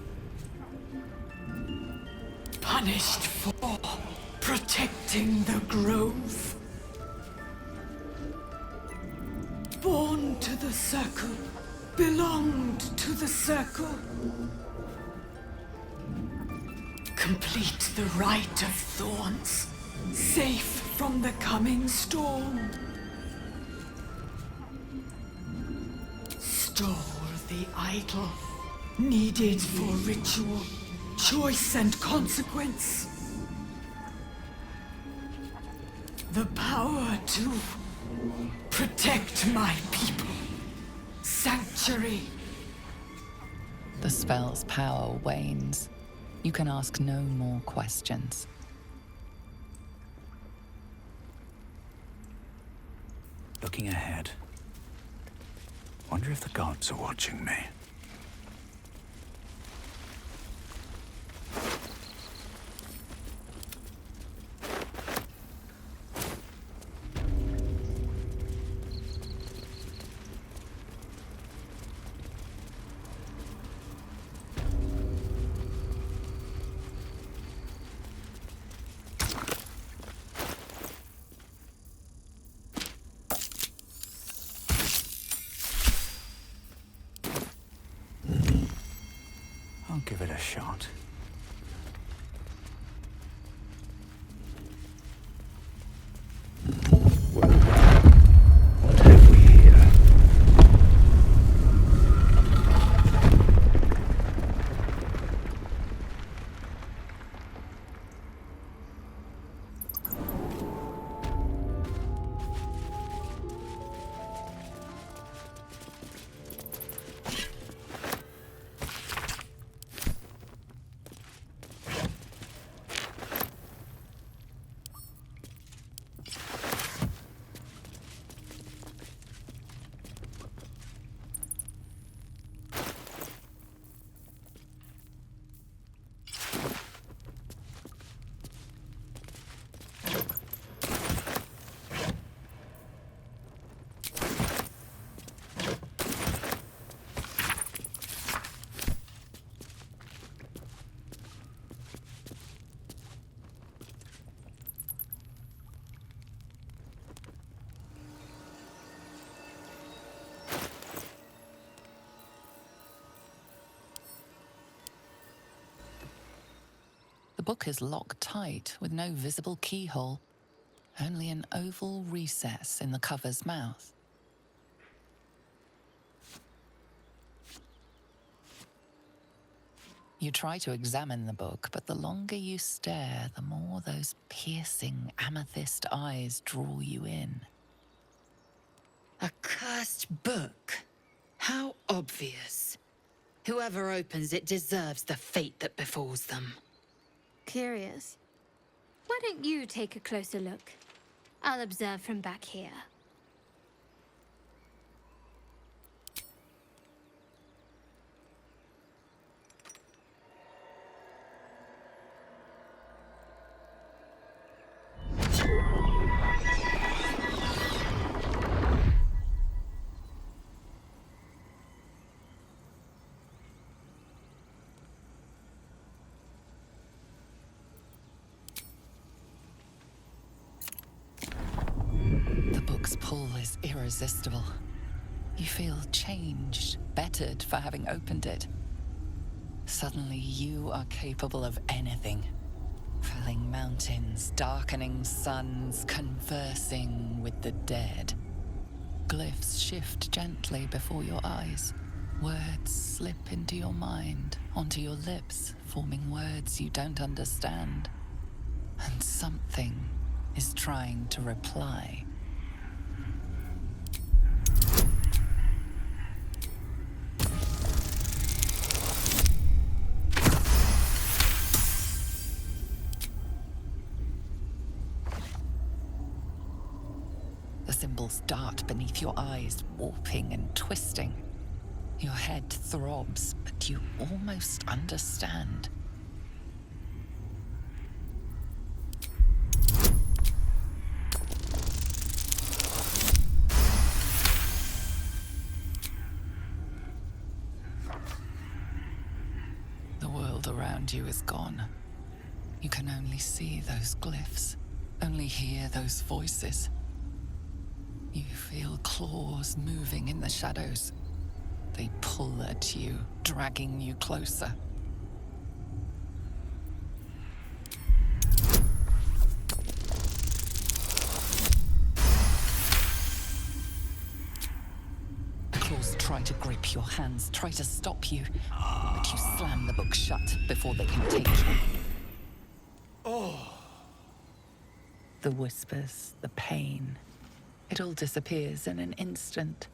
Punished for protecting the grove. Born to the circle, belonged to the circle. Complete the rite of thorns, safe from the coming storm. Stole the idol, needed for ritual, choice and consequence. The power to protect my people. Sanctuary. The spell's power wanes. You can ask no more questions. Looking ahead. Wonder if the gods are watching me. I'll give it a shot. What have we here? The book is locked tight with no visible keyhole, only an oval recess in the cover's mouth. You try to examine the book, but the longer you stare, the more those piercing amethyst eyes draw you in. A cursed book? How obvious. Whoever opens it deserves the fate that befalls them. Curious. Why don't you take a closer look? I'll observe from back here. pull is irresistible. You feel changed, bettered for having opened it. Suddenly, you are capable of anything. Felling mountains, darkening suns, conversing with the dead. Glyphs shift gently before your eyes. Words slip into your mind, onto your lips, forming words you don't understand. And something is trying to reply. The symbols dart beneath your eyes, warping and twisting. Your head throbs, but you almost understand. The world around you is gone. You can only see those glyphs, only hear those voices. You feel claws moving in the shadows. They pull at you, dragging you closer. The claws try to grip your hands, try to stop you, but you slam the book shut before they can take you. The whispers, the pain, it all disappears in an instant.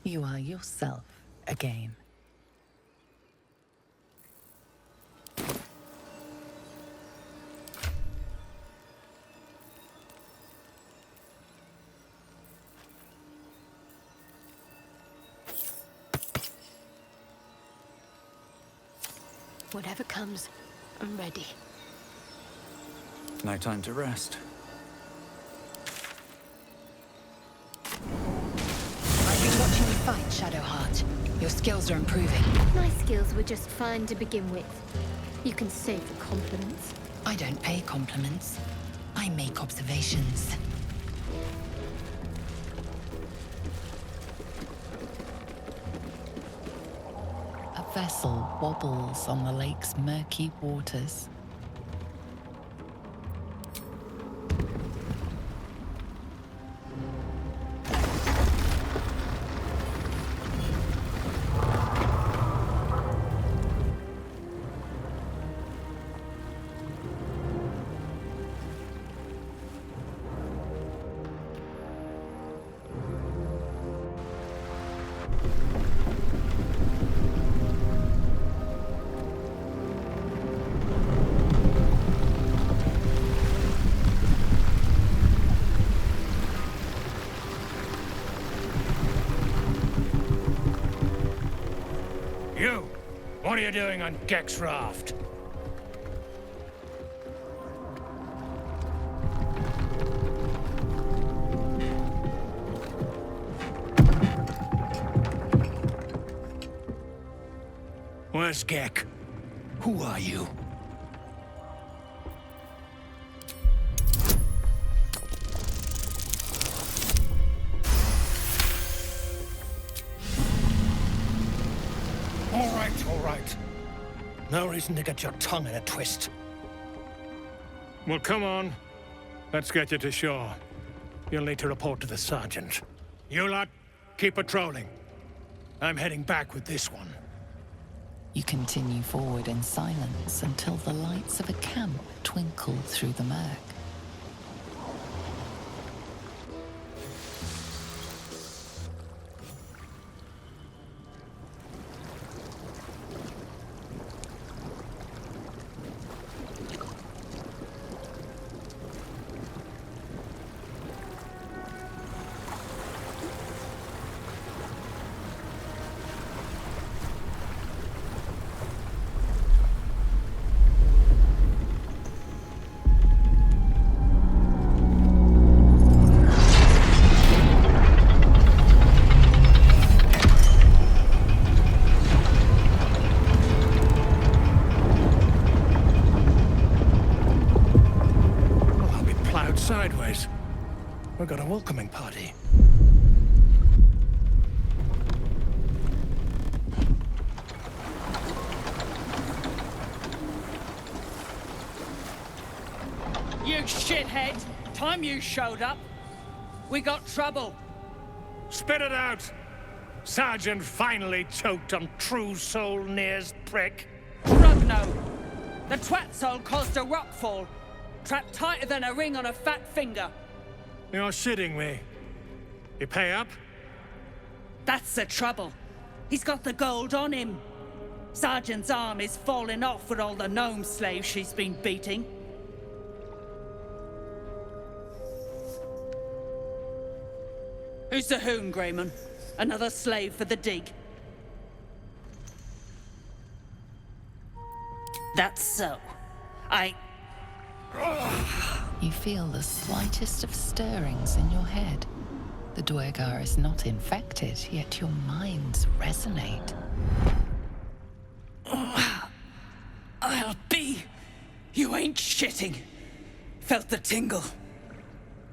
You are yourself again. Whatever comes, I'm ready. No time to rest. I've been watching you fight, Shadowheart. Your skills are improving. My skills were just fine to begin with. You can save the compliments. I don't pay compliments. I make observations. A vessel wobbles on the lake's murky waters. You! What are you doing on Gek's raft? Where's Gek? Who are you? All right. No reason to get your tongue in a twist. Well, come on. Let's get you to shore. You'll need to report to the sergeant. You lot, keep patrolling. I'm heading back with this one. You continue forward in silence until the lights of a camp twinkle through the murk. We've got a welcoming party. You shithead! Time you showed up, we got trouble. Spit it out! Sergeant finally choked on True Soul Near's prick. Rugno! The twat soul caused a rockfall, trapped tighter than a ring on a fat finger. You're shitting me. You pay up? That's the trouble. He's got the gold on him. Sergeant's arm is falling off with all the gnome slaves she's been beating. Who's the hoon, Greyman? Another slave for the dig? That's so. You feel the slightest of stirrings in your head. The Duergar is not infected, yet your minds resonate. I'll be. You ain't shitting. Felt the tingle.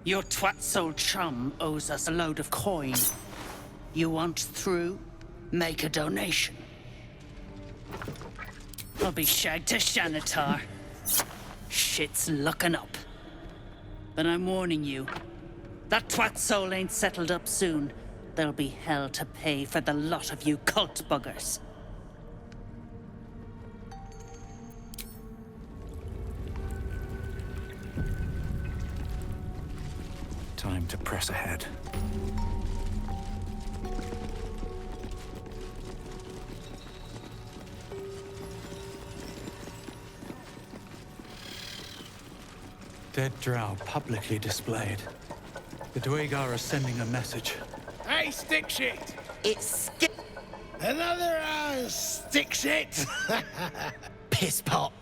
Your twat soul chum owes us a load of coin. You want through? Make a donation. I'll be shagged to Shanatar. Shit's looking up. But I'm warning you, that twat soul ain't settled up soon. There'll be hell to pay for the lot of you cult buggers. Time to press ahead. Dead drow publicly displayed. The Duergar are sending a message. Hey, stick shit! It's another stick shit! Piss pot.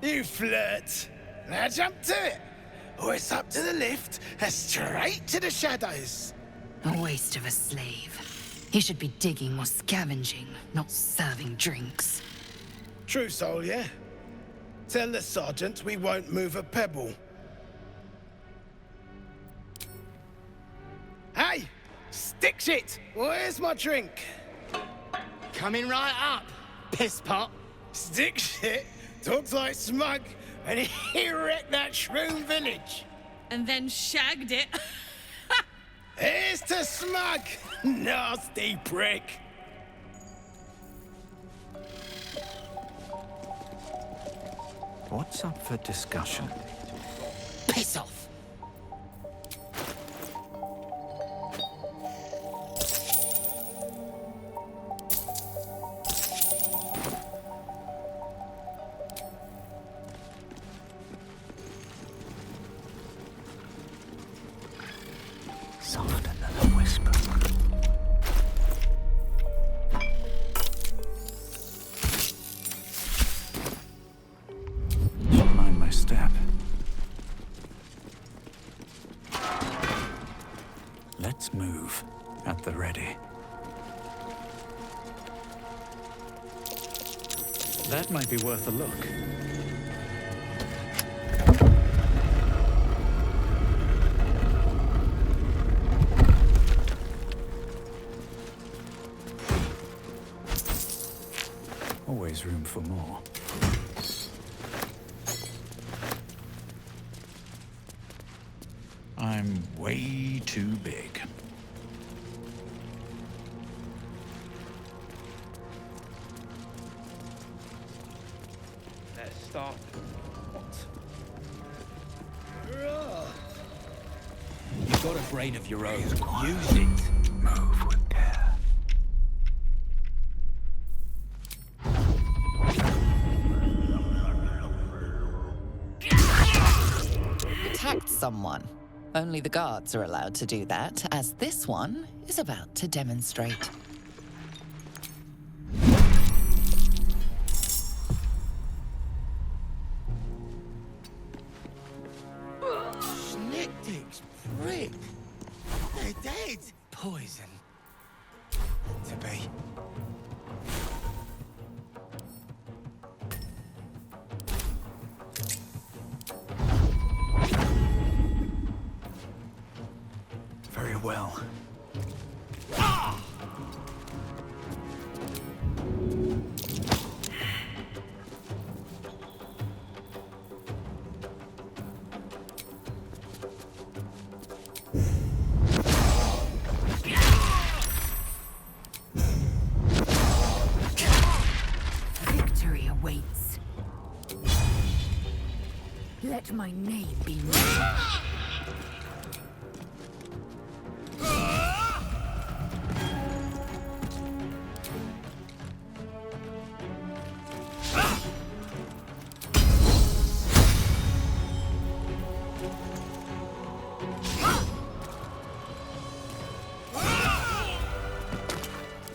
You flirt. Now jump to it. Or it's up to the lift and straight to the shadows. A waste of a slave. He should be digging or scavenging, not serving drinks. True soul, yeah? Tell the sergeant we won't move a pebble. Hey! Stick shit! Where's my drink? Coming right up, piss pot. Stick shit talks like smug, and he wrecked that shroom village. And then shagged it. Here's to smug, nasty prick. What's up for discussion? Piss off. Softer than a whisper. Mind my step. Let's move at the ready. That might be worth a look. Always room for more. I'm way too big. Let's start. What? You've got a brain of your own. Use it. Move with care. Attacked someone. Only the guards are allowed to do that, as this one is about to demonstrate. Schnickdicks, prick. They're dead. Poison. To be. well. Victory awaits. Let my name be known.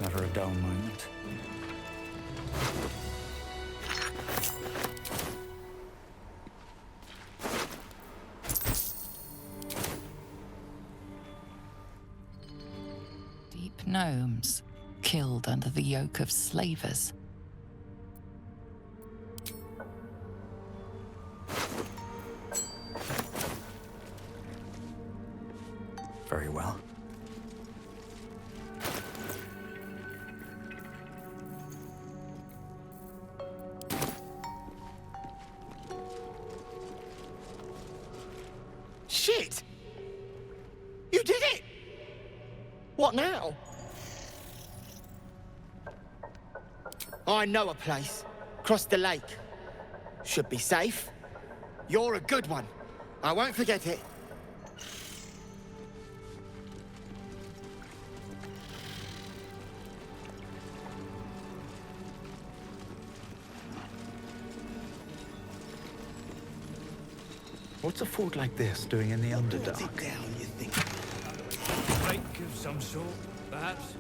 Never a dull moment. Deep gnomes, killed under the yoke of slavers. Very well. Shit! You did it! What now? I know a place. Across the lake. Should be safe. You're a good one. I won't forget it. What's a fort like this doing in the Underdark? Down, you think? Lake of some sort, perhaps?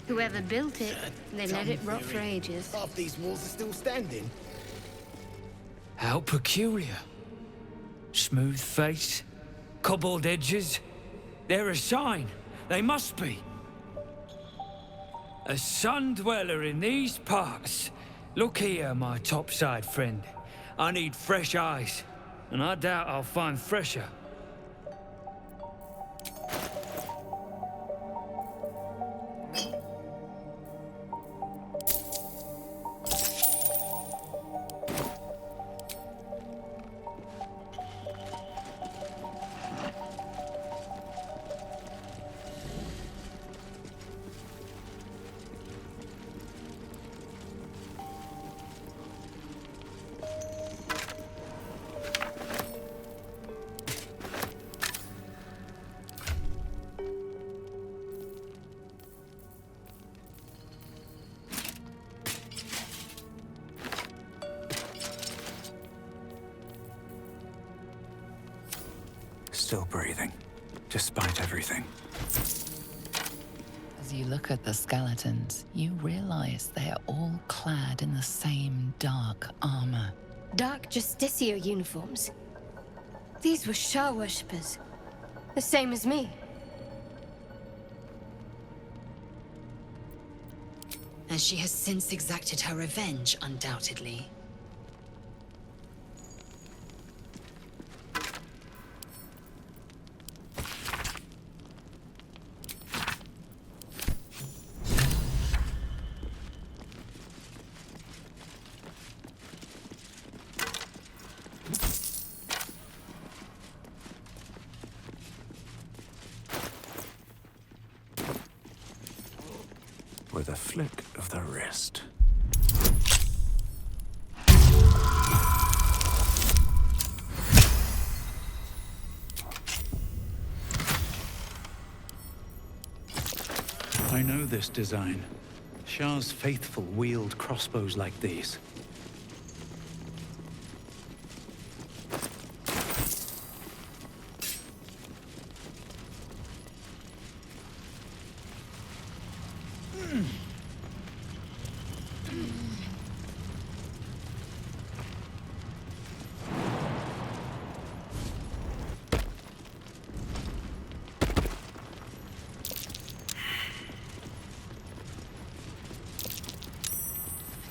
Whoever built it, they let it rot for ages. Half these walls are still standing. How peculiar. Smooth face, cobbled edges. They're a sign. They must be. A sun dweller in these parts. Look here, my topside friend. I need fresh eyes, and I doubt I'll find fresher. Still breathing, despite everything. As you look at the skeletons, you realize they are all clad in the same dark armor. Dark Justicia uniforms. These were Shah worshippers. The same as me. And she has since exacted her revenge, undoubtedly. With a flick of the wrist. I know this design. Shah's faithful wield crossbows like these.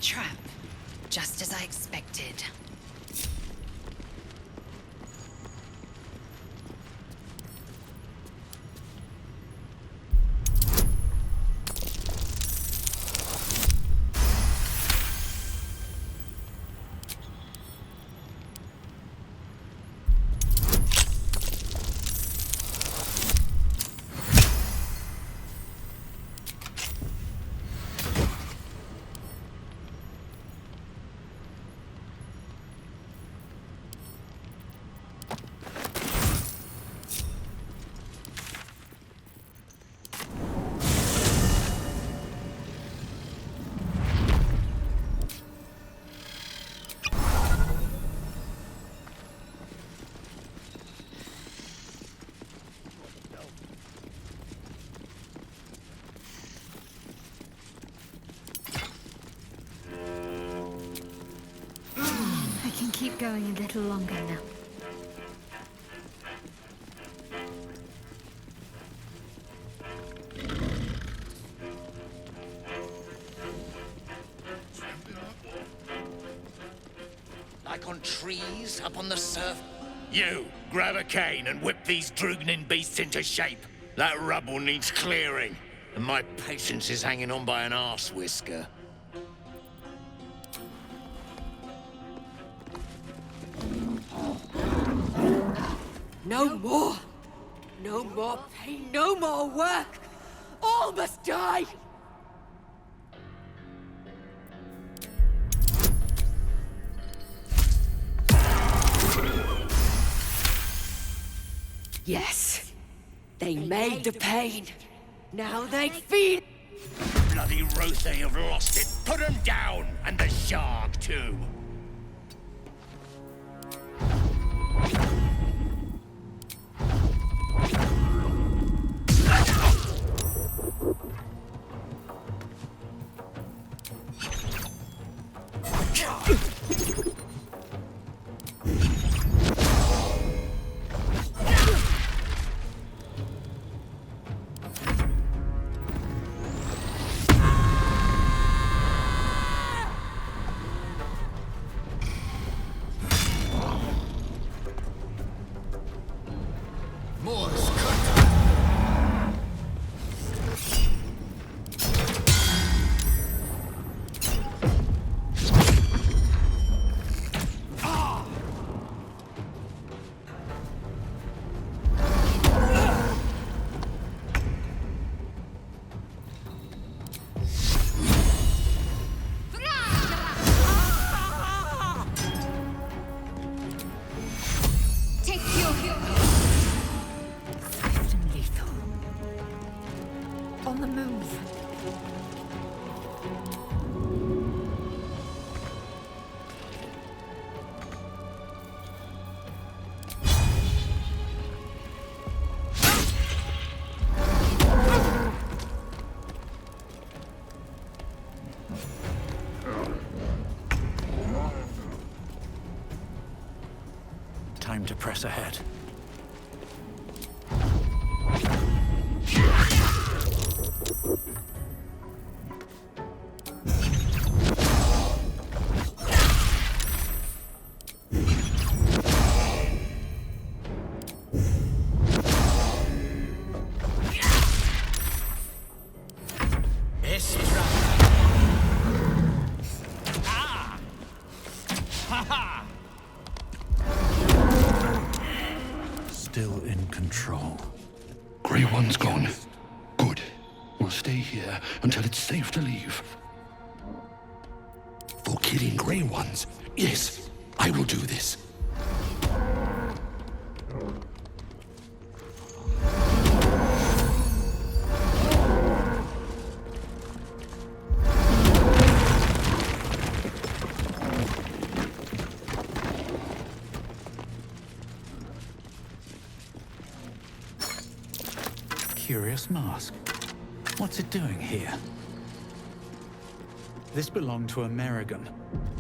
Trap, just as I expected. keep going a little longer now. Like on trees, up on the surf. You, grab a cane and whip these droognin beasts into shape. That rubble needs clearing, and my patience is hanging on by an arse whisker. No more! No more pain, no more work! All must die! Yes, they made the pain. Now they feed. Bloody Rothe have lost it. Put them down, and the shark too. Time to press ahead. Still in control. Grey One's gone. Good. We'll stay here until it's safe to leave. For killing Grey Ones? Yes, I will do this. Curious mask. What's it doing here? This belonged to a Merrigan,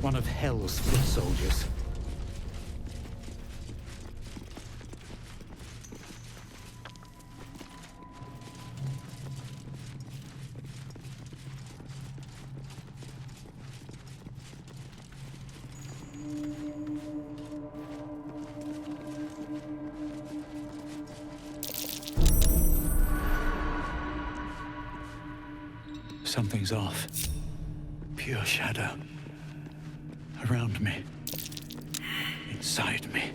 one of Hell's foot soldiers. Something's off. Pure shadow. Around me. Inside me.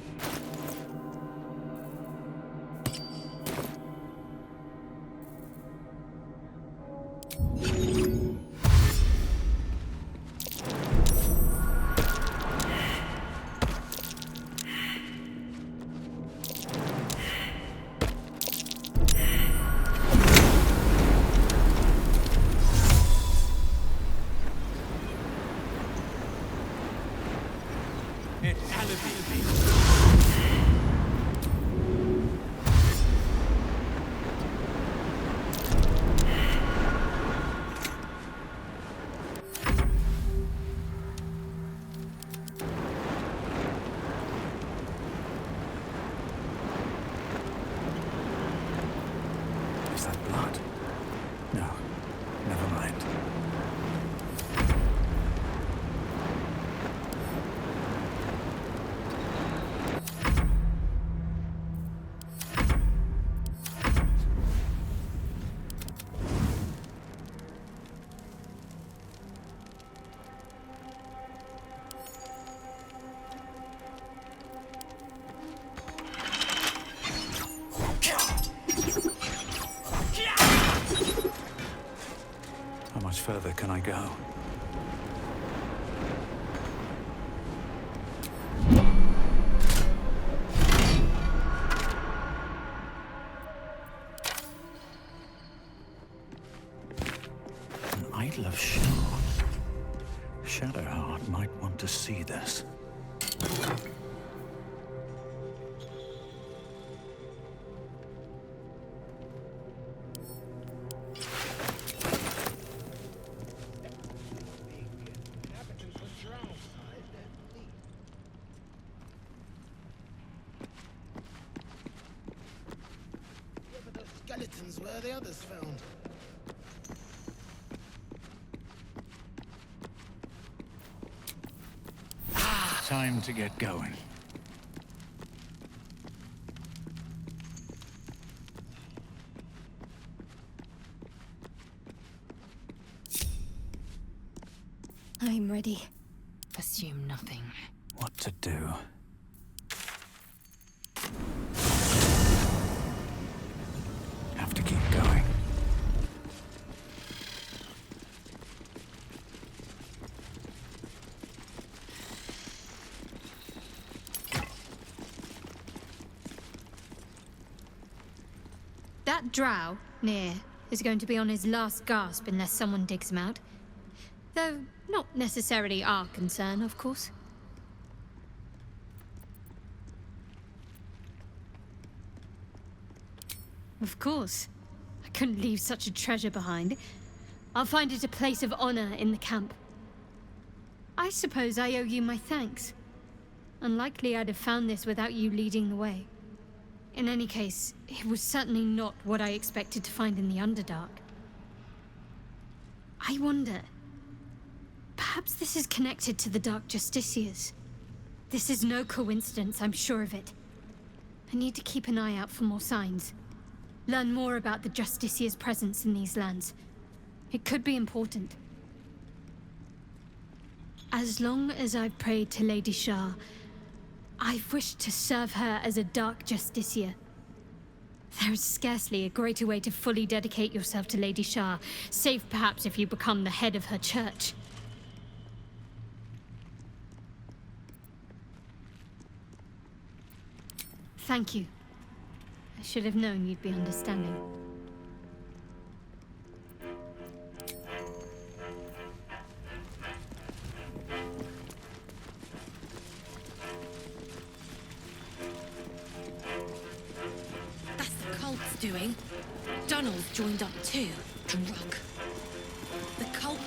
can I go? An idol of Shah. Shadowheart might want to see this. Skeletons where the others found. Time to get going. I'm ready. Assume nothing. What to do? Have to keep going. That drow, near, is going to be on his last gasp unless someone digs him out. Though, not necessarily our concern, of course. Of course. I couldn't leave such a treasure behind. I'll find it a place of honor in the camp. I suppose I owe you my thanks. Unlikely I'd have found this without you leading the way. In any case, it was certainly not what I expected to find in the Underdark. I wonder... perhaps this is connected to the Dark Justiciars. This is no coincidence, I'm sure of it. I need to keep an eye out for more signs. Learn more about the Justiciars' presence in these lands. It could be important. As long as I've prayed to Lady Shah, I've wished to serve her as a Dark Justiciar. There is scarcely a greater way to fully dedicate yourself to Lady Shah, save perhaps if you become the head of her church. Thank you. I should have known you'd be understanding. That's the cult's doing. Donald's joined up too. Drunk. The cult...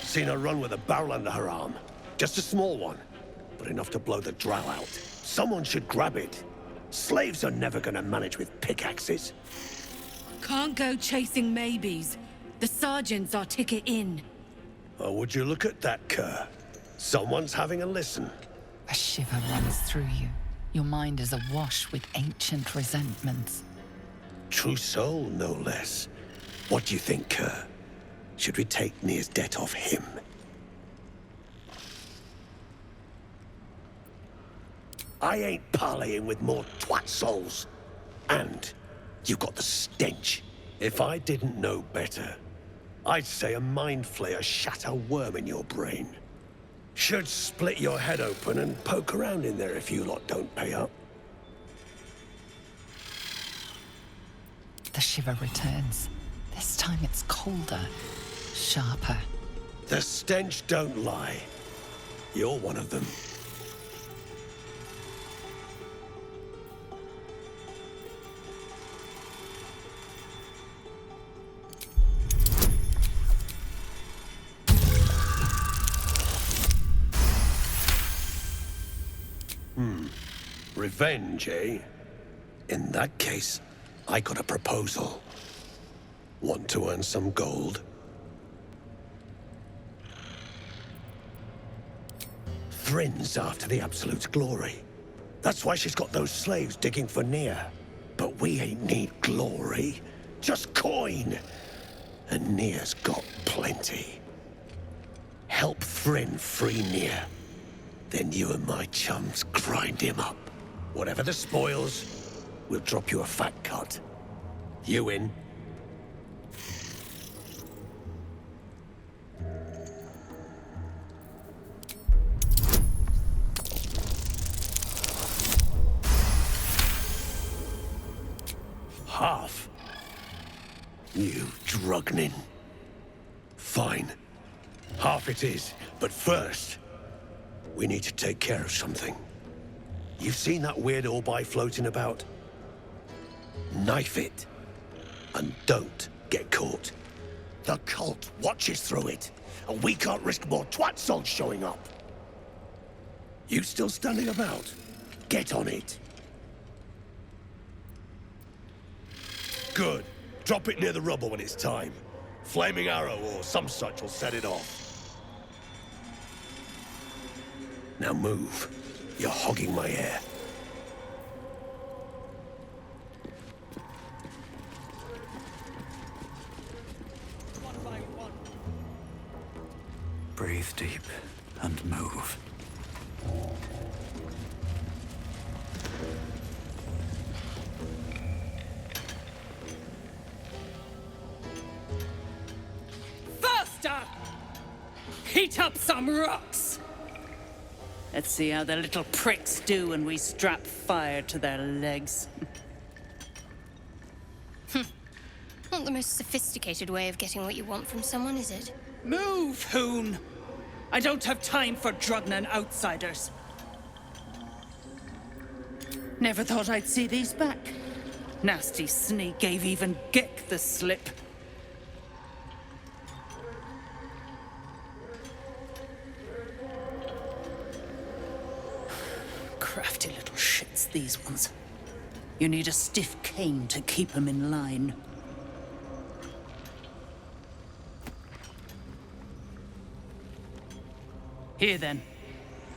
Seen her run with a barrel under her arm. Just a small one, but enough to blow the drow out. Someone should grab it. Slaves are never gonna manage with pickaxes. Can't go chasing maybes. The sergeant's our ticket in. Oh, would you look at that, Kerr? Someone's having a listen. A shiver runs through you. Your mind is awash with ancient resentments. True soul, no less. What do you think, Kerr? Should we take Nir's debt off him? I ain't parleying with more twat souls. And you got the stench. If I didn't know better, I'd say a mind flayer shat a worm in your brain. Should split your head open and poke around in there if you lot don't pay up. The shiver returns. This time it's colder, sharper. The stench don't lie. You're one of them. Revenge, eh? In that case, I got a proposal. Want to earn some gold? Thrin's after the Absolute's glory. That's why she's got those slaves digging for Nir. But we ain't need glory, just coin. And Nir's got plenty. Help Thrin free Nir. Then you and my chums grind him up. Whatever the spoils, we'll drop you a fat cut. You in? You drugnin. Fine. Half it is, but first, we need to take care of something. You've seen that weird orb floating about? Knife it, and don't get caught. The cult watches through it, and we can't risk more twat souls showing up. You still standing about? Get on it. Good. Drop it near the rubble when it's time. Flaming arrow or some such will set it off. Now move. You're hogging my air. Breathe deep and move. Faster! Heat up some rocks! Let's see how the little pricks do when we strap fire to their legs. Not the most sophisticated way of getting what you want from someone, is it? Move, Hoon! I don't have time for Drugnan outsiders. Never thought I'd see these back. Nasty sneak gave even Gick the slip. Crafty little shits, these ones. You need a stiff cane to keep them in line. Here then.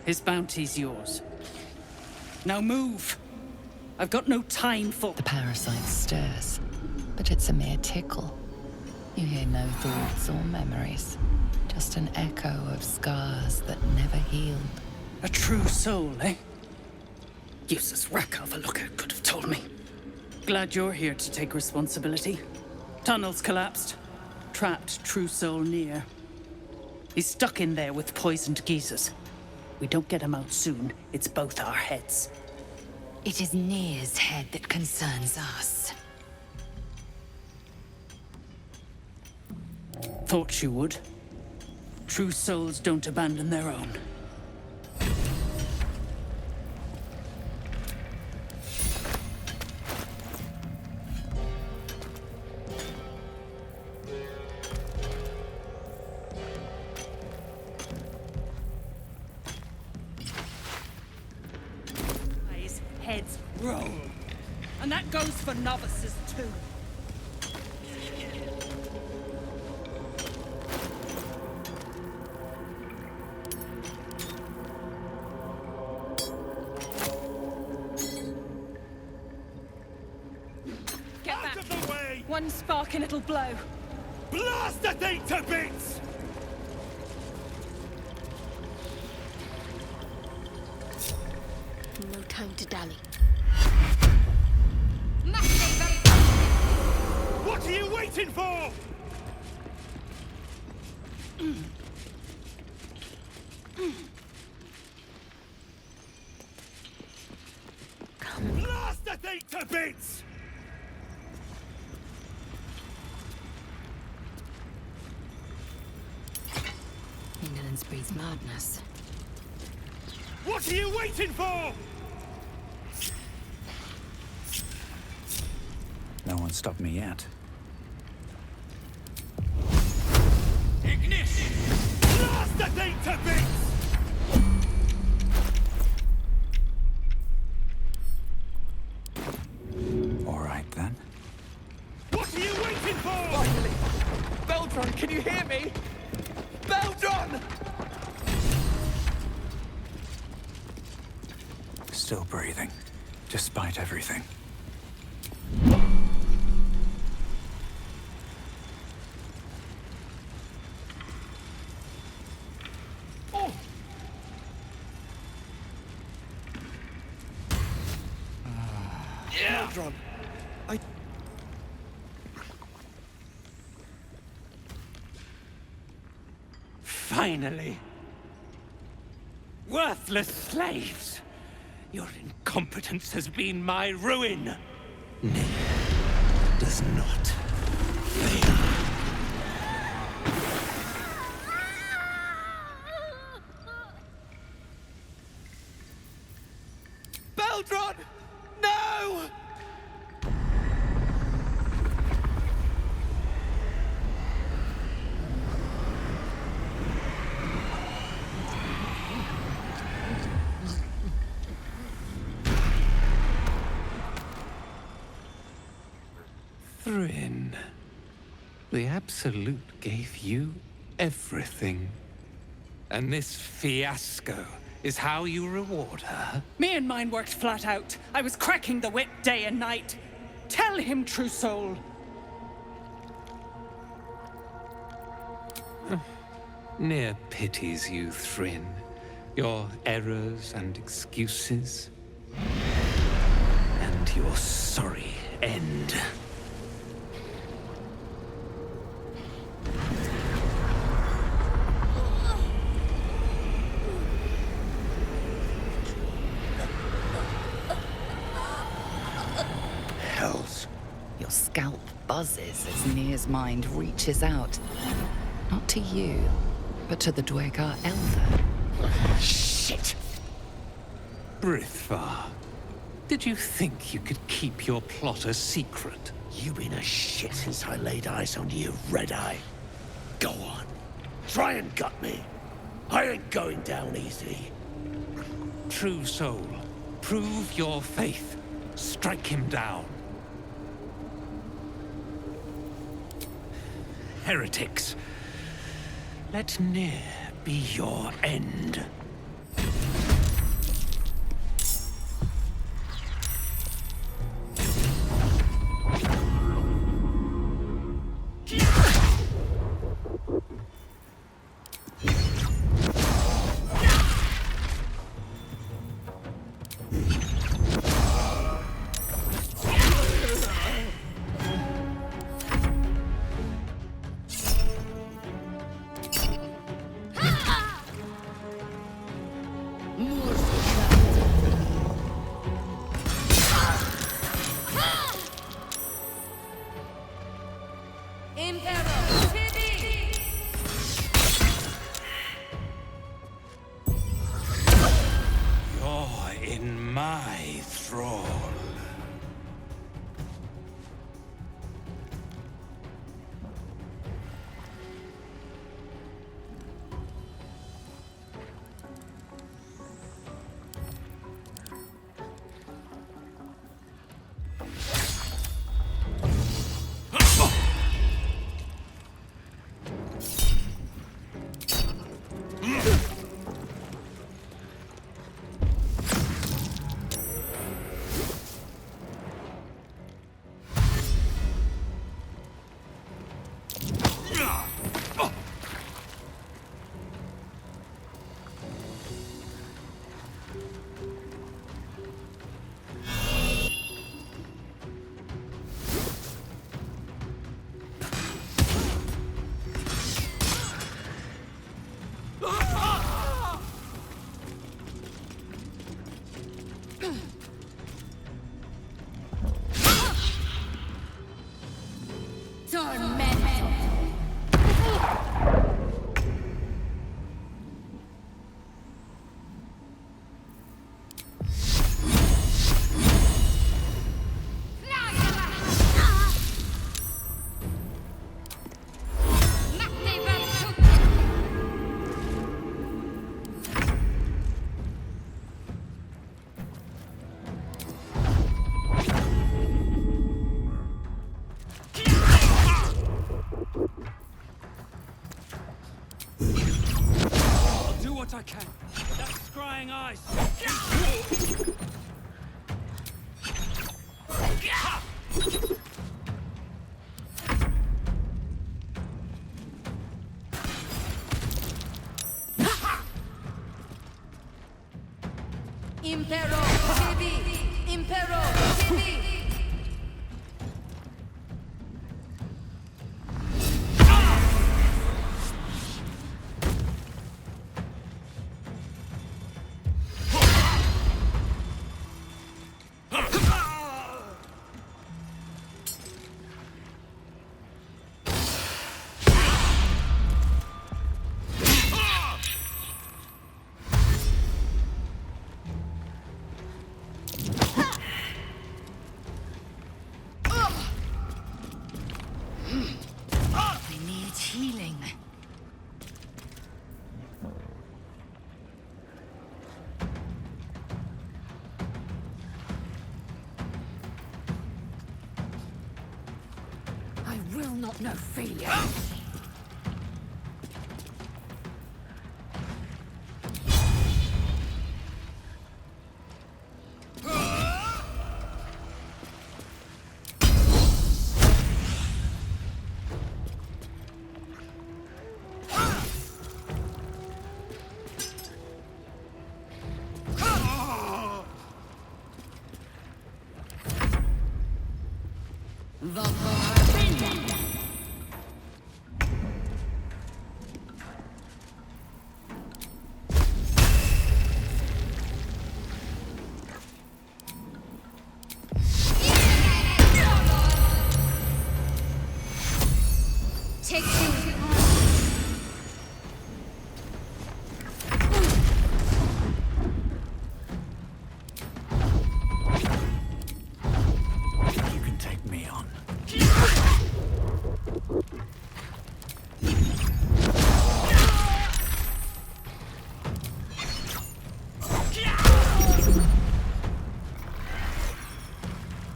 His bounty's yours. Now move! I've got no time for— The parasite stirs, but it's a mere tickle. You hear no thoughts or memories, just an echo of scars that never healed. A true soul, eh? Useless Rakava could have told me. Glad you're here to take responsibility. Tunnels collapsed. Trapped true soul near. He's stuck in there with poisoned geezers. We don't get him out soon, it's both our heads. It is Nir's head that concerns us. Thought you would. True souls don't abandon their own. Heads roll. And that goes for novices too. Get back. Out of the way! One spark and it'll blow. Blast the thing to bits! No time to dally. What are you waiting for? Blast the thing to bits! Indolence breeds madness. What are you waiting for? No one stopped me yet. Ignition! Blast the thing to bits! All right then. What are you waiting for? Finally! Beldron, can you hear me? Beldron! Still breathing, despite everything. Oh! Yeah. Beldron, Finally! Worthless slaves! Your incompetence has been my ruin! Nick does not Beldron! No! Thrin, the Absolute gave you everything. And this fiasco is how you reward her? Me and mine worked flat out. I was cracking the whip day and night. Tell him, true soul. Near pities you, Thrin. Your errors and excuses. And your sorry end. Hells. Your scalp buzzes as Nir's mind reaches out. Not to you, but to the Duergar elder. Shit! Brithvar, did you think you could keep your plot a secret? You been a shit since I laid eyes on you, Red Eye. Go on. Try and gut me. I ain't going down easy. True soul, prove your faith. Strike him down. Heretics, let Nir be your end. I can. That scrying eyes. Impero TV! Impero TV! not no failure.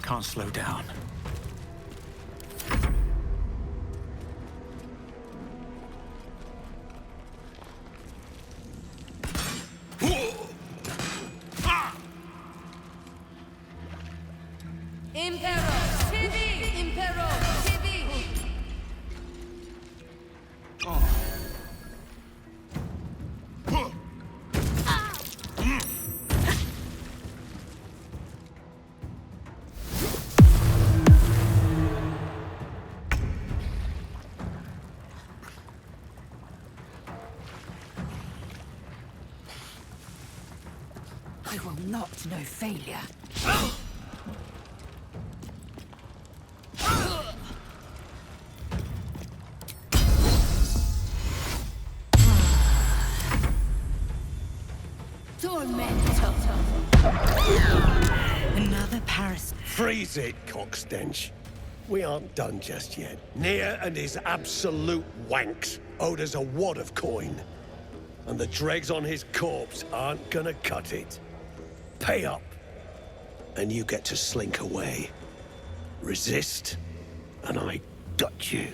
Can't slow down. Impero, TV! Impero, TV! I will not know failure. Another parasite. Freeze it, cockstench. We aren't done just yet. Nia and his absolute wanks owed us a wad of coin. And the dregs on his corpse aren't gonna cut it. Pay up, and you get to slink away. Resist, and I got you.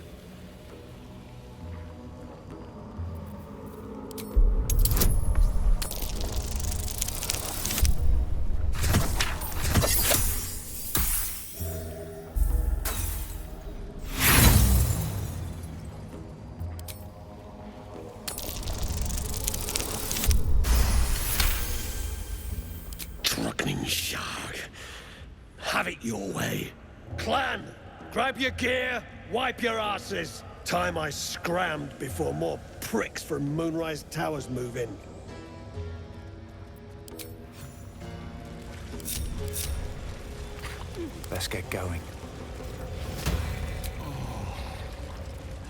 Have it your way. Clan, grab your gear, wipe your asses. Time I scrammed before more pricks from Moonrise Towers move in. Let's get going.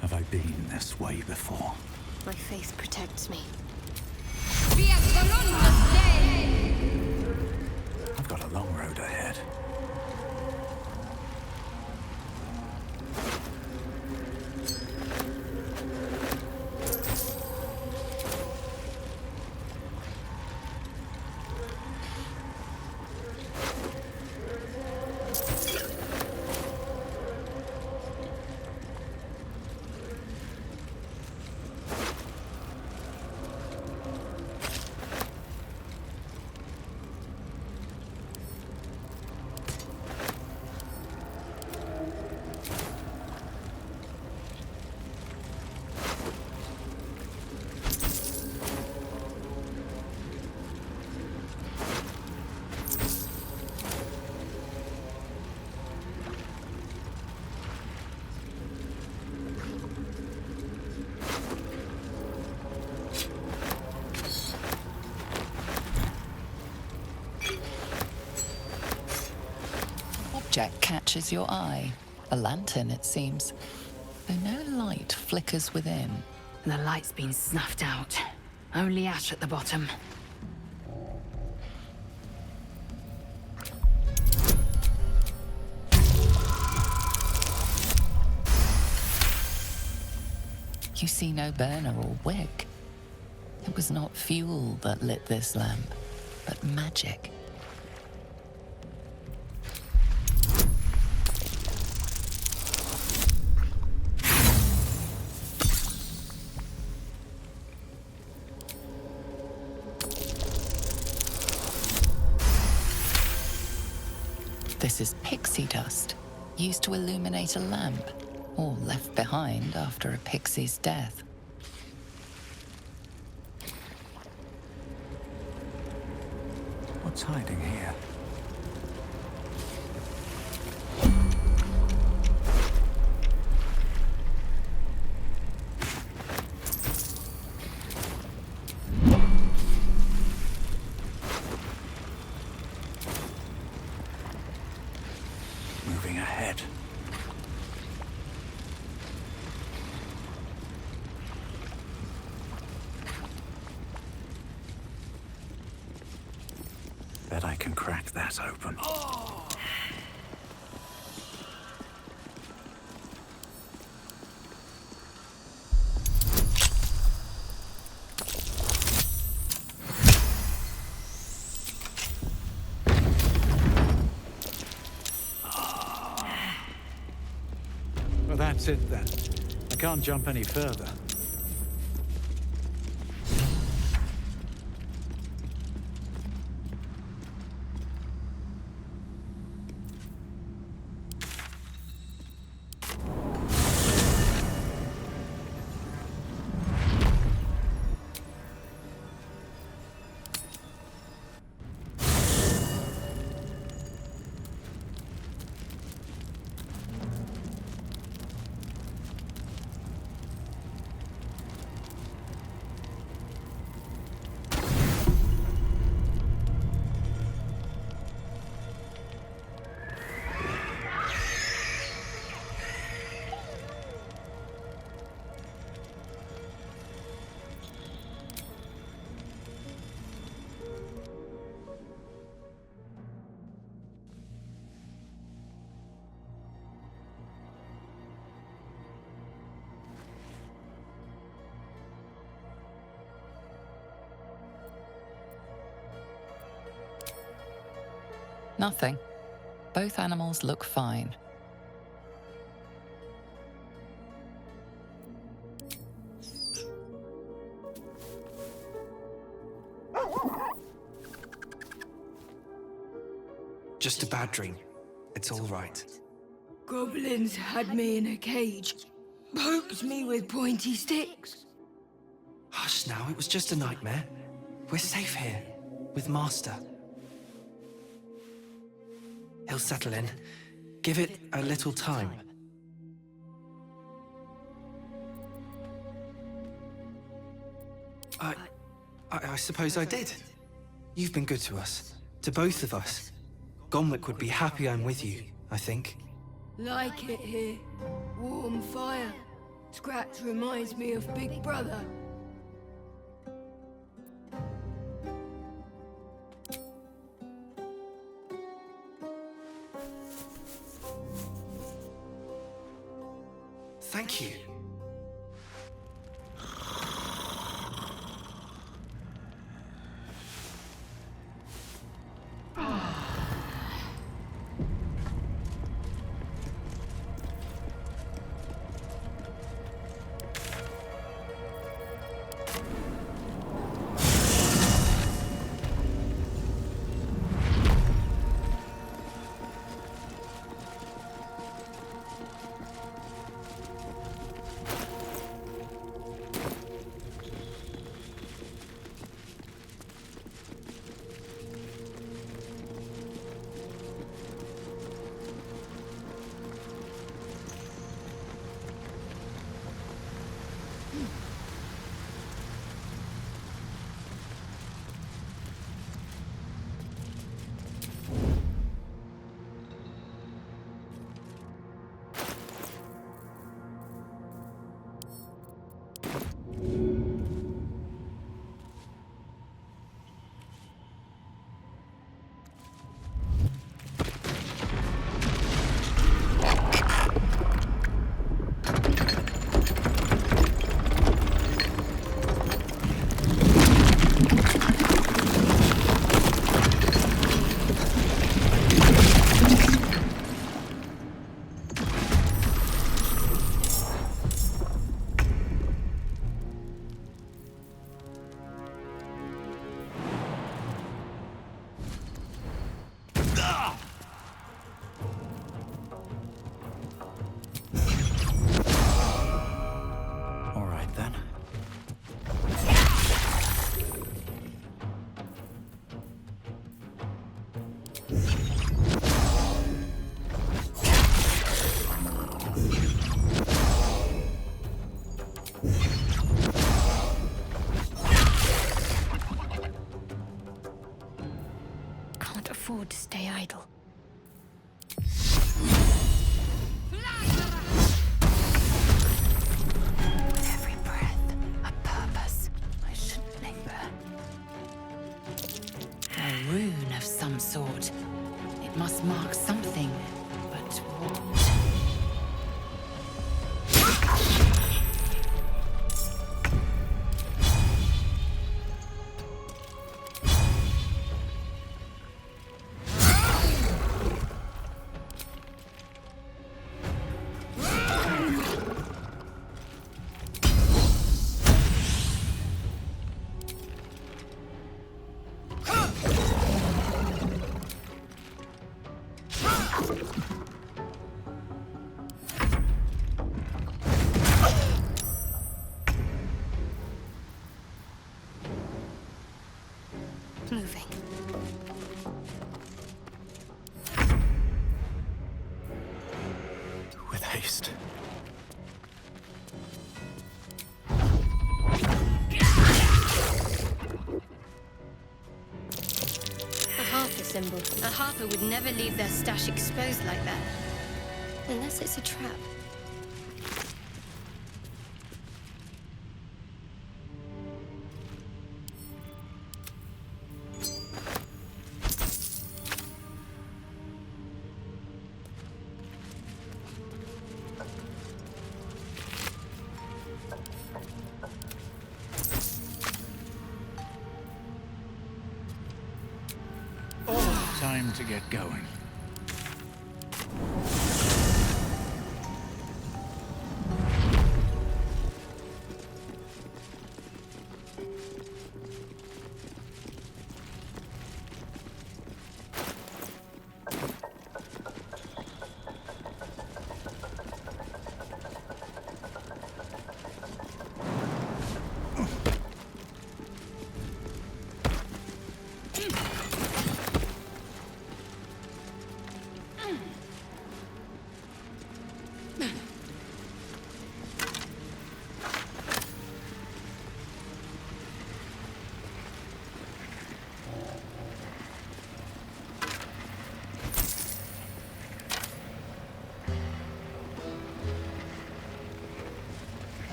Have I been this way before? My faith protects me. I've got a long road ahead. Object catches your eye. A lantern, it seems. Though no light flickers within. The light's been snuffed out. Only ash at the bottom. You see no burner or wick. It was not fuel that lit this lamp, but magic. This is pixie dust, used to illuminate a lamp, or left behind after a pixie's death. What's hiding here? Moving ahead. Bet I can crack that open. Well, that's it then. I can't jump any further. Nothing. Both animals look fine. Just a bad dream. It's all right. Goblins had me in a cage, poked me with pointy sticks. Hush now, it was just a nightmare. We're safe here, with Master. He'll settle in. Give it a little time. I suppose I did. You've been good to us. To both of us. Gomwick would be happy I'm with you, I think. Like it here. Warm fire. Scratch reminds me of Big Brother. Thank you. afford to stay idle. With every breath, a purpose. I shouldn't linger. A rune of some sort. It must mark something, but what? Moving. With haste. A Harper symbol. A Harper would never leave their stash exposed like that. Unless it's a trap. Time to get going.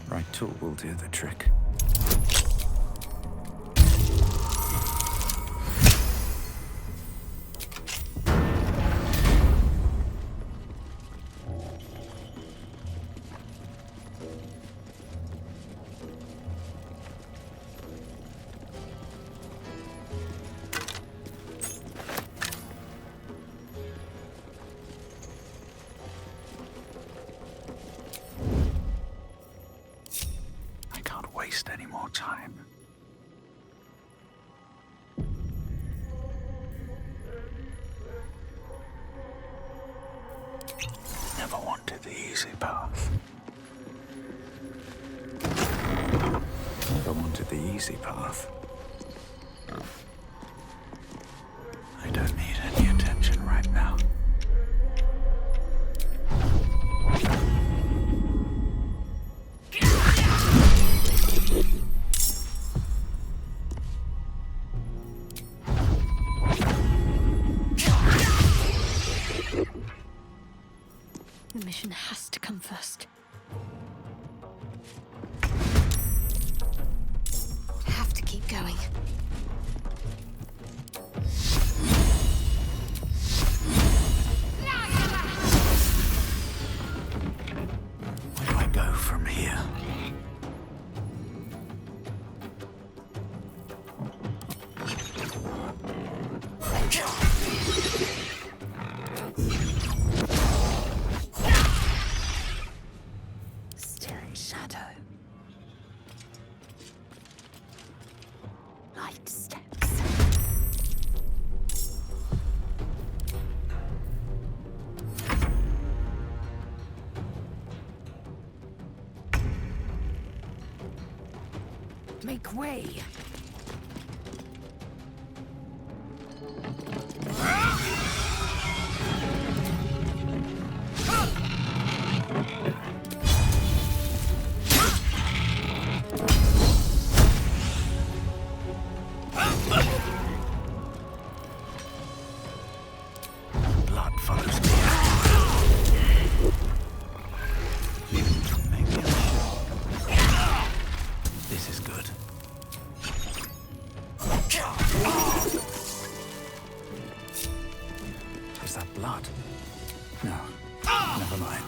Right tool will do the trick. Waste any more time. Never wanted the easy path. Never wanted the easy path. I don't need any attention right now. The mission has to come first. Have to keep going. Where do I go from here? Make way. Blood follows me. Maybe I'm sure. This is good. Is that blood? No. Never mind.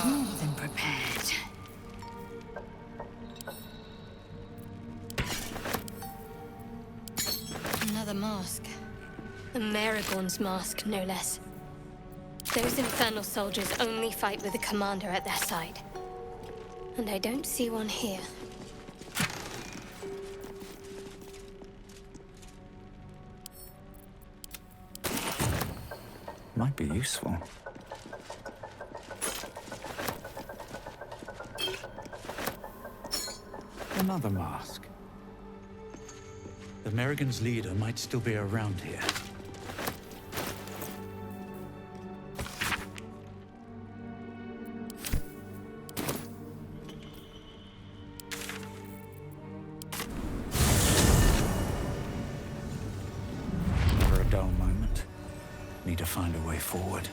More than prepared. Another mask. A Merigorn's mask, no less. Those infernal soldiers only fight with a commander at their side. And I don't see one here. Might be useful. Another mask. The Merrigan's leader might still be around here. Never a dull moment. Need to find a way forward.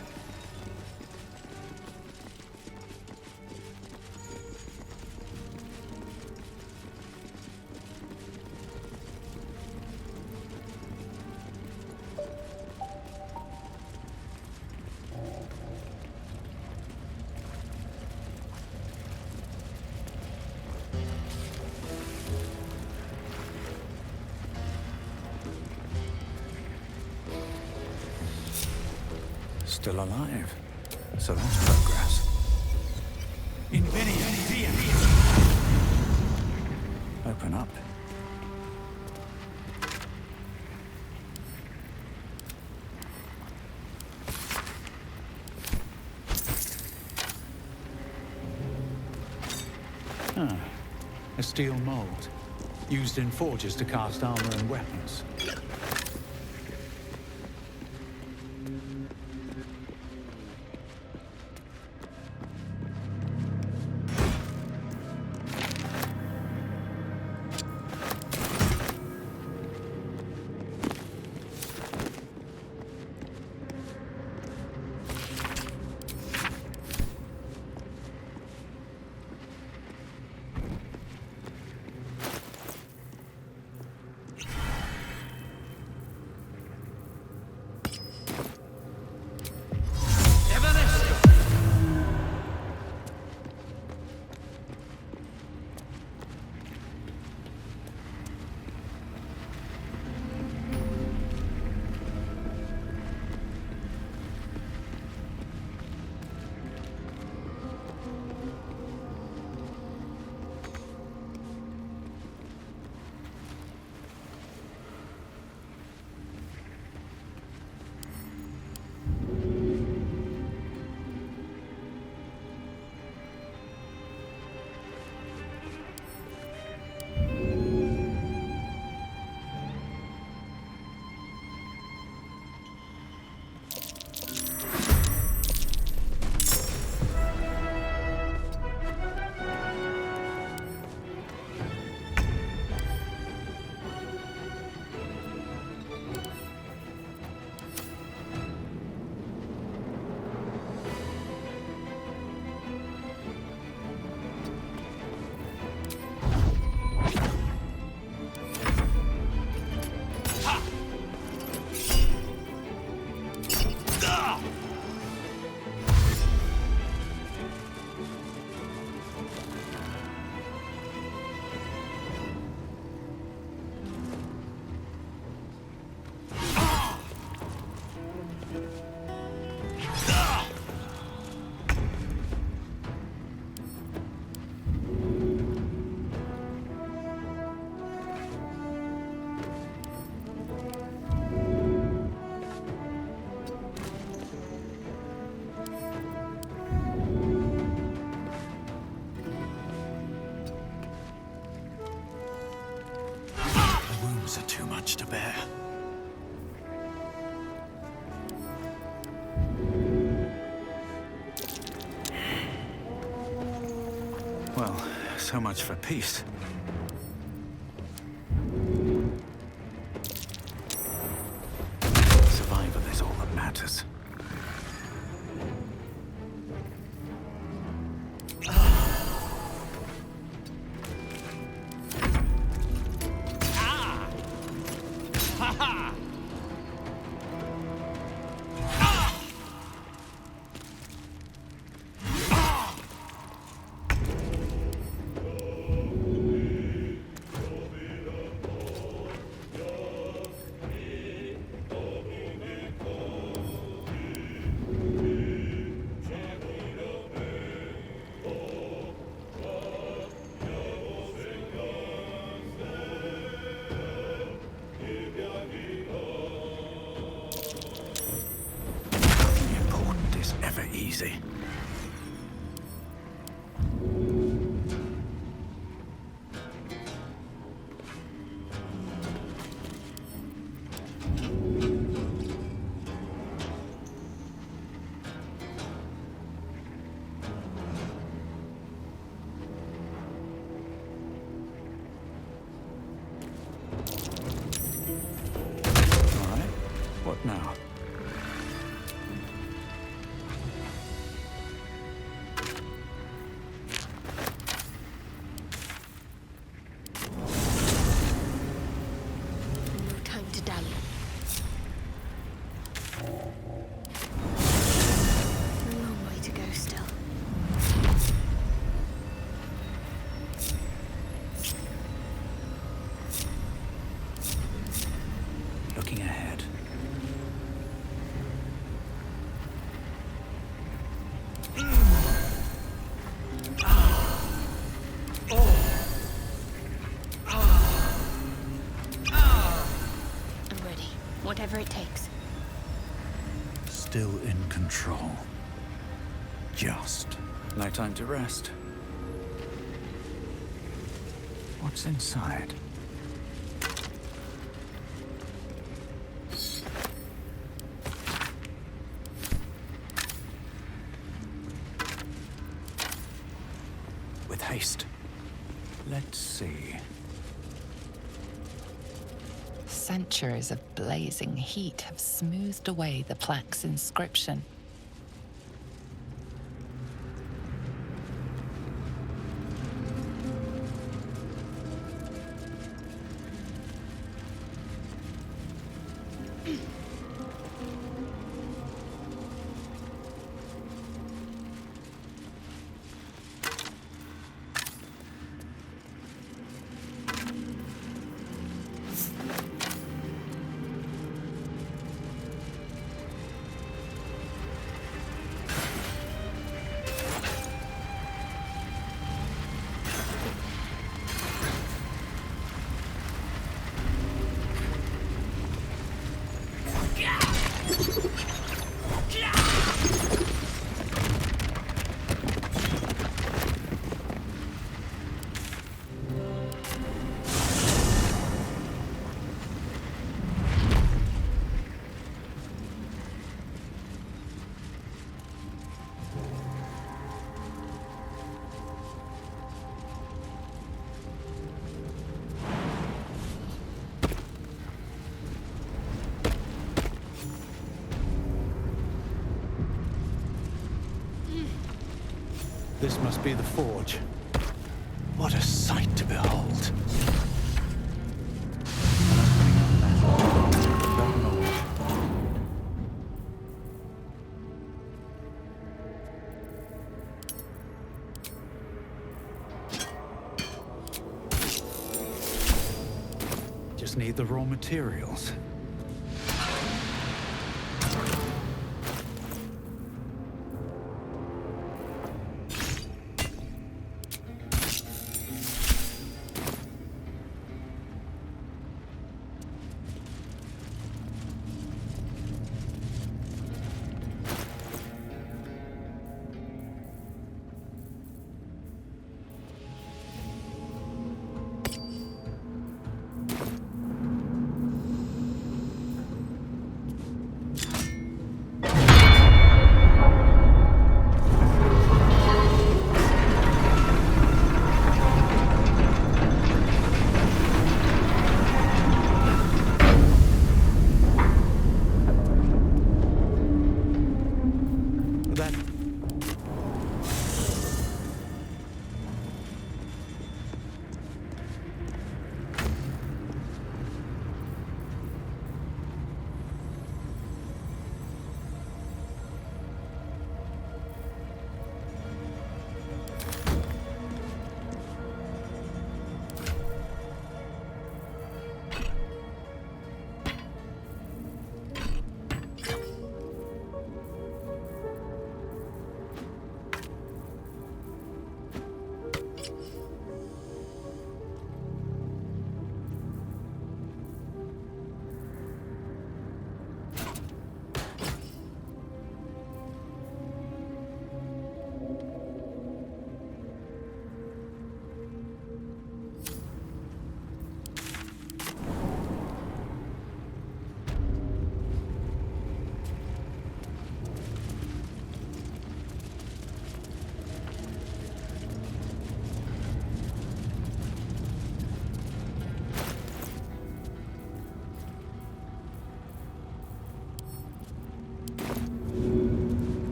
Still alive. So that's progress. Open up. Ah, a steel mold. Used in forges to cast armor and weapons. Well, so much for peace. Survival is all that matters. Easy. All right. What now? Looking ahead. I'm ready. Whatever it takes. Still in control. Just. No time to rest. What's inside? With haste. Let's see. Centuries of blazing heat have smoothed away the plaque's inscription. This must be the forge. What a sight to behold. Just need the raw materials.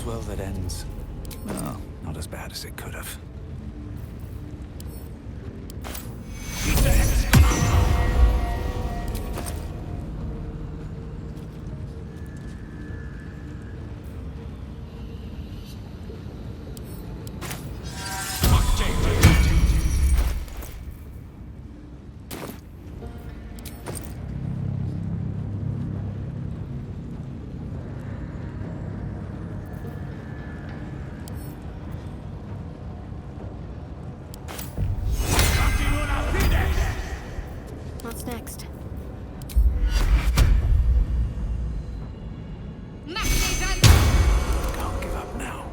well that ends. Well, not as bad as it could have. What's next? Can't give up now.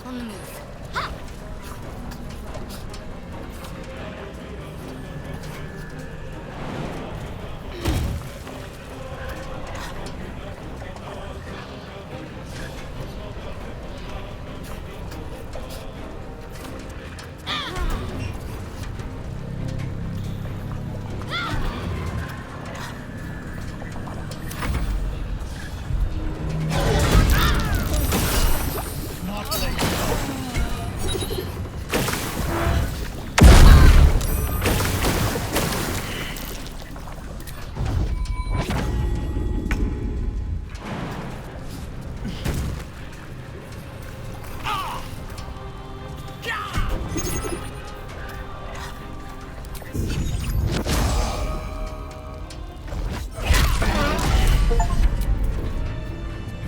On the move.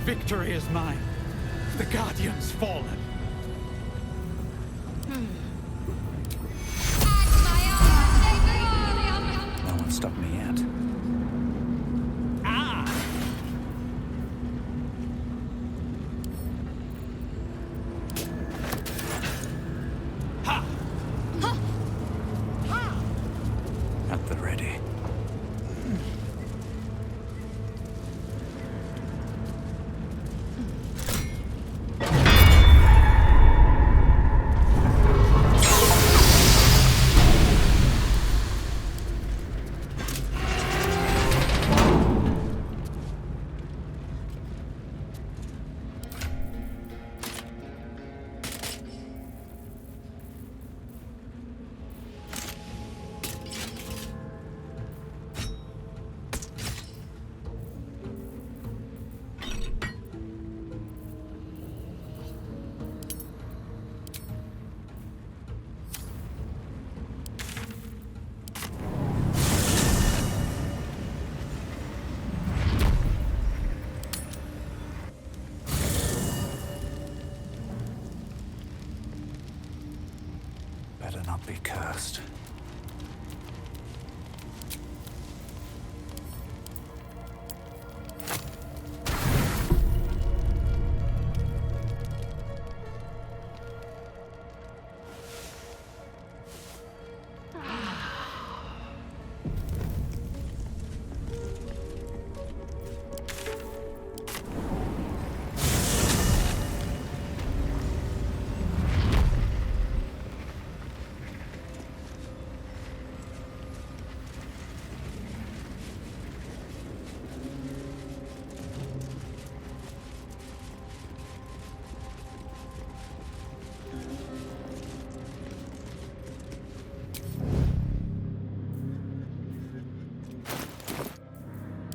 Victory is mine. The Guardian's fallen. No one stopped me yet. At the ready. not be cursed.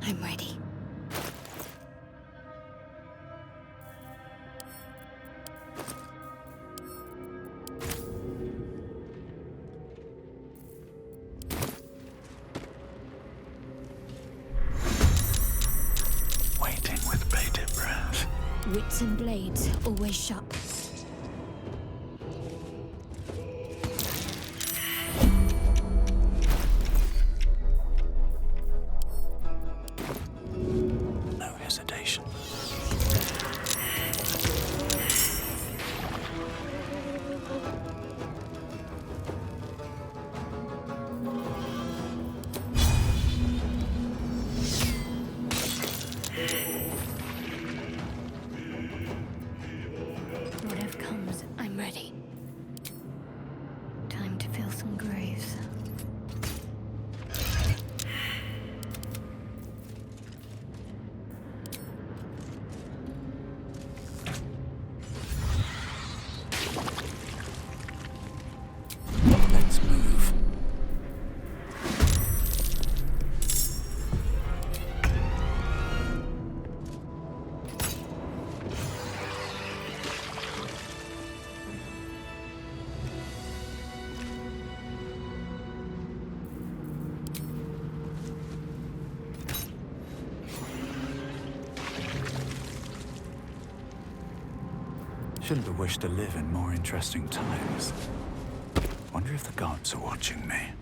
I'm ready. Waiting with bated breath. Wits and blades, always sharp. No hesitation. Whatever comes, I'm ready. Time to fill some graves. Let's move. Shouldn't have wished to live in more interesting times. Wonder if the gods are watching me.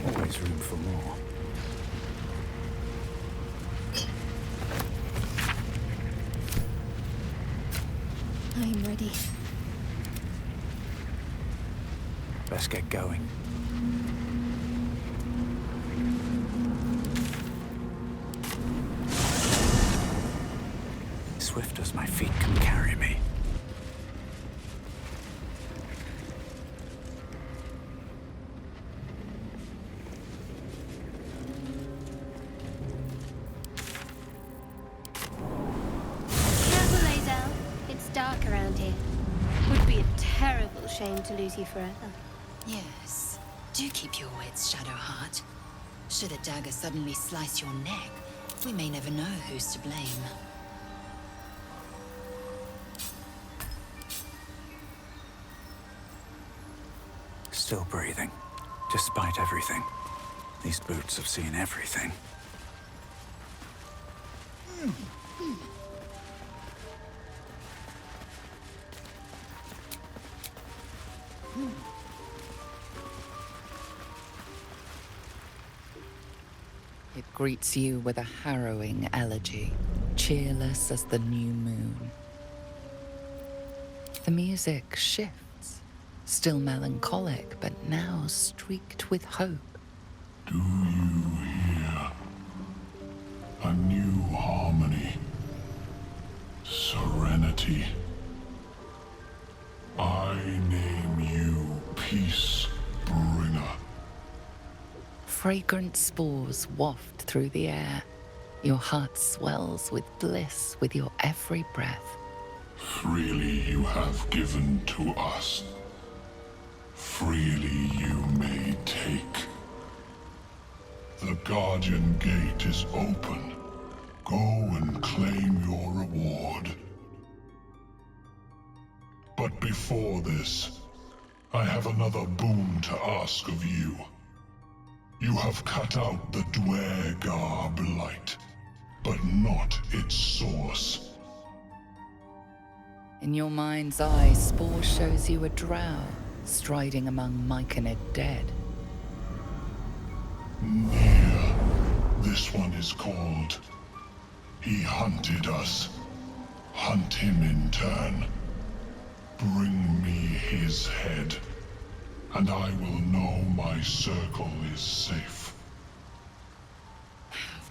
Always room for more. I'm ready. Let's get going. Swift as my feet can carry me. Careful, Lazel. It's dark around here. Would be a terrible shame to lose you forever. Yes. Do keep your wits, Shadowheart. Should a dagger suddenly slice your neck, we may never know who's to blame. Still breathing, despite everything. These boots have seen everything. It greets you with a harrowing elegy, cheerless as the new moon. The music shifts, still melancholic, but now streaked with hope. Do you hear? A new harmony. Serenity. I name you Peace Bringer. Fragrant spores waft through the air. Your heart swells with bliss with your every breath. Freely you have given to us. Freely you may take. The Guardian Gate is open. Go and claim your reward. But before this, I have another boon to ask of you. You have cut out the Duergar blight, but not its source. In your mind's eye, Spore shows you a drow striding among Myconid dead. Near. This one is called. He hunted us. Hunt him in turn. Bring me his head, and I will know my circle is safe.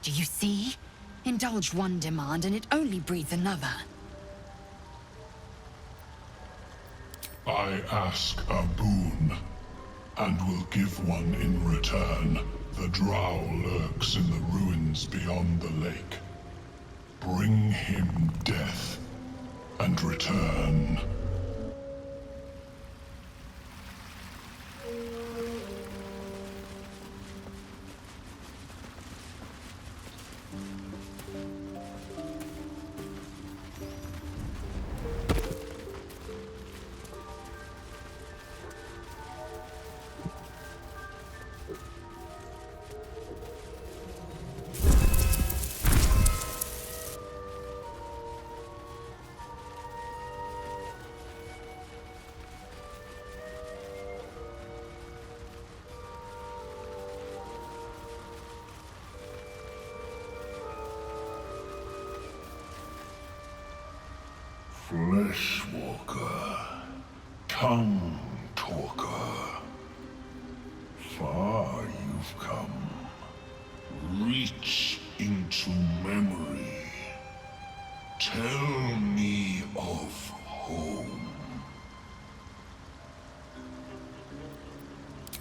Do you see? Indulge one demand and it only breeds another. I ask a boon, and will give one in return. The drow lurks in the ruins beyond the lake. Bring him death, and return. Fleshwalker, tongue talker, far you've come. Reach into memory. Tell me of home.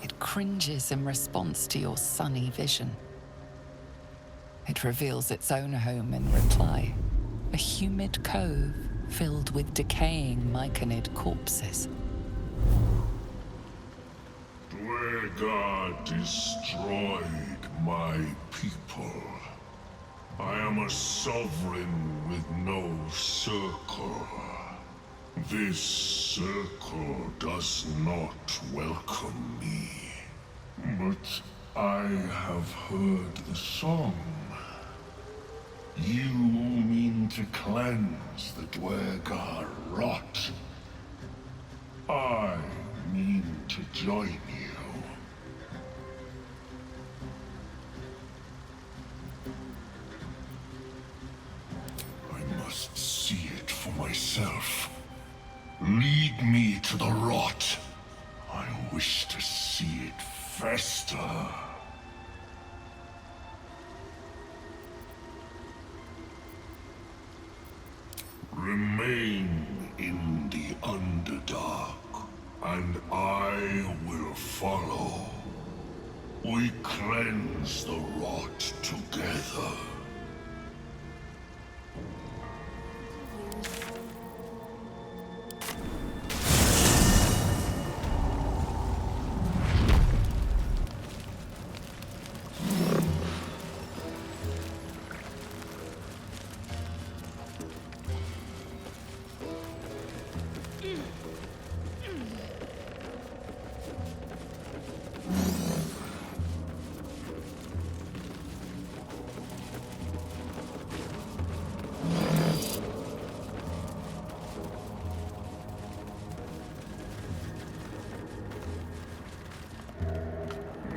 It cringes in response to your sunny vision. It reveals its own home in reply. A humid cove filled with decaying Myconid corpses. Duergar destroyed my people. I am a sovereign with no circle. This circle does not welcome me. But I have heard the song. You mean to cleanse the Duergar rot. I mean to join you. I must see it for myself. Lead me to the rot. I wish to see it fester. Remain in the Underdark, and I will follow. We cleanse the rot together.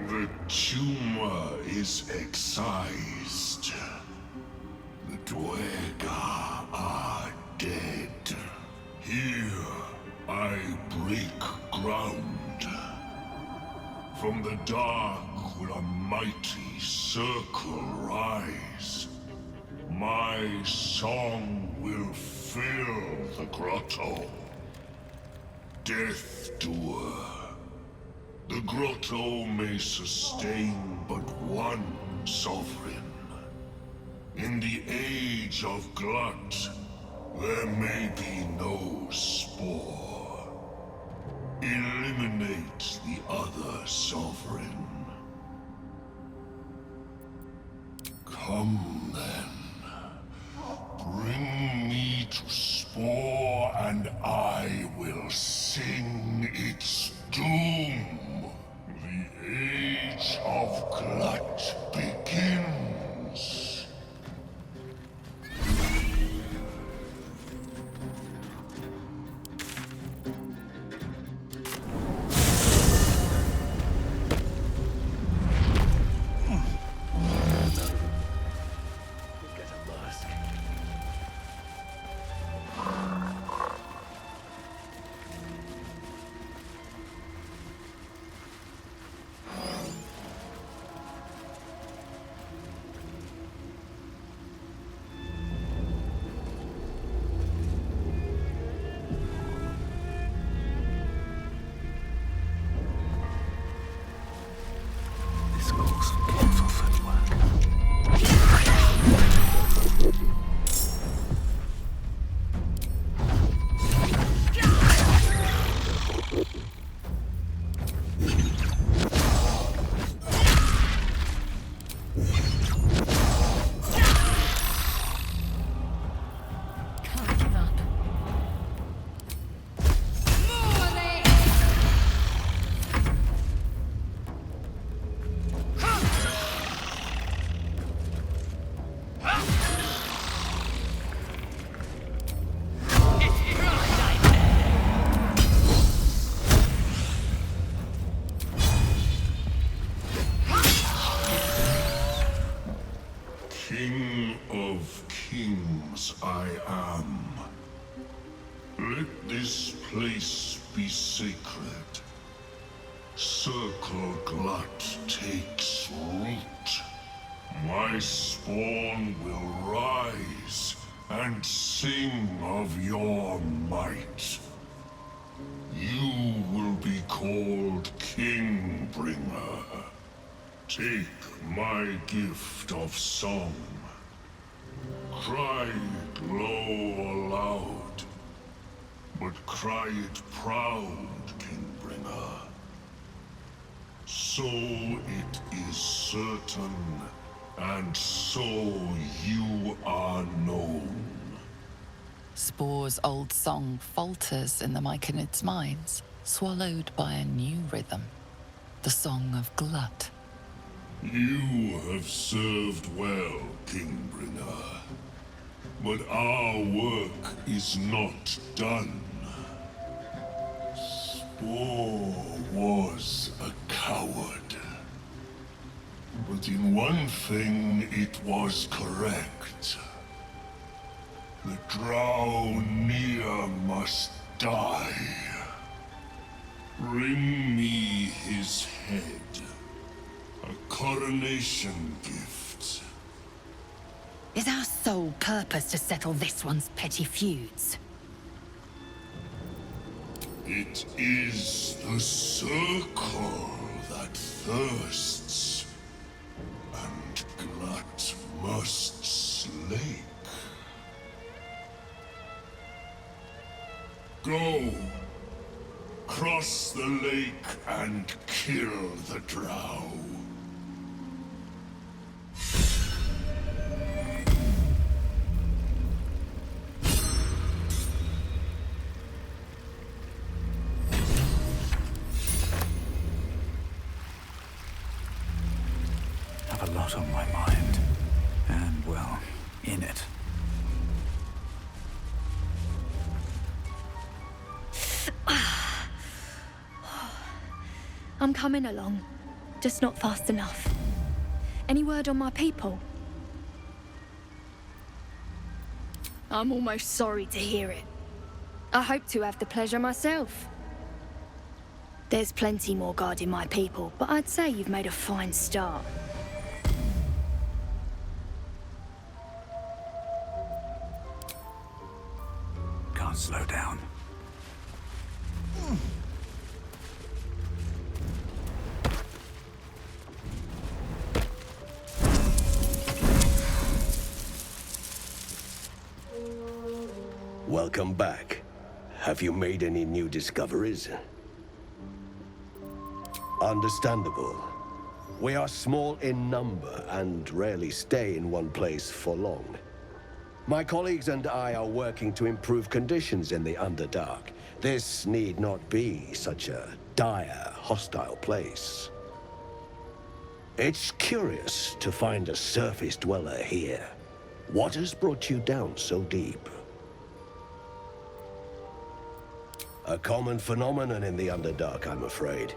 The tumor is excised. The Duergar are dead. Here I break ground. From the dark will a mighty circle rise. My song will fill the grotto. Death Doer. The grotto may sustain but one sovereign. In the age of glut, there may be no spore. Eliminate the other sovereign. Come then. Bring me to Spore and I will sing its doom. The Age of Glut begins. King of kings I am. Let this place be sacred. Circle Glut takes root. My spawn will rise and sing of your might. You will be called King Bringer. Take my gift of song. Cry it low or loud, but cry it proud, Kingbringer. So it is certain, and so you are known. Spore's old song falters in the Myconid's minds, swallowed by a new rhythm. The Song of Glut. You have served well, Kingbringer. But our work is not done. Spore was a coward. But in one thing it was correct. The Drow near must die. Bring me his head. A coronation gift. Is our sole purpose to settle this one's petty feuds? It is the circle that thirsts, and Glut must slake. Go! Cross the lake and kill the Drow. Have a lot on my mind. And, well, in it. I'm coming along, just not fast enough. Any word on my people? I'm almost sorry to hear it. I hope to have the pleasure myself. There's plenty more guarding my people, but I'd say you've made a fine start. Can't slow down. Welcome back. Have you made any new discoveries? Understandable. We are small in number and rarely stay in one place for long. My colleagues and I are working to improve conditions in the Underdark. This need not be such a dire, hostile place. It's curious to find a surface dweller here. What has brought you down so deep? A common phenomenon in the Underdark, I'm afraid.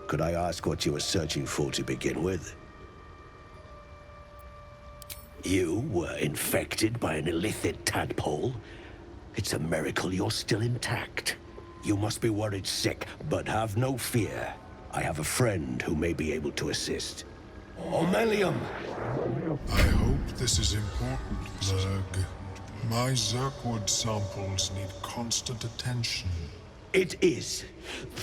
Could I ask what you were searching for to begin with? You were infected by an illithid tadpole? It's a miracle you're still intact. You must be worried sick, but have no fear. I have a friend who may be able to assist. Omelium! I hope this is important, Zerg. My Zerkwood samples need constant attention. It is.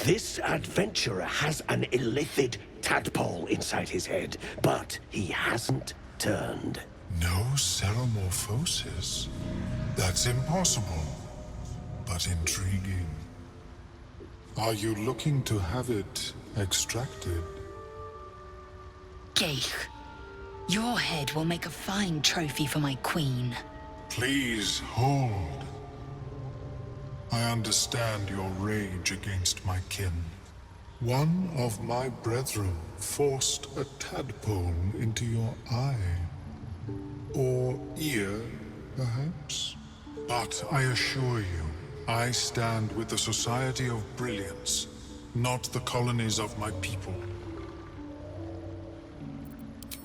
This adventurer has an illithid tadpole inside his head, but he hasn't turned. No ceremorphosis? That's impossible, but intriguing. Are you looking to have it extracted? Geich, your head will make a fine trophy for my queen. Please hold. I understand your rage against my kin. One of my brethren forced a tadpole into your eye. Or ear, perhaps? But I assure you, I stand with the Society of Brilliance, not the colonies of my people.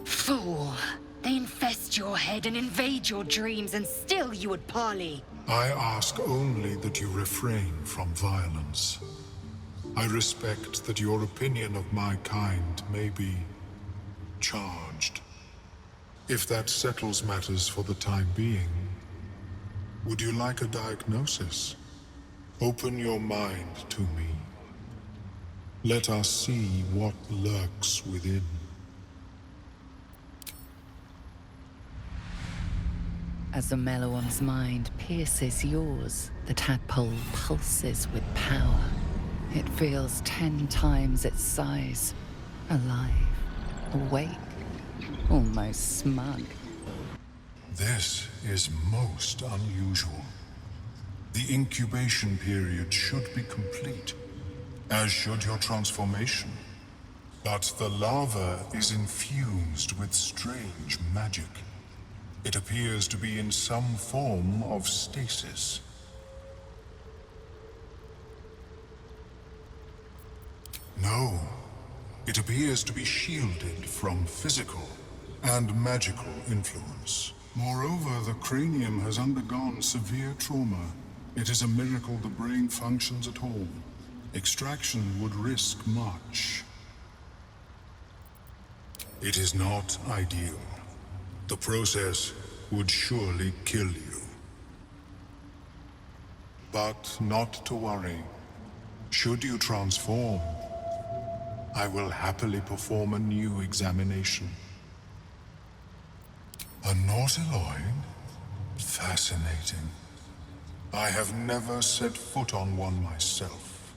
Fool! They infest your head and invade your dreams, and still you would parley. I ask only that you refrain from violence. I respect that your opinion of my kind may be charged. If that settles matters for the time being, would you like a diagnosis? Open your mind to me. Let us see what lurks within. As Omeluon's mind pierces yours, the tadpole pulses with power. It feels 10 times its size. Alive, awake, almost smug. This is most unusual. The incubation period should be complete, as should your transformation. But the larva is infused with strange magic. It appears to be in some form of stasis. No, it appears to be shielded from physical and magical influence. Moreover, the cranium has undergone severe trauma. It is a miracle the brain functions at all. Extraction would risk much. It is not ideal. The process would surely kill you. But not to worry. Should you transform, I will happily perform a new examination. A nautiloid? Fascinating. I have never set foot on one myself.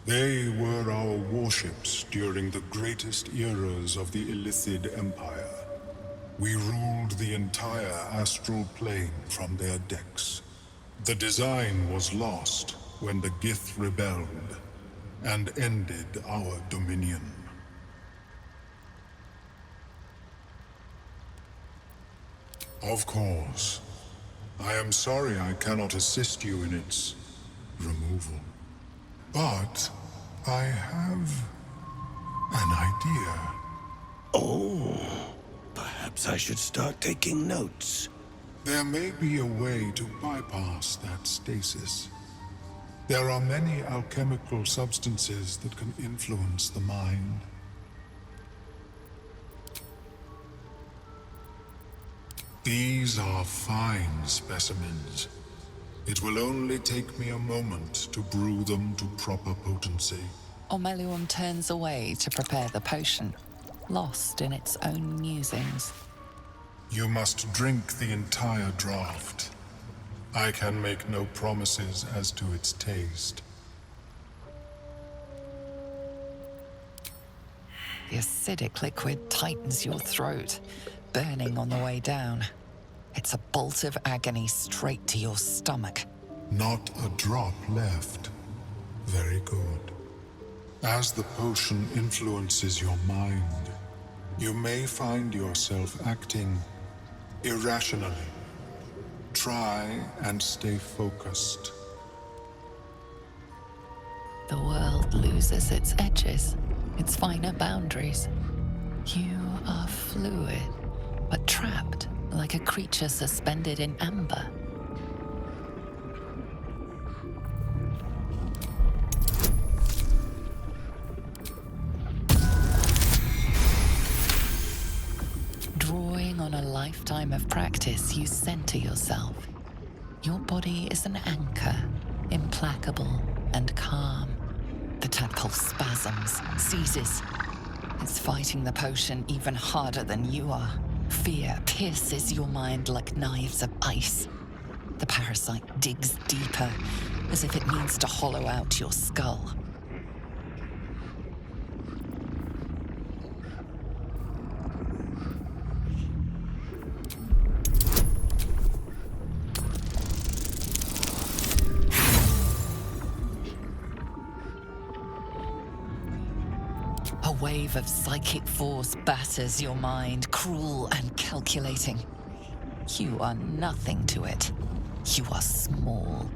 They were our warships during the greatest eras of the Illithid Empire. We ruled the entire astral plane from their decks. The design was lost when the Gith rebelled and ended our dominion. Of course. I am sorry I cannot assist you in its removal. But I have an idea. Oh. Perhaps I should start taking notes. There may be a way to bypass that stasis. There are many alchemical substances that can influence the mind. These are fine specimens. It will only take me a moment to brew them to proper potency. Omeluon turns away to prepare the potion, lost in its own musings. You must drink the entire draught. I can make no promises as to its taste. The acidic liquid tightens your throat, burning on the way down. It's a bolt of agony straight to your stomach. Not a drop left. Very good. As the potion influences your mind, you may find yourself acting irrationally. Try and stay focused. The world loses its edges, its finer boundaries. You are fluid, but trapped like a creature suspended in amber. Drawing on a lifetime of practice, you center yourself. Your body is an anchor, implacable and calm. The tadpole spasms, seizes. It's fighting the potion even harder than you are. Fear pierces your mind like knives of ice. The parasite digs deeper, as if it needs to hollow out your skull. A wave of psychic force batters your mind, cruel and calculating. You are nothing to it. You are small.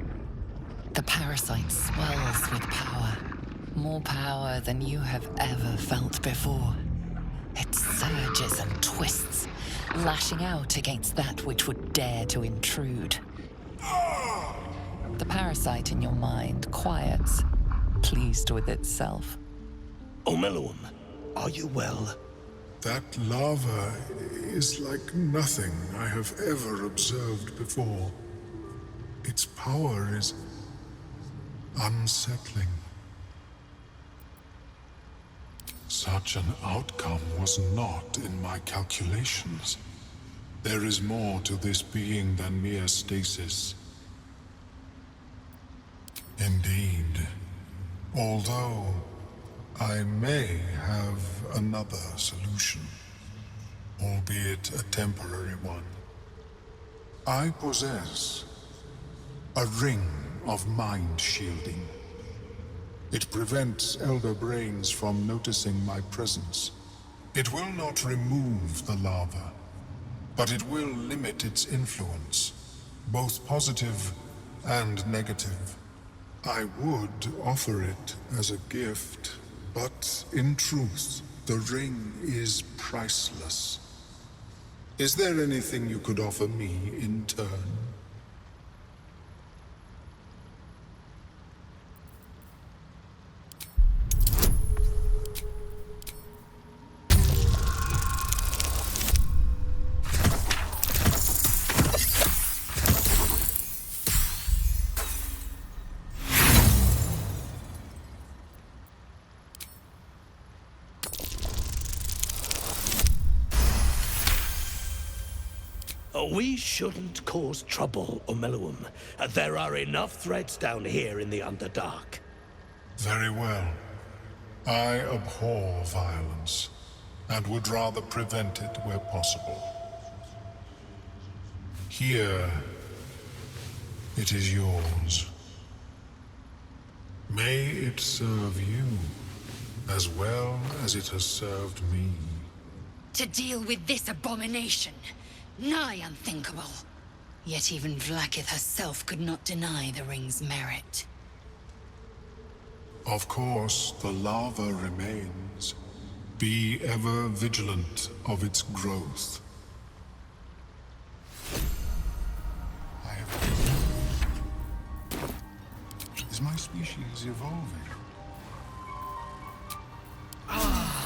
The parasite swells with power. More power than you have ever felt before. It surges and twists, lashing out against that which would dare to intrude. The parasite in your mind quiets, pleased with itself. Omeluum, are you well? That lava is like nothing I have ever observed before. Its power is unsettling. Such an outcome was not in my calculations. There is more to this being than mere stasis. Indeed, although I may have another solution, albeit a temporary one. I possess a ring of mind shielding. It prevents elder brains from noticing my presence. It will not remove the lava, but it will limit its influence, both positive and negative. I would offer it as a gift, but in truth, the ring is priceless. Is there anything you could offer me in turn? We shouldn't cause trouble, Omeluum. There are enough threats down here in the Underdark. Very well. I abhor violence, and would rather prevent it where possible. Here, it is yours. May it serve you, as well as it has served me. To deal with this abomination, nigh unthinkable. Yet even Vlaakith herself could not deny the ring's merit. Of course, the lava remains. Be ever vigilant of its growth. Is my species evolving?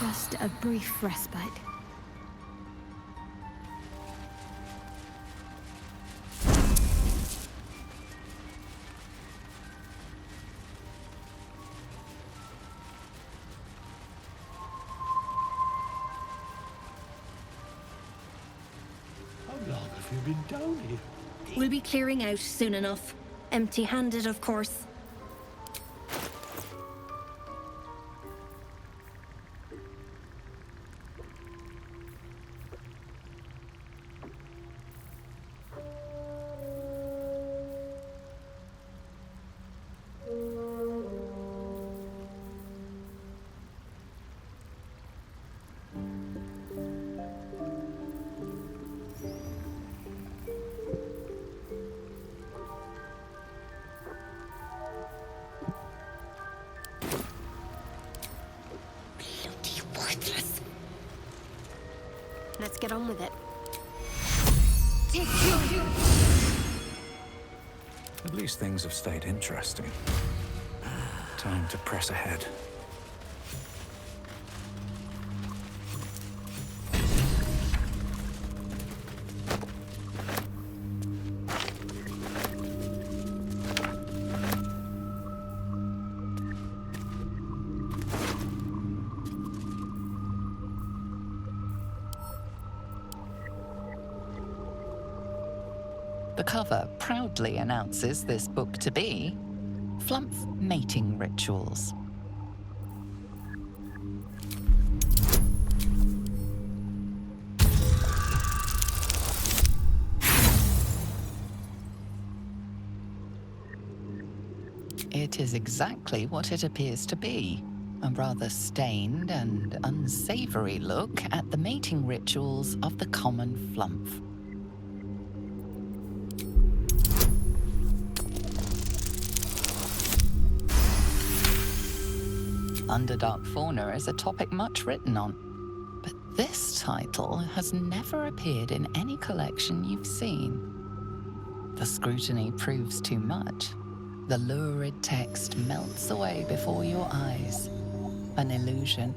Just a brief respite. Been down here. We'll be clearing out soon enough. Empty-handed, of course. worthless. Let's get on with it. At least things have stayed interesting. Time to press ahead. The cover proudly announces this book to be Flumph Mating Rituals. It is exactly what it appears to be. A rather stained and unsavory look at the mating rituals of the common Flumph. Underdark fauna is a topic much written on, but this title has never appeared in any collection you've seen. The scrutiny proves too much. The lurid text melts away before your eyes. An illusion.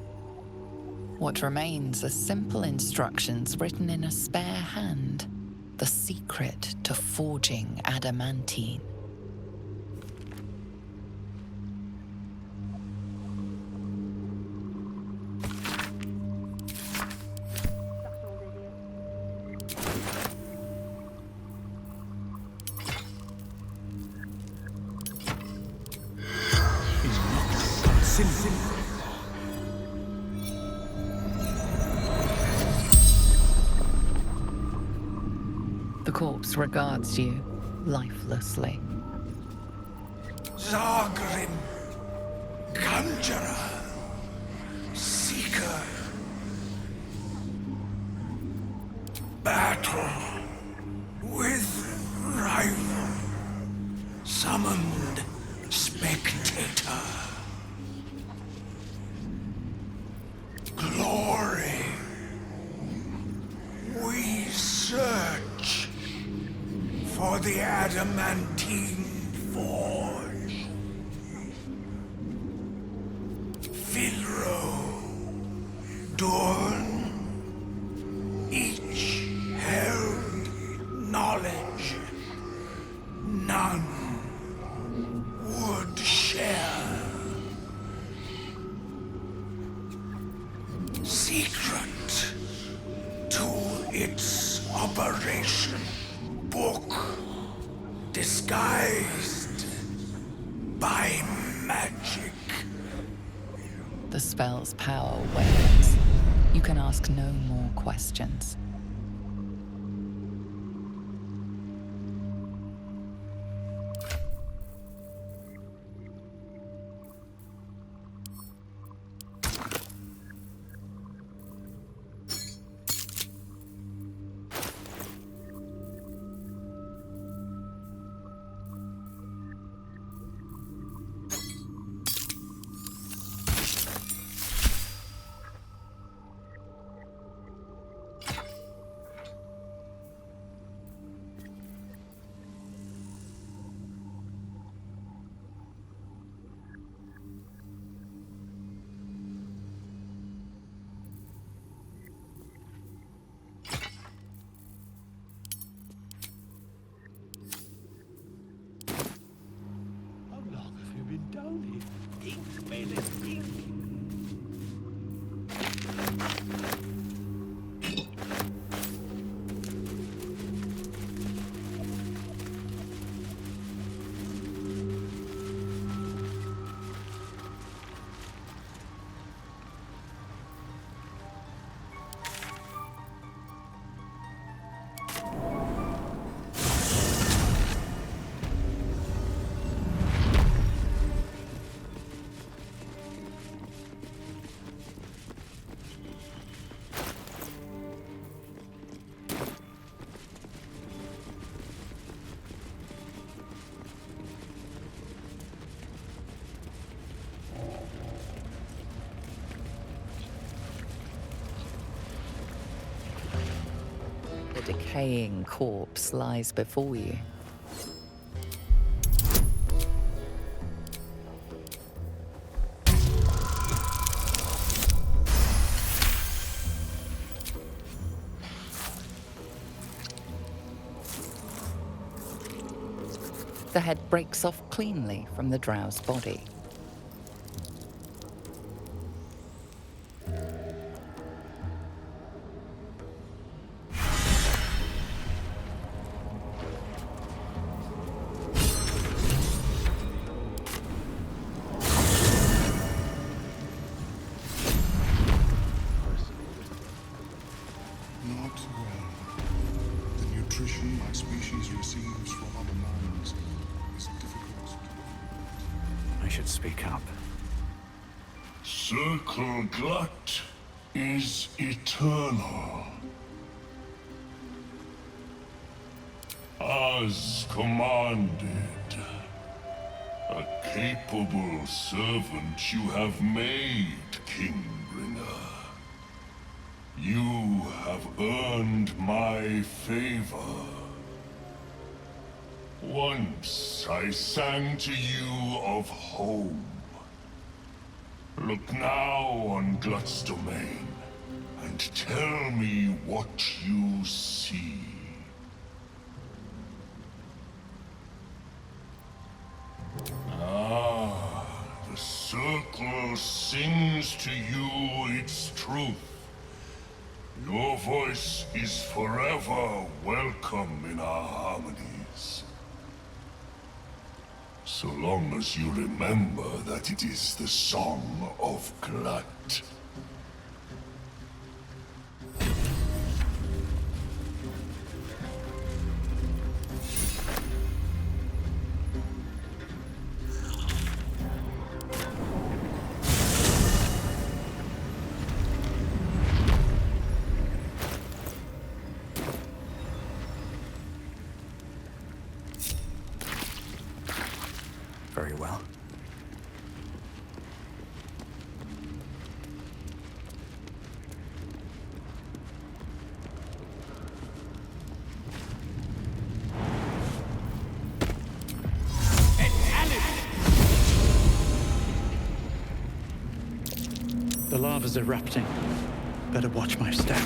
What remains are simple instructions written in a spare hand. The secret to forging adamantine. The corpse regards you lifelessly. Zargrim, Conjurer, Seeker. Battle with rival. Summoned spectator. Glory. We search for the Adamantine Forge. Vilro, Dorn, each held knowledge none would share. Secret to its operation. Book disguised by magic. The spell's power wanes. You can ask no more questions. decaying corpse lies before you. The head breaks off cleanly from the drow's body. Not well. The nutrition my species receives from other minds is difficult. I should speak up. Circle Glut is eternal. As commanded, a capable servant you have made, Kingbringer. You have earned my favor. Once I sang to you of home. Look now on Glut's domain, and tell me what you see. Ah, the circle sings to you its truth. Your voice is forever welcome in our harmonies. So long as you remember that it is the song of Glut. Very well. The lava's erupting. Better watch my step.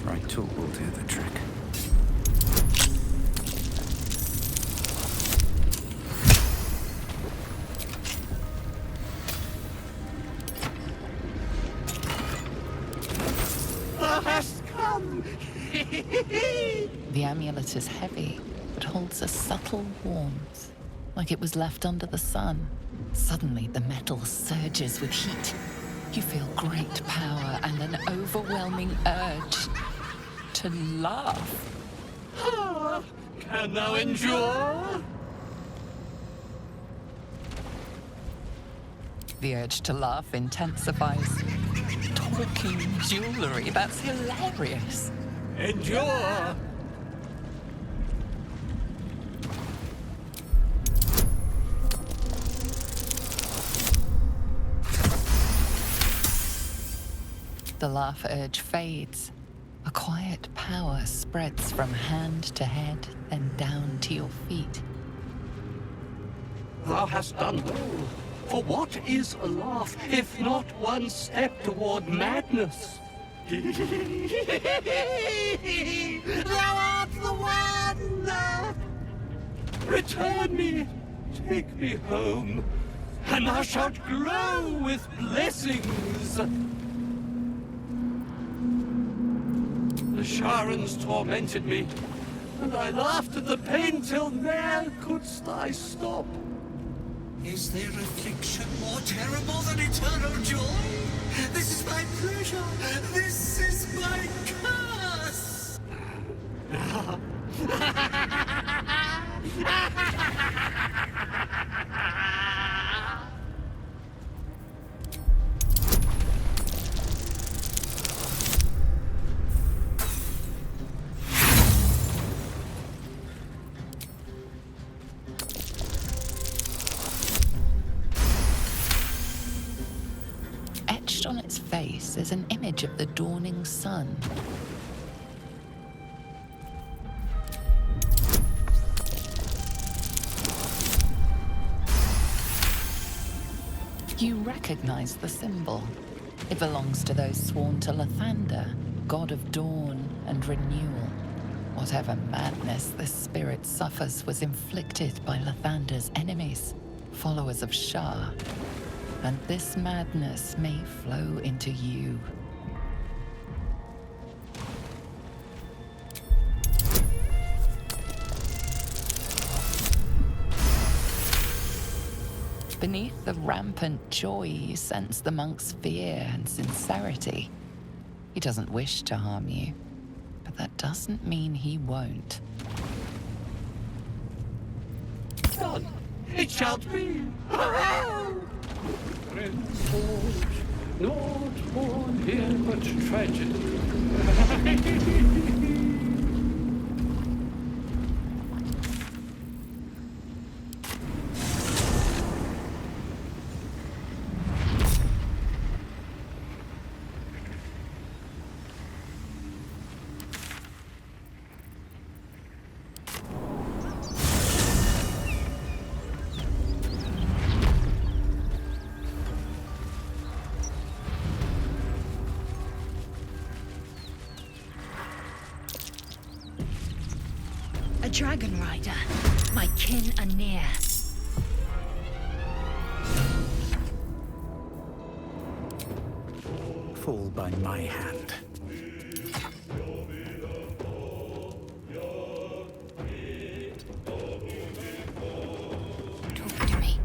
Right tool will do the trick. The amulet is heavy, but holds a subtle warmth, like it was left under the sun. Suddenly, the metal surges with heat. You feel great power and an overwhelming urge to laugh. Can thou endure? The urge to laugh intensifies. Talking jewelry, that's hilarious. Endure! The laugh urge fades. A quiet power spreads from hand to head, then down to your feet. Thou hast done well. For what is a laugh, if not one step toward madness? Thou art the one! Return me, take me home, and thou shalt glow with blessings. The Sharans tormented me, and I laughed at the pain till ne'er couldst I stop. Is there affliction more terrible than eternal joy? This is my pleasure. This is my curse. Etched on its face is an image of the dawning sun. You recognize the symbol. It belongs to those sworn to Lathander, god of dawn and renewal. Whatever madness this spirit suffers was inflicted by Lathander's enemies, followers of Shah. And this madness may flow into you. Beneath the rampant joy, you sense the monk's fear and sincerity. He doesn't wish to harm you, but that doesn't mean he won't. Done! It shall be! Friends forge, naught born here but tragedy. A dragon rider. My kin are near. Fall by my hand. Talk to me.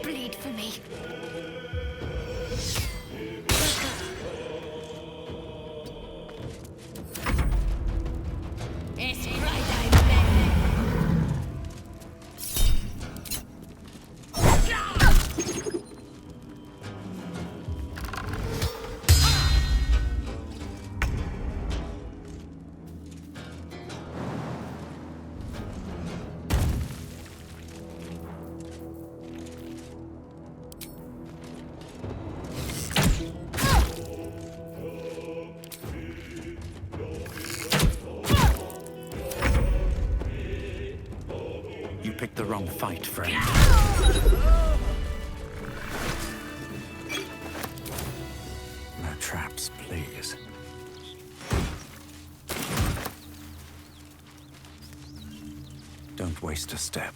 Bleed for me. You picked the wrong fight, friend. No traps, please. Don't waste a step.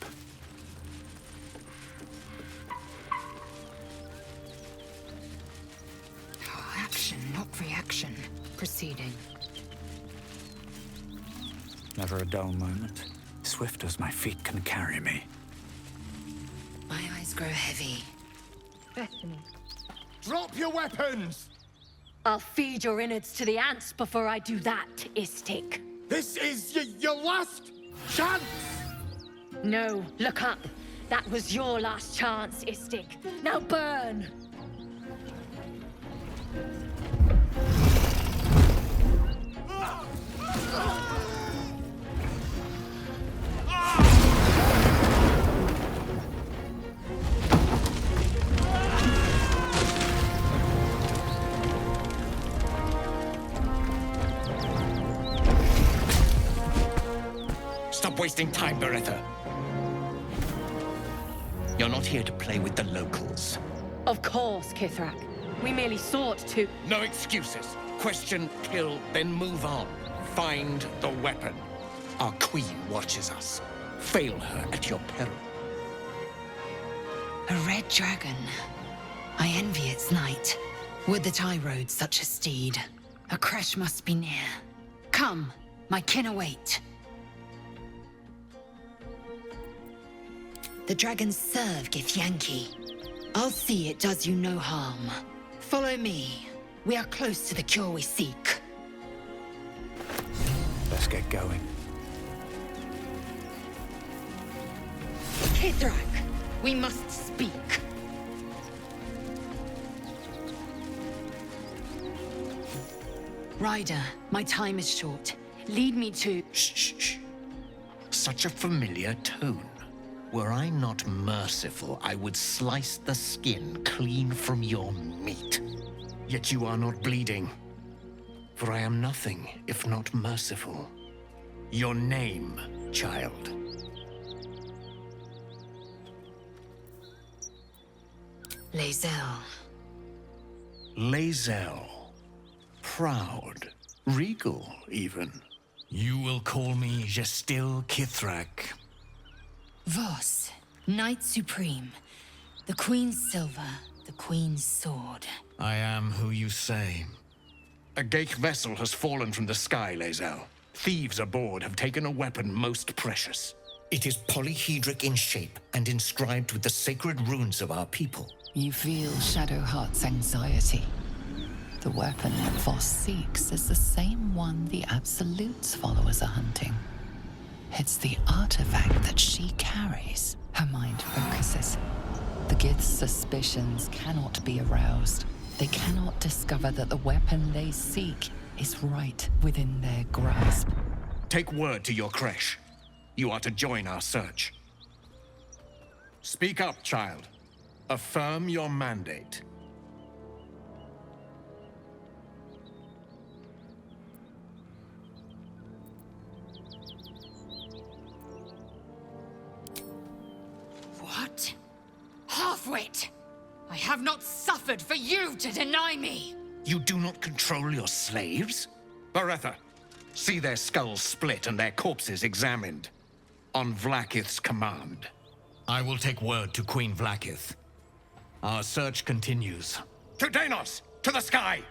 Action, not reaction. Proceeding. Never a dull moment. Swift as my feet can carry me. My eyes grow heavy. Bethany. Drop your weapons! I'll feed your innards to the ants before I do that, Istik. This is your last chance! No, look up. That was your last chance, Istik. Now burn! Stop wasting time, Beretta. You're not here to play with the locals. Of course, Kithrak. We merely sought to... No excuses. Question, kill, then move on. Find the weapon. Our queen watches us. Fail her at your peril. A red dragon. I envy its light. Would that I rode such a steed. A crash must be near. Come, my kin await. The dragons serve Githyanki. I'll see it does you no harm. Follow me. We are close to the cure we seek. Let's get going. Kithrak, we must speak. Ryder, my time is short. Lead me to... Shh, shh, shh. Such a familiar tone. Were I not merciful, I would slice the skin clean from your meat. Yet you are not bleeding. For I am nothing if not merciful. Your name, child. Lae'zel. Lae'zel. Proud. Regal, even. You will call me Gestil Kithrak. Voss, Knight Supreme. The Queen's silver, the Queen's sword. I am who you say. A Geich vessel has fallen from the sky, Lae'zel. Thieves aboard have taken a weapon most precious. It is polyhedric in shape and inscribed with the sacred runes of our people. You feel Shadowheart's anxiety. The weapon that Voss seeks is the same one the Absolute's followers are hunting. It's the artifact that she carries. Her mind focuses. The Gith's suspicions cannot be aroused. They cannot discover that the weapon they seek is right within their grasp. Take word to your creche. You are to join our search. Speak up, child. Affirm your mandate. What? Halfwit! I have not suffered for you to deny me! You do not control your slaves? Baretha, see their skulls split and their corpses examined. On Vlaakith's command. I will take word to Queen Vlaakith. Our search continues. To Danos! To the sky!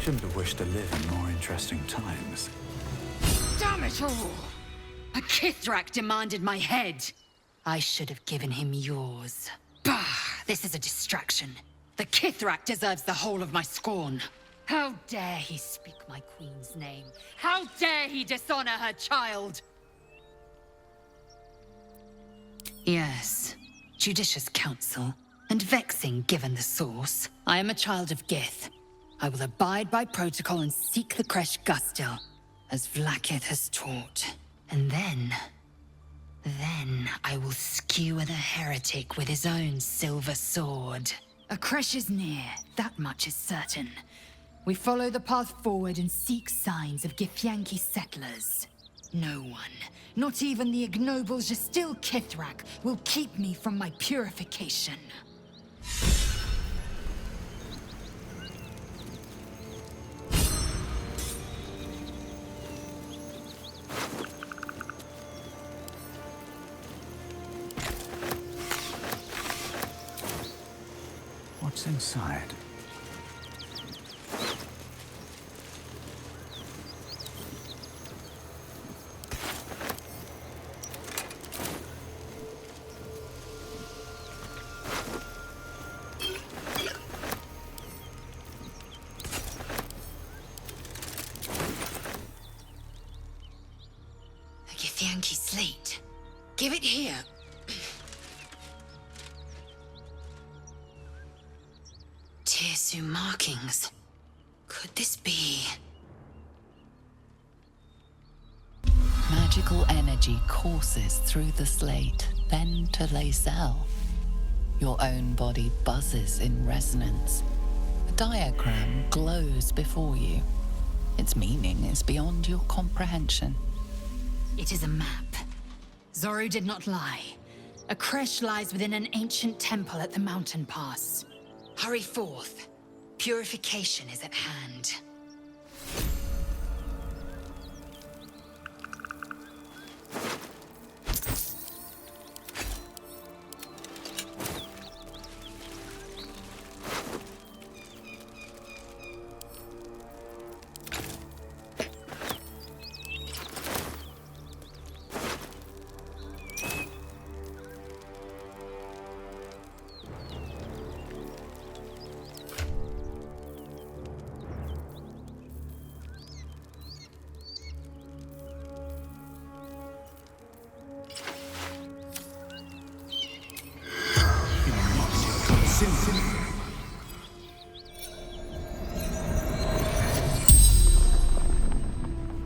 Shouldn't have wished to live in more interesting times. Damn it all! A Kithrak demanded my head. I should have given him yours. Bah! This is a distraction. The Kithrak deserves the whole of my scorn. How dare he speak my queen's name? How dare he dishonor her child? Yes, judicious counsel, and vexing given the source. I am a child of Gith. I will abide by protocol and seek the Kresh Gustil, as Vlaakith has taught. And then I will skewer the heretic with his own silver sword. A Kresh is near, that much is certain. We follow the path forward and seek signs of Githyanki settlers. No one, not even the ignoble Gestil Kithrak, will keep me from my purification. What's inside? A Githyanki slate. Give it here. Tirsu markings. Could this be? Magical energy courses through the slate, then to Lacel. Your own body buzzes in resonance. A diagram glows before you. Its meaning is beyond your comprehension. It is a map. Zoru did not lie. A Kresh lies within an ancient temple at the mountain pass. Hurry forth. Purification is at hand.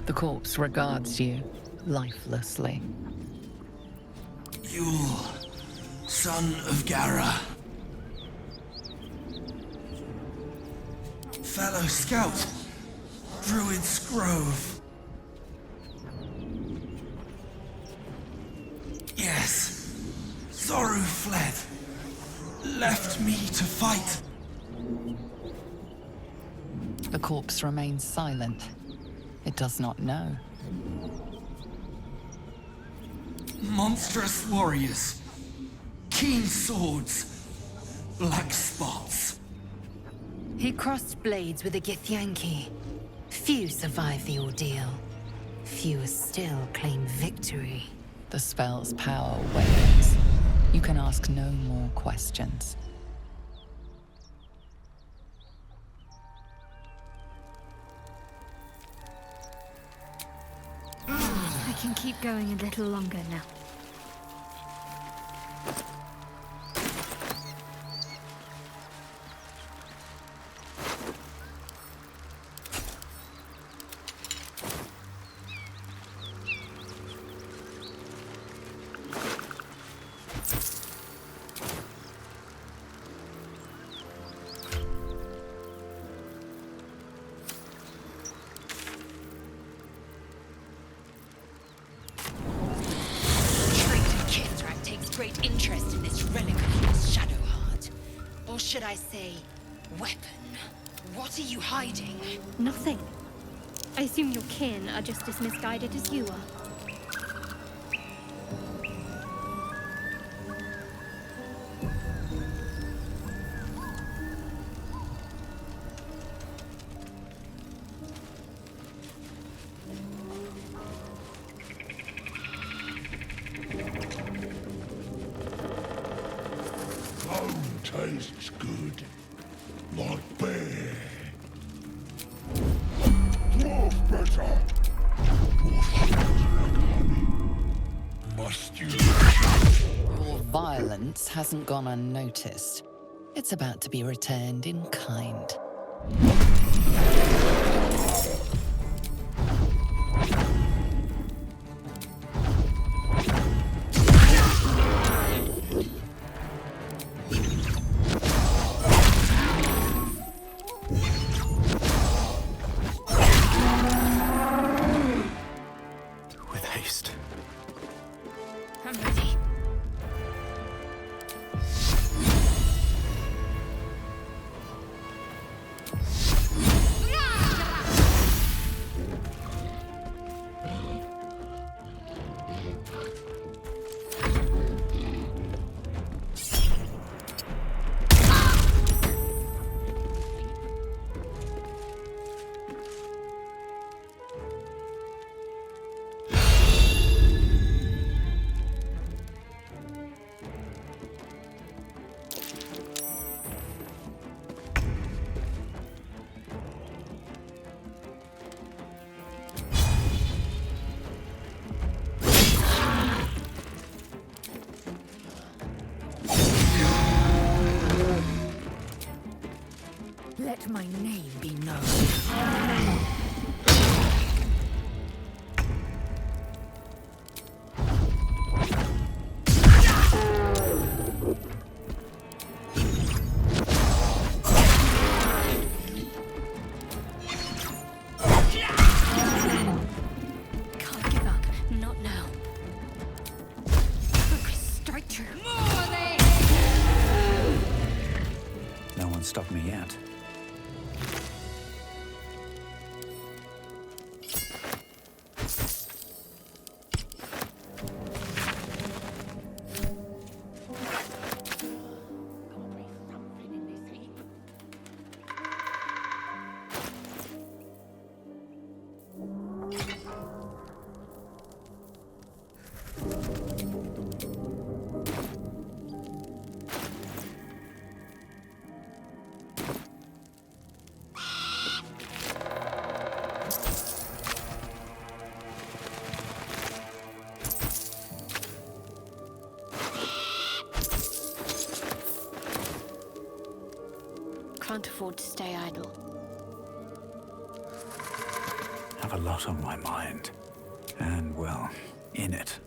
The corpse regards you lifelessly. Yule, son of Gara. Fellow scout, Druid's Grove. Yes, Zoru fled. Left me to fight. The corpse remains silent. It does not know. Monstrous warriors. Keen swords. Black spots. He crossed blades with a Githyanki. Few survive the ordeal. Fewer still claim victory. The spell's power wanes. You can ask no more questions. I can keep going a little longer now. Great interest in this relic of yours, Shadowheart. Or should I say, weapon? What are you hiding? Nothing. I assume your kin are just as misguided as you are. tastes good. Like bear. Dwarf better. Or sweet like honey. Must you? Your violence hasn't gone unnoticed. It's about to be returned in kind. With haste. I'm ready. Let my name be known. Can't give up. Not now. Strike true. No one stopped me yet. Can't afford to stay idle. Have a lot on my mind. And, well, in it.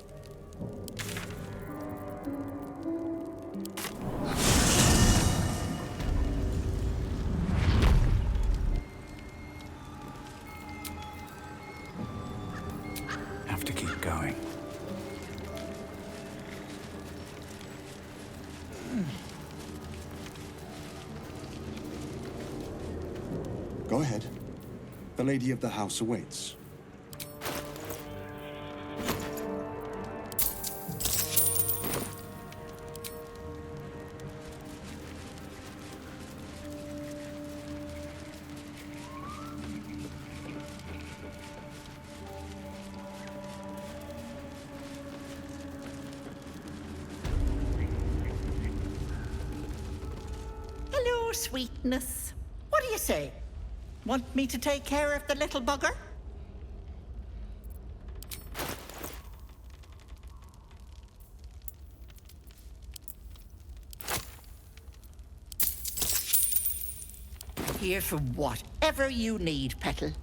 Have to keep going. Go ahead. The lady of the house awaits. Hello, sweetness. What do you say? Want me to take care of the little bugger? Here for whatever you need, Petal.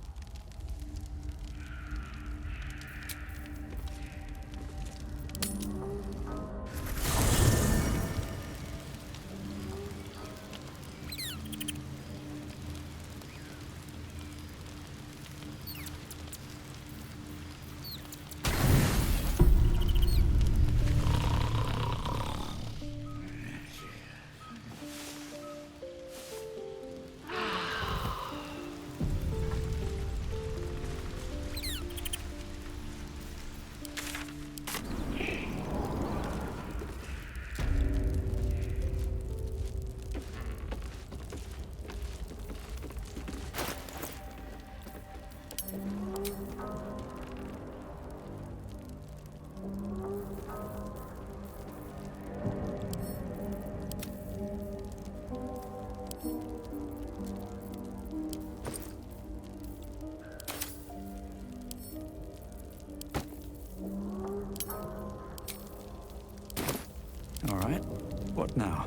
Now,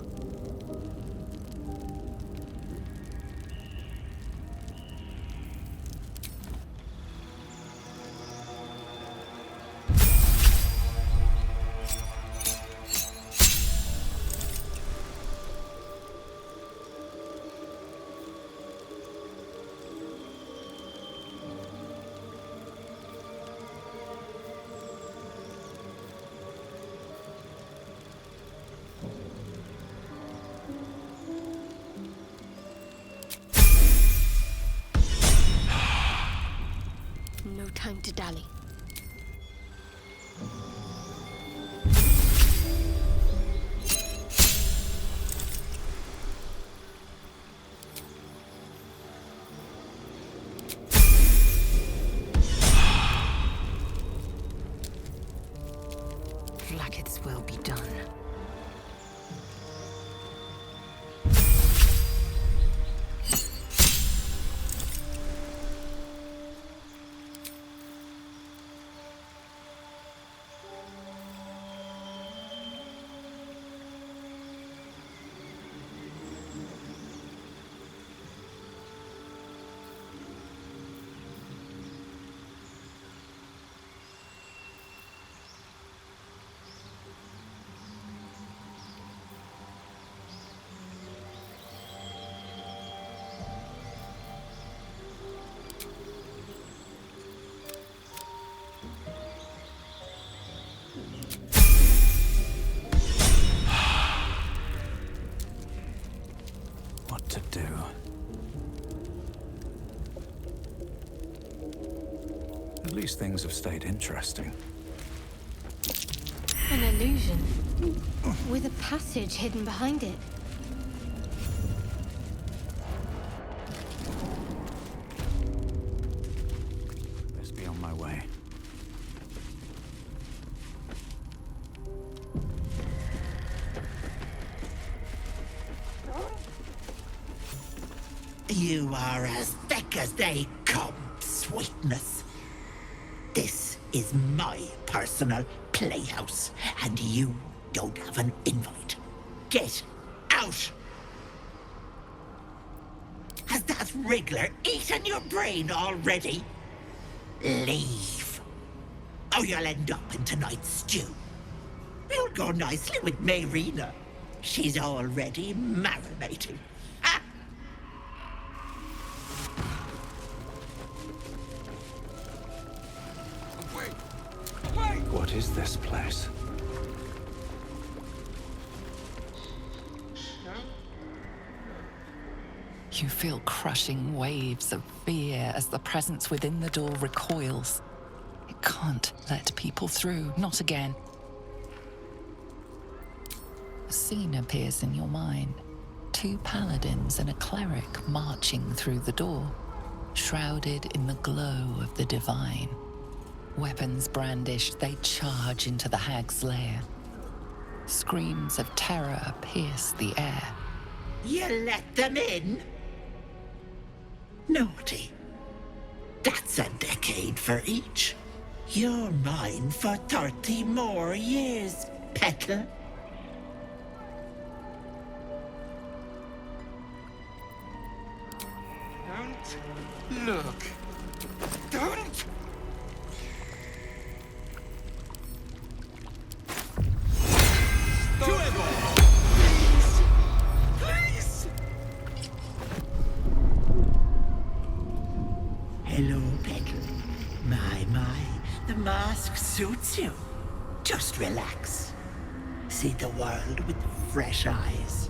No time to dally. Blackets will be done. what to do? At least things have stayed interesting. An illusion. With a passage hidden behind it. Best be on my way. You are as thick as they come, sweetness. This is my personal playhouse, and you don't have an invite. Get out! Has that wriggler eaten your brain already? Leave. Or you'll end up in tonight's stew. You'll go nicely with Mayrina. She's already marinating. What is this place? You feel crushing waves of fear as the presence within the door recoils. It can't let people through, not again. A scene appears in your mind. 2 paladins and a cleric marching through the door, shrouded in the glow of the divine. Weapons brandished, they charge into the hag's lair. Screams of terror pierce the air. You let them in? Naughty. That's a decade for each. You're mine for 30 more years, petal. Don't look. Don't! Please! Hello, petal. My, the mask suits you. Just relax. See the world with fresh eyes.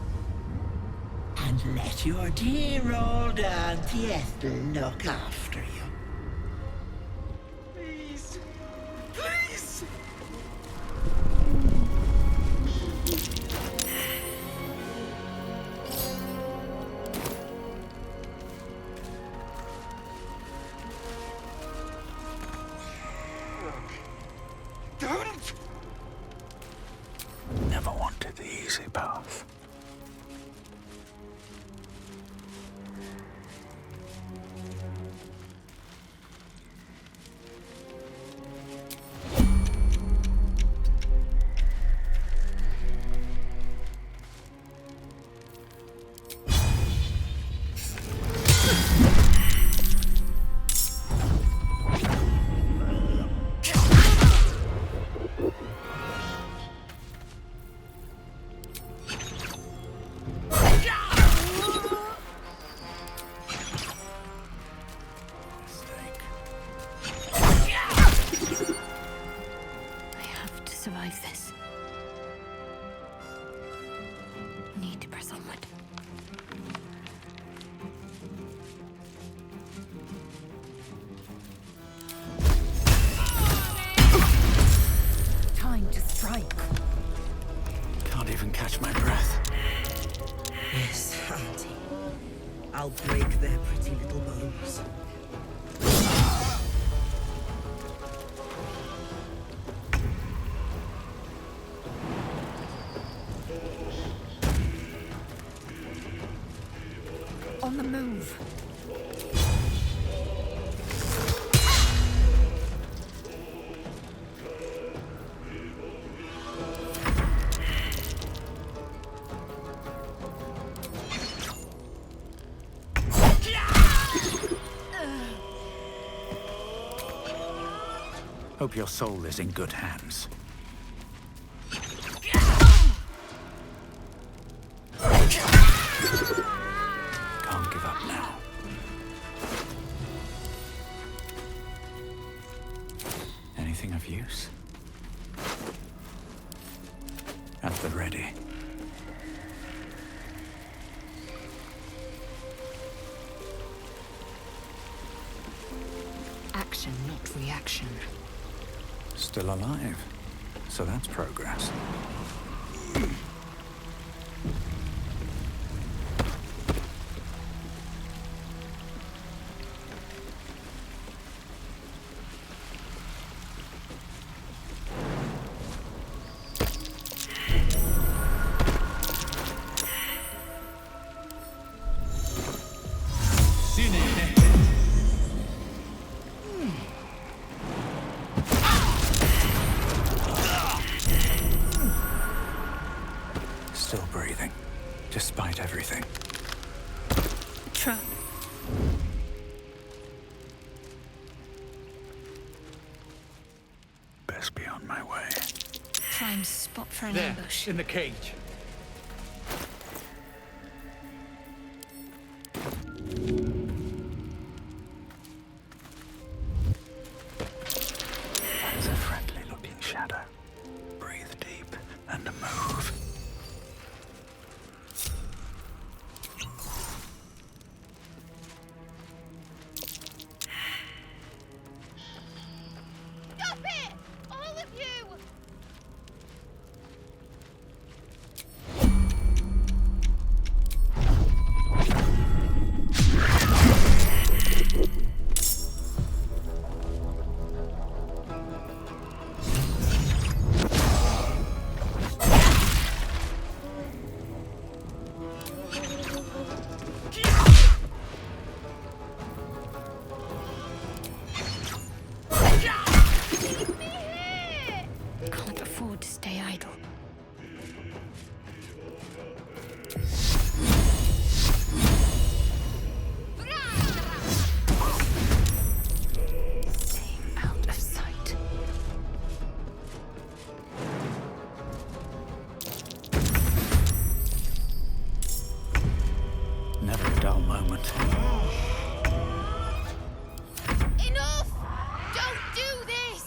And let your dear old Auntie Ethel look after you. Please! Please! Don't! Never wanted the easy path. I'll break their pretty little bones. On the move. Hope your soul is in good hands. Can't give up now. Anything of use? At the ready. Action, not reaction. Still alive. So that's progress. Still breathing, despite everything. Trap. Best be on my way. Prime spot for an There, ambush. in the cage. That's a friendly-looking shadow. Breathe deep and move. Stop it! All of you! Can't afford to stay idle. Staying out of sight. Never a dull moment. Enough! Don't do this!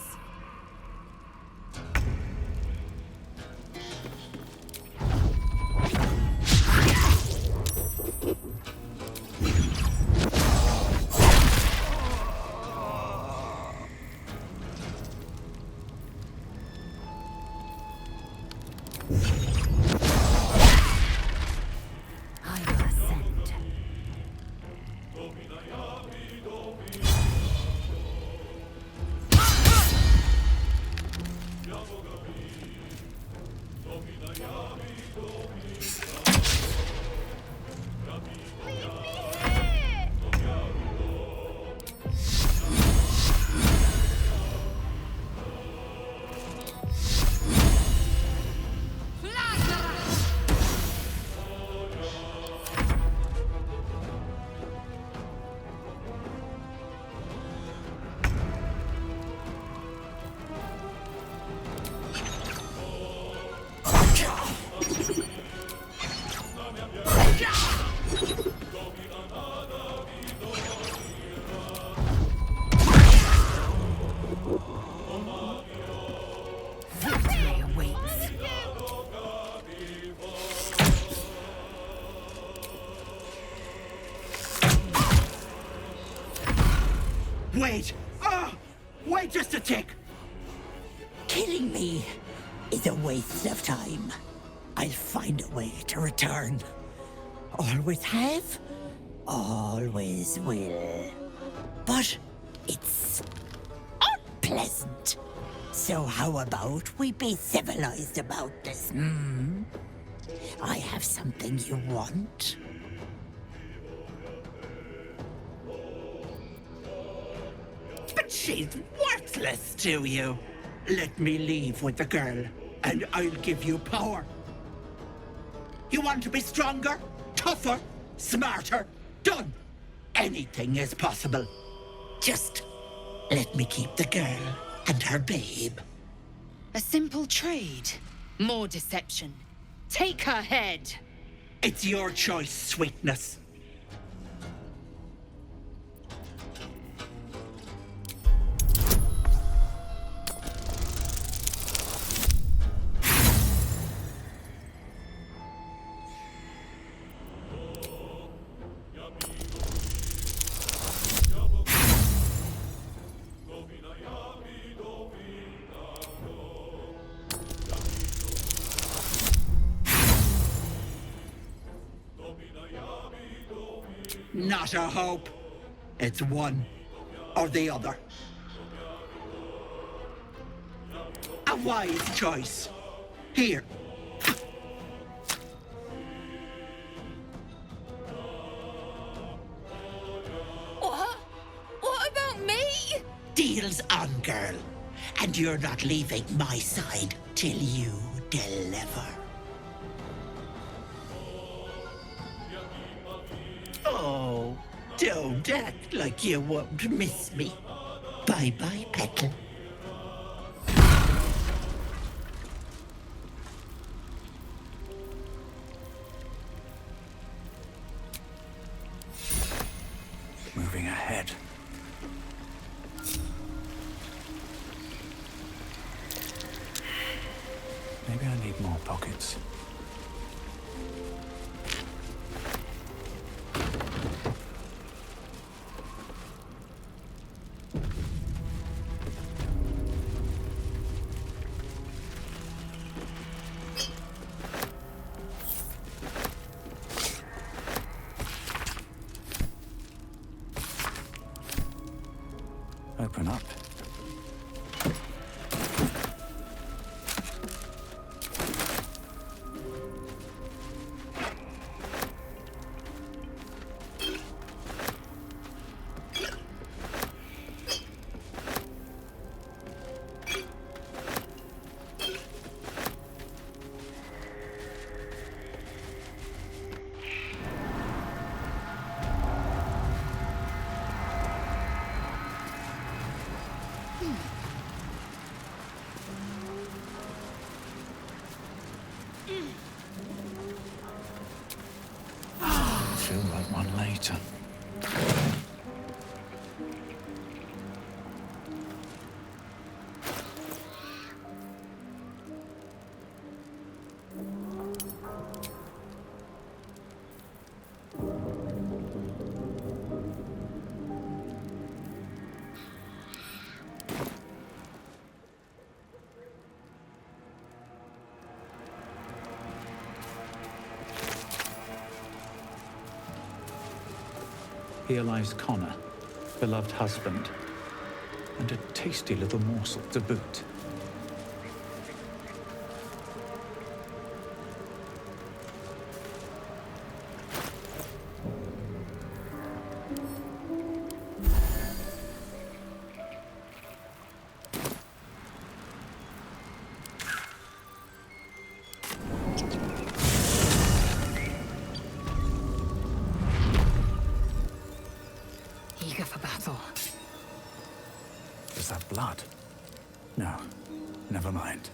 I will ascend. Victory awaits. Wait! Wait just a tick! Killing me is a waste of time. I'll find a way to return. Always have, Always will. But it's unpleasant. So how about we be civilized about this, hmm? I have something you want. But she's worthless to you. Let me leave with the girl, and I'll give you power. You want to be stronger, tougher, smarter? Done. Anything is possible. Just let me keep the girl and her babe. A simple trade. More deception. Take her head. It's your choice, sweetness. Not a hope. It's one or the other. A wise choice. Here. What about me? Deal's on, girl. And you're not leaving my side till you deliver. Oh, don't act like you won't miss me. Bye-bye, Petal. Moving ahead. Maybe I need more pockets. Open up. Feel like one later. Here lies Connor, beloved husband, and a tasty little morsel to boot. Eager for battle. Is that blood? No, never mind.